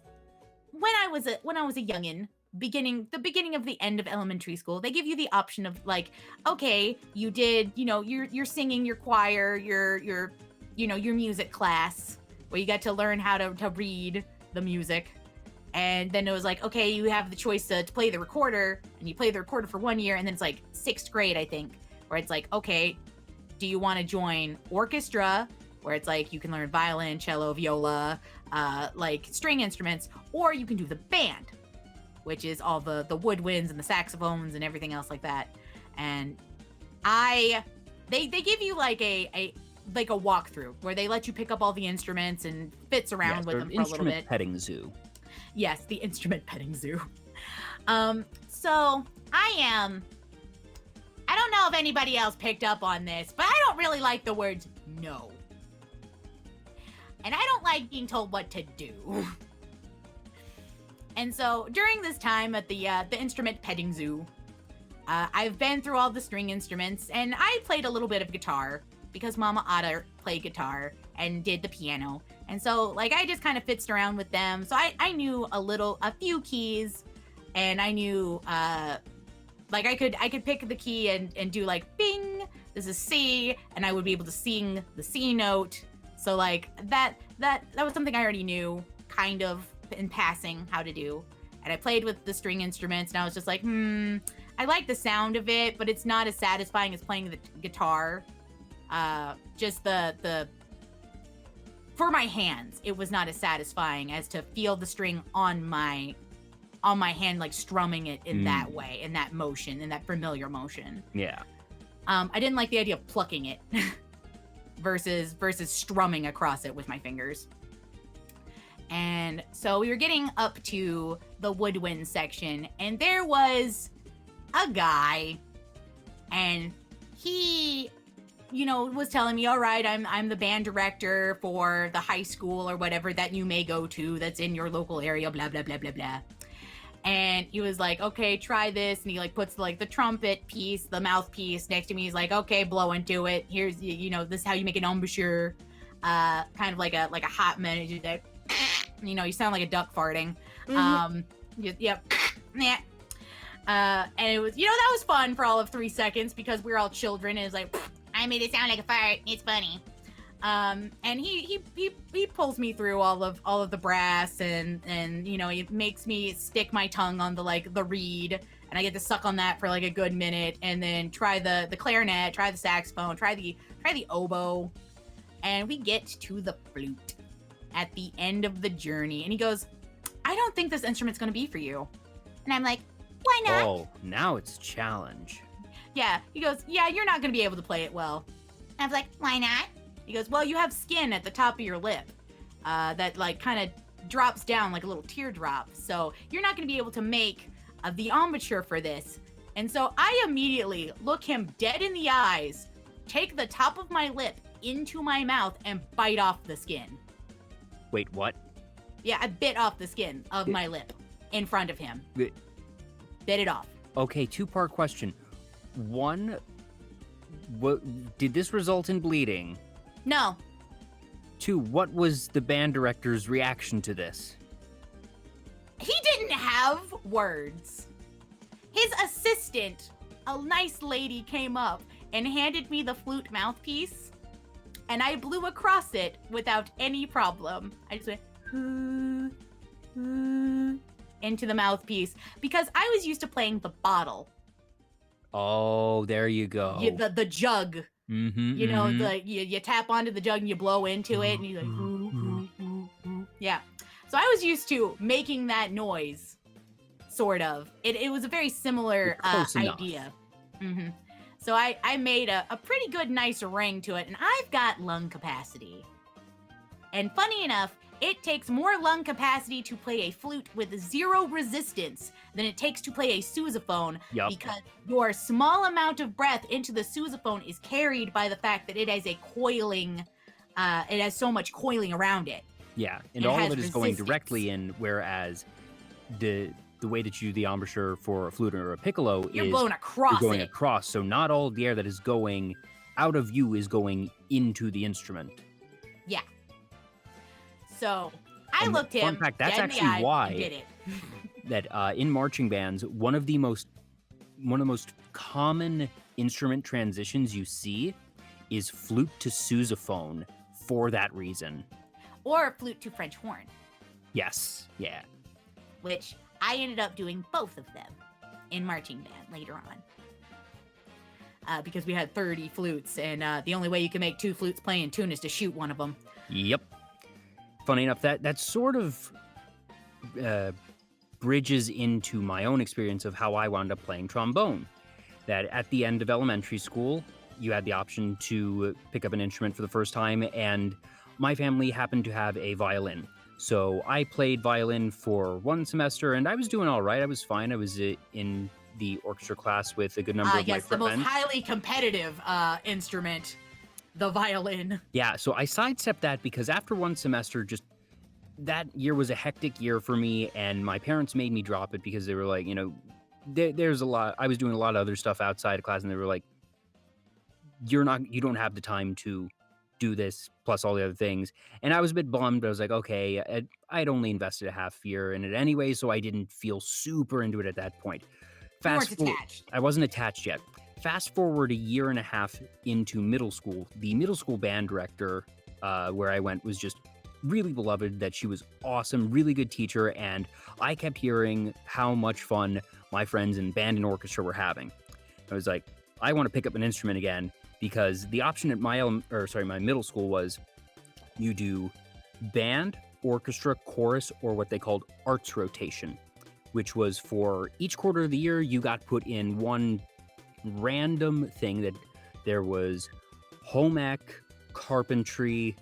when I was a youngin', the beginning of the end of elementary school, they give you the option of like, okay, you did, you know, you're singing your choir, your music class, where you got to learn how to read the music. And then it was like, okay, you have the choice to play the recorder, and you play the recorder for 1 year, and then it's like 6th grade, I think, where it's like, okay, do you want to join orchestra, where it's like you can learn violin, cello, viola, like string instruments, or you can do the band, which is all the woodwinds and the saxophones and everything else like that. And they give you like a walkthrough where they let you pick up all the instruments and fitz around with them for a little bit. Instrument petting zoo. Yes, the instrument petting zoo. So I don't know if anybody else picked up on this, but I don't really like the words no. And I don't like being told what to do. And so during this time at the instrument petting zoo, I've been through all the string instruments, and I played a little bit of guitar because Mama Otter played guitar and did the piano. And so, like, I just kind of fitzed around with them. So I knew a few keys, and I knew, like, I could pick the key and do like, bing, this is C, and I would be able to sing the C note. So like that was something I already knew, kind of in passing how to do. And I played with the string instruments, and I was just like, I like the sound of it, but it's not as satisfying as playing the guitar. Just the for my hands, it was not as satisfying as to feel the string on my hand, like strumming it in that way, in that motion, in that familiar motion. Yeah. I didn't like the idea of plucking it versus strumming across it with my fingers. And so we were getting up to the woodwind section, and there was a guy, and he, was telling me, all right, I'm the band director for the high school or whatever that you may go to that's in your local area, blah, blah, blah, blah, blah. And he was like, okay, try this. And he like puts like the trumpet piece, the mouthpiece next to me. He's like, okay, blow into it. Here's, this is how you make an embouchure. Kind of like a hot minute. You sound like a duck farting. Yep. Yeah. And it was, that was fun for all of 3 seconds because we were all children. And it's like, I made it sound like a fart. It's funny. And he pulls me through all of the brass and he makes me stick my tongue on the reed, and I get to suck on that for like a good minute, and then try the clarinet, try the saxophone, try the oboe, and we get to the flute at the end of the journey. And he goes, I don't think this instrument's gonna be for you. And I'm like, why not? Oh, now it's a challenge. Yeah, he goes, yeah, you're not gonna be able to play it well. I was like, why not? He goes, well, you have skin at the top of your lip that like kind of drops down like a little teardrop. So you're not going to be able to make the embouchure for this. And so I immediately look him dead in the eyes, take the top of my lip into my mouth, and bite off the skin. Wait, what? Yeah, I bit off the skin of my lip in front of him. Bit it off. Okay, 2-part question. One, did this result in bleeding? No. 2, what was the band director's reaction to this? He didn't have words. His assistant, a nice lady, came up and handed me the flute mouthpiece, and I blew across it without any problem. I just went into the mouthpiece because I was used to playing the bottle. Oh, there you go. The jug. Mm-hmm, you tap onto the jug and you blow into it, and you like, yeah. So I was used to making that noise, sort of. It was a very similar idea. Mm-hmm. So I made a pretty good, nice ring to it, and I've got lung capacity. And funny enough, it takes more lung capacity to play a flute with 0 resistance than it takes to play a sousaphone, because your small amount of breath into the sousaphone is carried by the fact that it has a coiling, it has so much coiling around it. Yeah, and all of it is going directly in, whereas the way that you do the embouchure for a flute or a piccolo you're blowing across you're going across, so not all the air that is going out of you is going into the instrument. Yeah. So I looked him fun fact, that's dead in the actually eye why and did it. that in marching bands, one of the most common instrument transitions you see is flute to sousaphone for that reason. Or flute to French horn. Yes, yeah. which I ended up doing both of them in marching band later on. Because we had 30 flutes, and the only way you can make 2 flutes play in tune is to shoot one of them. Yep. Funny enough, that sort of bridges into my own experience of how I wound up playing trombone. That at the end of elementary school, you had the option to pick up an instrument for the first time, and my family happened to have a violin. So I played violin for 1 semester, and I was doing all right. I was fine. I was in the orchestra class with a good number of my friends. Yes, the most highly competitive instrument, the violin. Yeah, so I sidestepped that because after 1 semester, just that year was a hectic year for me, and my parents made me drop it because they were like, there's a lot. I was doing a lot of other stuff outside of class, and they were like, you don't have the time to do this plus all the other things. And I was a bit bummed, but I was like, okay, I'd only invested a half year in it anyway, so I didn't feel super into it at that point. You weren't attached. I wasn't attached yet. Fast forward a year and a half into middle school. The middle school band director where I went was just really beloved, that she was awesome, really good teacher, and I kept hearing how much fun my friends in band and orchestra were having. I was like, I want to pick up an instrument again, because the option at my middle school was you do band, orchestra, chorus, or what they called arts rotation, which was for each quarter of the year you got put in one random thing. That there was home ec, carpentry,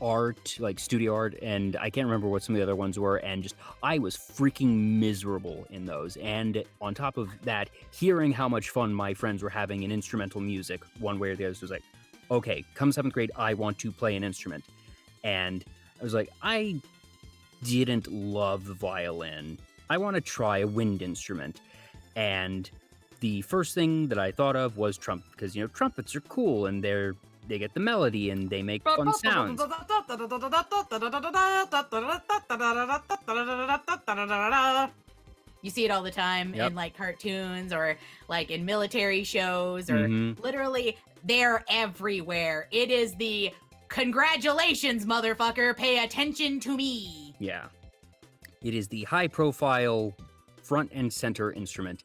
art, like studio art, and I can't remember what some of the other ones were, and just I was freaking miserable in those. And on top of that, hearing how much fun my friends were having in instrumental music one way or the other, was like, okay, come 7th grade, I want to play an instrument. And I was like, I didn't love the violin. I want to try a wind instrument. And the first thing that I thought of was trumpet, because trumpets are cool, and they get the melody and they make fun sounds. You see it all the time in like cartoons or like in military shows, or literally they're everywhere. It is the congratulations, motherfucker, pay attention to me. Yeah. It is the high profile front and center instrument.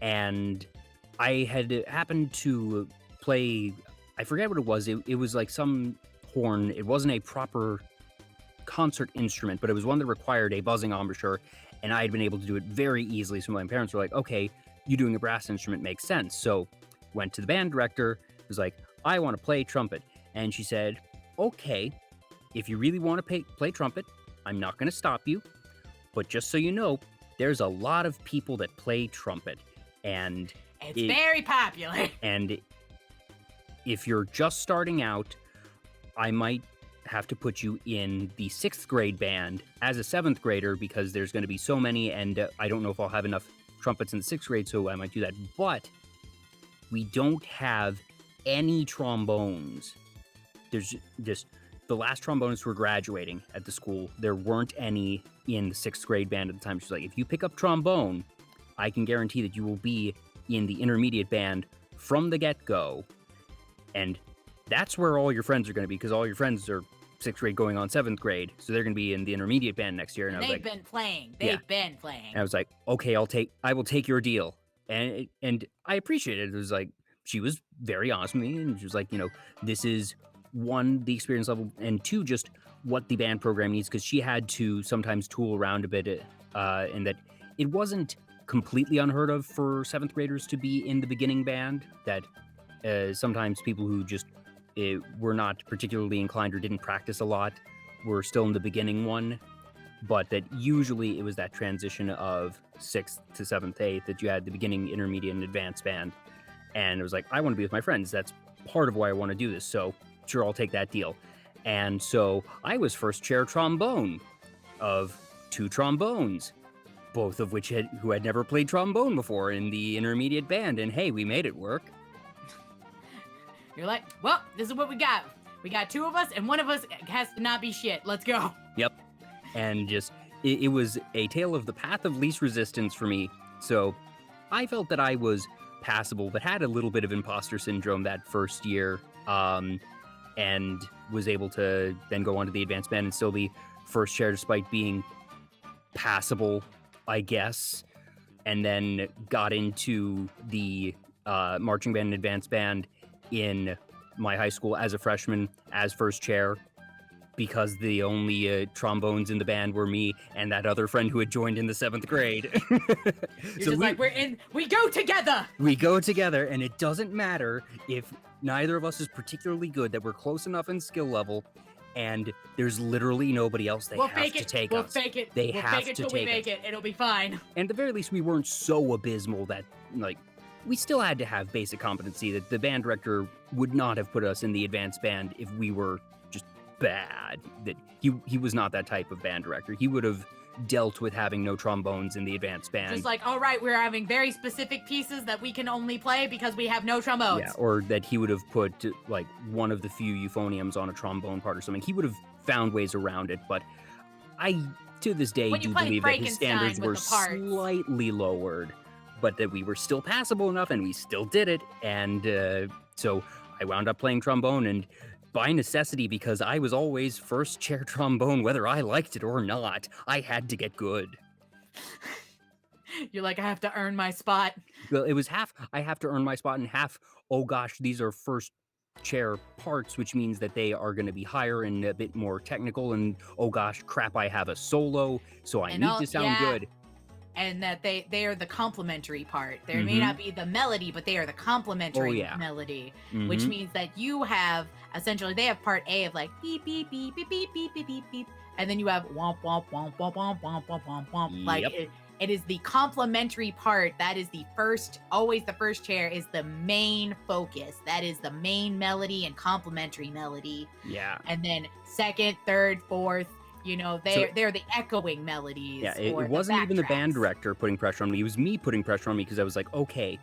And I had happened to play, I forget what it was. It was like some horn. It wasn't a proper concert instrument, but it was one that required a buzzing embouchure, and I had been able to do it very easily. So my parents were like, okay, you doing a brass instrument makes sense. So went to the band director, was like, I want to play trumpet. And she said, okay, if you really want to play trumpet, I'm not going to stop you. But just so you know, there's a lot of people that play trumpet. And it's very popular. And if you're just starting out, I might have to put you in the 6th grade band as a 7th grader, because there's going to be so many, and I don't know if I'll have enough trumpets in the 6th grade, so I might do that. But we don't have any trombones. There's just the last trombonists were graduating at the school. There weren't any in the 6th grade band at the time. She's like, if you pick up trombone, I can guarantee that you will be in the intermediate band from the get-go. And that's where all your friends are going to be, because all your friends are 6th grade going on 7th grade, so they're going to be in the intermediate band next year. And I was like, they've been playing. And I was like, okay, I will take your deal. And I appreciated it. It was like, she was very honest with me, and she was like, this is one, the experience level, and two, just what the band program needs, because she had to sometimes tool around a bit, and that it wasn't completely unheard of for 7th graders to be in the beginning band, that sometimes people who just were not particularly inclined or didn't practice a lot were still in the beginning one, but that usually it was that transition of 6th to 7th, 8th, that you had the beginning, intermediate, and advanced band. And it was like, I want to be with my friends. That's part of why I want to do this, so sure, I'll take that deal. And so I was first chair trombone of 2 trombones, both of which who had never played trombone before in the intermediate band, and hey, we made it work. You're like, well, this is what we got. We got 2 of us, and one of us has to not be shit. Let's go. Yep. And just, it was a tale of the path of least resistance for me. So I felt that I was passable, but had a little bit of imposter syndrome that first year, and was able to then go on to the advanced band and still be first chair despite being passable, I guess, and then got into the marching band and advanced band in my high school as a freshman as first chair, because the only trombones in the band were me and that other friend who had joined in the 7th grade. You're just like, we go together! We go together, and it doesn't matter if neither of us is particularly good, that we're close enough in skill level, and there's literally nobody else. They have to take us. We'll fake it. They we'll have fake it to till we take make us. it. It'll be fine. And at the very least, we weren't so abysmal that, like, we still had to have basic competency, that the band director would not have put us in the advanced band if we were just bad. That he was not that type of band director. He would have dealt with having no trombones in the advanced band. Just like, all right, we're having very specific pieces that we can only play because we have no trombones. Yeah, or that he would have put, like, one of the few euphoniums on a trombone part or something. He would have found ways around it, but I, to this day, do believe that his standards were slightly lowered, but that we were still passable enough, and we still did it, and so I wound up playing trombone, and by necessity, because I was always first chair trombone, whether I liked it or not, I had to get good. You're like, I have to earn my spot. Well, it was half, I have to earn my spot, and half, oh gosh, these are first chair parts, which means that they are going to be higher and a bit more technical, and oh gosh, crap, I have a solo, so I need to sound good. And that they are the complementary part. There may not be the melody, but they are the complementary melody, which means that you have, essentially, they have part A of like beep, beep, beep, beep, beep, beep, beep, beep, beep, and then you have womp, womp, womp, womp, womp, womp, womp, womp, womp. Like, it is the complementary part. That is the first, always the first chair is the main focus. That is the main melody and complementary melody. Yeah. And then second, third, fourth, you know, they're the echoing melodies. Yeah, it wasn't even the band director putting pressure on me. It was me putting pressure on me, because I was like, okay,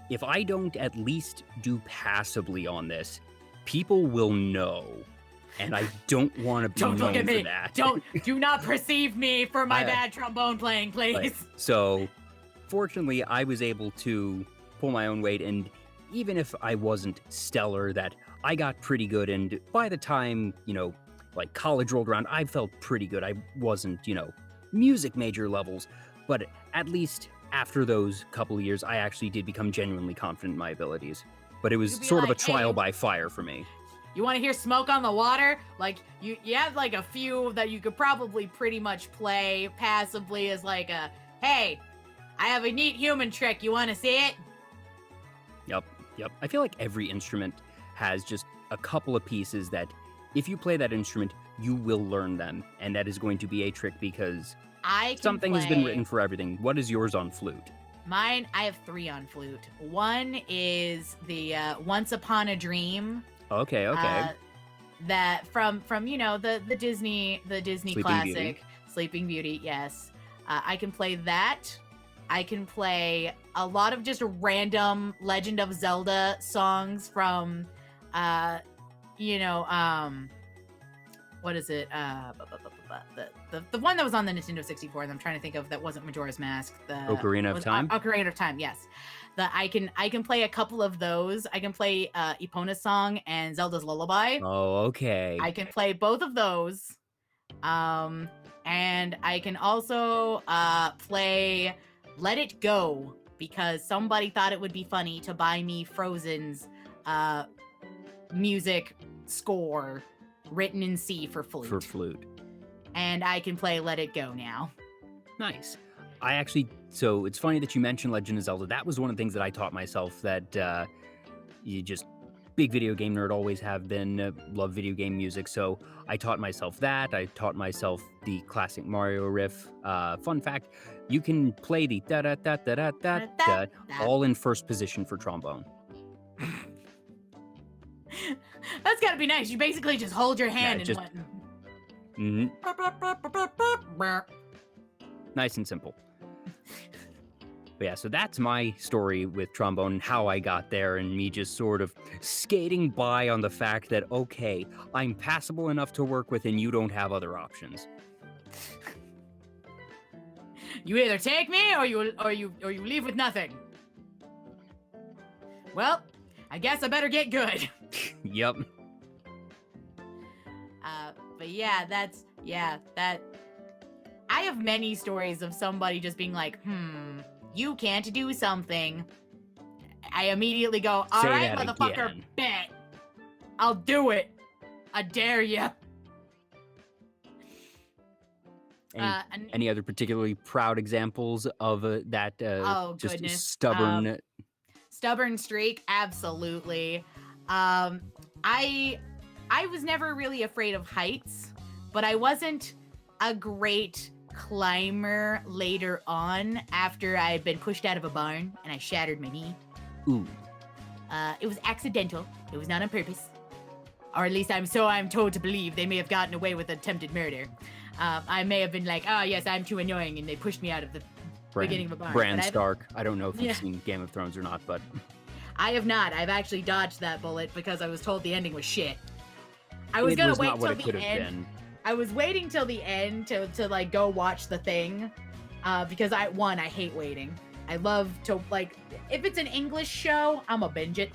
if I don't at least do passably on this, people will know. And I don't want to be Don't known look at me. for that. Do not perceive me for my bad trombone playing, please. Like, so, fortunately, I was able to pull my own weight, and even if I wasn't stellar, that I got pretty good, and by the time, you know, like college rolled around, I felt pretty good. I wasn't, you know, music major levels, but at least after those couple of years, I actually did become genuinely confident in my abilities. But it was sort of a trial by fire for me. You want to hear Smoke on the Water? Like, you have like a few that you could probably pretty much play passively as like a, hey, I have a neat human trick. You want to see it? Yep. I feel like every instrument has just a couple of pieces that if you play that instrument, you will learn them. And that is going to be a trick, because something has been written for everything. What is yours on flute? Mine, I have 3 on flute. One is the Once Upon a Dream. Okay. That from you know the Disney Sleeping classic Beauty. Sleeping Beauty. Yes, I can play that. I can play a lot of just random Legend of Zelda songs from, you know, what is it? The one that was on the Nintendo 64 that I'm trying to think of that wasn't Majora's Mask. The Ocarina of Time. Ocarina of Time. Yes. I can play a couple of those. I can play Epona's Song and Zelda's Lullaby. Oh, okay. I can play both of those. And I can also play Let It Go, because somebody thought it would be funny to buy me Frozen's music score written in C for flute. And I can play Let It Go now. Nice. So it's funny that you mentioned Legend of Zelda. That was one of the things that I taught myself, that you just, big video game nerd, always have been, love video game music. So I taught myself that. I taught myself the classic Mario riff. Fun fact, you can play the da-da-da-da-da-da-da all in first position for trombone. That's gotta be nice. You basically just hold your hand and went. Nice and simple. But yeah, so that's my story with trombone and how I got there, and me just sort of skating by on the fact that, okay, I'm passable enough to work with and you don't have other options. You either take me or you leave with nothing. Well, I guess I better get good. Yep. But yeah, that's, Yeah, that... I have many stories of somebody just being like, you can't do something. I immediately go, all Say right, that motherfucker, again. bet. I'll do it. I dare you. Any other particularly proud examples of that just goodness. stubborn? Stubborn streak, absolutely. I was never really afraid of heights, but I wasn't a great climber later on after I'd been pushed out of a barn and I shattered my knee. Ooh. It was accidental. It was not on purpose. Or at least I'm told to believe. They may have gotten away with attempted murder. I may have been like, oh yes, I'm too annoying, and they pushed me out of the beginning of a barn. Bran Stark. I don't know if you've seen Game of Thrones or not, but... I have not. I've actually dodged that bullet because I was told the ending was shit. I was gonna wait till the end. I was waiting till the end to like go watch the thing, because I hate waiting. I love to like if it's an English show, I'ma binge it.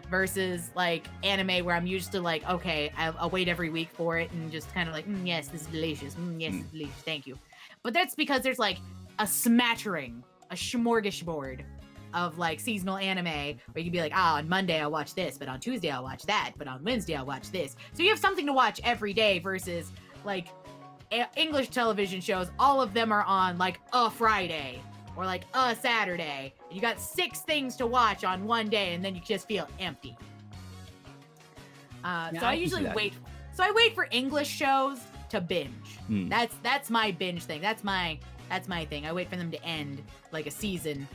Versus like anime where I'm used to like, okay, I'll wait every week for it and just kind of like, yes, this is delicious. Yes, it's delicious. Thank you. But that's because there's like a smattering, a smorgasbord of like seasonal anime where you can be like, on Monday I'll watch this, but on Tuesday I'll watch that, but on Wednesday I'll watch this. So you have something to watch every day versus like English television shows. All of them are on like a Friday or like a Saturday. And you got 6 things to watch on one day and then you just feel empty. So I usually wait. So I wait for English shows to binge. That's my binge thing. That's my thing. I wait for them to end like a season.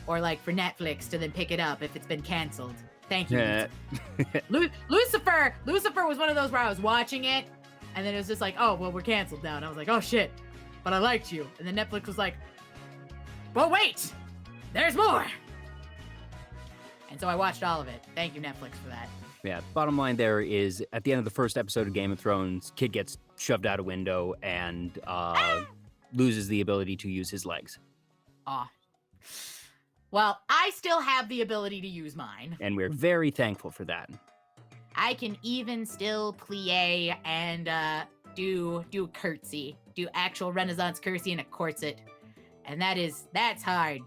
Or like for Netflix to then pick it up if it's been canceled. Thank you. Lucifer was one of those where I was watching it, and then it was just like, oh, well, we're canceled now. And I was like, oh, shit. But I liked you. And then Netflix was like, well, wait. There's more. And so I watched all of it. Thank you, Netflix, for that. Yeah, bottom line there is, at the end of the first episode of Game of Thrones, kid gets shoved out a window and loses the ability to use his legs. Aw. Well, I still have the ability to use mine. And we're very thankful for that. I can even still plie and do curtsy. Do actual Renaissance curtsy in a corset. And that's hard.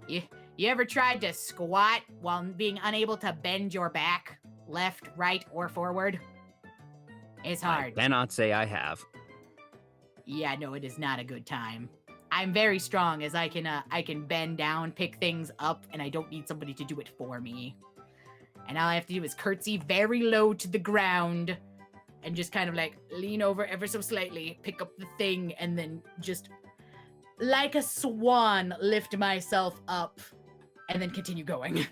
You ever tried to squat while being unable to bend your back? Left, right, or forward? It's hard. I cannot say I have. Yeah, no, it is not a good time. I'm very strong as I can bend down, pick things up, and I don't need somebody to do it for me. And all I have to do is curtsy very low to the ground and just kind of like lean over ever so slightly, pick up the thing, and then just like a swan lift myself up and then continue going.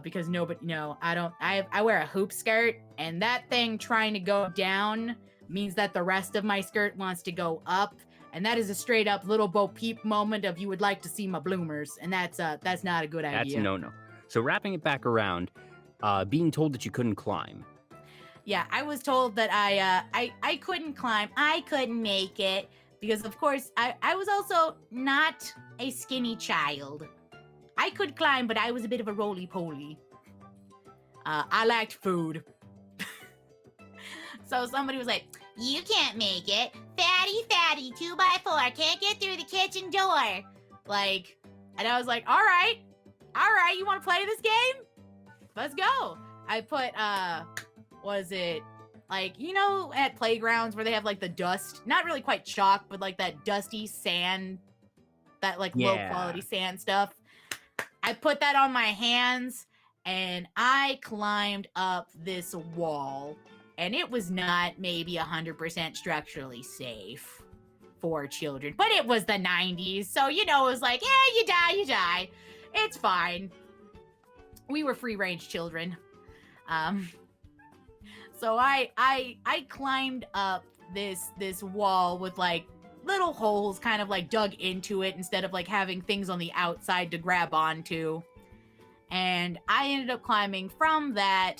Because I wear a hoop skirt, and that thing trying to go down means that the rest of my skirt wants to go up, and that is a straight up little Bo Peep moment of you would like to see my bloomers, and that's not a good idea. That's no. So wrapping it back around, being told that you couldn't climb. Yeah, I was told that I couldn't climb. I couldn't make it because, of course, I was also not a skinny child. I could climb, but I was a bit of a roly-poly. I liked food. So somebody was like, you can't make it. Fatty, 2x4, can't get through the kitchen door. Like, and I was like, all right, you want to play this game? Let's go. I put, was it, like, you know, at playgrounds where they have, like, the dust, not really quite chalk, but, like, that dusty sand, that, like, low-quality sand stuff. I put that on my hands, and I climbed up this wall. And it was not maybe 100% structurally safe for children. But it was the 90s, so, you know, it was like, yeah, you die. It's fine. We were free-range children. So I climbed up this wall with, like, little holes kind of, like, dug into it instead of, like, having things on the outside to grab onto. And I ended up climbing from that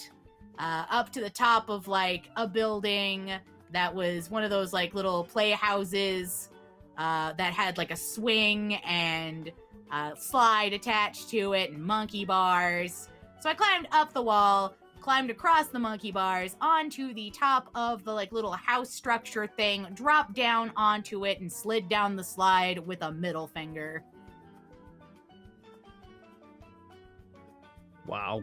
up to the top of, like, a building that was one of those, like, little playhouses that had, like, a swing and slide attached to it and monkey bars. So I climbed up the wall, climbed across the monkey bars onto the top of the like little house structure thing, dropped down onto it, and slid down the slide with a middle finger. Wow.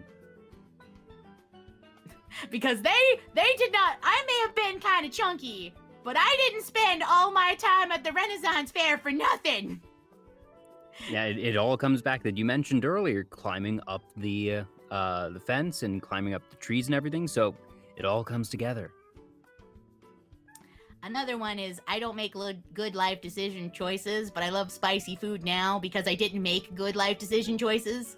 Because they did not. I may have been kind of chunky, but I didn't spend all my time at the Renaissance Fair for nothing. Yeah, it all comes back that you mentioned earlier, climbing up the fence and climbing up the trees and everything. So it all comes together. Another one is I don't make good life decision choices, but I love spicy food now because I didn't make good life decision choices.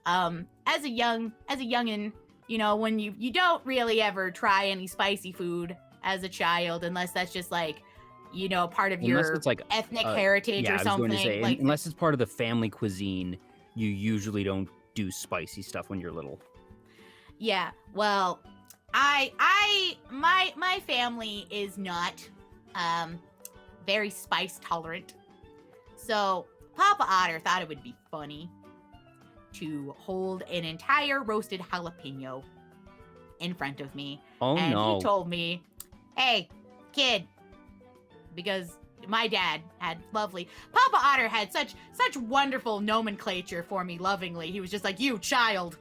As a youngin', you know, when you don't really ever try any spicy food as a child, unless that's just like, you know, part of your it's like ethnic heritage or something. I was going to say, like, unless it's part of the family cuisine, you usually don't do spicy stuff when you're little. Yeah, well, my family is not very spice tolerant. So Papa Otter thought it would be funny to hold an entire roasted jalapeno in front of me. Oh, and no. he told me, hey, kid, because my dad had Papa Otter had such wonderful nomenclature for me lovingly. He was just like, you child,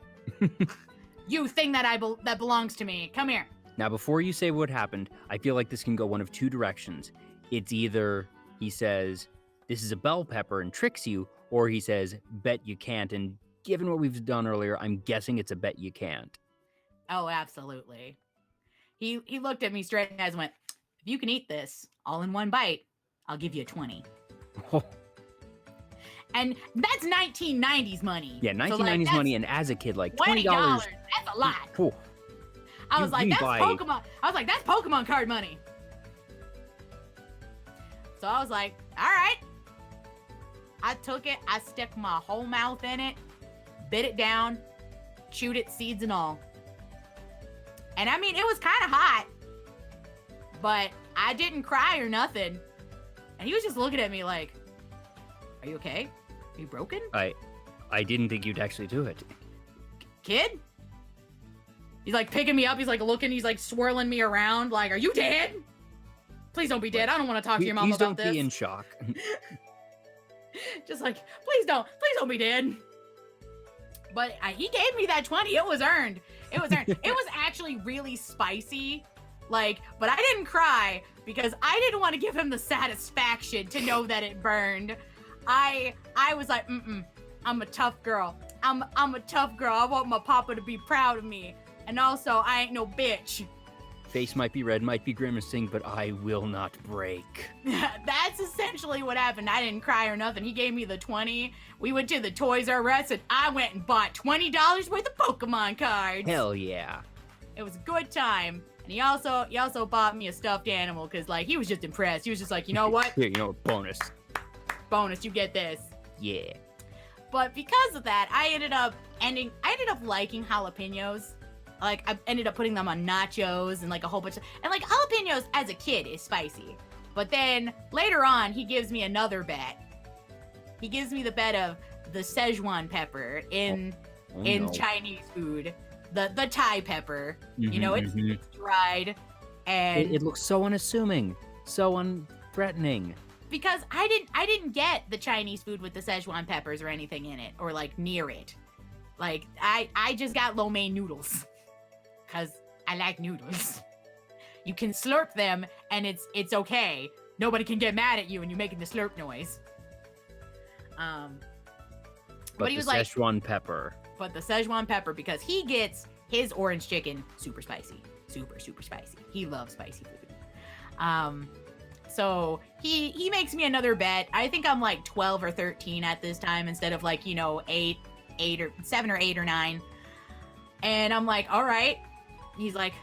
you thing that belongs to me. Come here. Now, before you say what happened, I feel like this can go one of two directions. It's either he says, this is a bell pepper and tricks you, or he says, bet you can't. And given what we've done earlier, I'm guessing it's a bet you can't. Oh, absolutely. He looked at me straight in the eyes and went, if you can eat this all in one bite, I'll give you a 20. Oh. And that's 1990s money. Yeah, 1990s money, and as a kid, like $20. That's a lot. Oh. I was like, that's Pokemon. I was like, that's Pokemon card money. So I was like, all right. I took it. I stuck my whole mouth in it, bit it down, chewed it, seeds and all. And I mean, it was kind of hot, but I didn't cry or nothing. And he was just looking at me like, are you okay? Are you broken? I didn't think you'd actually do it. Kid? He's like picking me up. He's like looking. He's like swirling me around. Like, are you dead? Please don't be dead. I don't want to talk to your mom about this. Please don't be in shock. Just like, please don't be dead. But he gave me that 20. It was earned. It was earned. It was actually really spicy. Like, but I didn't cry because I didn't want to give him the satisfaction to know that it burned. I was like, I'm a tough girl. I'm a tough girl. I want my papa to be proud of me. And also, I ain't no bitch. Face might be red, might be grimacing, but I will not break. That's essentially what happened. I didn't cry or nothing. He gave me the 20. We went to the Toys R Us and I went and bought $20 worth of Pokemon cards. Hell yeah. It was a good time. And he also bought me a stuffed animal because like he was just impressed. He was just like, you know what? Here, you know, bonus. Bonus, you get this. Yeah. But because of that, I ended up liking jalapenos. Like, I ended up putting them on nachos and, like, a whole bunch of... And, like, jalapenos as a kid is spicy. But then, later on, he gives me another bet. He gives me the bet of the Szechuan pepper in Chinese food. The Thai pepper. You know, it's dried. And... It looks so unassuming. So unthreatening. Because I didn't get the Chinese food with the Szechuan peppers or anything in it. Or, like, near it. Like, I just got lo mein noodles. Because I like noodles. You can slurp them, and it's okay. Nobody can get mad at you when you're making the slurp noise. But he was like... Szechuan pepper. But the Szechuan pepper, because he gets his orange chicken super spicy. Super, super spicy. He loves spicy food. So he makes me another bet. I think I'm like 12 or 13 at this time instead of like, you know, 7 or 8 or 9. And I'm like, all right. He's like,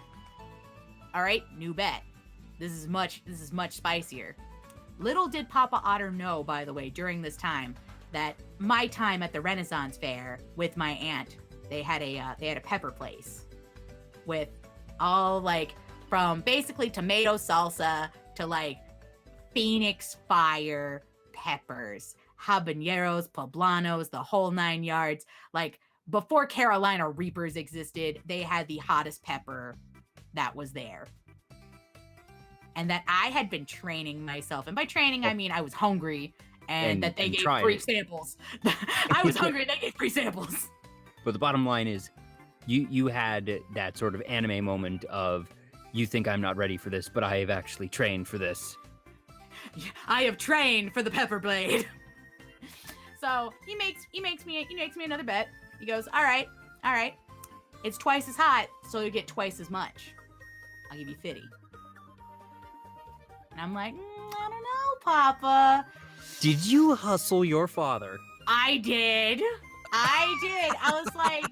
all right, new bet. This is much spicier. Little did Papa Otter know, by the way, during this time, that my time at the Renaissance Fair with my aunt, they had a pepper place with all like from basically tomato salsa to like Phoenix fire peppers, habaneros, poblanos, the whole 9 yards. Like before Carolina Reapers existed, they had the hottest pepper that was there. And that I had been training myself. And by training, I mean I was hungry and that they gave free samples. I was hungry and they gave free samples. But the bottom line is, you had that sort of anime moment of, you think I'm not ready for this, but I have actually trained for this. I have trained for the pepper blade. So he makes me another bet. He goes, all right. It's twice as hot, so you get twice as much. I'll give you 50. And I'm like, I don't know, Papa. Did you hustle your father? I did. I was like,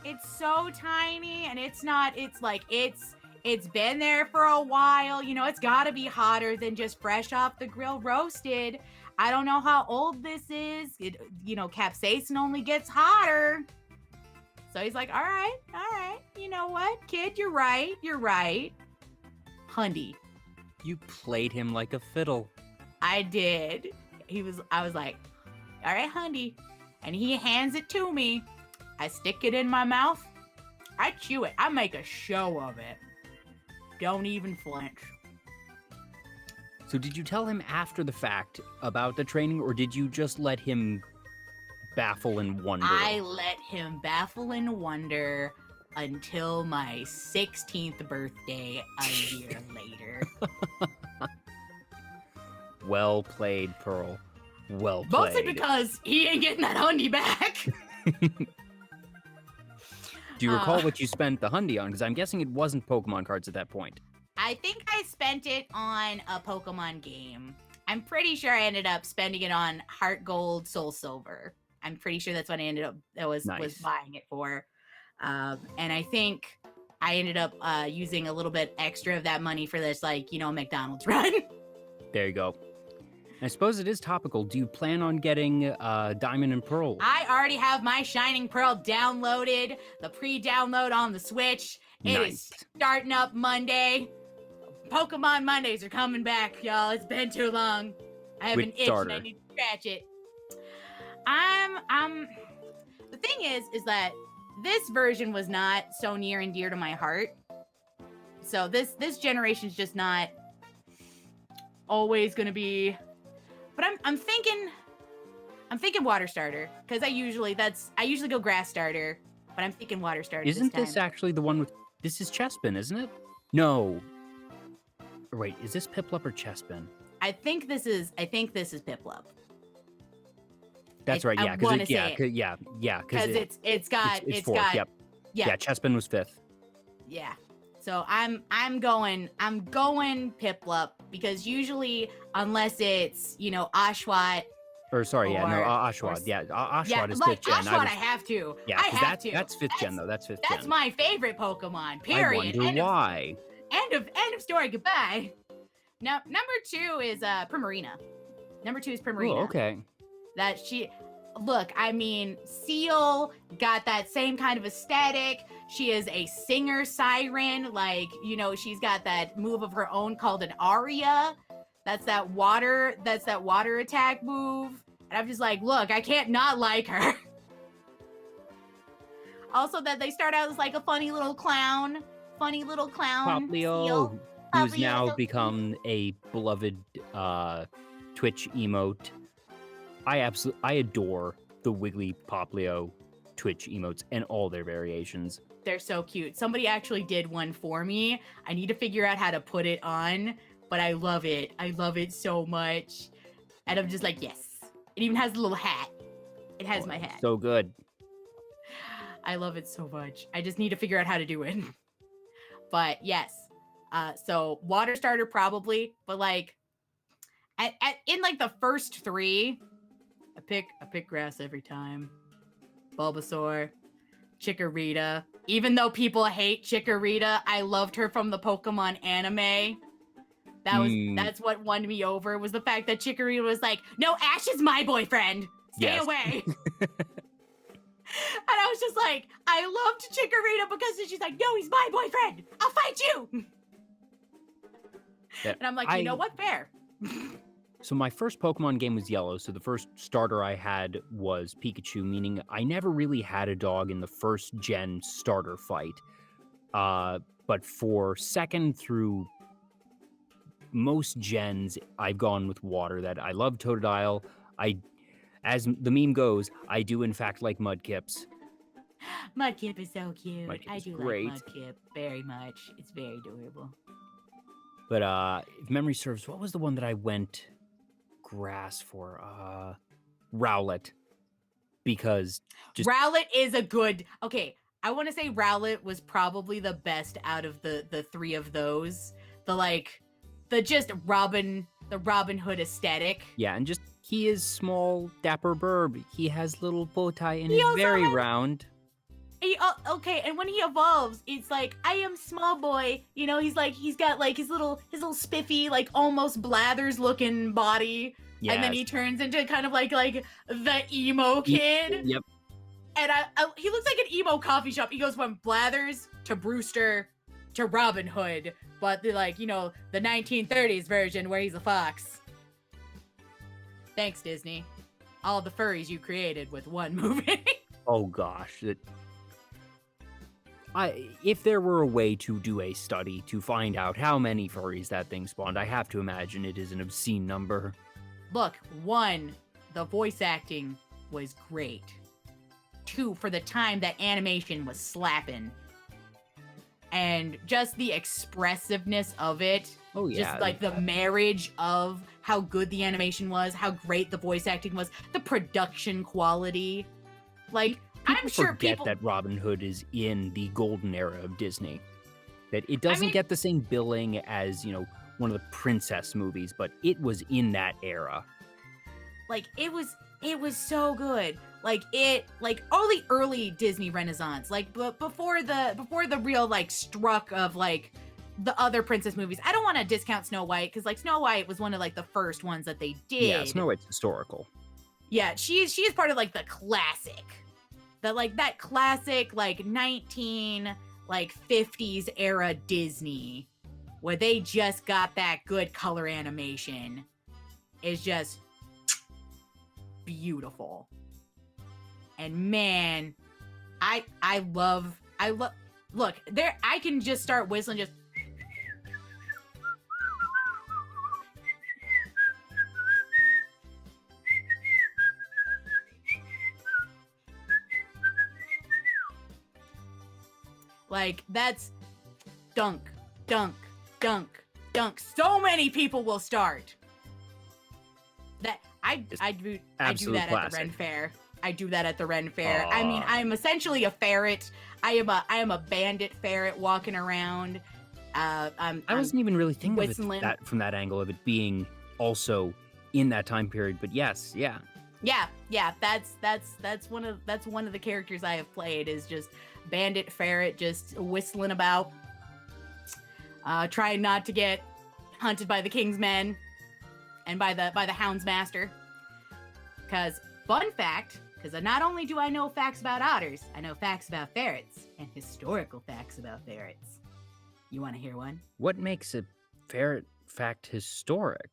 it's so tiny and it's been there for a while. You know, it's got to be hotter than just fresh off the grill roasted. I don't know how old this is. Capsaicin only gets hotter. So he's like, all right. You know what, kid, you're right. Hundy. You played him like a fiddle. I did. I was like, all right, Hundy. And he hands it to me. I stick it in my mouth. I chew it. I make a show of it. Don't even flinch. So did you tell him after the fact about the training, or did you just let him baffle and wonder? I let him baffle and wonder until my 16th birthday a year later. Well played, Pearl. Well played. Mostly because he ain't getting that Hundy back. Do you recall what you spent the Hundy on? Because I'm guessing it wasn't Pokemon cards at that point. I think I spent it on a Pokemon game. I'm pretty sure I ended up spending it on Heart Gold, Soul Silver. I'm pretty sure that's what I ended up was buying it for. And I think I ended up using a little bit extra of that money for this, McDonald's run. There you go. I suppose it is topical. Do you plan on getting Diamond and Pearl? I already have my Shining Pearl downloaded, the pre-download on the Switch. It is starting up Monday. Pokemon Mondays are coming back, y'all. It's been too long. I have an itch and I need to scratch it. The thing is that this version was not so near and dear to my heart. So this generation's just not always gonna be. But I'm thinking water starter, because I usually go grass starter, but I'm thinking water starter. Isn't this actually the one with? This is Chespin, isn't it? No. Wait, is this Piplup or Chespin? I think this is Piplup. That's right. Yeah, because it's fourth. Yep. Yeah, Chespin was 5th. Yeah. So I'm going Piplup, because usually, unless it's Oshawott. Oshawott. Oshawott is 5th gen. Oshawott, I have to. Yeah, I have to. That's 5th gen though. That's 5th gen. That's my favorite Pokemon. Period. I wonder why. End of story. Goodbye. Now, number 2 is Primarina. Number 2 is Primarina. Oh, okay. Seal got that same kind of aesthetic. She is a singer siren. She's got that move of her own called an aria. That's that water attack move. And I'm just like, look, I can't not like her. Also, that they start out as like a funny little clown. Poplio, who's now become a beloved Twitch emote. I adore the Wiggly Poplio Twitch emotes and all their variations. They're so cute. Somebody actually did one for me. I need to figure out how to put it on, but I love it. I love it so much. And I'm just like, yes. It even has a little hat. It has my hat. So good. I love it so much. I just need to figure out how to do it. But yes. So water starter probably, but in the first 3, I pick grass every time. Bulbasaur, Chikorita. Even though people hate Chikorita, I loved her from the Pokemon anime. That's what won me over, was the fact that Chikorita was like, no, Ash is my boyfriend. Stay away. And I was just like, I loved Chikorita because she's like, no, he's my boyfriend. I'll fight you. Yeah, and I'm like, you know what? Fair. So my first Pokemon game was Yellow, so the first starter I had was Pikachu, meaning I never really had a dog in the first gen starter fight. But for second through most gens, I've gone with Water. That I love Totodile. As the meme goes, I do in fact like Mudkips. Mudkip is so cute. Mudkip I is do great. like Mudkip very much. It's very adorable. But if memory serves, what was the one that I went grass for? Rowlet. Because just Rowlet is a good. Okay, I want to say Rowlet was probably the best out of the three of those. The just Robin Hood aesthetic. yeah, and just he is small, dapper burb. He has little bow tie and He is also very has- round. Okay, and when he evolves, it's like I am small boy. You know, he's got like his little spiffy, like almost Blathers looking body, Yeah, and then he turns into kind of like the emo kid. Yep. And he looks like an emo coffee shop. He goes from Blathers to Brewster to Robin Hood, but the the 1930s version where he's a fox. Thanks, Disney. All the furries you created with one movie. Oh gosh, if there were a way to do a study to find out how many furries that thing spawned, I have to imagine it is an obscene number. Look, 1, the voice acting was great. 2, for the time that animation was slapping. And just the expressiveness of it. Oh yeah, Just like the marriage of how good the animation was, how great the voice acting was, the production quality. Like, I'm sure forget people... that Robin Hood is in the golden era of Disney. That it doesn't get the same billing as, one of the princess movies, but it was in that era. Like, it was so good. Like early Disney Renaissance, like before the real struck of the other princess movies. I don't want to discount Snow White because Snow White was one of the first ones that they did. Yeah, Snow White's historical. Yeah, she is part of the classic, that classic 1950s era Disney, where they just got that good color animation. Is just beautiful. And man, I love look, there I can just start whistling just that's dunk, dunk, dunk, dunk. So many people will start. That I do that classic. at the Ren Fair. I do that at the Ren Fair. I mean, I'm essentially a ferret. I am a bandit ferret walking around. I wasn't even really thinking whistling. of it from that angle of it being also in that time period. But yes, yeah. Yeah. That's one of the characters I have played is just bandit ferret, just whistling about, trying not to get hunted by the King's men and by the Houndsmaster. Because fun fact. Because not only do I know facts about otters, I know facts about ferrets and historical facts about ferrets. You want to hear one? What makes a ferret fact historic?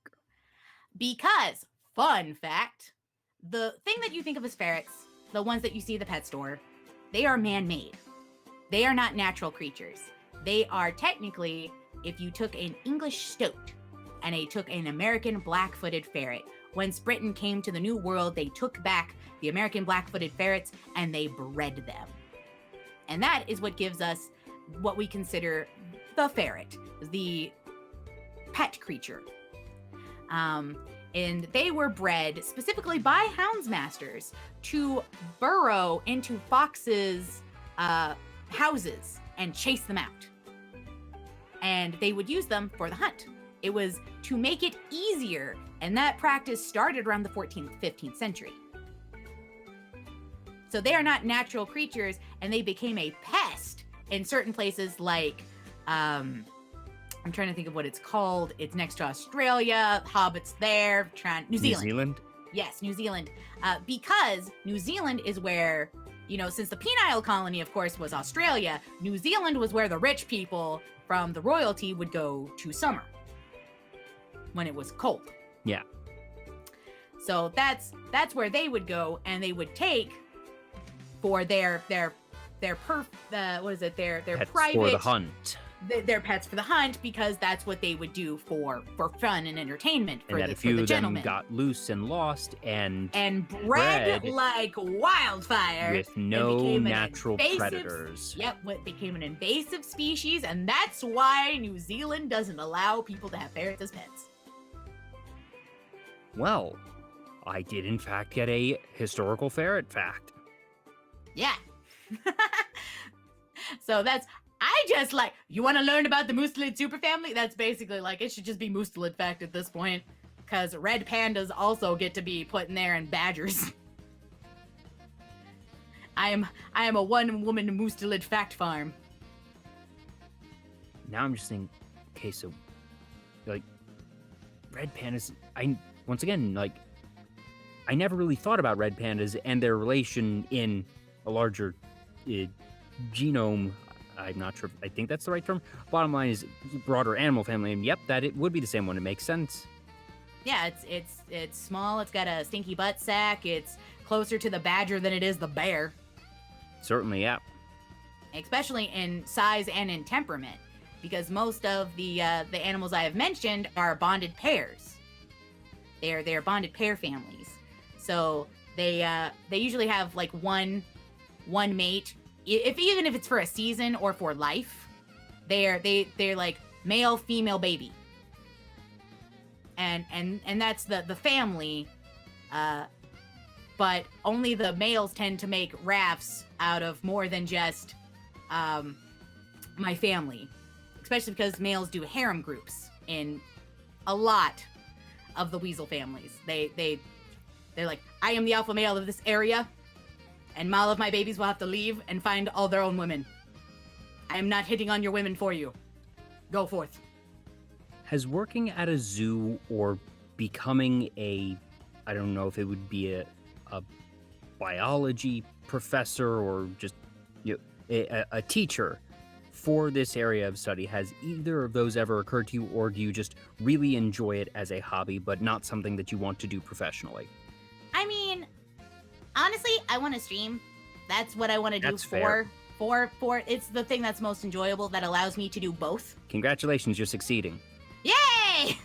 Because, fun fact, the thing that you think of as ferrets, the ones that you see at the pet store, they are man-made. They are not natural creatures. They are technically, if you took an English stoat and took an American black-footed ferret, once Britain came to the New World, they took back the American black-footed ferrets and they bred them. And that is what gives us what we consider the ferret, the pet creature. And they were bred specifically by houndsmasters to burrow into foxes' houses and chase them out. And they would use them for the hunt. It was to make it easier, and that practice started around the 14th, 15th century. So they are not natural creatures, and they became a pest in certain places like, I'm trying to think of what it's called. It's next to Australia, Hobbit's there, New Zealand. New Zealand? Yes, New Zealand. Because New Zealand is where, since the penile colony, of course, was Australia, New Zealand was where the rich people from the royalty would go to summer when it was cold. Yeah. So that's where they would go, and they would take for their pets private for the hunt. Their pets for the hunt, because that's what they would do for fun and entertainment for And that the, a few for the of them gentlemen. got loose and lost and bred bred like wildfire with and no became an natural invasive- predators. Yep, what became an invasive species, and that's why New Zealand doesn't allow people to have ferrets as pets. Well, I did in fact get a historical ferret fact. Yeah. So I just like, you want to learn about the mustelid superfamily? That's basically like, it should just be mustelid fact at this point, because red pandas also get to be put in there, and badgers. I am a one-woman mustelid fact farm. Now I'm just thinking, okay, so like red pandas, once again, like I never really thought about red pandas and their relation in a larger genome. I'm not sure. I think that's the right term. Bottom line is broader animal family, and yep, that it would be the same one. It makes sense. Yeah, it's small. It's got a stinky butt sack. It's closer to the badger than it is the bear, Certainly, yeah. especially in size and in temperament, because most of the animals I have mentioned are bonded pairs. They're bonded pair families, so they usually have like one mate. Even if it's for a season or for life, they're like male female baby, and that's the family, but only the males tend to make rafts out of more than just my family, especially because males do harem groups in a lot of the weasel families. They're like, I am the alpha male of this area, and all of my babies will have to leave and find all their own women. I am not hitting on your women for you. Go forth. Has working at a zoo or becoming I don't know if it would be a biology professor or just a teacher for this area of study, has either of those ever occurred to you, or do you just really enjoy it as a hobby but not something that you want to do professionally? I mean, honestly, I want to stream. That's what I want to do That's fair. For it's the thing that's most enjoyable, that allows me to do both. Congratulations, you're succeeding. Yay!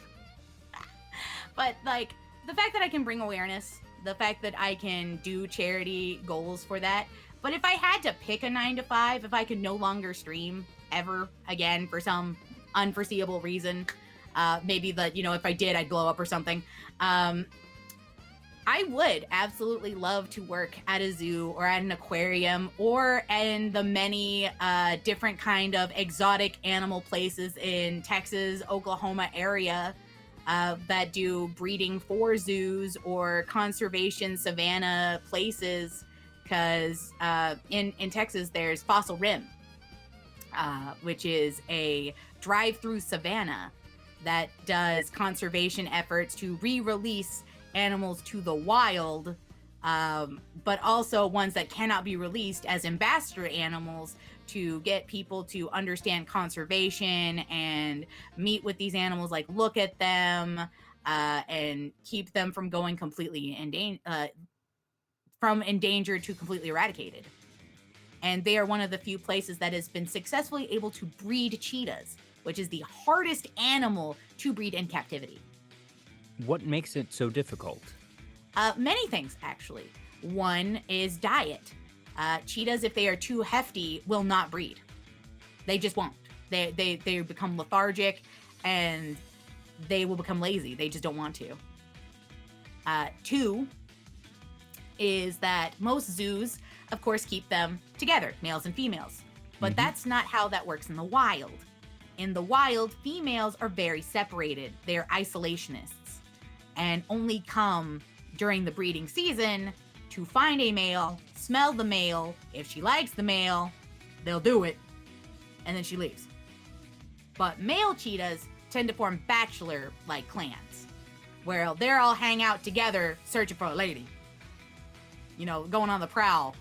But like, the fact that I can bring awareness, the fact that I can do charity goals for that. But if I had to pick a 9 to 5, if I could no longer stream ever again for some unforeseeable reason, maybe that, if I did, I'd blow up or something. I would absolutely love to work at a zoo or at an aquarium or in the many different kind of exotic animal places in Texas, Oklahoma area that do breeding for zoos or conservation savanna places. Because in Texas, there's Fossil Rim, which is a drive-through savanna that does conservation efforts to re-release animals to the wild, but also ones that cannot be released as ambassador animals, to get people to understand conservation and meet with these animals, like look at them, and keep them from going completely from endangered to completely eradicated. And they are one of the few places that has been successfully able to breed cheetahs, which is the hardest animal to breed in captivity. What makes it so difficult? Many things, actually. One is diet. Cheetahs, if they are too hefty, will not breed. They just won't. They become lethargic, and they will become lazy. They just don't want to. Two is that most zoos, of course, keep them together, males and females. But that's not how that works in the wild. In the wild, females are very separated. They're isolationists and only come during the breeding season to find a male, smell the male. If she likes the male, they'll do it, and then she leaves. But male cheetahs tend to form bachelor-like clans, where they're all hang out together searching for a lady. Going on the prowl.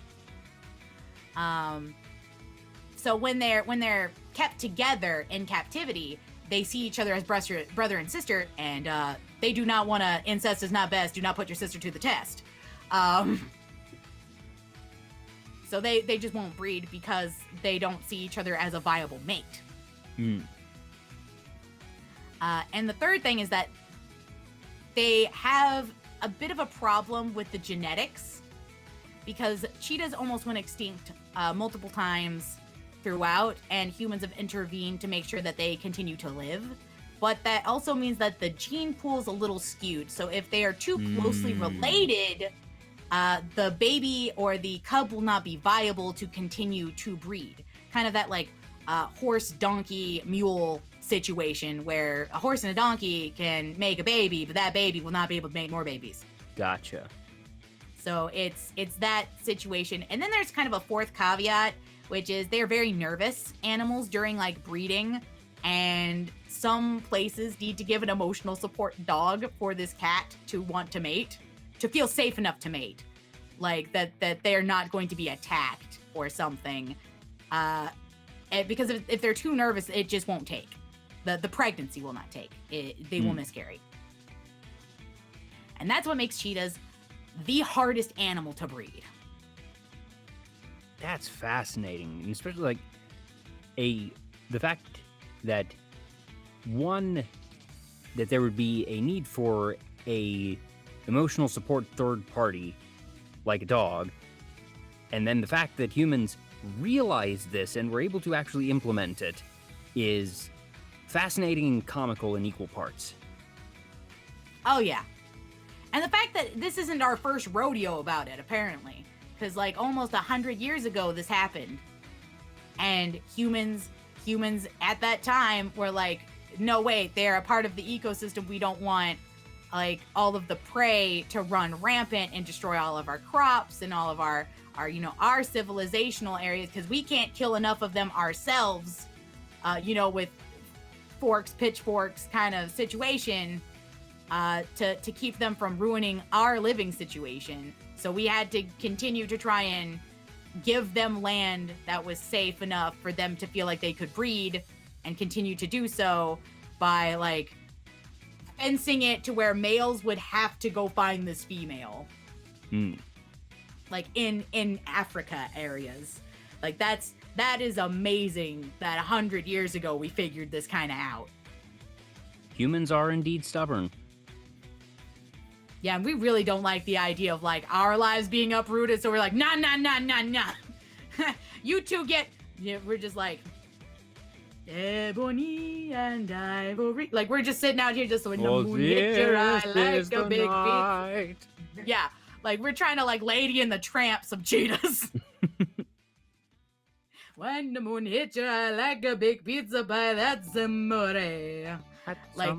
So when they're kept together in captivity, they see each other as brother and sister, and they do not want to. Incest is not best. Do not put your sister to the test. So they just won't breed because they don't see each other as a viable mate. And the third thing is that they have a bit of a problem with the genetics because cheetahs almost went extinct multiple times throughout, and humans have intervened to make sure that they continue to live. But that also means that the gene pool is a little skewed. So if they are too closely related, the baby or the cub will not be viable to continue to breed. Kind of that like horse, donkey, mule situation where a horse and a donkey can make a baby, but that baby will not be able to make more babies. Gotcha. So it's that situation. And then there's kind of a fourth caveat, which is they're very nervous animals during like breeding, and some places need to give an emotional support dog for this cat to want to mate, to feel safe enough to mate, like that they're not going to be attacked or something. Because if they're too nervous, it just won't take. The pregnancy will not take. They will miscarry. And that's what makes cheetahs the hardest animal to breed. That's fascinating, and especially like the fact that that there would be a need for a emotional support third party like a dog, and then the fact that humans realize this and were able to actually implement it is fascinating and comical in equal parts. Oh yeah. And the fact that this isn't our first rodeo about it, apparently. Because, like, almost 100 years ago, this happened. And humans at that time were like, no, wait, they're a part of the ecosystem. We don't want, like, all of the prey to run rampant and destroy all of our crops and all of our civilizational areas, because we can't kill enough of them ourselves, with forks, pitchforks kind of situation. To keep them from ruining our living situation. So we had to continue to try and give them land that was safe enough for them to feel like they could breed, and continue to do so by like fencing it to where males would have to go find this female. Like in Africa areas. Like that is amazing that 100 years ago we figured this kind of out. Humans are indeed stubborn. Yeah, and we really don't like the idea of, like, our lives being uprooted, so we're like, nah. You two get... Yeah, we're just like... Ebony and ivory. Like, we're just sitting out here just when the moon hits your eye like a big beat. Yeah, like, we're trying to, like, Lady and the Tramp some cheetahs. When the moon hits your eye like a big pizza pie, that's amore. Like,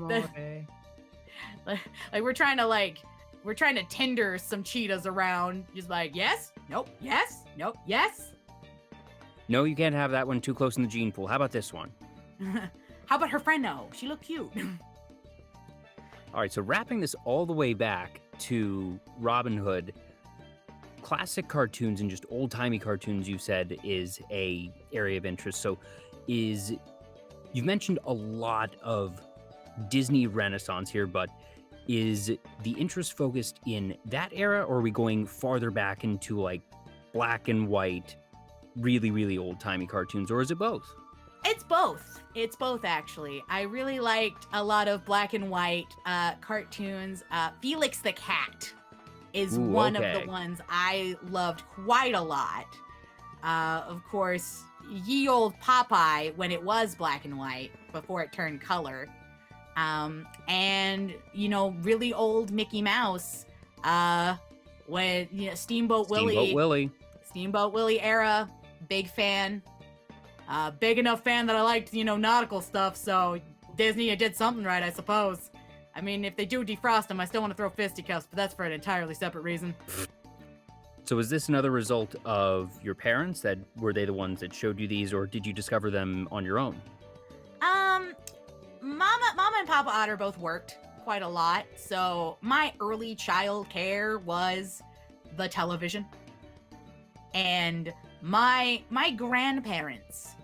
we're trying to Tinder some cheetahs around. Just like, yes, nope, yes, nope, yes. No, you can't have that one too close in the gene pool. How about this one? How about her friend? No, she looked cute. All right, so wrapping this all the way back to Robin Hood, classic cartoons and just old-timey cartoons, you said, is a area of interest. So you've mentioned a lot of Disney Renaissance here, but is the interest focused in that era, or are we going farther back into like black and white, really, really old-timey cartoons, or is it both? It's both. It's both, actually. I really liked a lot of black and white cartoons. Felix the Cat is one of the ones I loved quite a lot. Of course, ye old Popeye when it was black and white before it turned color. And, really old Mickey Mouse, when, Steamboat Willie era, big fan. Big enough fan that I liked, nautical stuff, so Disney, you did something right, I suppose. I mean, if they do defrost them, I still want to throw fisticuffs, but that's for an entirely separate reason. So is this another result of your parents? Were they the ones that showed you these, or did you discover them on your own? Mama and Papa Otter both worked quite a lot, so my early child care was the television. And my grandparents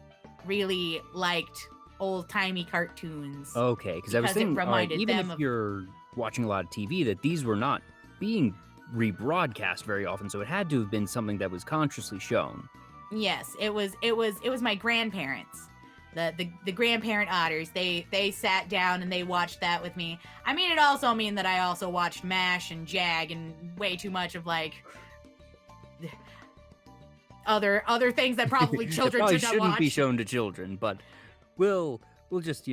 really liked old-timey cartoons. Okay, because I was Because it thinking, all right, reminded even them if of- you're watching a lot of TV, that these were not being rebroadcast very often, so it had to have been something that was consciously shown. Yes, it was my grandparents. The grandparent Otters, they sat down and they watched that with me. I mean, it also mean that I also watched MASH and JAG and way too much of like other things that probably children Probably should not shouldn't watch. be shown to children, but we'll just,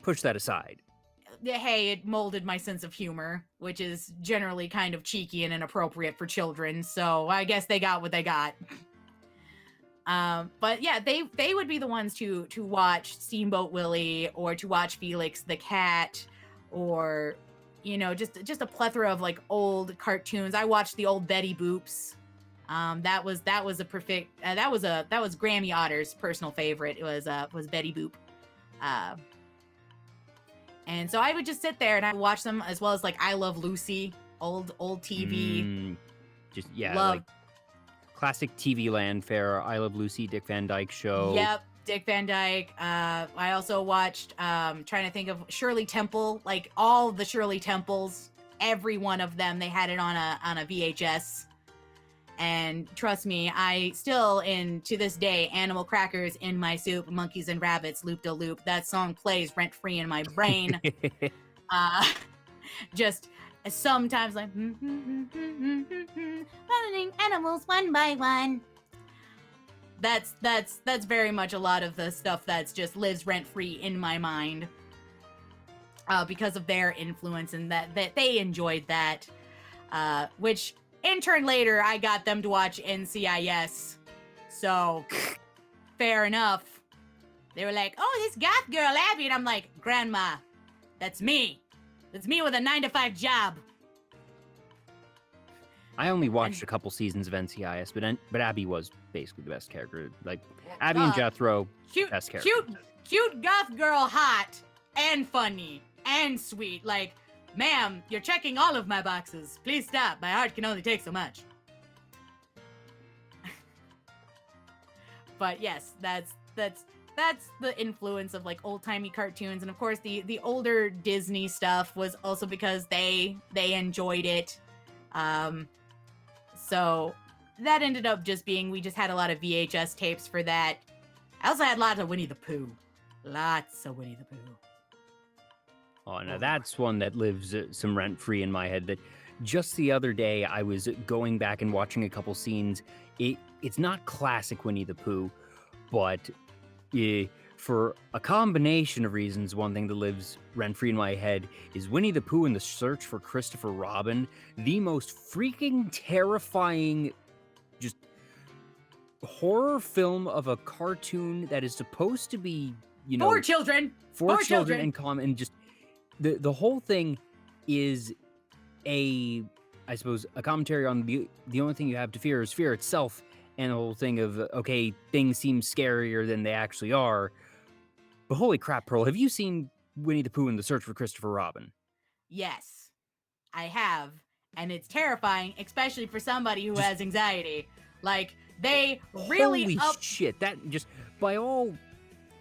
push that aside. Hey, it molded my sense of humor, which is generally kind of cheeky and inappropriate for children, so I guess they got what they got. But yeah, they would be the ones to watch Steamboat Willie or to watch Felix the Cat, or just a plethora of like old cartoons. I watched the old Betty Boops. That was a perfect that was Grammy Otter's personal favorite. It was Betty Boop. And so I would just sit there and I would watch them, as well as like I Love Lucy, old TV. Love. Like classic TV land fare. I Love Lucy, Dick Van Dyke Show. Yep, Dick Van Dyke. I also watched, trying to think of Shirley Temple, like all the Shirley Temples, every one of them. They had it on a VHS. And trust me, I still, to this day, Animal Crackers in My Soup, Monkeys and Rabbits, Loop de Loop. That song plays rent free in my brain. Just sometimes like running animals one by one. That's very much a lot of the stuff that's just lives rent free in my mind, because of their influence and that they enjoyed that, which in turn later I got them to watch NCIS, so fair enough. They were like, "Oh, this goth girl Abby," and I'm like, "Grandma, that's me. That's me with a 9-to-5 job." I only watched a couple seasons of NCIS, but Abby was basically the best character. Like Abby and Jethro, best character. Cute goth girl, hot and funny and sweet. Like, ma'am, you're checking all of my boxes. Please stop. My heart can only take so much. But yes, that's the influence of like old-timey cartoons. And of course the older Disney stuff was also because they enjoyed it. So that ended up just being, we just had a lot of VHS tapes for that. I also had lots of Winnie the Pooh. Lots of Winnie the Pooh. Oh, now that's one that lives some rent-free in my head. That just the other day I was going back and watching a couple scenes. It's not classic Winnie the Pooh, but for a combination of reasons, one thing that lives rent-free in my head is Winnie the Pooh and the Search for Christopher Robin. The most freaking terrifying, just horror film of a cartoon that is supposed to be, for children. For children and common, and just the whole thing is I suppose, a commentary on the only thing you have to fear is fear itself, and the whole thing of, okay, things seem scarier than they actually are. But holy crap, Pearl, have you seen Winnie the Pooh and the Search for Christopher Robin? Yes, I have, and it's terrifying, especially for somebody who has anxiety. Like, they really Holy shit, that just, by all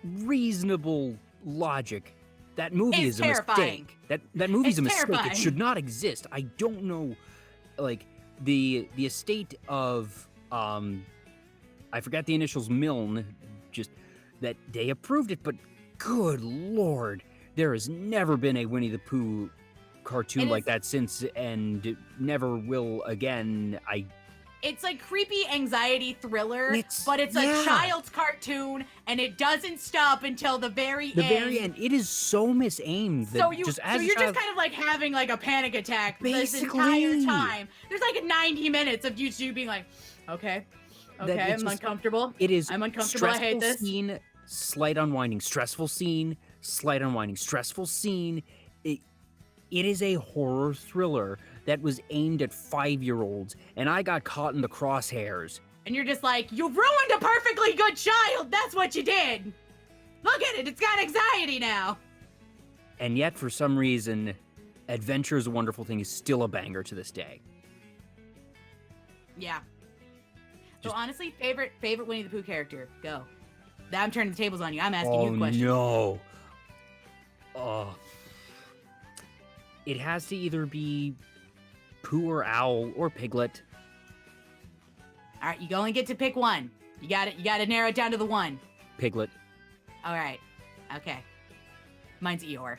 reasonable logic, that movie is a mistake. That movie's a mistake. Terrifying. It should not exist. I don't know, like, the estate of, I forgot the initials, Milne, just that they approved it, but good lord, there has never been a Winnie the Pooh cartoon like that since, and never will again. It's like creepy anxiety thriller, but it's a child's cartoon, and it doesn't stop until the very end. The very end. It is so misaimed. So you're just kind of like having like a panic attack this entire time. There's like 90 minutes of you being like, okay, I'm uncomfortable. I'm uncomfortable. I hate this. Scene, slight unwinding, stressful scene, slight unwinding, stressful scene. It is a horror thriller that was aimed at 5-year-olds, and I got caught in the crosshairs. And you're just like, you ruined a perfectly good child! That's what you did! Look at it, it's got anxiety now! And yet, for some reason, Adventure is a Wonderful Thing is still a banger to this day. Yeah. So honestly, favorite Winnie the Pooh character, go. I'm turning the tables on you. I'm asking you questions. Oh, no. Oh. It has to either be Pooh or Owl or Piglet. All right, you only get to pick one. You got to narrow it down to the one. Piglet. All right. Okay. Mine's Eeyore.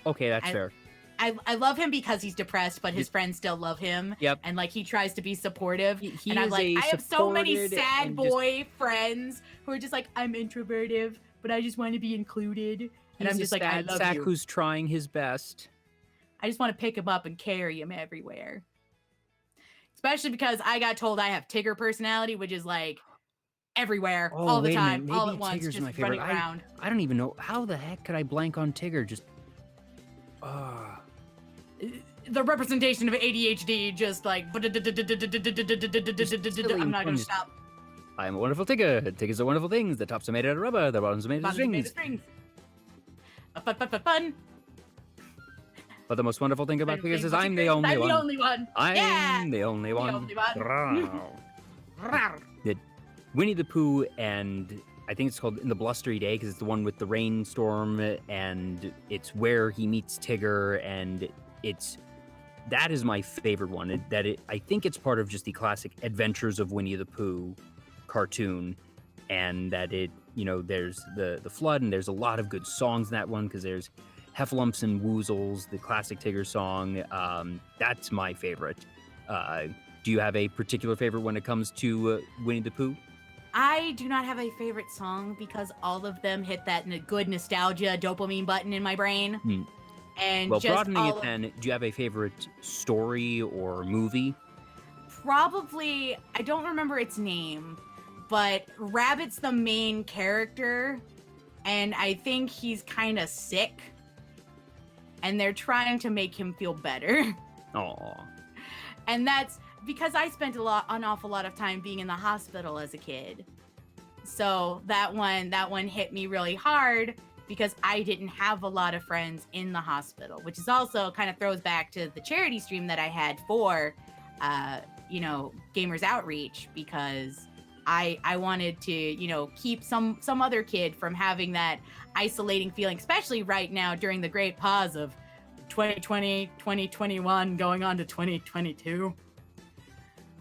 Okay, that's fair. I love him because he's depressed, but his friends still love him. Yep. And like he tries to be supportive. He and I'm is like, I have so many supported sad and boy friends who are just like, I'm introverted, but I just want to be included. And I'm just like, I love sack you. who's trying his best. I just want to pick him up and carry him everywhere. Especially because I got told I have Tigger personality, which is like everywhere, all the time, all at once, Tigger's just my favorite. running around. I don't even know how the heck could I blank on Tigger. Just, the representation of ADHD, just like I'm not gonna stop. I am a wonderful Tigger. Tiggers are wonderful things. The tops are made out of rubber. The bottoms are made of strings. Fun. But the most wonderful thing about Tiggers is I'm the only one. I'm the only one. I'm the only one. The Winnie the Pooh, and I think it's called In the Blustery Day because it's the one with the rainstorm, and it's where he meets Tigger, and that is my favorite one. I think it's part of just the classic Adventures of Winnie the Pooh cartoon, and that there's the flood, and there's a lot of good songs in that one because there's Heffalumps and Woozles, the classic Tigger song. That's my favorite. Do you have a particular favorite when it comes to Winnie the Pooh? I do not have a favorite song because all of them hit that good nostalgia dopamine button in my brain. And well, just broadening it then, do you have a favorite story or movie? Probably, I don't remember its name, but Rabbit's the main character, and I think he's kind of sick, and they're trying to make him feel better. Aww. And that's because I spent an awful lot of time being in the hospital as a kid. So that one hit me really hard because I didn't have a lot of friends in the hospital, which is also kind of throws back to the charity stream that I had for, Gamers Outreach, because I wanted to, keep some other kid from having that isolating feeling, especially right now during the great pause of 2020, 2021, going on to 2022.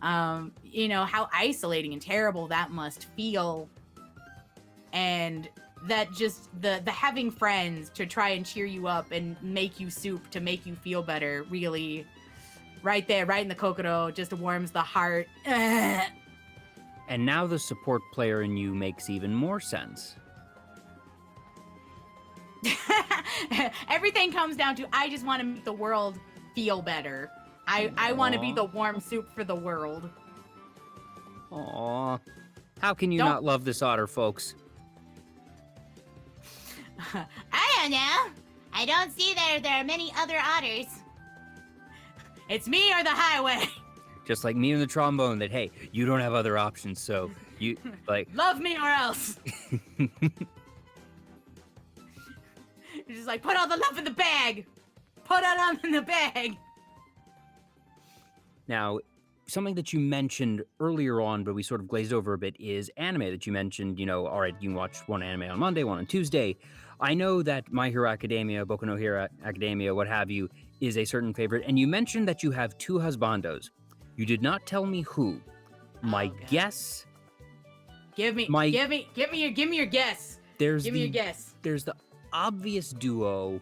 How isolating and terrible that must feel. And that just the having friends to try and cheer you up and make you soup to make you feel better, really, right there, right in the kokoro, just warms the heart. And now the support player in you makes even more sense. Everything comes down to I just want to make the world feel better. I want to be the warm soup for the world. Aww. How can you not love this otter, folks? I don't know. I don't see there are many other otters. It's me or the highway. Just like me and the trombone, that, hey, you don't have other options, so you, like... Love me or else. You're just like, put all the love in the bag. Put it on in the bag. Now, something that you mentioned earlier on, but we sort of glazed over a bit, is anime that you mentioned, all right, you can watch one anime on Monday, one on Tuesday. I know that My Hero Academia, Boku no Hero Academia, what have you, is a certain favorite, and you mentioned that you have two husbandos. You did not tell me who. My guess... Give me your guess. Give me your guess. There's the obvious duo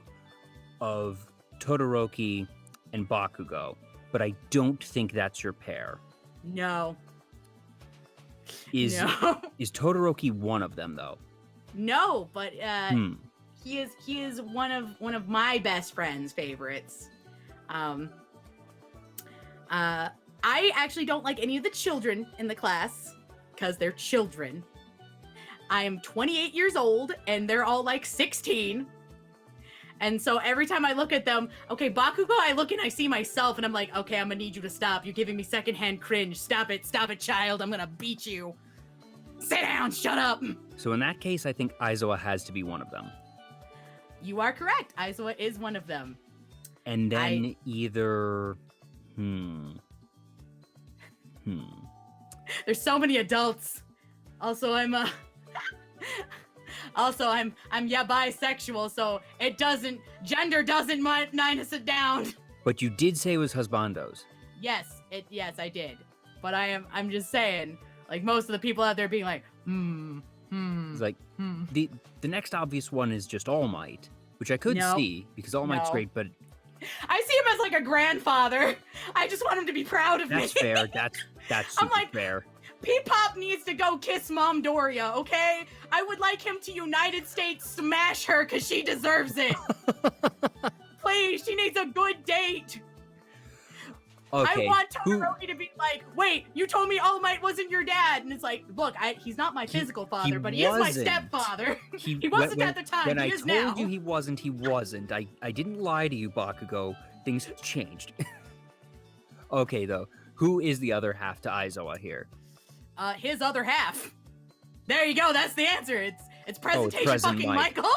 of Todoroki and Bakugo, but I don't think that's your pair. No. Is Todoroki one of them though? No, but he is one of my best friend's favorites. I actually don't like any of the children in the class because they're children. I am 28 years old and they're all like 16. And so every time I look at them, okay, Bakugo, I look and I see myself and I'm like, okay, I'm gonna need you to stop. You're giving me secondhand cringe. Stop it, child. I'm gonna beat you. Sit down, shut up. So in that case, I think Aizawa has to be one of them. You are correct. Aizawa is one of them. And then either... There's so many adults. Also, I'm Also, I'm bisexual, so gender doesn't minus it down. But you did say it was husbandos. Yes, I did. But I'm just saying, like, most of the people out there being like, It's like, the next obvious one is just All Might, which I could see, because All Might's great, but... I see him as, like, a grandfather. I just want him to be proud of me. That's fair, that's super fair. P-Pop needs to go kiss Mom Doria, okay? I would like him to United States smash her, because she deserves it. Please, she needs a good date. Okay, I want Todoroki to be like, wait, you told me All Might wasn't your dad. And it's like, look, he's not my physical father, but he is my stepfather. He wasn't at the time, when he is now. When I told you he wasn't. I didn't lie to you, Bakugo. Things have changed. Okay, though. Who is the other half to Aizawa here? His other half. There you go, that's the answer. It's presentation President fucking Mike. Michael.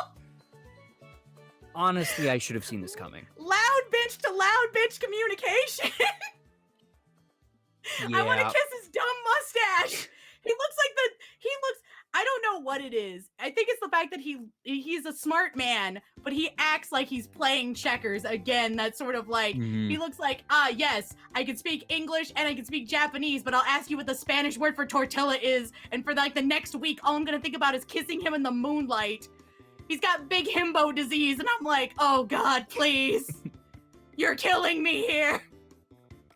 Honestly, I should have seen this coming. Loud bitch to loud bitch communication. Yeah. I want to kiss his dumb mustache. He looks I don't know what it is. I think it's the fact that he's a smart man, but he acts like he's playing checkers again. That's sort of like, he looks like, yes, I can speak English and I can speak Japanese, but I'll ask you what the Spanish word for tortilla is. And for like the next week, all I'm going to think about is kissing him in the moonlight. He's got big himbo disease, and I'm like, oh God, please. You're killing me here.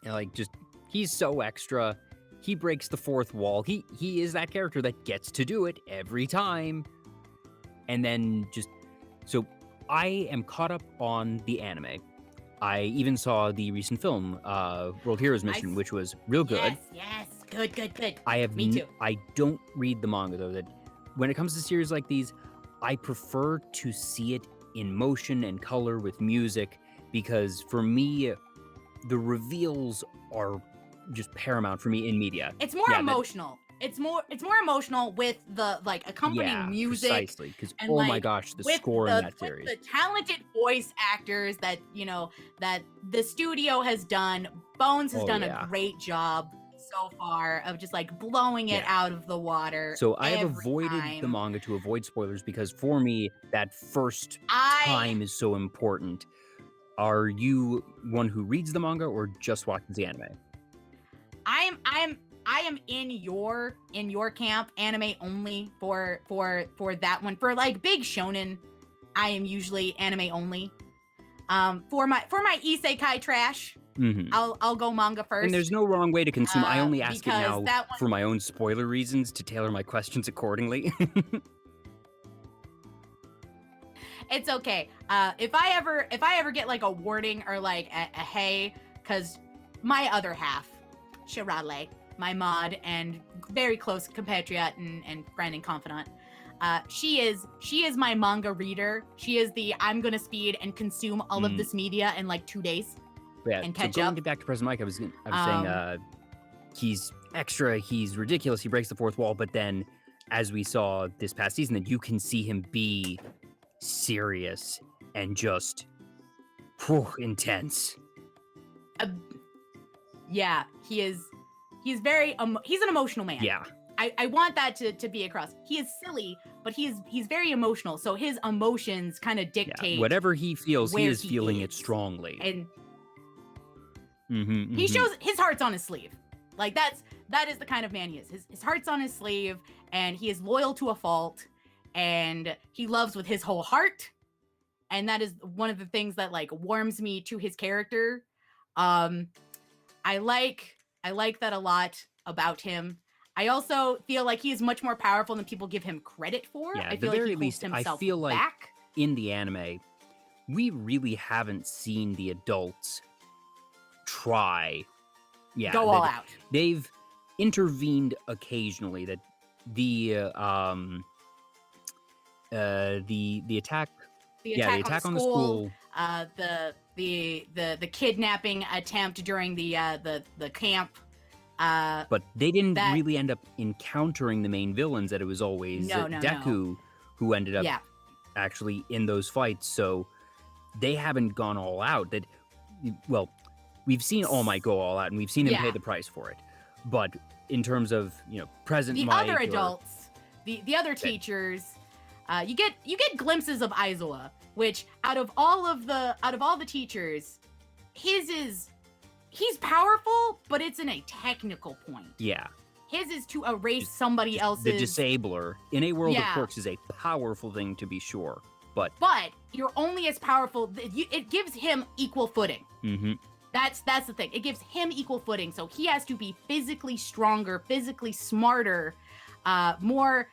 Yeah, like, just, he's so extra. He breaks the fourth wall. He is that character that gets to do it every time. And then so I am caught up on the anime. I even saw the recent film, World Heroes Mission, which was real good. Yes, good. Me too. I don't read the manga, though. That when it comes to series like these, I prefer to see it in motion and color with music, because for me, the reveals are just paramount for me in media. It's more emotional. It's more emotional with the like accompanying music. Precisely, because and, my gosh, the score in that series. With the talented voice actors that that the studio has done. Bones has done a great job so far of just like blowing it out of the water. So I have avoided the manga to avoid spoilers, because for me that first time is so important. Are you one who reads the manga or just watches the anime? I am in your camp, anime only for that one. For like big shonen, I am usually anime only. For my isekai trash, I'll go manga first. And there's no wrong way to consume. I only ask it now for my own spoiler reasons, to tailor my questions accordingly. It's okay. If I ever get like a warning or like a hey, because my other half, Shirale, my mod and very close compatriot and friend and confidant, she is my manga reader. She is the I'm gonna speed and consume all of this media in like 2 days. And catch so up. Going back to President Mike, I was saying he's extra, he's ridiculous, he breaks the fourth wall, but then as we saw this past season, that you can see him be serious and just intense. Yeah, he's very he's an emotional man. Yeah. I want that to be across. He is silly, but he's very emotional. So his emotions kind of dictate whatever he feels, he is feeling it is. strongly. And he shows his heart's on his sleeve. Like that is the kind of man he is. His heart's on his sleeve, and he is loyal to a fault, and he loves with his whole heart. And that is one of the things that like warms me to his character. I like that a lot about him. I also feel like he is much more powerful than people give him credit for. Yeah, I at feel the like very he least, holds himself I feel like back. in the anime, we really haven't seen the adults try. Yeah, go all out. They've intervened occasionally. That the attack. The attack on the school. The kidnapping attempt during the camp. But they didn't really end up encountering the main villains. That it was always Deku who ended up actually in those fights. So they haven't gone all out. We've seen All Might go all out, and we've seen him pay the price for it. But in terms of present the Mike, other the other teachers, you get glimpses of Aizawa, which out of all the teachers, he's powerful, but it's in a technical point. Yeah. His is to erase somebody else's. The disabler in a world of quirks is a powerful thing to be sure, but you're only as powerful. It gives him equal footing. Mm-hmm. That's the thing. It gives him equal footing, so he has to be physically stronger, physically smarter, more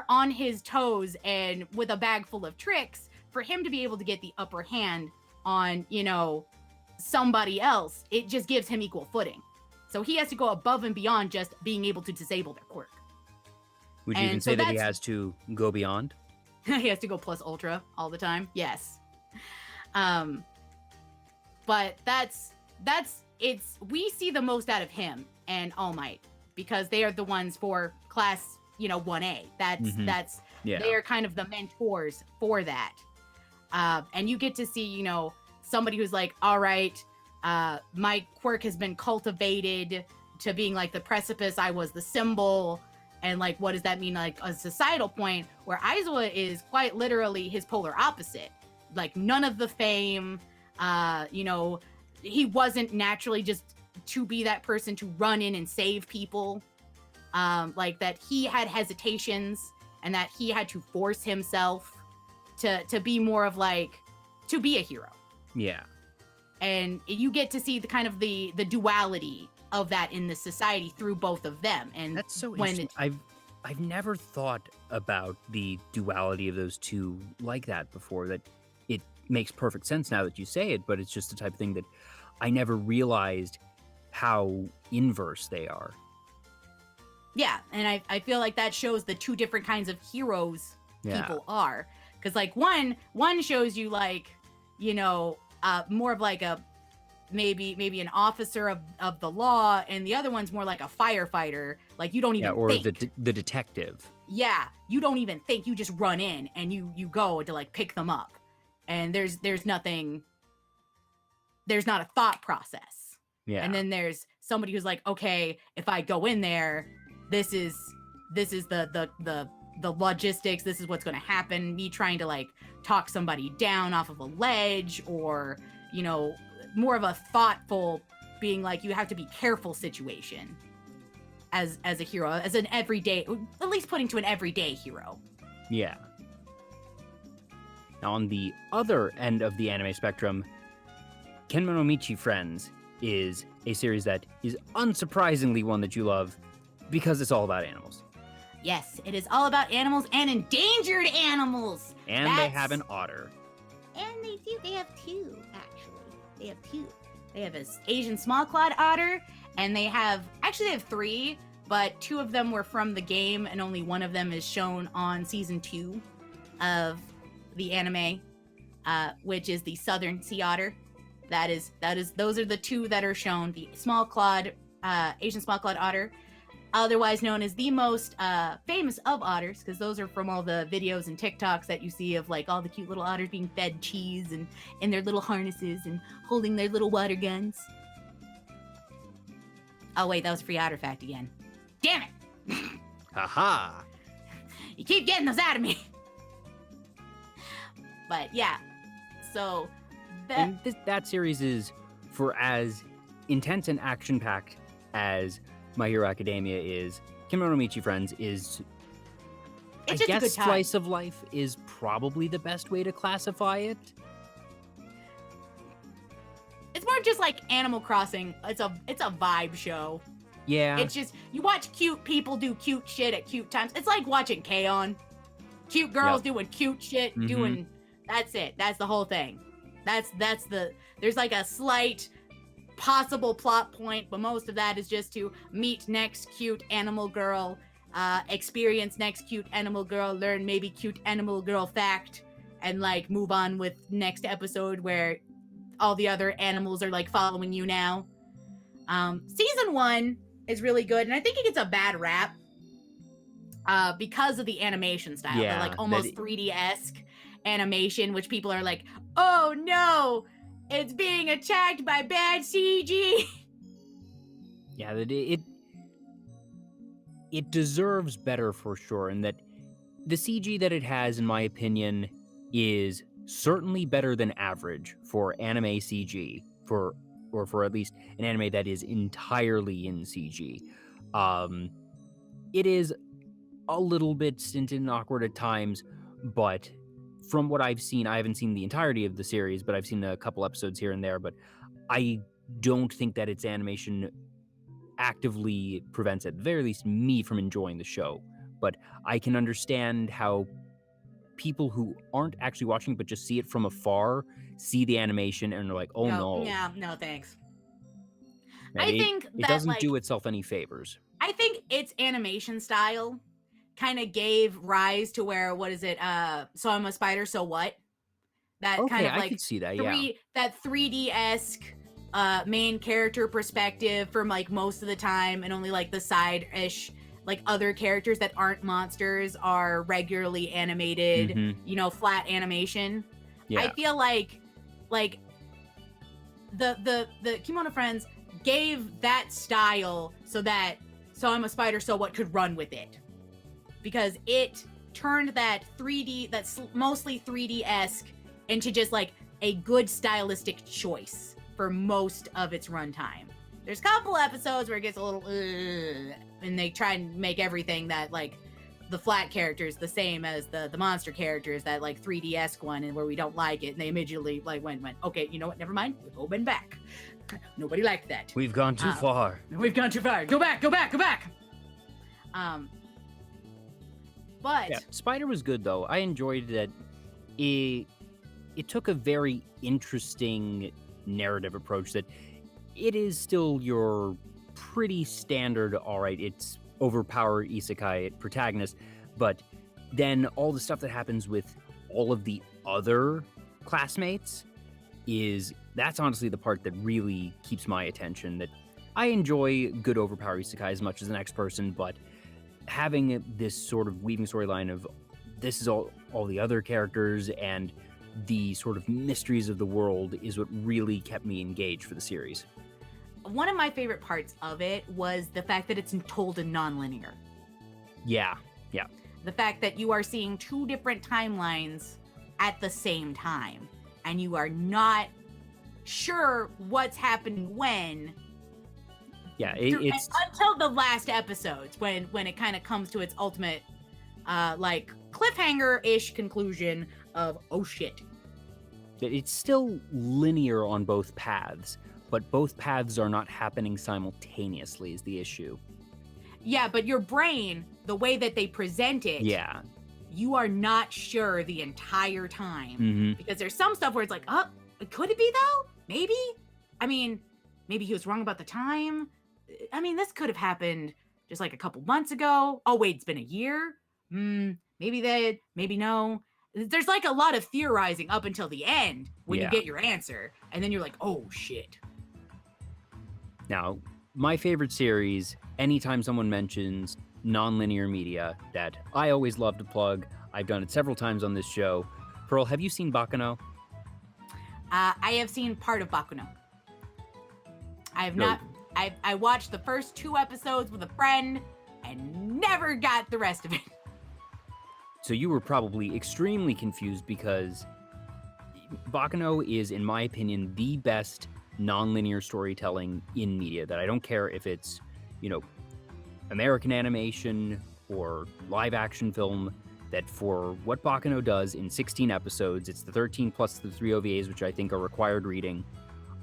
on his toes, and with a bag full of tricks for him to be able to get the upper hand on, somebody else. It just gives him equal footing. So he has to go above and beyond just being able to disable their quirk. Would you even say that he has to go beyond? He has to go plus ultra all the time. Yes. But we see the most out of him and All Might because they are the ones for class, 1A. They are kind of the mentors for that. And you get to see, somebody who's like, all right, my quirk has been cultivated to being like the precipice. I was the symbol. And like, what does that mean? Like a societal point where Aizawa is quite literally his polar opposite. Like none of the fame, he wasn't naturally just to be that person to run in and save people. Like that he had hesitations and that he had to force himself to be more of like, to be a hero. Yeah. And you get to see the kind of the duality of that in the society through both of them. And that's so interesting. I've never thought about the duality of those two like that before. That it makes perfect sense now that you say it, but it's just the type of thing that I never realized how inverse they are. Yeah, and I feel like that shows the two different kinds of heroes people are. Because like one shows you like, more of like a maybe an officer of the law, and the other one's more like a firefighter. Like you don't even think. Or the detective. Yeah, you don't even think. You just run in and you go to like pick them up, and there's nothing. There's not a thought process. Yeah. And then there's somebody who's like, okay, if I go in there, this is the logistics. This is what's going to happen. Me trying to like talk somebody down off of a ledge, or more of a thoughtful being like, you have to be careful situation as a hero, as an everyday, at least putting to an everyday hero. Yeah. Now on the other end of the anime spectrum, Kenmonomichi Friends is a series that is unsurprisingly one that you love because it's all about animals. Yes, it is all about animals and endangered animals. And they have an otter. And they have two, actually. They have two. They have an Asian small-clawed otter, and they have three, but two of them were from the game, and only one of them is shown on season 2 of the anime, which is the Southern Sea Otter. Those are the two that are shown. The small-clawed, Asian small-clawed otter, otherwise known as the most famous of otters, because those are from all the videos and TikToks that you see of like all the cute little otters being fed cheese and in their little harnesses and holding their little water guns. Oh wait, that was free otter fact again. Damn it! Haha! You keep getting those out of me. But yeah, so that series is for as intense and action-packed as My Hero Academia is. Kenmonomichi Friends is, it's I just a guess, good time. slice of life is probably the best way to classify it. It's more just like Animal Crossing. It's a vibe show. Yeah. It's just, you watch cute people do cute shit at cute times. It's like watching K-On! Cute girls doing cute shit, doing, that's it. That's the whole thing. There's like a slight possible plot point, but most of that is just to meet next cute animal girl, experience next cute animal girl, learn maybe cute animal girl fact, and like move on with next episode where all the other animals are like following you now. Season 1 is really good, and I think it gets a bad rap because of the animation style, the like almost 3D-esque animation, which people are like, oh no, it's being attacked by bad CG. Yeah, that it deserves better for sure, and that the CG that it has, in my opinion, is certainly better than average for anime CG, or for at least an anime that is entirely in CG. It is a little bit stinted and awkward at times, but from what I've seen, I haven't seen the entirety of the series, but I've seen a couple episodes here and there, but I don't think that its animation actively prevents, at the very least, me from enjoying the show. But I can understand how people who aren't actually watching but just see it from afar see the animation and are like, oh no. Yeah, no thanks. Right? I think it doesn't do itself any favors. I think its animation style kind of gave rise to where, what is it? So I'm a spider, so what? That Okay, kind of I like could see that, yeah. that 3D-esque main character perspective from like most of the time, and only like the side-ish like other characters that aren't monsters are regularly animated, flat animation. Yeah. I feel like the Kimono Friends gave that style so that So I'm a Spider, so what could run with it, because it turned that 3D, that's mostly 3D-esque, into just like a good stylistic choice for most of its runtime. There's a couple episodes where it gets a little and they try and make everything that like the flat characters the same as the monster characters, that like 3D-esque one, and where we don't like it, and they immediately like went okay, you know what, never mind, we've all been back. Nobody liked that. We've gone too far. We've gone too far. Go back. But yeah, Spider was good though. I enjoyed that. It took a very interesting narrative approach that it is still your pretty standard, all right, it's overpowered isekai protagonist, but then all the stuff that happens with all of the other classmates that's honestly the part that really keeps my attention. That I enjoy good overpowered isekai as much as the next person, but having this sort of weaving storyline of this is all the other characters and the sort of mysteries of the world is what really kept me engaged for the series. One of my favorite parts of it was the fact that it's told in non-linear. Yeah. The fact that you are seeing two different timelines at the same time, and you are not sure what's happening when. Yeah, it's until the last episodes when it kind of comes to its ultimate like cliffhanger-ish conclusion of, oh shit. It's still linear on both paths, but both paths are not happening simultaneously is the issue. Yeah, but your brain, the way that they present it, yeah, you are not sure the entire time. Mm-hmm. Because there's some stuff where it's like, oh, could it be though? Maybe? I mean, maybe he was wrong about the time. I mean, this could have happened just like a couple months ago. Oh, wait, it's been a year? Maybe that, maybe no. There's like a lot of theorizing up until the end when you get your answer. And then you're like, oh, shit. Now, my favorite series, anytime someone mentions non-linear media, that I always love to plug, I've done it several times on this show. Pearl, have you seen Baccano? I have seen part of Baccano. I have not. I watched the first 2 episodes with a friend and never got the rest of it. So you were probably extremely confused because Baccano is, in my opinion, the best non-linear storytelling in media. That I don't care if it's, American animation or live action film, that for what Baccano does in 16 episodes, it's the 13 plus the 3 OVAs, which I think are required reading.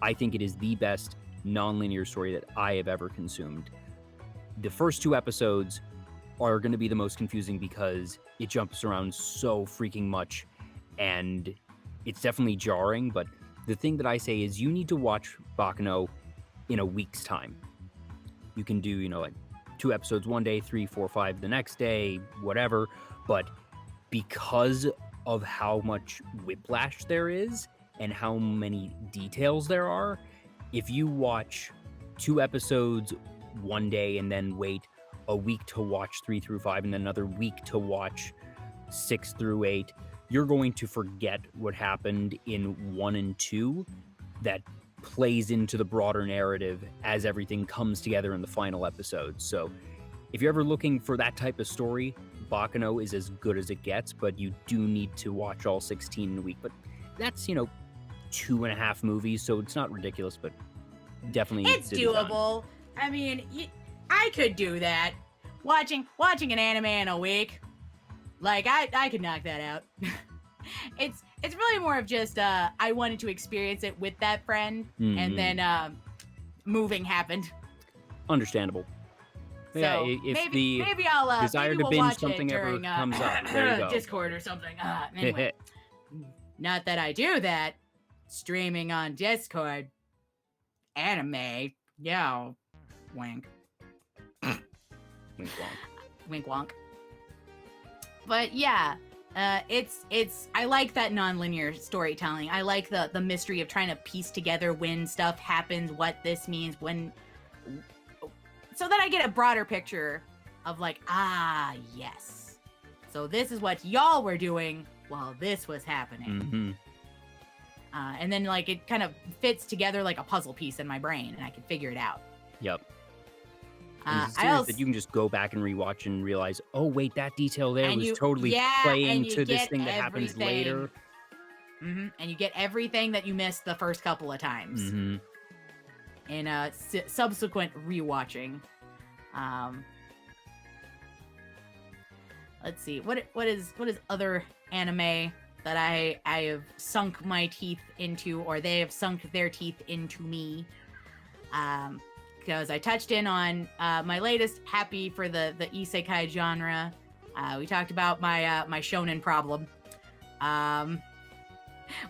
I think it is the best non-linear story that I have ever consumed. The first 2 episodes are going to be the most confusing because it jumps around so freaking much and it's definitely jarring, but the thing that I say is you need to watch Baccano in a week's time. You can do, like 2 episodes one day, 3, 4, 5 the next day, whatever, but because of how much whiplash there is and how many details there are, if you watch 2 episodes one day and then wait a week to watch 3 through 5 and then another week to watch 6 through 8, you're going to forget what happened in 1 and 2 that plays into the broader narrative as everything comes together in the final episode. So if you're ever looking for that type of story, Baccano is as good as it gets, but you do need to watch all 16 in a week. But that's, 2.5 movies, so it's not ridiculous, but definitely It's to be done. doable. I mean, I could do that. Watching an anime in a week, like I could knock that out. It's really more of just I wanted to experience it with that friend, and then moving happened. Understandable. So yeah, if maybe I'll desire maybe to we'll binge watch something it ever during, comes up, there you go. Discord or something. Anyway, not that I do that. Streaming on Discord, anime, yeah, wink, Wink wonk. wink wonk. But yeah, it's I like that non-linear storytelling. I like the mystery of trying to piece together when stuff happens, what this means, when, so that I get a broader picture of like, yes, so this is what y'all were doing while this was happening. Mm-hmm. And then like it kind of fits together like a puzzle piece in my brain, and I can figure it out. Yep. That you can just go back and rewatch and realize, oh wait, that detail there was totally and playing you to this get thing that happens later. Mm-hmm. And you get everything that you missed the first couple of times Mm-hmm. in subsequent rewatching. Let's see, what is other anime that I have sunk my teeth into, or they have sunk their teeth into me. Because I touched in on my latest happy for the isekai genre. We talked about my my shonen problem.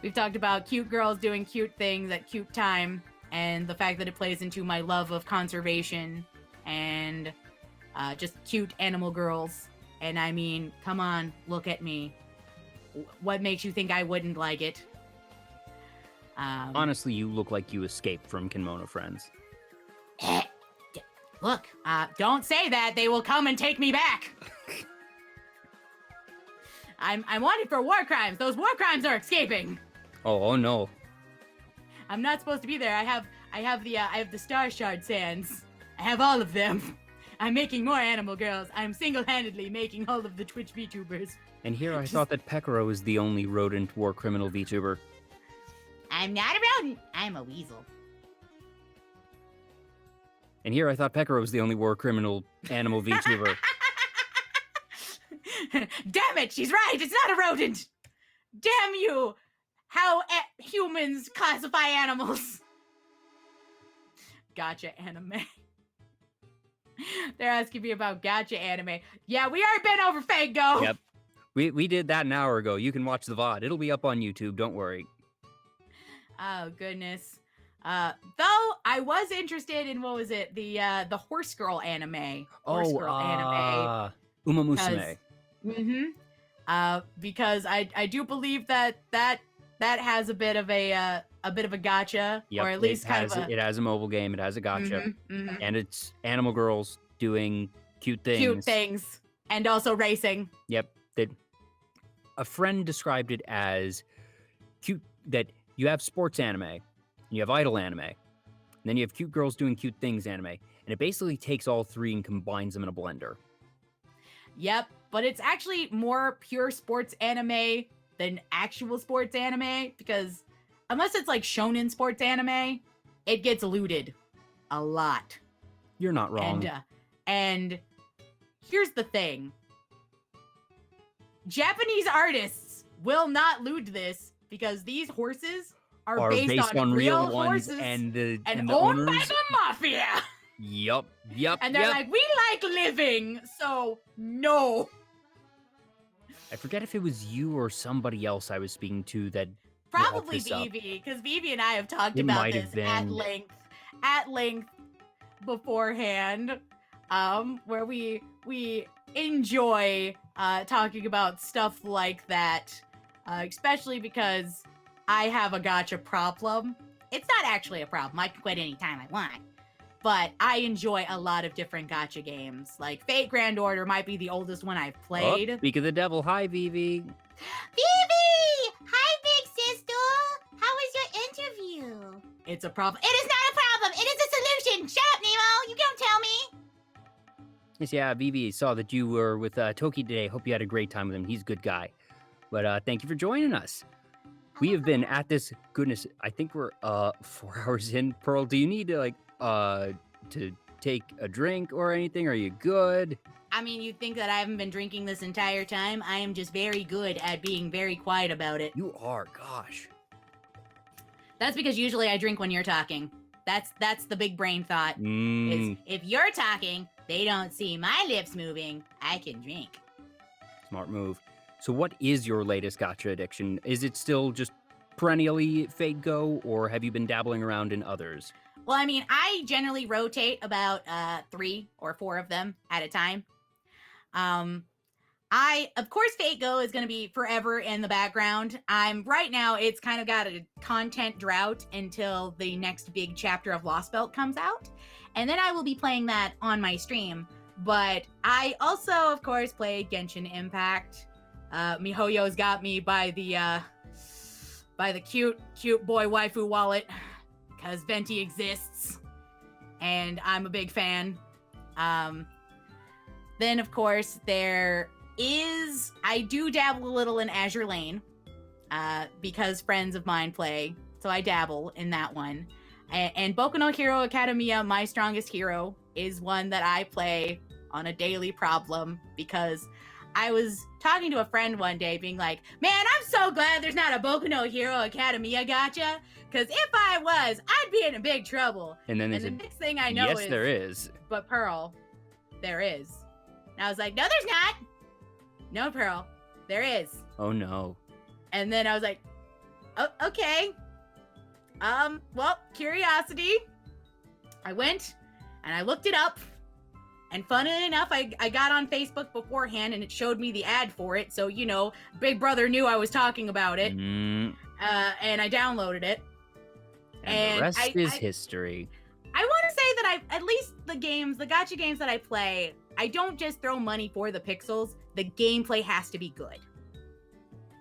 We've talked about cute girls doing cute things at cute time, and the fact that it plays into my love of conservation and just cute animal girls. And I mean, come on, look at me. What makes you think I wouldn't like it? Honestly, you look like you escaped from Kimono Friends. Look, don't say that. They will come and take me back. I'm wanted for war crimes. Those war crimes are escaping. Oh no. I'm not supposed to be there. I have the Star Shard sands. I have all of them. I'm making more animal girls. I'm single-handedly making all of the Twitch VTubers. And here I thought that Pekaro was the only rodent war criminal VTuber. I'm not a rodent. I'm a weasel. And here I thought Pekaro was the only war criminal animal VTuber. Damn it, she's right. It's not a rodent. Damn you. How humans classify animals. Gotcha anime. They're asking me about gotcha anime. Yeah, we already been over Fango. Yep. We did that an hour ago. You can watch the VOD. It'll be up on YouTube. Don't worry. Oh, goodness. Though I was interested in, what was it? The Horse Girl anime. Horse Girl anime. Uma Musume. Because I do believe that has a bit of a gotcha, Yep, or at least it has a mobile game. It has a gotcha, and it's animal girls doing cute things. Cute things, and also racing. Yep. A friend described it as cute. That you have sports anime, and you have idol anime, and then you have cute girls doing cute things anime, and it basically takes all three and combines them in a blender. Yep, but it's actually more pure sports anime than actual sports anime, because unless it's like shonen sports anime, it gets looted a lot. You're not wrong. And here's the thing. Japanese artists will not loot this, because these horses are based on real ones, horses and the owned owners by the mafia. Yep. And they're like, we like living, so no. I forget if it was you or somebody else I was speaking to that Probably Vivi, because Vivi and I have talked about this at length beforehand, where we enjoy talking about stuff like that, especially because I have a gotcha problem. It's not actually a problem. I can quit anytime I want. But I enjoy a lot of different gotcha games. Like Fate Grand Order might be the oldest one I've played. Oh, speak of the devil. Hi, Vivi. Vivi! Hi, big sister! How was your interview? It's a problem. It is not a problem! It is a solution! Shut up, Nemo! You don't tell me! Yes, yeah, Vivi, saw that you were with Toki today. Hope you had a great time with him. He's a good guy. But thank you for joining us. We have been at this, goodness, I think we're 4 hours in. Pearl, do you need to to take a drink or anything? Are you good? I mean, you'd think that I haven't been drinking this entire time. I am just very good at being very quiet about it. You are, gosh. That's because usually I drink when you're talking. That's the big brain thought. Is if you're talking, they don't see my lips moving, I can drink. Smart move. So what is your latest gacha addiction? Is it still just perennially Fate Go, or have you been dabbling around in others? Well, I mean, I generally rotate about 3 or 4 of them at a time. Of course, Fate Go is going to be forever in the background. Right now, it's kind of got a content drought until the next big chapter of Lost Belt comes out. And then I will be playing that on my stream. But I also, of course, play Genshin Impact. MiHoYo's got me by the cute boy waifu wallet, because Venti exists, and I'm a big fan. Then, of course, I do dabble a little in Azure Lane, because friends of mine play, so I dabble in that one. And Boku no Hero Academia, My Strongest Hero, is one that I play on a daily problem, because I was talking to a friend one day being like, man, I'm so glad there's not a Boku no Hero Academia gacha, because if I was, I'd be in big trouble. And then the next thing I know yes, there is. But Pearl, there is. And I was like, no, there's not. No, Pearl, there is. Oh, no. And then I was like, oh, okay. Well, curiosity. I went and I looked it up. And funnily enough, I got on Facebook beforehand and it showed me the ad for it. So, Big Brother knew I was talking about it. And I downloaded it. And the rest is history. I want to say that at least the gacha games that I play, I don't just throw money for the pixels. The gameplay has to be good.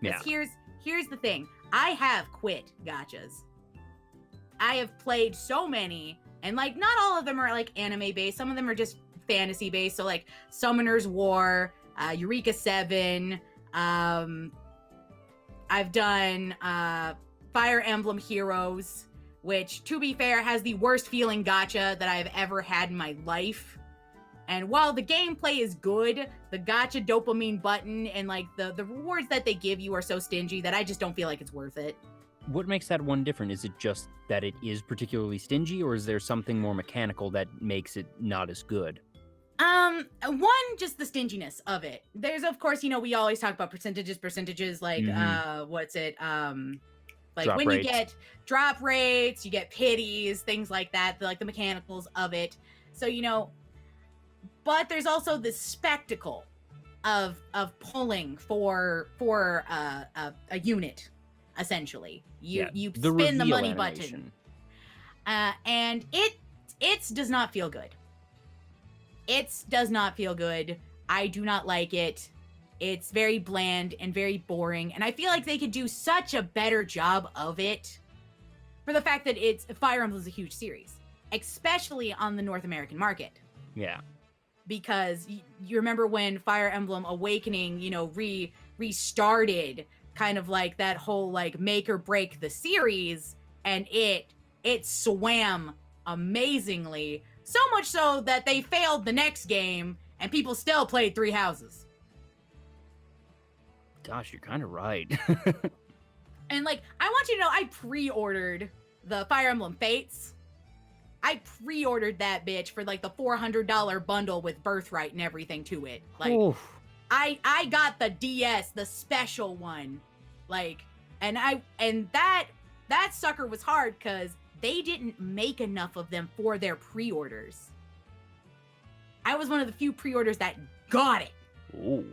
Yeah. Here's the thing. I have quit gachas. I have played so many, and not all of them are anime based. Some of them are just fantasy based. So Summoner's War, Eureka 7. I've done Fire Emblem Heroes, which, to be fair, has the worst feeling gacha that I've ever had in my life. And while the gameplay is good, the gacha dopamine button and the rewards that they give you are so stingy that I just don't feel like it's worth it. What makes that one different? Is it just that it is particularly stingy, or is there something more mechanical that makes it not as good? One, just the stinginess of it. There's, of course, we always talk about percentages, what's it? Drop when rates. You get drop rates, you get pities, things like that, the mechanicals of it. So, but there's also the spectacle of pulling for a unit, essentially. You spin the money button. And it does not feel good. It does not feel good. I do not like it. It's very bland and very boring. And I feel like they could do such a better job of it for the fact that Fire Emblem is a huge series, especially on the North American market. Yeah. Because you remember when Fire Emblem Awakening, restarted kind of that whole make or break the series, and it swam amazingly. So much so that they failed the next game, and people still played Three Houses. Gosh, you're kind of right. And I want you to know, I pre-ordered the Fire Emblem Fates. I pre-ordered that bitch for the $400 bundle with Birthright and everything to it. I got the DS, the special one. And that sucker was hard because they didn't make enough of them for their pre-orders. I was one of the few pre-orders that got it. Ooh.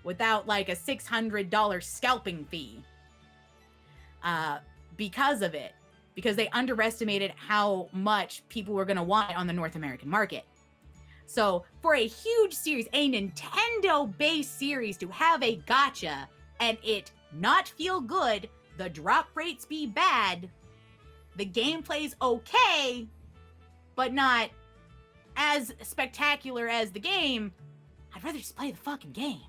Without a $600 scalping fee. Because of it. Because they underestimated how much people were going to want it on the North American market. So for a huge series, a Nintendo-based series, to have a gacha and it not feel good, the drop rates be bad, the gameplay's okay, but not as spectacular as the game, I'd rather just play the fucking game.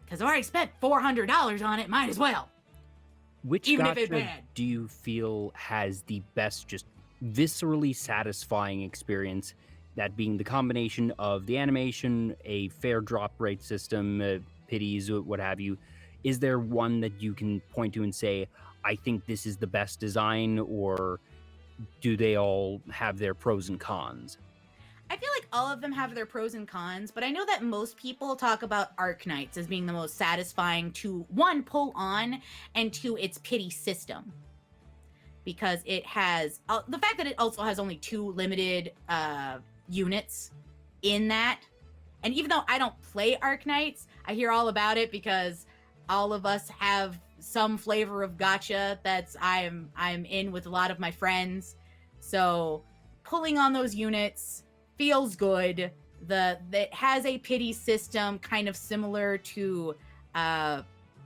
Because I've already spent $400 on it, might as well. Which Even if gacha it's bad. do you feel has the best, just viscerally satisfying experience? That being the combination of the animation, a fair drop rate system, pities, what have you. Is there one that you can point to and say, I think this is the best design, or do they all have their pros and cons? I feel like all of them have their pros and cons, but I know that most people talk about Arknights as being the most satisfying to, one, pull on, and two, its pity system. Because it has, the fact that it also has only 2 limited units in that, and even though I don't play Arknights, I hear all about it because all of us have some flavor of gacha that's I'm in with a lot of my friends. So pulling on those units feels good. It has a pity system kind of similar to the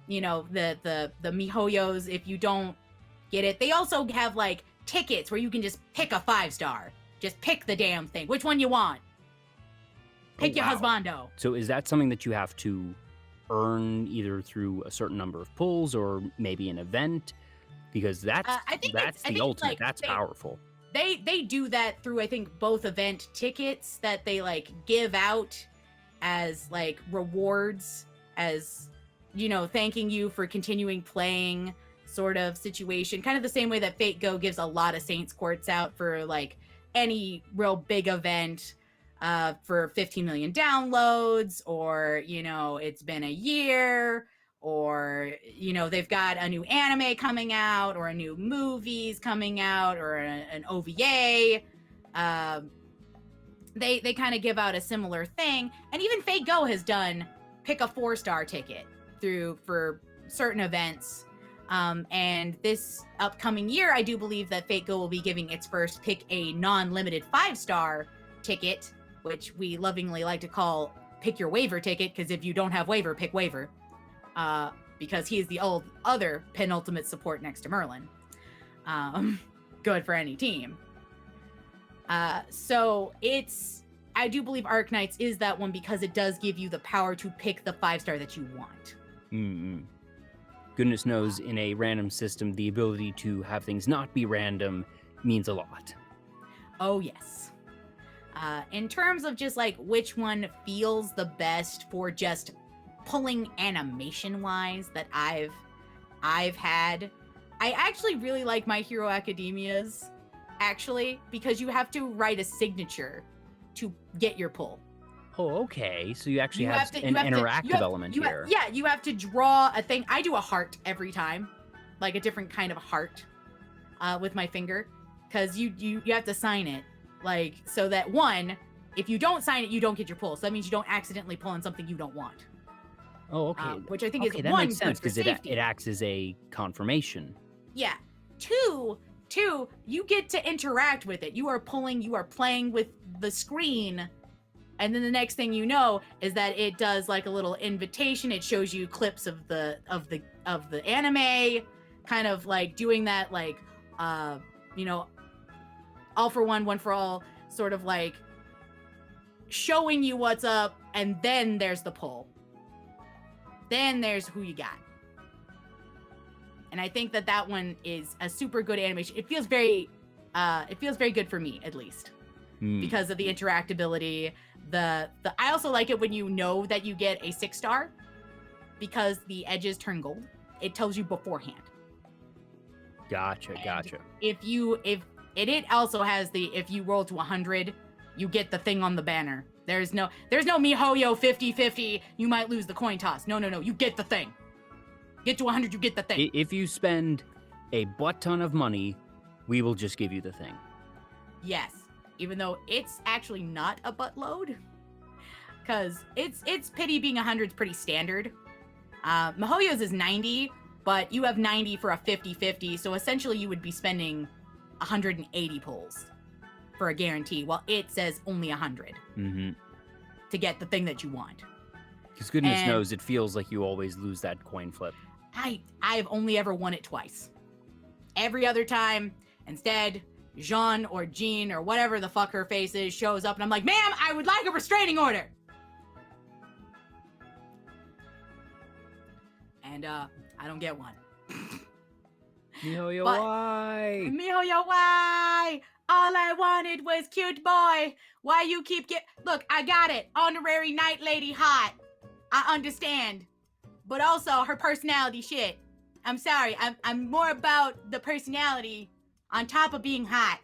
MiHoYos. If you don't get it, they also have like tickets where you can just pick a 5-star. Just pick the damn thing. Which one you want? Pick your husbando. So is that something that you have to earn either through a certain number of pulls or maybe an event? Because that's the ultimate. Like, that's powerful. They do that through, I think, both event tickets that they like give out as like rewards, as thanking you for continuing playing sort of situation. Kind of the same way that Fate Go gives a lot of Saints Quartz out for like any real big event for 15 million downloads, or it's been a year, or they've got a new anime coming out, or a new movie's coming out, or an OVA. They kind of give out a similar thing. And even Fate Go has done pick a 4-star ticket for certain events. And this upcoming year, I do believe that Fate Go will be giving its first pick a non-limited 5-star ticket, which we lovingly like to call pick your waiver ticket, because if you don't have waiver, pick waiver. Because he's the other penultimate support next to Merlin. Good for any team. So I do believe Arknights is that one because it does give you the power to pick the 5-star that you want. Mm-hmm. Goodness knows, in a random system, the ability to have things not be random means a lot. Oh, yes. In terms of just like which one feels the best for just pulling animation-wise that I've had, I actually really like My Hero Academia's, actually, because you have to write a signature to get your pull. Oh, okay. So you actually have an interactive element here. Yeah, you have to draw a thing. I do a heart every time, like a different kind of heart with my finger, because you have to sign it, like, so that one, if you don't sign it, you don't get your pull. So that means you don't accidentally pull on something you don't want. Oh, okay. Which I think is that one, makes sense because it acts as a confirmation. Yeah. Two, you get to interact with it. You are playing with the screen. And then the next thing you know is that it does like a little invitation. It shows you clips of the anime, kind of like doing that, like all for one for all, sort of like showing you what's up, and then there's the pull. Then there's who you got. And I think that one is a super good animation. It feels very good for me, at least, because of the interactability. I also like it when you know that you get a 6-star, because the edges turn gold. It tells you beforehand. Gotcha. It also has if you roll to 100, you get the thing on the banner. There's no MiHoYo 50-50, you might lose the coin toss. No, you get the thing. Get to 100, you get the thing. If you spend a butt ton of money, we will just give you the thing. Yes, even though it's actually not a buttload, because it's pity being 100 is pretty standard. MiHoYo's is 90, but you have 90 for a 50-50, so essentially you would be spending 180 pulls for a guarantee, while it says only 100 to get the thing that you want. Because goodness knows, it feels like you always lose that coin flip. I've only ever won it twice. Every other time, instead, Jean or Jean or whatever the fuck her face is shows up and I'm like, ma'am, I would like a restraining order. And I don't get one. Mihoyo, But- why? Mihoyo, why? All I wanted was cute boy. Why you keep Look, I got it. Honorary night lady hot. I understand. But also her personality shit. I'm sorry. I'm more about the personality on top of being hot.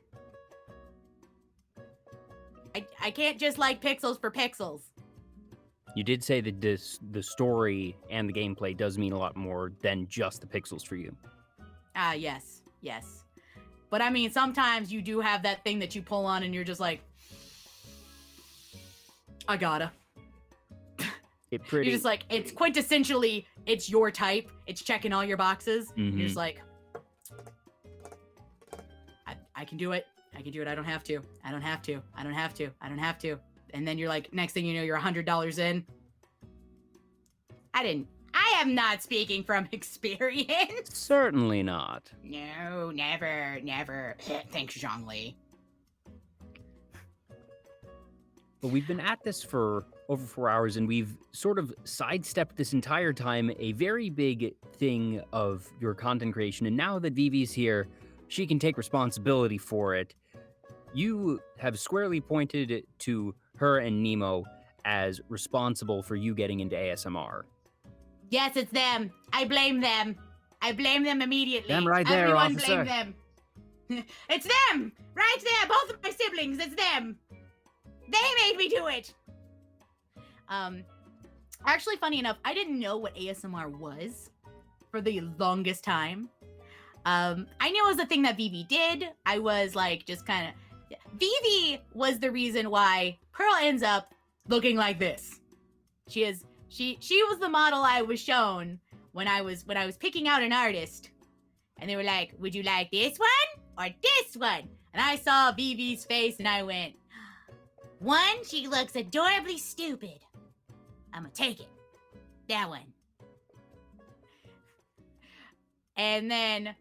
I can't just like pixels for pixels. You did say that the story and the gameplay does mean a lot more than just the pixels for you. Yes. But I mean, sometimes you do have that thing that you pull on and you're just like, I gotta. You're just like, it's quintessentially, it's your type. It's checking all your boxes. Mhm. You're just like, I can do it. I can do it. I don't have to. I don't have to. I don't have to. I don't have to. And then you're like, next thing you know, you're $100 in. I am not speaking from experience. Certainly not. No, never. Thanks, Zhongli. But we've been at this for over 4 hours, and we've sort of sidestepped this entire time a very big thing of your content creation. And now that Vivi's here, she can take responsibility for it. You have squarely pointed to her and Nemo as responsible for you getting into ASMR. Yes, it's them. I blame them. I blame them immediately. Them right there, Everyone officer. blame them. It's them! Right there! Both of my siblings, it's them! They made me do it! Actually, funny enough, I didn't know what ASMR was for the longest time. I knew it was a thing that Vivi did. I was like, just kind of... Vivi was the reason why Pearl ends up looking like this. She was the model I was shown when I was picking out an artist. And they were like, would you like this one or this one? And I saw Vivi's face and I went, one, she looks adorably stupid. I'm gonna take it. That one. And then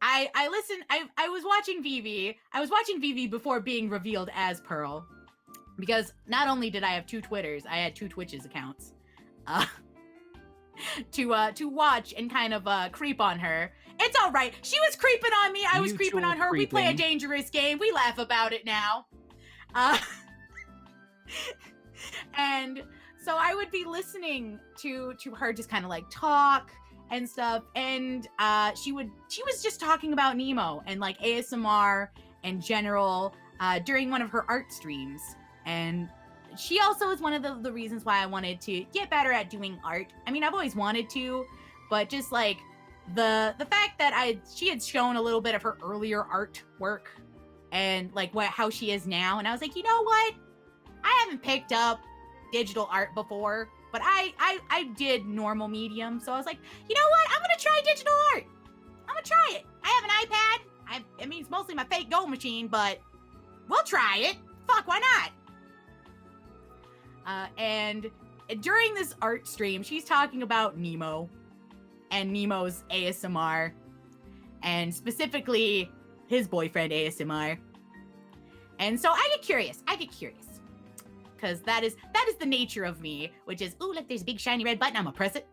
I listened, I was watching Vivi. I was watching Vivi before being revealed as Pearl. Because not only did I have 2 Twitters, I had 2 Twitches accounts. To watch and kind of creep on her. It's all right. She was creeping on me. I was creeping on her. We play a dangerous game. We laugh about it now. And so I would be listening to her just kind of like talk and stuff. And she was just talking about Nemo and like ASMR in general during one of her art streams. And she also is one of the reasons why I wanted to get better at doing art. I mean, I've always wanted to, but just like the fact that she had shown a little bit of her earlier artwork and like how she is now, and I was like, you know what? I haven't picked up digital art before, but I did normal medium, so I was like, you know what? I'm gonna try digital art. I'm gonna try it. I have an iPad. I mean, it's mostly my fake gold machine, but we'll try it. Fuck, why not? And during this art stream, she's talking about Nemo and Nemo's ASMR, and specifically his boyfriend ASMR. And so I get curious. Because that is the nature of me, which is, ooh, look, there's a big shiny red button. I'm gonna press it.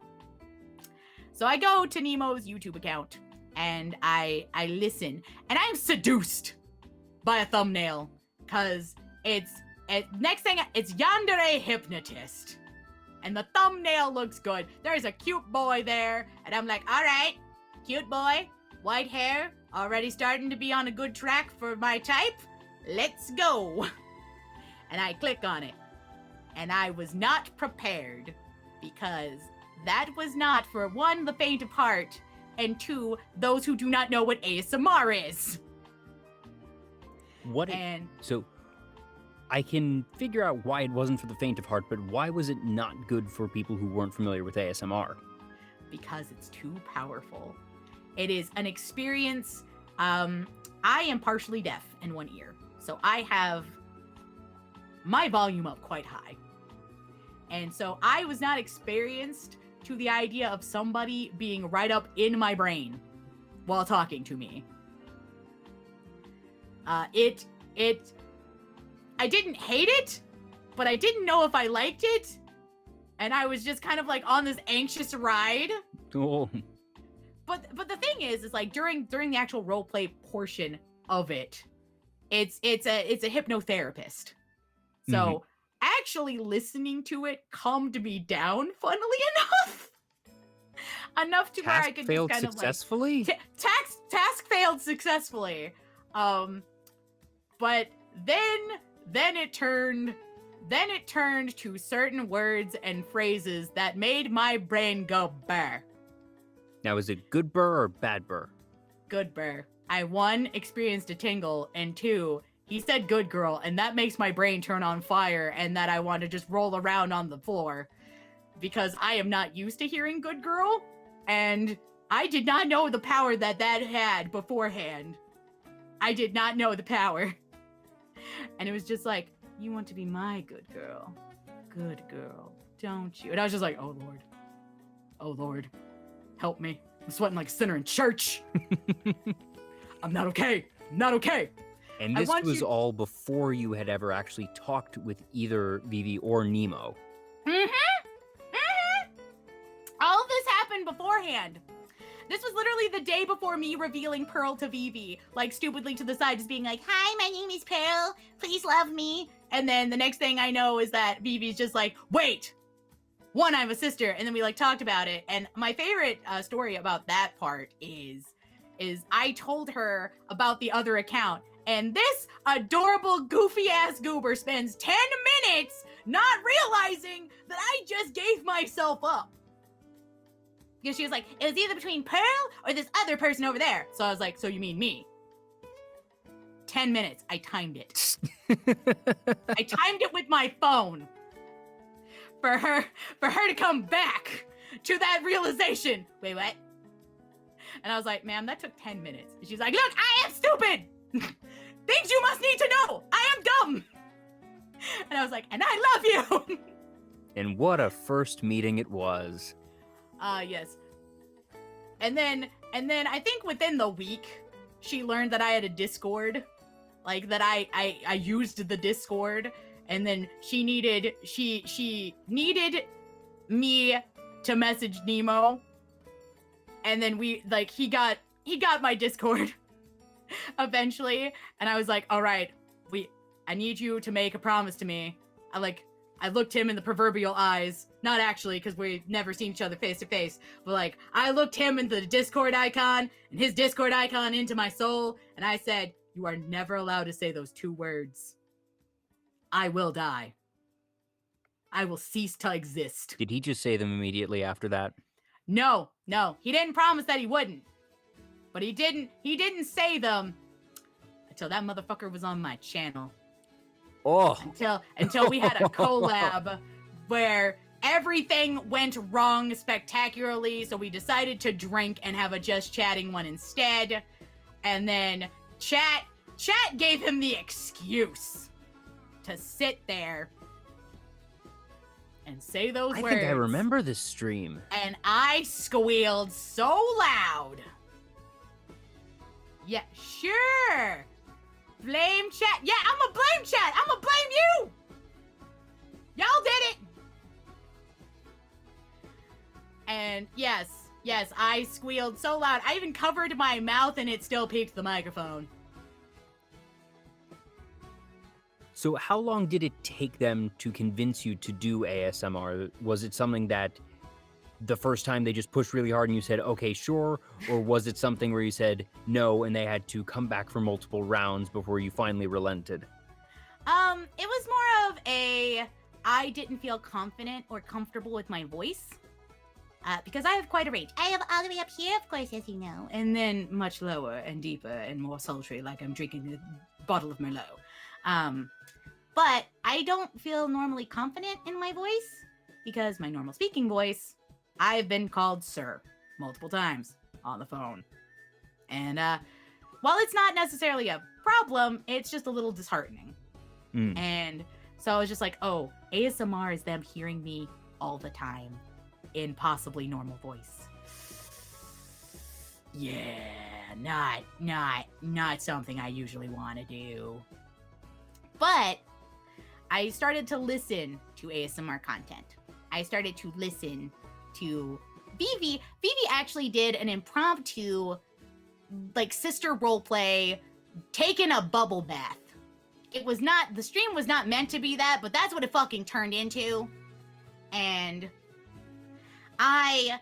So I go to Nemo's YouTube account and I listen, and I'm seduced by a thumbnail because next thing, it's Yandere Hypnotist. And the thumbnail looks good. There's a cute boy there. And I'm like, all right, cute boy, white hair, already starting to be on a good track for my type. Let's go. And I click on it. And I was not prepared because that was not, for 1, the faint of heart, and 2, those who do not know what ASMR is. So I can figure out why it wasn't for the faint of heart, but why was it not good for people who weren't familiar with ASMR? Because it's too powerful. It is an experience. I am partially deaf in one ear, so I have my volume up quite high. And so I was not experienced to the idea of somebody being right up in my brain while talking to me. I didn't hate it, but I didn't know if I liked it. And I was just kind of like on this anxious ride. Oh. But the thing is like during the actual role play portion of it, it's a hypnotherapist. So actually listening to it calmed me down, funnily enough. Enough to where I could just kind successfully? of like task failed successfully. But then it turned to certain words and phrases that made my brain go burr. Now, is it good burr or bad burr? Good burr. I, 1, experienced a tingle, and 2, he said good girl, and that makes my brain turn on fire, and that I want to just roll around on the floor. Because I am not used to hearing good girl, and I did not know the power that had beforehand. I did not know the power. And it was just like, you want to be my good girl, don't you? And I was just like, oh Lord, help me. I'm sweating like a sinner in church. I'm not okay. And this was all before you had ever actually talked with either Vivi or Nemo. All of this happened beforehand. This was literally the day before me revealing Pearl to Vivi, like stupidly to the side, just being like, hi, my name is Pearl. Please love me. And then the next thing I know is that Vivi's just like, wait, 1, I have a sister. And then we like talked about it. And my favorite story about that part is I told her about the other account. And this adorable, goofy-ass goober spends 10 minutes not realizing that I just gave myself up. Because she was like, it was either between Pearl or this other person over there. So I was like, so you mean me? 10 minutes. I timed it. I timed it with my phone. For her to come back to that realization. Wait, what? And I was like, ma'am, that took 10 minutes. And she's like, look, I am stupid. Things you must need to know. I am dumb. And I was like, and I love you. And what a first meeting it was. Yes. And then I think within the week, she learned that I had a Discord. Like, that I used the Discord. And then she needed me to message Nemo. And then he got my Discord eventually. And I was like, all right, I need you to make a promise to me. I looked him in the proverbial eyes. Not actually, because we've never seen each other face to face. But like, I looked him into the Discord icon and his Discord icon into my soul. And I said, you are never allowed to say those 2 words. I will die. I will cease to exist. Did he just say them immediately after that? No. He didn't promise that he wouldn't. But he didn't say them until that motherfucker was on my channel. Oh. Until we had a collab where everything went wrong spectacularly, so we decided to drink and have a just chatting one instead. And then chat gave him the excuse to sit there and say those words. I think I remember this stream. And I squealed so loud. Yeah, sure. Blame chat. Yeah, I'm gonna blame chat. I'm gonna blame you. Y'all did it. And yes, I squealed so loud. I even covered my mouth and it still peaked the microphone. So how long did it take them to convince you to do ASMR? Was it something that the first time they just pushed really hard and you said, okay, sure? Or was it something where you said no and they had to come back for multiple rounds before you finally relented? It was more of I didn't feel confident or comfortable with my voice. Because I have quite a range. I have all the way up here, of course, as you know. And then much lower and deeper and more sultry, like I'm drinking a bottle of Merlot. But I don't feel normally confident in my voice because my normal speaking voice, I've been called sir multiple times on the phone. And while it's not necessarily a problem, it's just a little disheartening. And so I was just like, oh, ASMR is them hearing me all the time in possibly normal voice. Yeah, not something I usually want to do. But I started to listen to ASMR content. I started to listen to Vivi. Vivi actually did an impromptu, like, sister roleplay, taking a bubble bath. The stream was not meant to be that, but that's what it fucking turned into. And I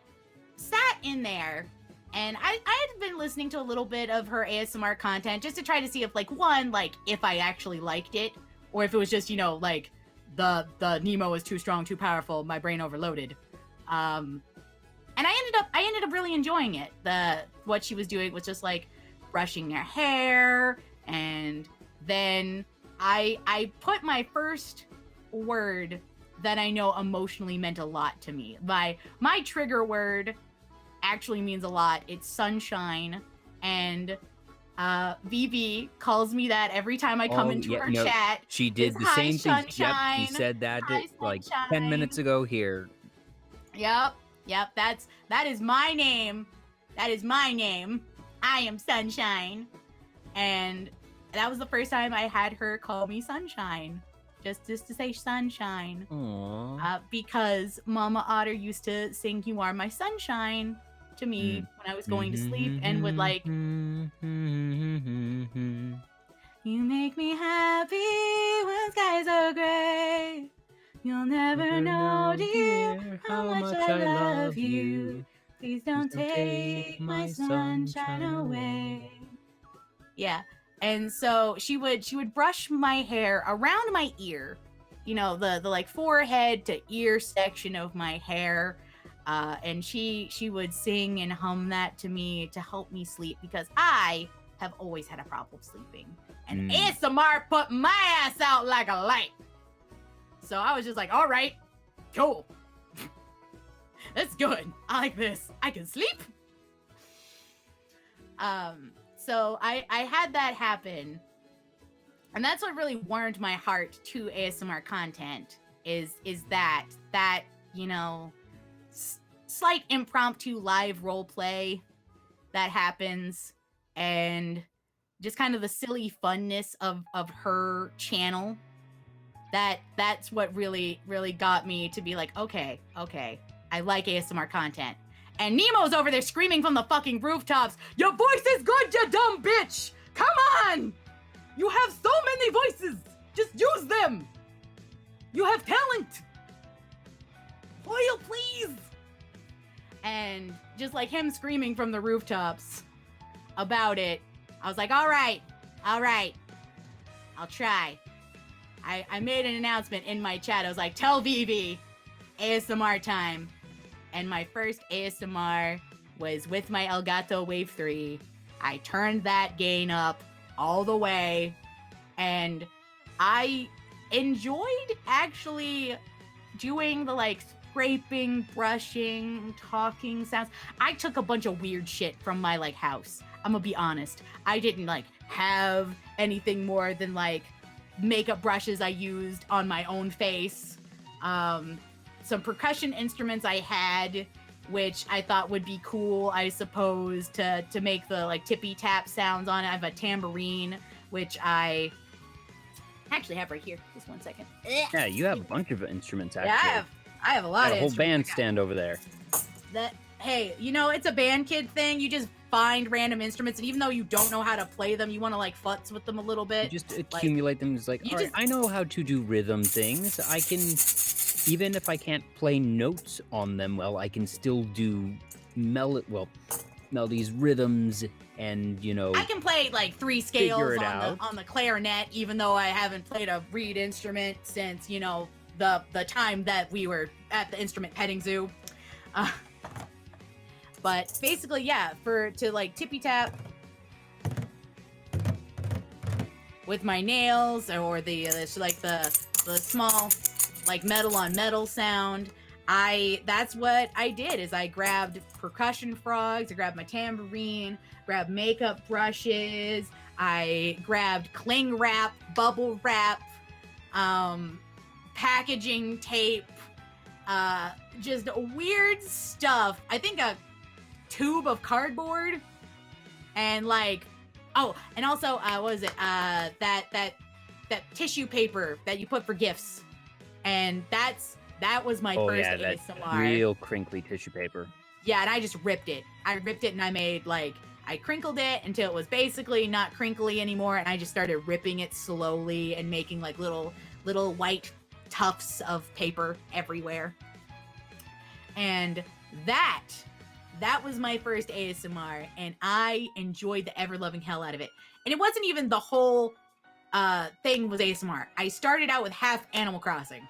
sat in there, and I had been listening to a little bit of her ASMR content just to try to see if, like, one, like, if I actually liked it, or if it was just, you know, like, the Nemo is too strong, too powerful, my brain overloaded. And I ended up really enjoying it. What she was doing was just, like, brushing her hair, and then I put my first word that I know emotionally meant a lot to me. My trigger word actually means a lot. It's sunshine, and Vivi calls me that every time I come into her chat. She did the same thing. Yep, she said that like 10 minutes ago here. Yep, that is my name. That is my name. I am Sunshine. And that was the first time I had her call me Sunshine. Just to say Sunshine. Aww. Because Mama Otter used to sing You Are My Sunshine to me when I was going to sleep, and would like, you make me happy when skies are gray. You'll never know, dear, how much I love you. Please don't take my sunshine away. Yeah. And so she would brush my hair around my ear, you know, the like forehead to ear section of my hair. And she would sing and hum that to me to help me sleep, because I have always had a problem sleeping. And ASMR put my ass out like a light. So I was just like, all right, cool. That's good. I like this. I can sleep. So I had that happen. And that's what really warmed my heart to ASMR content is that, you know, slight impromptu live role play that happens, and just kind of the silly funness of her channel. That's what really got me to be like, okay, I like ASMR content. And Nemo's over there screaming from the fucking rooftops, your voice is good, you dumb bitch! Come on! You have so many voices! Just use them! You have talent! Oil, please! And just like him screaming from the rooftops about it, I was like, all right, I'll try. I made an announcement in my chat. I was like, tell Vivi, ASMR time. And my first ASMR was with my Elgato Wave 3. I turned that gain up all the way, and I enjoyed actually doing the like scraping, brushing, talking sounds. I took a bunch of weird shit from my like house. I'm gonna be honest. I didn't like have anything more than like makeup brushes I used on my own face. Some percussion instruments I had, which I thought would be cool, I suppose, to make the like tippy tap sounds on it. I have a tambourine, which I actually have right here. Just 1 second. Yeah, you have a bunch of instruments actually. Yeah, I have a lot of a whole instruments. bandstand over there. Hey, you know, it's a band kid thing. You just find random instruments, and even though you don't know how to play them, you want to like futz with them a little bit. You just accumulate them. It's like, all right, I know how to do rhythm things. I can, even if I can't play notes on them well, I can still do melodies, rhythms, and you know. I can play like 3 scales on the clarinet, even though I haven't played a reed instrument since, you know, the time that we were at the instrument petting zoo. But basically, yeah, to like tippy tap with my nails, or the small like metal on metal sound. That's what I did, is I grabbed percussion frogs, I grabbed my tambourine, grabbed makeup brushes, I grabbed cling wrap, bubble wrap, packaging tape, just weird stuff. I think a tube of cardboard, and like, oh, and also, what was it? That tissue paper that you put for gifts, and that was my first ASMR. Real crinkly tissue paper. Yeah, and I just ripped it. I ripped it, and I made like I crinkled it until it was basically not crinkly anymore, and I just started ripping it slowly and making like little white tufts of paper everywhere. And that was my first ASMR, and I enjoyed the ever-loving hell out of it. And it wasn't even the whole thing was ASMR. I started out with half Animal Crossing.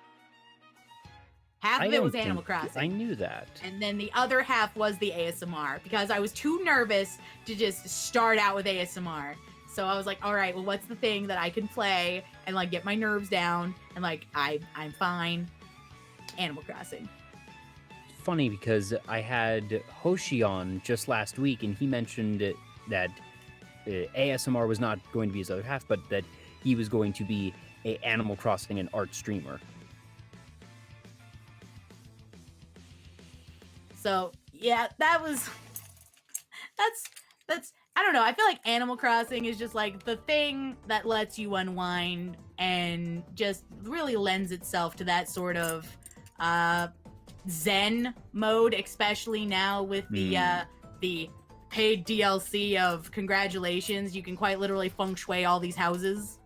Half of it was Animal Crossing. I knew that. And then the other half was the ASMR, because I was too nervous to just start out with ASMR. So I was like, all right, well, what's the thing that I can play and like get my nerves down and like I'm fine? Animal Crossing. Funny, because I had Hoshi on just last week, and he mentioned that ASMR was not going to be his other half, but that he was going to be a Animal Crossing and art streamer. So yeah, that's I don't know. I feel like Animal Crossing is just like the thing that lets you unwind and just really lends itself to that sort of Zen mode, especially now with the paid DLC of congratulations. You can quite literally feng shui all these houses.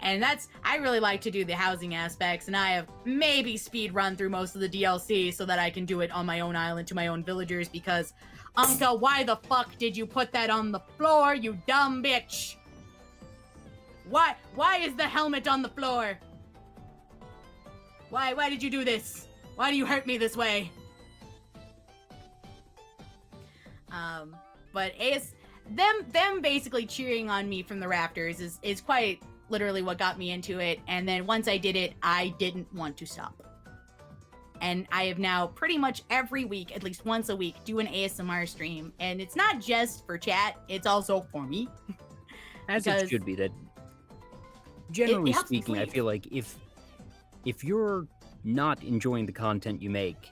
And I really like to do the housing aspects, and I have maybe speed run through most of the DLC so that I can do it on my own island to my own villagers, because, Uncle, why the fuck did you put that on the floor, you dumb bitch? Why is the helmet on the floor? Why did you do this? Why do you hurt me this way? But them basically cheering on me from the rafters is quite literally what got me into it. And then once I did it, I didn't want to stop. And I have now pretty much every week, at least once a week, do an ASMR stream. And it's not just for chat, it's also for me. As it should be. That generally speaking, I feel like if you're not enjoying the content you make,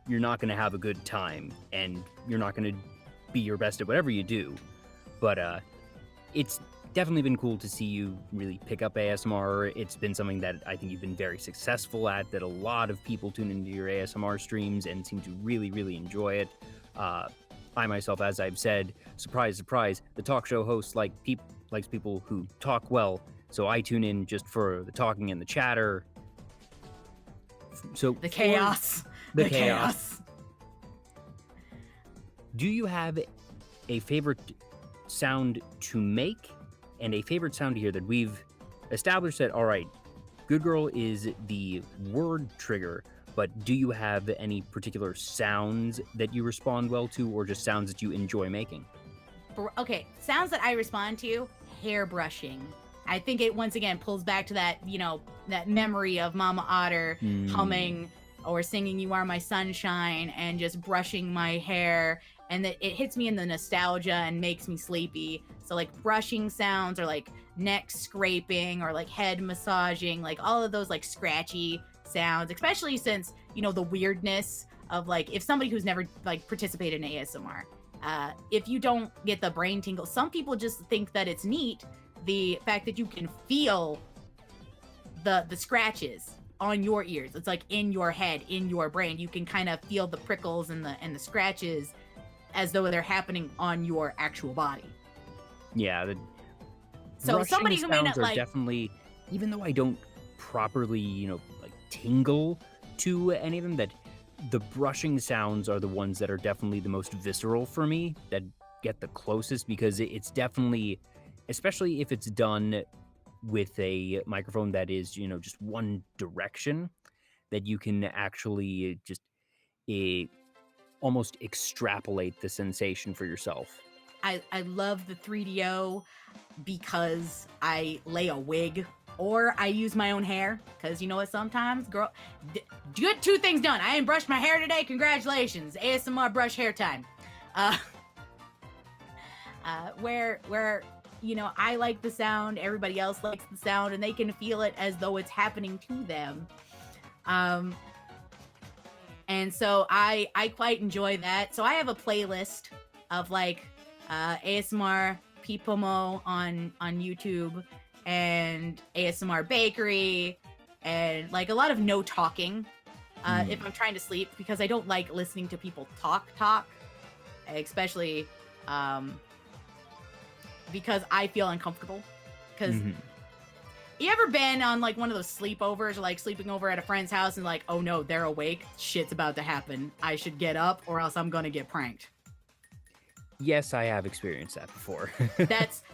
you're not going to have a good time, and you're not going to be your best at whatever you do. But it's definitely been cool to see you really pick up ASMR. It's been something that I think you've been very successful at, that a lot of people tune into your ASMR streams and seem to really, really enjoy it. I myself, as I've said, surprise, surprise, the talk show host likes people who talk well, so I tune in just for the talking and the chatter. So the chaos. The chaos. Do you have a favorite sound to make and a favorite sound to hear? That we've established that, all right, Good Girl is the word trigger, but do you have any particular sounds that you respond well to, or just sounds that you enjoy making? Okay, sounds that I respond to, hair brushing. I think it once again pulls back to that, that memory of Mama Otter humming or singing "You Are My Sunshine" and just brushing my hair, and that it hits me in the nostalgia and makes me sleepy. So like brushing sounds, or like neck scraping, or like head massaging, like all of those like scratchy sounds, especially since, the weirdness of like, if somebody who's never like participated in ASMR, if you don't get the brain tingle, some people just think that it's neat, the fact that you can feel the scratches on your ears. It's like in your head, in your brain, you can kind of feel the prickles and the scratches as though they're happening on your actual body. Yeah. So somebody who may not like, definitely, even though I don't properly, like tingle to any of them, that the brushing sounds are the ones that are definitely the most visceral for me, that get the closest, because it's definitely, especially if it's done with a microphone that is, just one direction, that you can actually just almost extrapolate the sensation for yourself. I love the 3DO because I lay a wig, or I use my own hair, because you know what, sometimes, girl, get two things done. I ain't brushed my hair today, congratulations, ASMR brush hair time. Where I like the sound, everybody else likes the sound, and they can feel it as though it's happening to them. And so I quite enjoy that. So I have a playlist of like ASMR Pipomo on YouTube and ASMR Bakery and like a lot of no talking if I'm trying to sleep, because I don't like listening to people talk, especially because I feel uncomfortable. Because you ever been on like one of those sleepovers, or like sleeping over at a friend's house and like, oh no, they're awake, shit's about to happen, I should get up or else I'm gonna get pranked. Yes, I have experienced that before. that's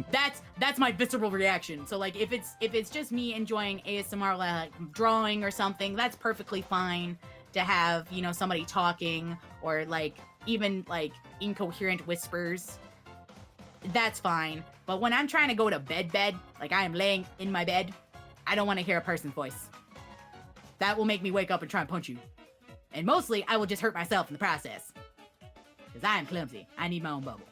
my visceral reaction. So like if it's just me enjoying ASMR, like drawing or something, that's perfectly fine to have, you know, somebody talking or like even like incoherent whispers. That's fine. But when I'm trying to go to bed, like I am laying in my bed, I don't want to hear a person's voice. That will make me wake up and try and punch you. And mostly I will just hurt myself in the process. Because I am clumsy. I need my own bubble.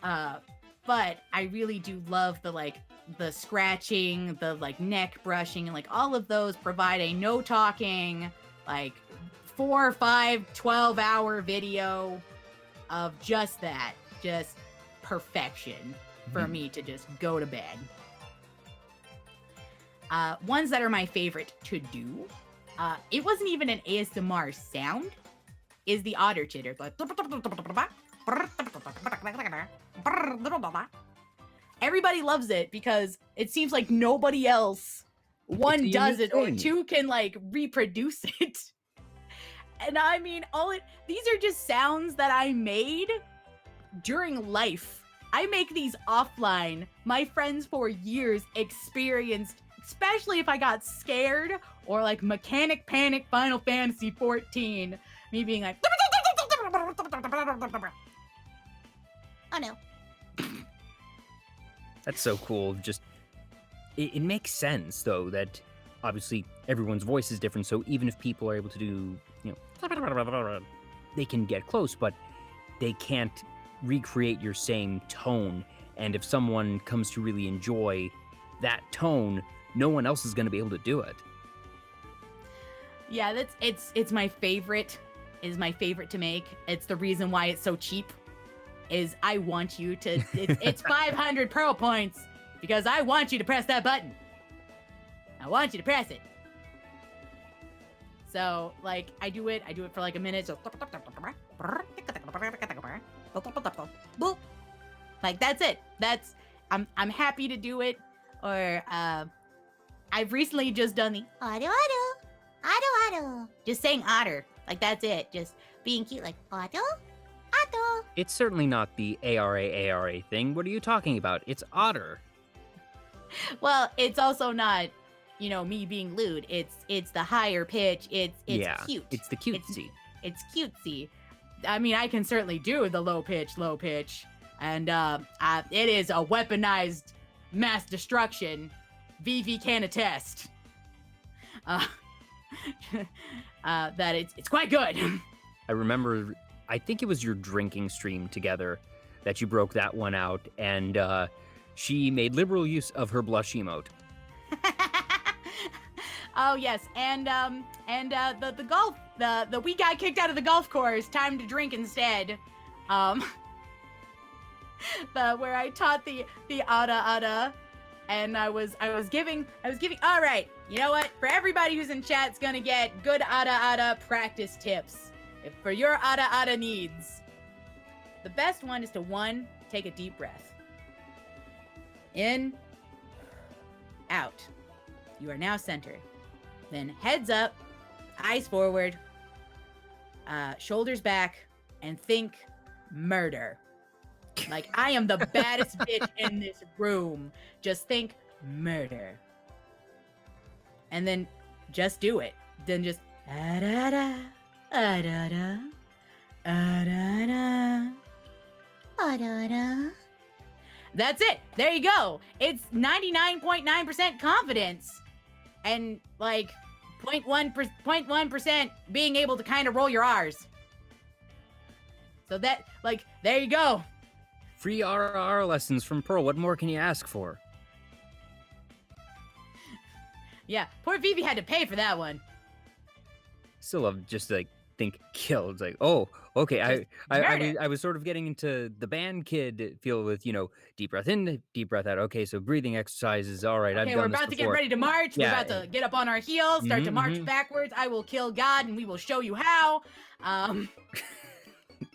But I really do love the scratching, the like neck brushing, and like all of those provide a no talking, like 4 or 5, 12-hour video of just that. Just perfection for me to just go to bed. Ones that are my favorite to do, it wasn't even an ASMR sound, is the otter chitter. Everybody loves it because it seems like nobody else, one, does it, or two, can like reproduce it. And I mean, these are just sounds that I made during life. I make these offline. My friends for years experienced, especially if I got scared or like Mechanic Panic Final Fantasy 14, me being like, oh no. That's so cool. Just, it makes sense though that obviously everyone's voice is different. So even if people are able to do, you know, they can get close, but they can't recreate your same tone. And if someone comes to really enjoy that tone, no one else is going to be able to do it. Yeah, it's my favorite. Is my favorite to make. It's the reason why it's so cheap. Is I want you to. It's 500 pearl points because I want you to press that button. I want you to press it. So like I do it for like a minute. So like that's it. I'm happy to do it. Or I've recently just done the Otter. just saying otter. Like that's it. Just being cute like Otter. It's certainly not the ARA thing. What are you talking about? It's Otter. Well, it's also not, you know, me being lewd. It's the higher pitch. It's cute. It's the cutesy. It's cutesy. I mean, I can certainly do the low pitch, and it is a weaponized mass destruction. VV can attest. That it's quite good. I remember, I think it was your drinking stream together that you broke that one out, and she made liberal use of her blush emote. Oh yes, and the golf, the we got kicked out of the golf course. Time to drink instead. Where I taught the ada, and I was giving. All right, you know what? For everybody who's in chat's gonna get good ada practice tips for your ada needs. The best one is to take a deep breath. In, out. You are now centered. Then heads up, eyes forward, shoulders back, and think murder. Like I am the baddest bitch in this room. Just think murder. And then just do it. Then just ah-da-da, ah-da-da, ah-da-da, Ah-da-da. That's it. There you go. It's 99.9% confidence. And like 0.1% being able to kind of roll your R's. So that, like, there you go. Free RR lessons from Pearl. What more can you ask for? Yeah, poor Vivi had to pay for that one. Still love just like think kill. It's like, oh, okay. Murder. I was sort of getting into the band kid feel with, deep breath in, deep breath out. Okay, so breathing exercises. All right, I've Okay, done we're this about to get before. ready to march. We're Yeah. about to get up on our heels, start to march backwards. I will kill God, and we will show you how.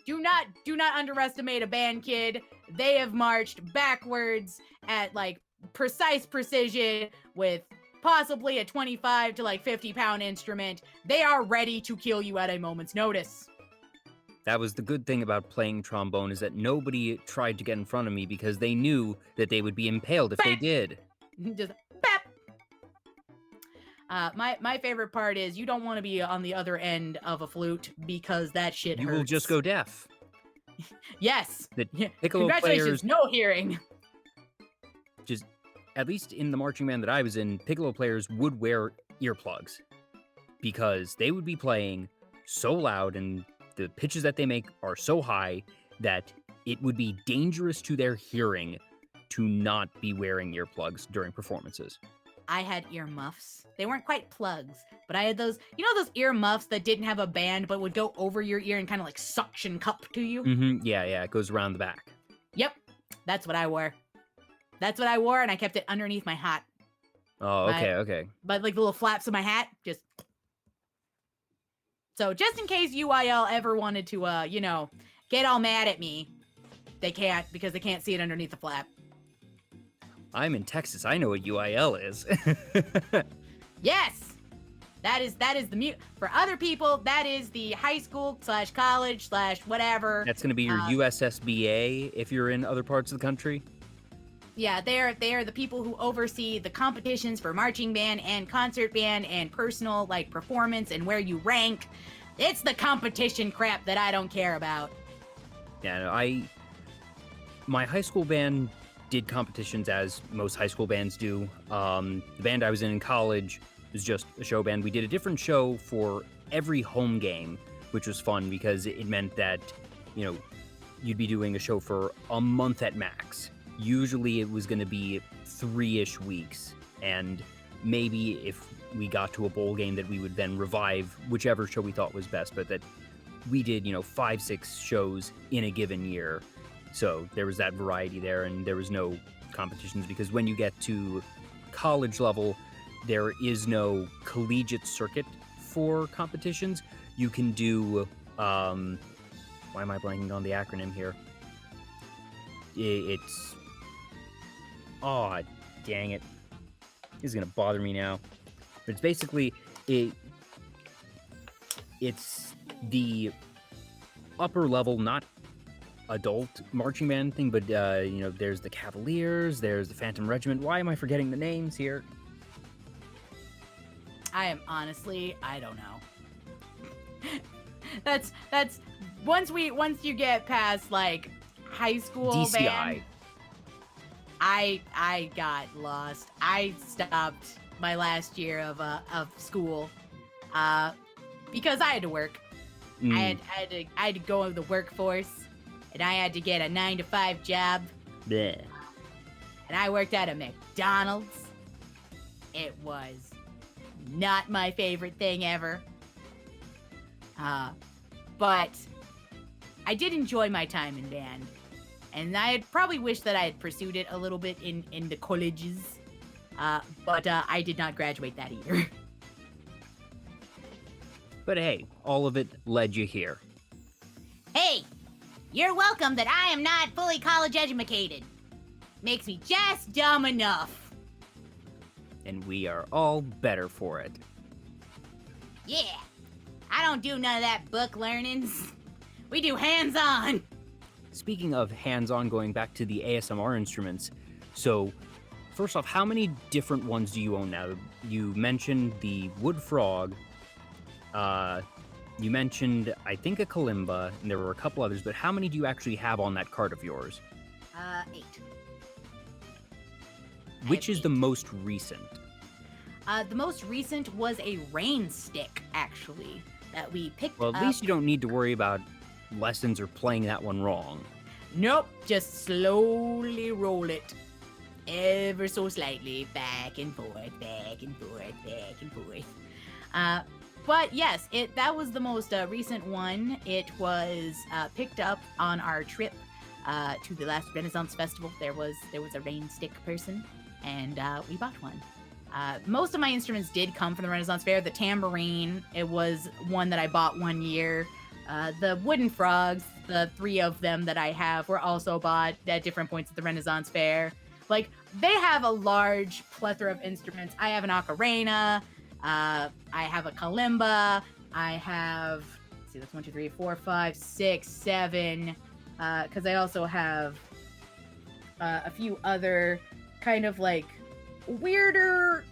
Do not underestimate a band kid. They have marched backwards at like precise precision with possibly a 25 to like 50-pound instrument. They are ready to kill you at a moment's notice. That was the good thing about playing trombone, is that nobody tried to get in front of me because they knew that they would be impaled if they did. Just bap. My favorite part is you don't want to be on the other end of a flute because that shit hurts. You will just go deaf. Yes. The piccolo Congratulations, players, no hearing. just at least in the marching band that I was in, piccolo players would wear earplugs because they would be playing so loud and the pitches that they make are so high that it would be dangerous to their hearing to not be wearing earplugs during performances. I had ear muffs. They weren't quite plugs, but I had those, those ear muffs that didn't have a band but would go over your ear and kind of like suction cup to you? Yeah, it goes around the back. Yep, that's what I wore. And I kept it underneath my hat. Oh, okay. But like the little flaps of my hat, just... So just in case UIL ever wanted to, get all mad at me, they can't because they can't see it underneath the flap. I'm in Texas. I know what UIL is. Yes! That is the for other people, that is the high school / college / whatever. That's going to be your USSBA if you're in other parts of the country. Yeah, they are the people who oversee the competitions for marching band and concert band and personal performance and where you rank. It's the competition crap that I don't care about. Yeah, no, my high school band did competitions as most high school bands do. The band I was in college was just a show band. We did a different show for every home game, which was fun because it meant that, you'd be doing a show for a month at max. Usually it was going to be 3-ish weeks, and maybe if we got to a bowl game that we would then revive whichever show we thought was best, but that we did, 5-6 shows in a given year. So there was that variety there, and there was no competitions because when you get to college level, there is no collegiate circuit for competitions. You can do, why am I blanking on the acronym here? It's, oh, dang it. This is going to bother me now. But it's basically, it's the upper level, not adult marching band thing, but, there's the Cavaliers, there's the Phantom Regiment. Why am I forgetting the names here? I don't know. that's once you get past high school DCI. band, I got lost. I stopped my last year of school because I had to work. I had to go in the workforce, and I had to get a 9-to-5 job. Bleh. And I worked at a McDonald's. It was not my favorite thing ever. But I did enjoy my time in band. And I had probably wished that I had pursued it a little bit in the colleges. But I did not graduate that year. But hey, all of it led you here. Hey, you're welcome that I am not fully college educated. Makes me just dumb enough. And we are all better for it. Yeah, I don't do none of that book learnings. We do hands-on. Speaking of hands-on, going back to the ASMR instruments, so first off, how many different ones do you own now? You mentioned the wood frog, you mentioned, I think, a kalimba, and there were a couple others, but how many do you actually have on that cart of yours? 8. Which is the most recent? The most recent was a rain stick, actually, that we picked up. Well, at least you don't need to worry about lessons or playing that one wrong. Nope, just slowly roll it. Ever so slightly, back and forth, back and forth, back and forth. But yes, that was the most recent one. It was picked up on our trip to the last Renaissance Festival. There was a rain stick person, and we bought one. Most of my instruments did come from the Renaissance Fair. The tambourine, it was one that I bought one year. The wooden frogs, the 3 of them that I have, were also bought at different points at the Renaissance Fair. Like, they have a large plethora of instruments. I have an ocarina. I have a kalimba. I have, let's see, that's 1, 2, 3, 4, 5, 6, 7. Because I also have a few other kind of like weirder-ish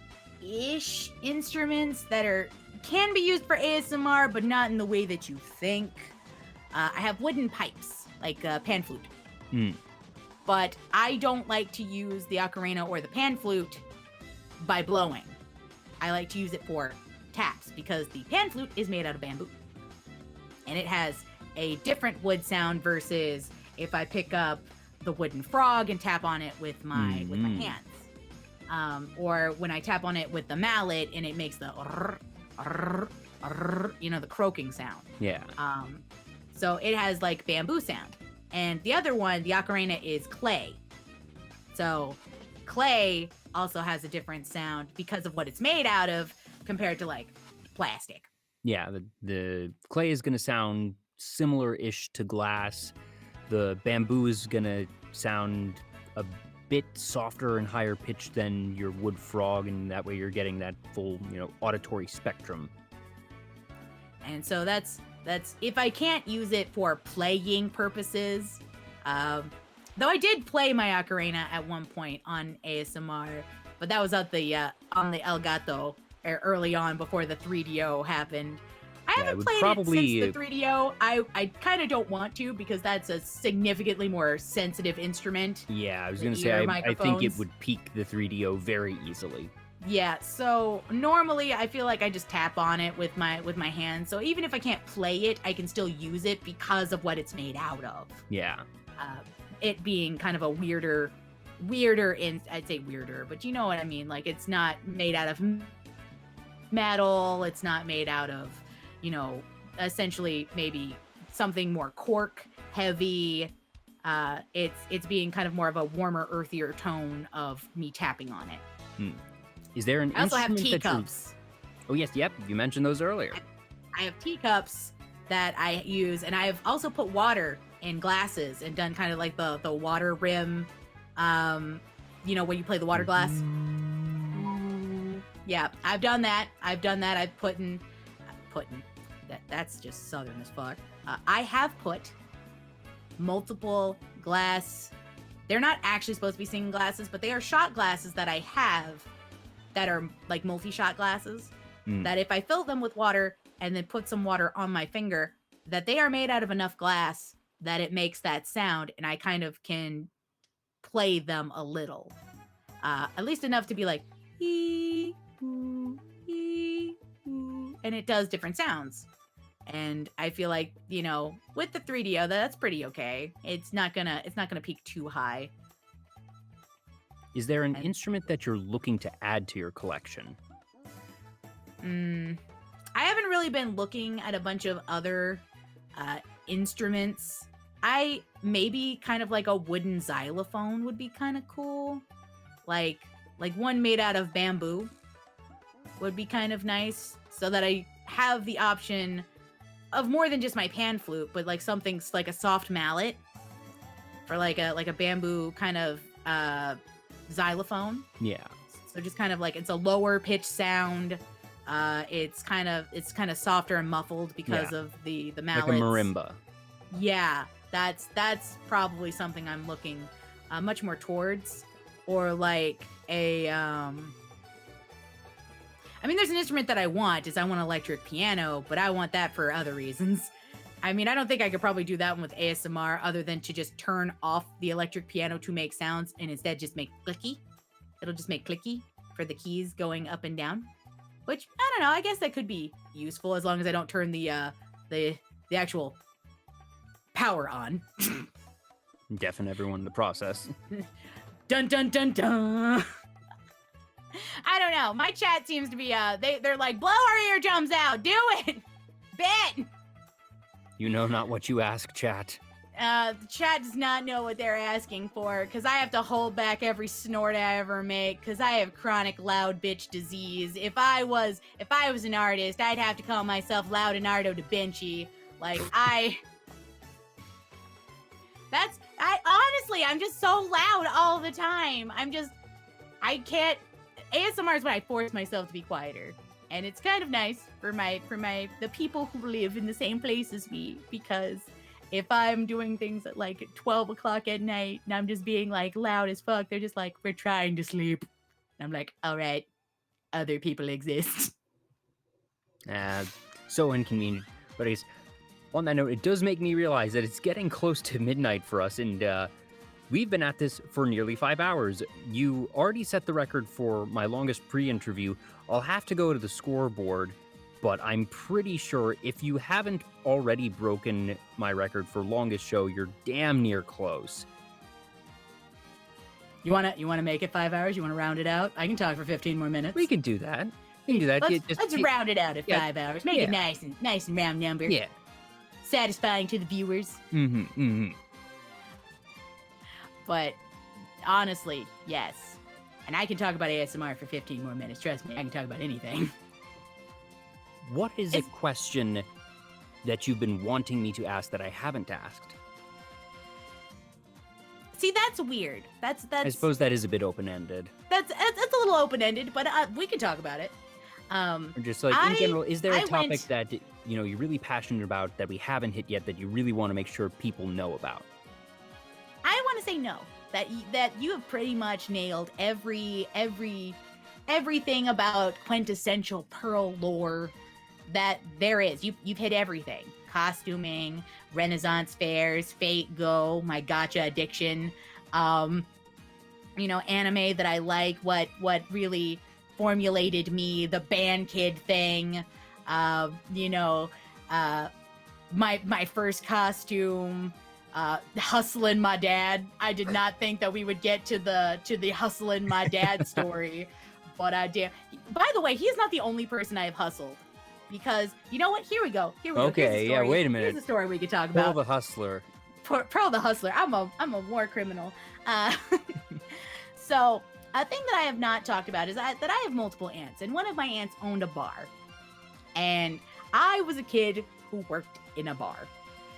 instruments that can be used for ASMR, but not in the way that you think. I have wooden pipes, like pan flute. But I don't like to use the ocarina or the pan flute by blowing. I like to use it for taps because the pan flute is made out of bamboo. And it has a different wood sound versus if I pick up the wooden frog and tap on it with my hands. Or when I tap on it with the mallet and it makes the the croaking sound. Yeah. So it has like bamboo sound. And the other one, the ocarina, is clay. So clay also has a different sound because of what it's made out of compared to like plastic. Yeah, the clay is going to sound similar-ish to glass. The bamboo is going to sound a bit softer and higher pitched than your wood frog, and that way you're getting that full, auditory spectrum. And so that's if I can't use it for playing purposes. Though I did play my ocarina at one point on ASMR, but that was on the Elgato early on before the 3DO happened. I haven't played it since the 3DO. I kind of don't want to because that's a significantly more sensitive instrument. Yeah, I was going to say I think it would peak the 3DO very easily. Yeah, so normally I feel like I just tap on it with my hands. So even if I can't play it, I can still use it because of what it's made out of. Yeah. It being kind of a weirder I'd say weirder, but you know what I mean? Like, it's not made out of metal. It's not made out of, essentially maybe something more cork heavy. It's being kind of more of a warmer, earthier tone of me tapping on it. Is there an I also have instrument teacups. Oh, yes, yep. You mentioned those earlier. I have teacups that I use, and I've also put water in glasses and done kind of like the water rim, when you play the water glass. Yeah, I've done that. I've put in that's just southern as fuck. I have put multiple glass. They're not actually supposed to be singing glasses, but they are shot glasses that I have that are like multi-shot glasses. That if I fill them with water and then put some water on my finger, that they are made out of enough glass that it makes that sound, and I kind of can play them a little. At least enough to be like, ee, ooh, and it does different sounds. And I feel like, with the 3DO, that's pretty okay. It's not gonna peak too high. Is there an instrument that you're looking to add to your collection? I haven't really been looking at a bunch of other instruments. I maybe kind of like a wooden xylophone would be kind of cool. Like one made out of bamboo would be kind of nice, so that I have the option of more than just my pan flute, but like something like a soft mallet for like a bamboo kind of xylophone. Yeah. So just kind of like, it's a lower pitch sound. It's kind of softer and muffled because of the mallets. Like a marimba. Yeah, that's probably something I'm looking much more towards. Or like a there's an instrument that I want an electric piano, but I want that for other reasons. I don't think I could probably do that one with ASMR other than to just turn off the electric piano to make sounds and instead just make clicky. It'll just make clicky for the keys going up and down. Which, I don't know, I guess that could be useful as long as I don't turn the actual power on. Deafen everyone in the process. Dun dun dun dun! I don't know. My chat seems to be they're like, blow our eardrums out, do it, bet. You know not what you ask, chat. The chat does not know what they're asking for, because I have to hold back every snort I ever make, because I have chronic loud bitch disease. If I was an artist, I'd have to call myself Loudonardo da Vinci. Like, honestly, I'm just so loud all the time. I can't, ASMR is when I force myself to be quieter. And it's kind of nice for the people who live in the same place as me, because if I'm doing things at like 12 o'clock at night and I'm just being like loud as fuck, they're just like, we're trying to sleep. And I'm like, all right, other people exist. So inconvenient. But I guess on that note, it does make me realize that it's getting close to midnight for us, and we've been at this for nearly 5 hours. You already set the record for my longest pre-interview. I'll have to go to the scoreboard, but I'm pretty sure if you haven't already broken my record for longest show, you're damn near close. You wanna make it 5 hours? You wanna round it out? I can talk for 15 more minutes. We can do that. Let's round it out at 5 hours. Make it nice and round number. Yeah. Satisfying to the viewers. Mm-hmm. But honestly, yes. And I can talk about ASMR for 15 more minutes. Trust me, I can talk about anything. What is a question that you've been wanting me to ask that I haven't asked? See, that's weird. That's. I suppose that is a bit open-ended. That's a little open-ended, but we can talk about it. Or just like in general, is there a topic that you're really passionate about that we haven't hit yet that you really want to make sure people know about? I want to say no. That you have pretty much nailed everything about quintessential Pearl lore that there is. You've hit everything. Costuming, Renaissance fairs, Fate Go, my gacha addiction, anime that I like, what really formulated me, the band kid thing, my first costume, hustling my dad. I did not think that we would get to the hustling my dad story, but I did. By the way, he's not the only person I have hustled, because you know what? Here we go. Okay, yeah. Wait a minute. Here's a story we could talk about. Pearl the Hustler. Pearl the Hustler. I'm a war criminal. So a thing that I have not talked about is that I have multiple aunts, and one of my aunts owned a bar, and I was a kid who worked in a bar.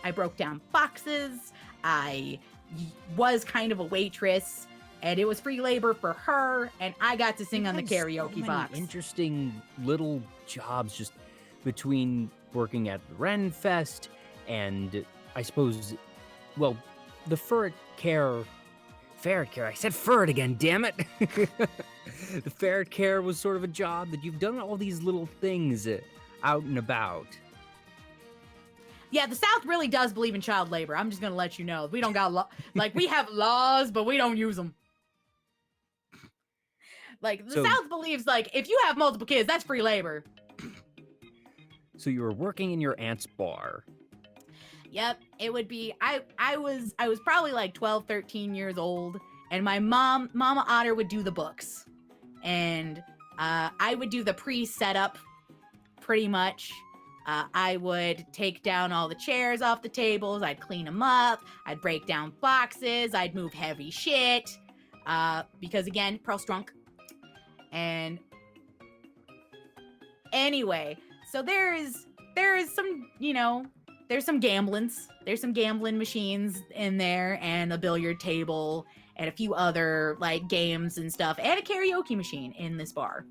I broke down boxes. I was kind of a waitress, and it was free labor for her, and I got to sing on the karaoke box. Interesting little jobs just between working at the Ren Fest and I suppose, well, the Ferret Care. I said ferret again, damn it. The Ferret Care was sort of a job that you've done all these little things out and about. Yeah, the South really does believe in child labor. I'm just gonna let you know. We don't got we have laws, but we don't use them. Like the South believes if you have multiple kids, that's free labor. So you were working in your aunt's bar. Yep, it would be. I was probably 12, 13 years old, and my Mama Otter would do the books, and I would do the pre-setup, pretty much. I would take down all the chairs off the tables. I'd clean them up. I'd break down boxes. I'd move heavy shit, because again, Pearl's drunk. And anyway, so there is some there's some gamblings. There's some gambling machines in there, and a billiard table, and a few other games and stuff, and a karaoke machine in this bar.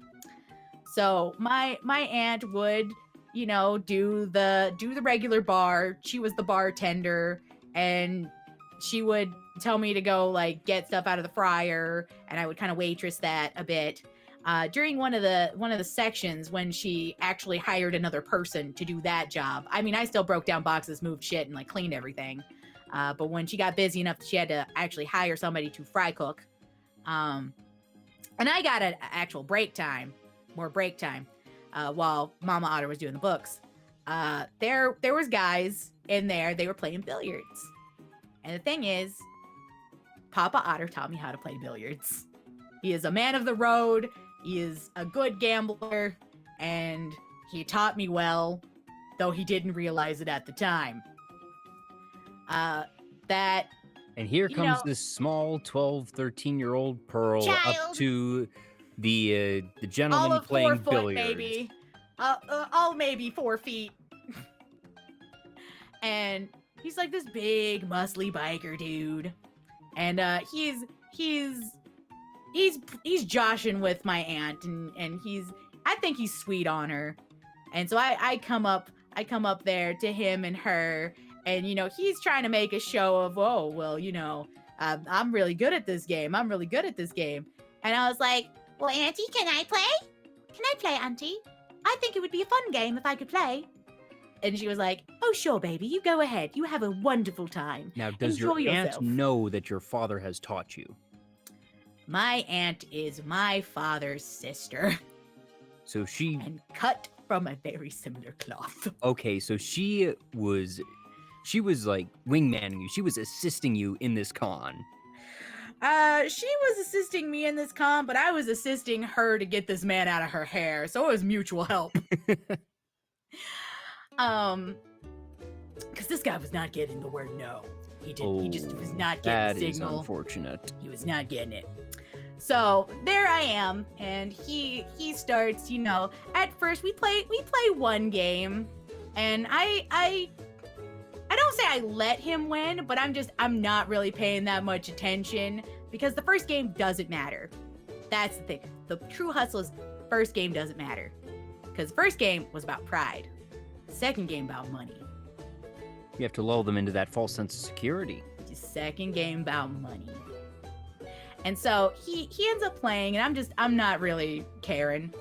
So my aunt would, do the regular bar. She was the bartender, and she would tell me to go get stuff out of the fryer, and I would kind of waitress that a bit. During one of the sections when she actually hired another person to do that job. I mean, I still broke down boxes, moved shit, and cleaned everything. But when she got busy enough that she had to actually hire somebody to fry cook, and I got an actual more break time, while Mama Otter was doing the books. There was guys in there. They were playing billiards, and the thing is, Papa Otter taught me how to play billiards. He is a man of the road. He is a good gambler, and he taught me well, though he didn't realize it at the time. That And here you comes know- this small 12, 13-year-old Pearl up Child. to the all gentleman of 4 playing foot, billiards. maybe. All maybe 4 feet. And he's like this big, muscly biker dude. And he's joshing with my aunt, and I think he's sweet on her. And so I come up there to him and her, and he's trying to make a show of, oh well, I'm really good at this game. I'm really good at this game. And I was like, Well, Auntie, can I play? Can I play, Auntie? I think it would be a fun game if I could play. and she was like, oh sure, baby, you go ahead. You have a wonderful time. Now, does Enjoy your aunt yourself. know that your father has taught you? My aunt is my father's sister, So she... and cut from a very similar cloth. Okay, so she was like wingmanning you. She was assisting you in this con. She was assisting me in this con, but I was assisting her to get this man out of her hair, so it was mutual help. Because this guy was not getting the word no. He just was not getting the That is signal. unfortunate. He was not getting it. So there I am, and he starts. At first we play one game, and I don't say I let him win, but I'm not really paying that much attention because the first game doesn't matter. That's the thing. The true hustle is first game doesn't matter, because the first game was about pride. The second game about money. You have to lull them into that false sense of security. The second game about money. And so he ends up playing, and I'm not really caring.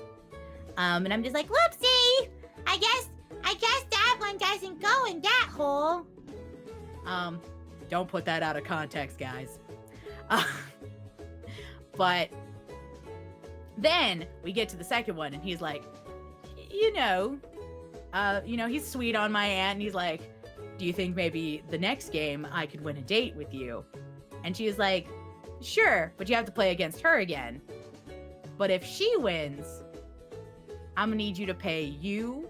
And I'm just like, Whoopsie! I guess that one doesn't go in that hole. Don't put that out of context, guys. But then we get to the second one, and he's like, he's sweet on my aunt, and he's like, do you think maybe the next game I could win a date with you? And she's like, sure, but you have to play against her again. But if she wins, I'm gonna need you to pay you.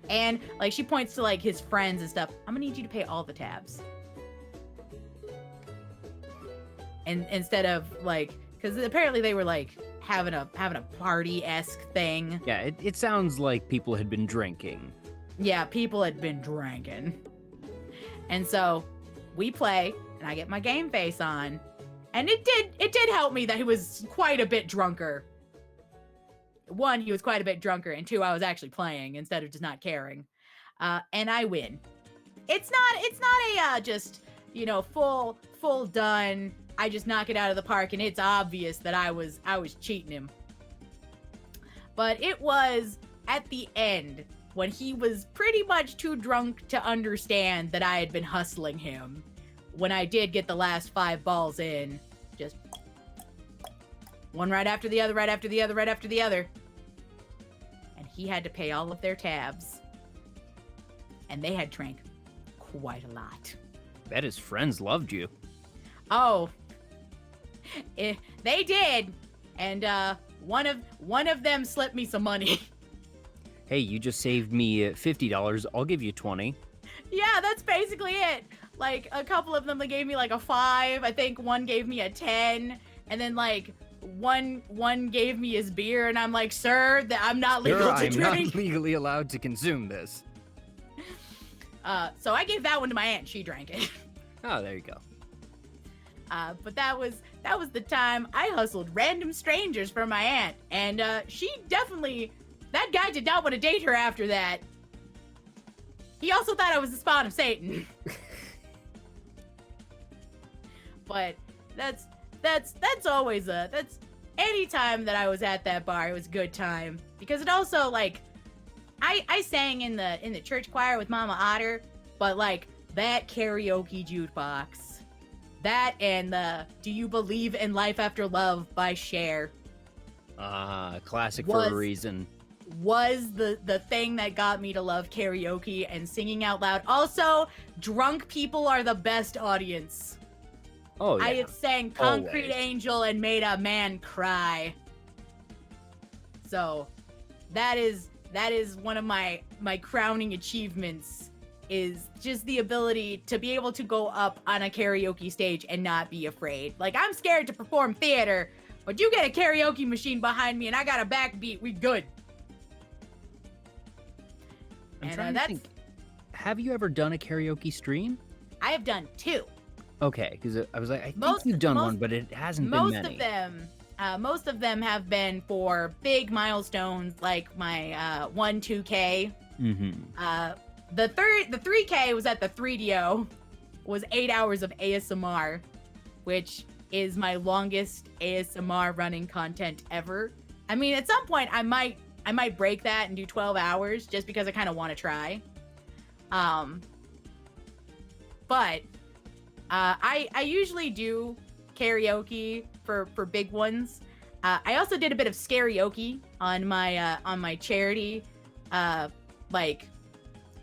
And like she points to like his friends and stuff. I'm gonna need you to pay all the tabs. And instead of like, because apparently they were like having a party-esque thing. Yeah, it sounds like people had been drinking. Yeah, people had been drinking. And so we play, and I get my game face on. And it did help me that he was quite a bit drunker. One, he was quite a bit drunker, and two, I was actually playing instead of just not caring. And I win. It's not a just, full done, I just knock it out of the park, and it's obvious that I was cheating him. But it was at the end when he was pretty much too drunk to understand that I had been hustling him. When I did get the last 5 balls in, just one right after the other, right after the other, right after the other. And he had to pay all of their tabs. And they had drank quite a lot. Bet his friends loved you. Oh, they did. And one of them slipped me some money. Hey, you just saved me $50. I'll give you 20. Yeah, that's basically it. Like, a couple of them, they gave me like a 5. I think one gave me a 10. And then like one gave me his beer, and I'm like, sir, I'm not legal to I'm drink. not legally allowed to consume this. So I gave that one to my aunt. She drank it. Oh, there you go. But that was the time I hustled random strangers for my aunt, and she definitely, that guy did not want to date her after that. He also thought I was the spawn of Satan. But that's always that's any time that I was at that bar, it was a good time, because it also, like, I sang in the church choir with Mama Otter, but like that karaoke jukebox, that and the Do You Believe in Life After Love by Cher Classic for a reason. Was the thing that got me to love karaoke and singing out loud. Also, drunk people are the best audience. Oh, yeah. I have sang Concrete Always. Angel and made a man cry. So that is one of my crowning achievements, is just the ability to be able to go up on a karaoke stage and not be afraid. Like, I'm scared to perform theater, but you get a karaoke machine behind me and I got a backbeat, we good. I'm trying to think. Have you ever done a karaoke stream? I have done 2. Okay, because I was like, I think you've done one, but it hasn't been many. Most of them have been for big milestones, like my 1-2K. Mm-hmm. The 3K was at the 3DO, was 8 hours of ASMR, which is my longest ASMR running content ever. I mean, at some point I might break that and do 12 hours just because I kind of want to try. But I usually do karaoke for big ones. I also did a bit of karaoke on my charity like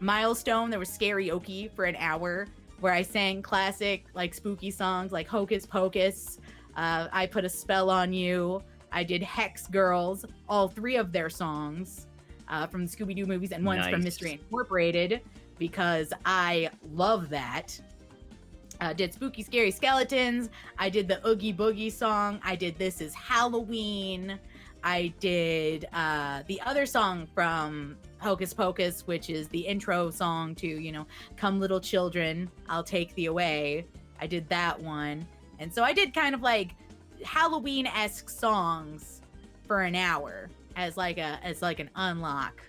milestone. There was karaoke for an hour where I sang classic like spooky songs like Hocus Pocus, I Put a Spell on You. I did Hex Girls, all 3 of their songs from the Scooby-Doo movies, and one's from Mystery Incorporated, because I love that. Did Spooky Scary Skeletons. I did the Oogie Boogie song. I did This Is Halloween. I did the other song from Hocus Pocus, which is the intro song to, Come Little Children, I'll Take Thee Away. I did that one. And so I did kind of like Halloween-esque songs for an hour as like an unlock.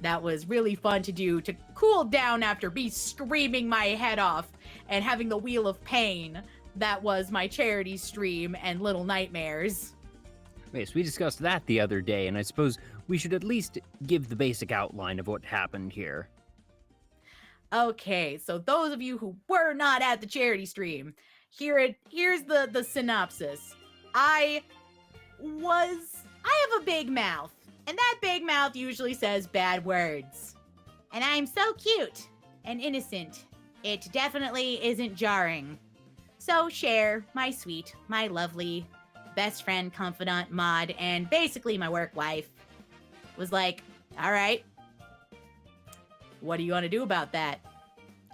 That was really fun to do, to cool down after me screaming my head off and having the Wheel of Pain. That was my charity stream and Little Nightmares. Yes, we discussed that the other day, and I suppose we should at least give the basic outline of what happened here. Okay, so those of you who were not at the charity stream, here's the synopsis. I have a big mouth, and that big mouth usually says bad words. And I'm so cute and innocent. It definitely isn't jarring. So Cher, my sweet, my lovely best friend, confidant, mod, and basically my work wife, was like, all right, what do you want to do about that?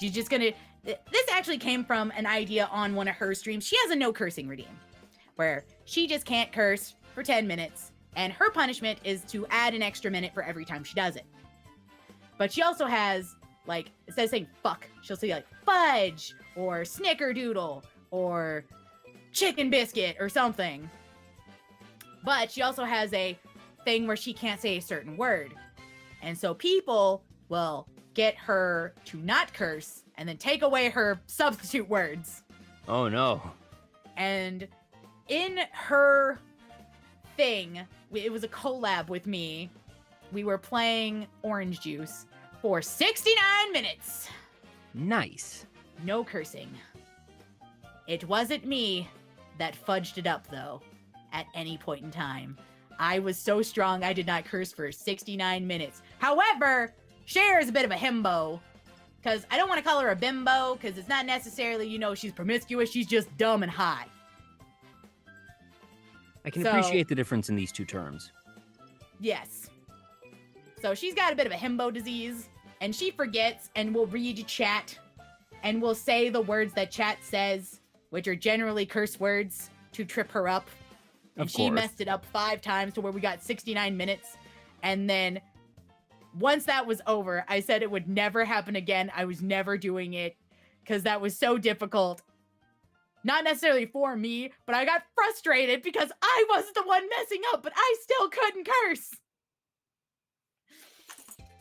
You just gonna... This actually came from an idea on one of her streams. She has a no cursing routine where she just can't curse for 10 minutes, and her punishment is to add an extra minute for every time she does it. But she also has, like, instead of saying fuck, she'll say like fudge or snickerdoodle or chicken biscuit or something. But she also has a thing where she can't say a certain word. And so people will get her to not curse and then take away her substitute words. Oh no. And in her thing, it was a collab with me. We were playing Orange Juice for 69 minutes. Nice. No cursing. It wasn't me that fudged it up, though, at any point in time. I was so strong I did not curse for 69 minutes. However, Cher is a bit of a himbo. Because I don't want to call her a bimbo, because it's not necessarily, she's promiscuous. She's just dumb and hot. I can appreciate the difference in these two terms. Yes. So she's got a bit of a himbo disease, and she forgets and will read chat and will say the words that chat says, which are generally curse words, to trip her up. And she messed it up 5 times to where we got 69 minutes. And then once that was over, I said it would never happen again. I was never doing it because that was so difficult. Not necessarily for me, but I got frustrated because I was the one messing up, but I still couldn't curse.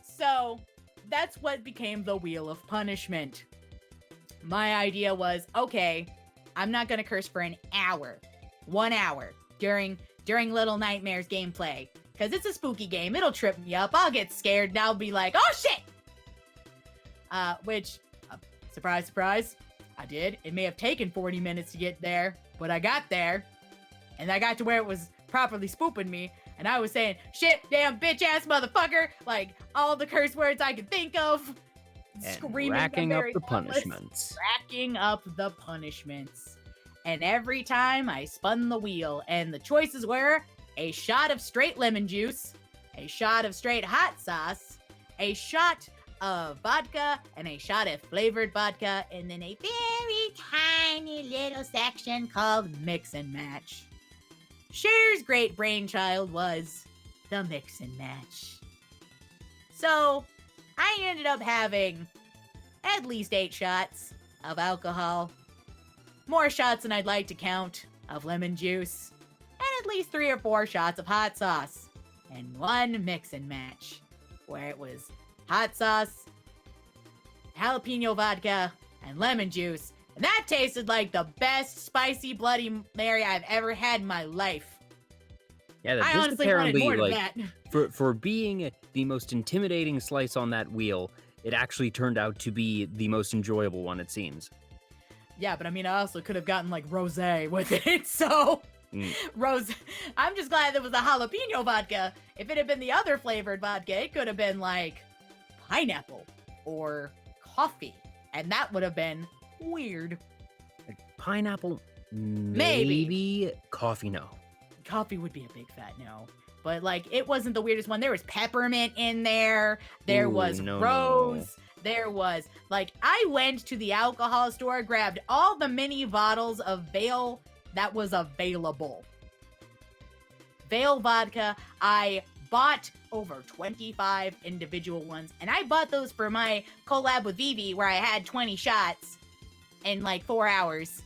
So that's what became the Wheel of Punishment. My idea was, okay, I'm not going to curse for an hour. 1 hour during Little Nightmares gameplay. Because it's a spooky game. It'll trip me up. I'll get scared and I'll be like, oh shit! Which, surprise, surprise, I did. It may have taken 40 minutes to get there, but I got there. And I got to where it was properly spooping me. And I was saying, shit, damn, bitch ass motherfucker. Like, all the curse words I could think of. And screaming. Racking up the punishments. Racking up the punishments. And every time I spun the wheel, and the choices were a shot of straight lemon juice, a shot of straight hot sauce, a shot of vodka, and a shot of flavored vodka, and then a very tiny little section called mix and match. Cher's great brainchild was the mix and match. So, I ended up having at least 8 shots of alcohol, more shots than I'd like to count of lemon juice, and at least 3 or 4 shots of hot sauce, and 1 mix and match, where it was hot sauce, jalapeno vodka, and lemon juice, and that tasted like the best spicy Bloody Mary I've ever had in my life. Yeah, I honestly wanted more than that. For being the most intimidating slice on that wheel, it actually turned out to be the most enjoyable one, it seems. Yeah, but I mean, I also could have gotten like rosé with it, so I'm just glad there was a jalapeno vodka. If it had been the other flavored vodka, it could have been like pineapple or coffee, and that would have been weird. Like pineapple, Maybe. Coffee, no. Coffee would be a big fat no. But like, it wasn't the weirdest one. There was peppermint in there. There was rose. There was like, I went to the alcohol store, grabbed all the mini bottles of Vale that was available. Vale vodka. I bought over 25 individual ones, and I bought those for my collab with Vivi, where I had 20 shots in like 4 hours,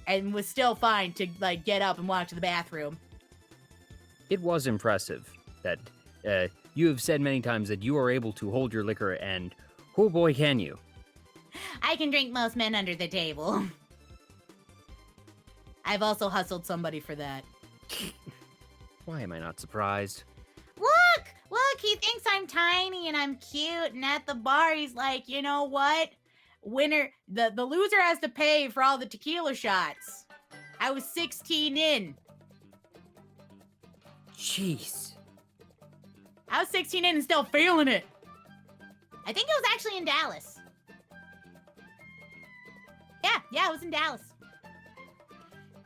and was still fine to like get up and walk to the bathroom. It was impressive that you have said many times that you are able to hold your liquor, and oh boy, can you. I can drink most men under the table. I've also hustled somebody for that. Why am I not surprised? Look, he thinks I'm tiny and I'm cute, and at the bar he's like, you know what? Winner, the loser has to pay for all the tequila shots. I was 16 in. Jeez. I was 16 in and still feeling it. I think it was actually in Dallas. Yeah, it was in Dallas.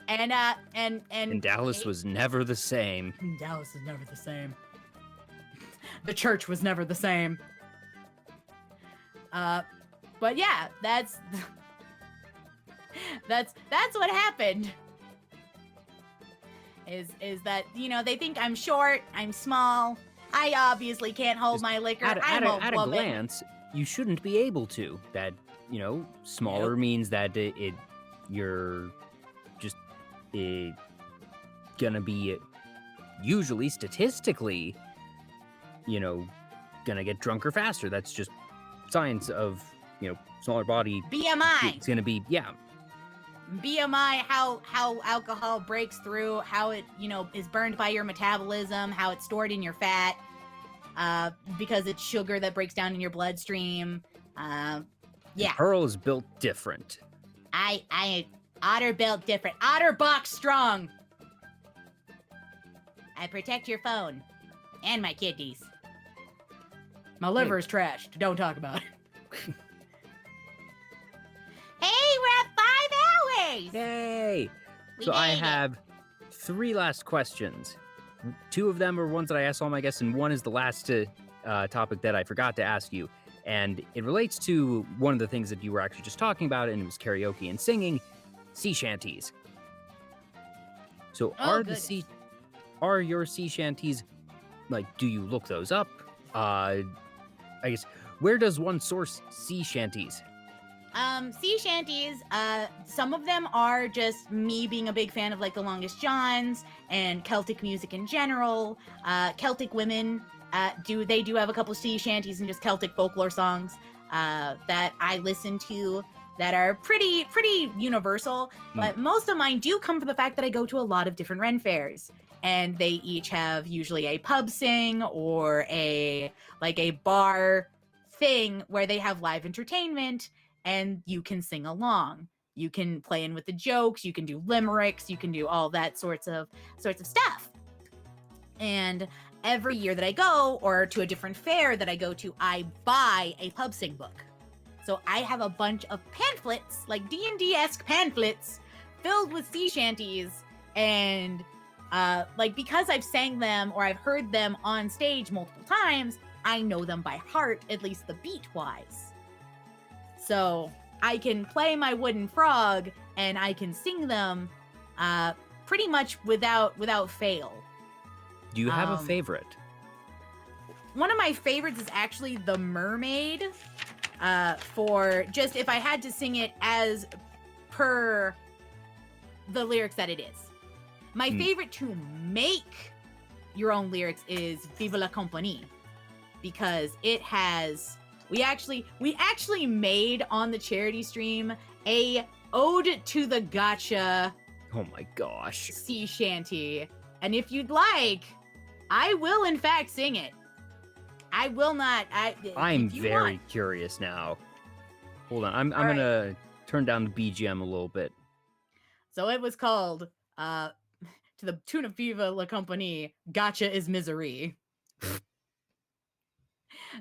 And Dallas was never the same. Dallas is never the same. The church was never the same. But yeah, that's what happened. Is that, you know, they think I'm short, I'm small. I obviously can't hold my liquor. I'm a at a woman. glance, you shouldn't be able to. That, you know, smaller means that you're just gonna be usually statistically, you know, gonna get drunker faster. That's just science of, you know, smaller body. BMI. It's gonna be, yeah. BMI, how alcohol breaks through, how it, you know, is burned by your metabolism, how it's stored in your fat, because it's sugar that breaks down in your bloodstream. Yeah. Pearl is built different. Otter built different. Otter box strong. I protect your phone. And my kidneys. My liver is trashed. Don't talk about it. Hey, we're at 5 hours! Yay! We So I made it. have 3 last questions. 2 of them are ones that I asked all my guests, and 1 is the last topic that I forgot to ask you. And it relates to one of the things that you were actually just talking about, and it was karaoke and singing, sea shanties. So are your sea shanties, like, do you look those up? I guess, where does one source sea shanties? Sea shanties, some of them are just me being a big fan of like the Longest Johns and Celtic music in general. Celtic women, do have a couple sea shanties and just Celtic folklore songs that I listen to that are pretty universal. But most of mine do come from the fact that I go to a lot of different Ren fairs, and they each have usually a pub sing or a bar thing where they have live entertainment. And you can sing along. You can play in with the jokes. You can do limericks. You can do all that sorts of stuff. And every year that I go, or to a different fair that I go to, I buy a pub sing book. So I have a bunch of pamphlets, like D&D-esque pamphlets, filled with sea shanties and like because I've sang them or I've heard them on stage multiple times, I know them by heart, at least the beat wise. So I can play my wooden frog and I can sing them pretty much without fail. Do you have a favorite? One of my favorites is actually The Mermaid, for just if I had to sing it as per the lyrics that it is. My favorite to make your own lyrics is Viva la Compagnie, because it has, we actually made on the charity stream a ode to the gotcha. Oh my gosh. Sea shanty. And if you'd like, I will in fact sing it. I will not. I'm very curious now. Hold on. I'm gonna turn down the BGM a little bit. So it was called to the tune of Viva la Compagnie, Gotcha is Misery.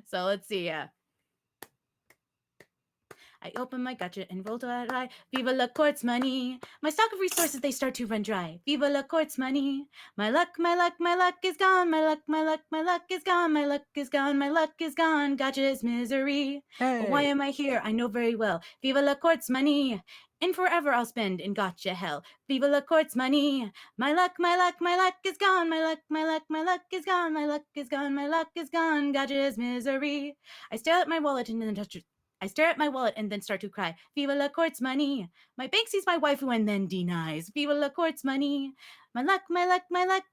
So let's see. I open my gotcha and roll to a high. Viva la quartz money. My stock of resources, they start to run dry. Viva la quartz money. My luck is gone. My luck is gone. My luck is gone. My luck is gone. Gotcha is misery. Hey. Why am I here? I know very well. Viva la quartz money. And forever I'll spend in gotcha hell. Viva la quartz money. My luck is gone. My luck is gone. My luck is gone. My luck is gone. Gotcha is misery. I stare at my wallet and then start to cry. Viva la quartz money. My bank sees my waifu and then denies. Viva la quartz money. My luck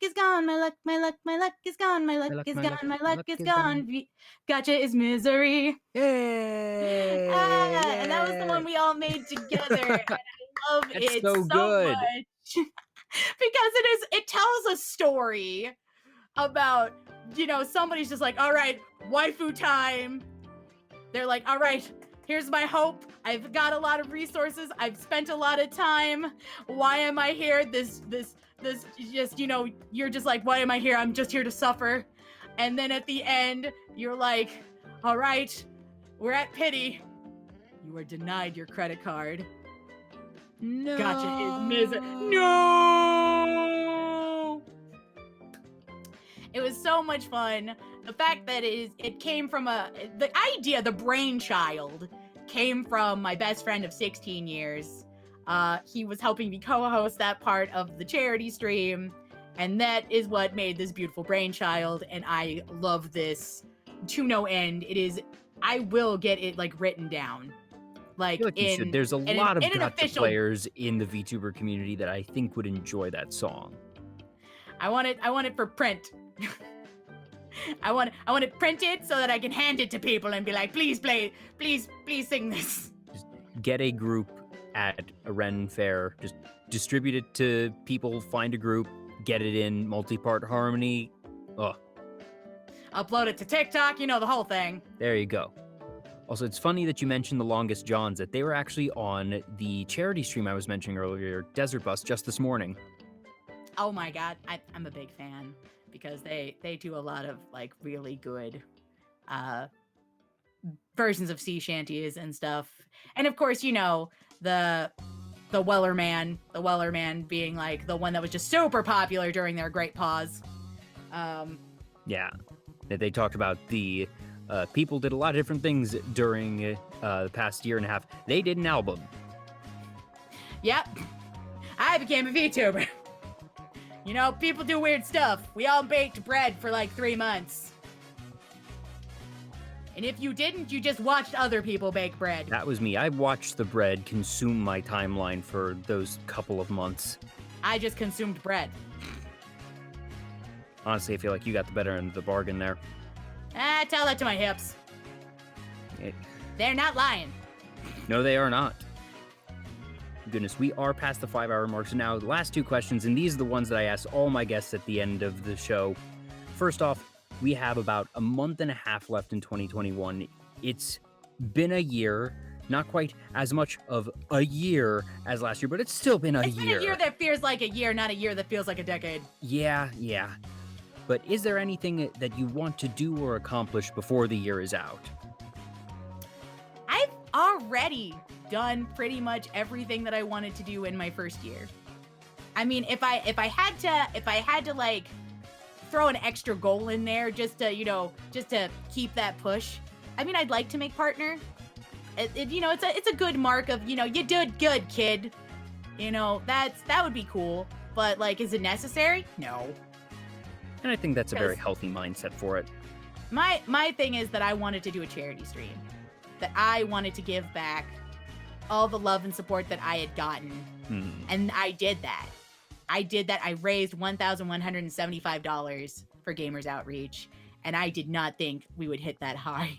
is gone. My luck is gone. My luck is gone. My luck is gone. Gotcha is misery. Yay! And that was the one we all made together. And I love it so good. much. Because it tells a story about, somebody's just like, all right, waifu time. They're like, all right, here's my hope. I've got a lot of resources. I've spent a lot of time. Why am I here? This just, you're just like, why am I here? I'm just here to suffer. And then at the end, you're like, all right, we're at pity. You are denied your credit card. No. Gotcha is misery. No! It was so much fun. The fact that it came from the idea, the brainchild, came from my best friend of 16 years. He was helping me co-host that part of the charity stream, and that is what made this beautiful brainchild, and I love this to no end. I will get it, written down. I feel like you should. There's a lot of gotcha players in the VTuber community that I think would enjoy that song. I want it for print. I want it printed so that I can hand it to people and be like, please sing this. Just get a group at a Ren fair, just distribute it to people, find a group, get it in multi-part harmony. Upload it to TikTok, the whole thing. There you go. Also, it's funny that you mentioned the Longest Johns, that they were actually on the charity stream I was mentioning earlier, Desert Bus, just this morning. Oh my god, I'm a big fan. Because they do a lot of really good versions of sea shanties and stuff. And of course, the Weller Man being the one that was just super popular during their great pause. Yeah. They talked about the people did a lot of different things during the past year and a half. They did an album. Yep. I became a VTuber. People do weird stuff. We all baked bread for 3 months. And if you didn't, you just watched other people bake bread. That was me. I watched the bread consume my timeline for those couple of months. I just consumed bread. Honestly, I feel like you got the better end of the bargain there. Tell that to my hips. They're not lying. No, they are not. Goodness, we are past the 5-hour mark. So now the last two questions, and these are the ones that I ask all my guests at the end of the show. First off, we have about a month and a half left in 2021. It's been a year, not quite as much of a year as last year, but it's still been a year. It's been a year that feels like a year, not a year that feels like a decade. Yeah. But is there anything that you want to do or accomplish before the year is out? I've already done pretty much everything that I wanted to do in my first year. I mean, if I had to like throw an extra goal in there just to keep that push. I mean, I'd like to make partner. It's a good mark of, you did good, kid. That would be cool. But like, is it necessary? No. And I think that's a very healthy mindset for it. My thing is that I wanted to do a charity stream. That I wanted to give back all the love and support that I had gotten. And I did that. I raised $1,175 for Gamers Outreach, and I did not think we would hit that high.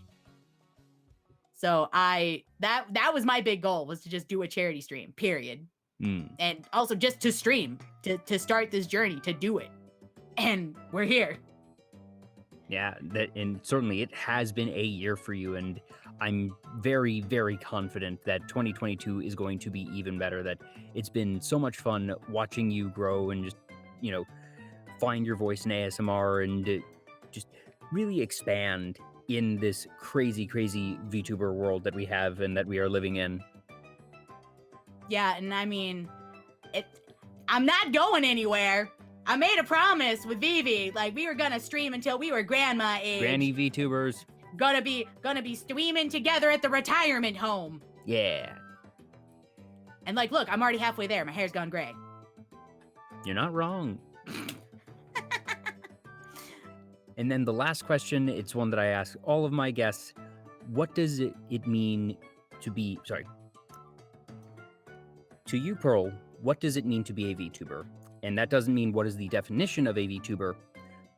So that was my big goal, was to just do a charity stream, period. And also just to stream, to start this journey, to do it. And we're here. Yeah, and certainly it has been a year for you, and I'm very, very confident that 2022 is going to be even better, that it's been so much fun watching you grow and just, find your voice in ASMR and just really expand in this crazy, crazy VTuber world that we have and that we are living in. Yeah, and I mean, I'm not going anywhere. I made a promise with Vivi, like we were gonna stream until we were grandma age. Granny VTubers. Gonna be streaming together at the retirement home. Yeah. And like, look, I'm already halfway there. My hair's gone gray. You're not wrong. And then the last question, it's one that I ask all of my guests. What does it mean to be, to you, Pearl, what does it mean to be a VTuber? And that doesn't mean what is the definition of a VTuber,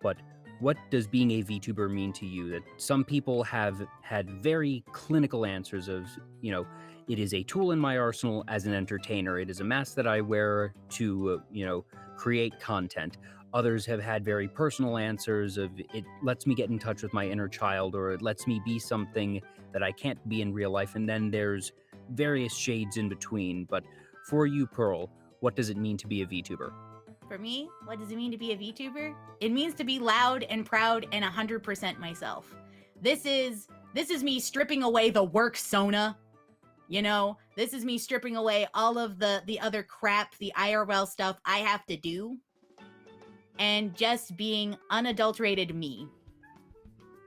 but what does being a VTuber mean to you? That some people have had very clinical answers of, it is a tool in my arsenal as an entertainer. It is a mask that I wear to, create content. Others have had very personal answers of, it lets me get in touch with my inner child, or it lets me be something that I can't be in real life. And then there's various shades in between. But for you, Pearl, what does it mean to be a VTuber? For me, what does it mean to be a VTuber? It means to be loud and proud and 100% myself. This is me stripping away the work sona. This is me stripping away all of the other crap, the IRL stuff I have to do, and just being unadulterated me.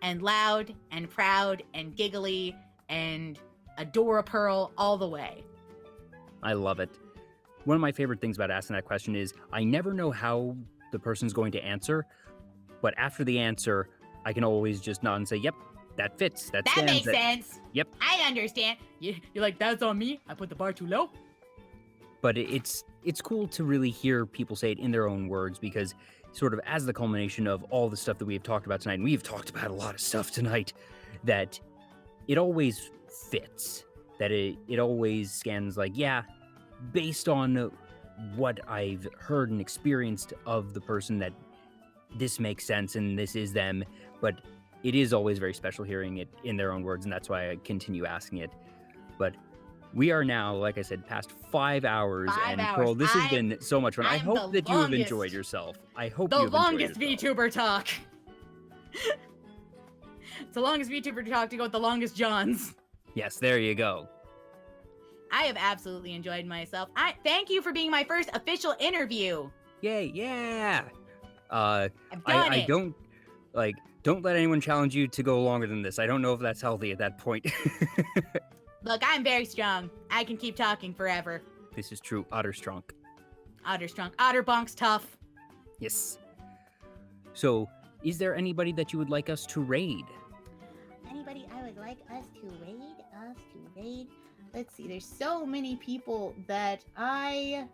And loud and proud and giggly and adore a Pearl all the way. I love it. One of my favorite things about asking that question is I never know how the person's going to answer, but after the answer, I can always just nod and say, yep, that fits. That makes sense. Yep. I understand. You're like, that's on me? I put the bar too low? But it's cool to really hear people say it in their own words, because sort of as the culmination of all the stuff that we have talked about tonight, and we've talked about a lot of stuff tonight, that it always fits. That it always scans like, yeah, based on what I've heard and experienced of the person, that this makes sense and this is them. But it is always very special hearing it in their own words, and that's why I continue asking it. But we are now, like I said, past 5 hours. Pearl, this has been so much fun. I hope that you have enjoyed yourself. I hope you have enjoyed yourself. The longest VTuber talk. It's the longest VTuber talk to go with the longest Johns. Yes, there you go. I have absolutely enjoyed myself. Thank you for being my first official interview. Yay, yeah. I've done it. Don't let anyone challenge you to go longer than this. I don't know if that's healthy at that point. Look, I'm very strong. I can keep talking forever. This is true. Otter strong. Otter strong. Otter bonk's tough. Yes. So, is there anybody that you would like us to raid? Anybody I would like us to raid? Let's see. There's so many people that I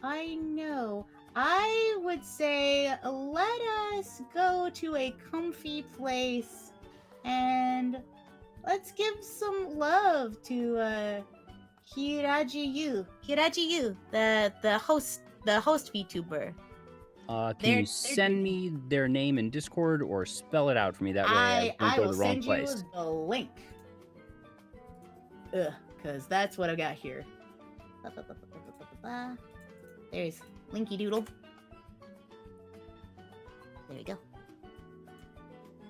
know. I would say let us go to a comfy place and let's give some love to Hiraji Yu, the host VTuber. Can you send me their name in Discord or spell it out for me? That way I don't go to the wrong place. I will send you the link. Because that's what I got here. There's Linky Doodle. There we go.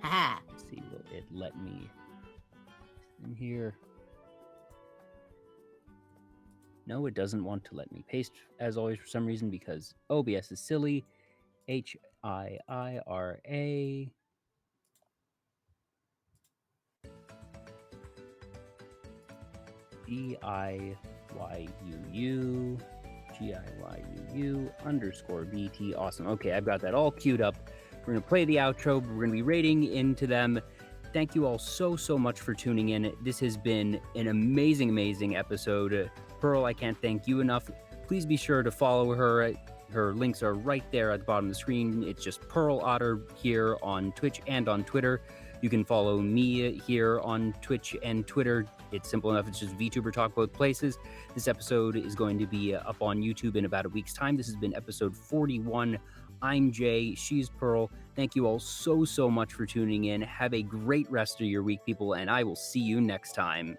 Haha. Let's see, will it let me in here? No, it doesn't want to let me paste as always for some reason because OBS is silly. HIIRA. GIYUU GIYUU_BT. Awesome. Okay, I've got that all queued up. We're going to play the outro. We're going to be rating into them. Thank you all so much for tuning in. This has been an amazing episode. Pearl, I can't thank you enough. Please be sure to follow her. Her links are right there at the bottom of the screen. It's just Pearl Otter here on Twitch and on Twitter. You can follow me here on Twitch and Twitter. It's simple enough. It's just Vtuber Talk both places. This episode is going to be up on YouTube in about a week's time. This has been episode 41. I'm Jay. She's Pearl. Thank you all so much for tuning in. Have a great rest of your week, people, and I will see you next time.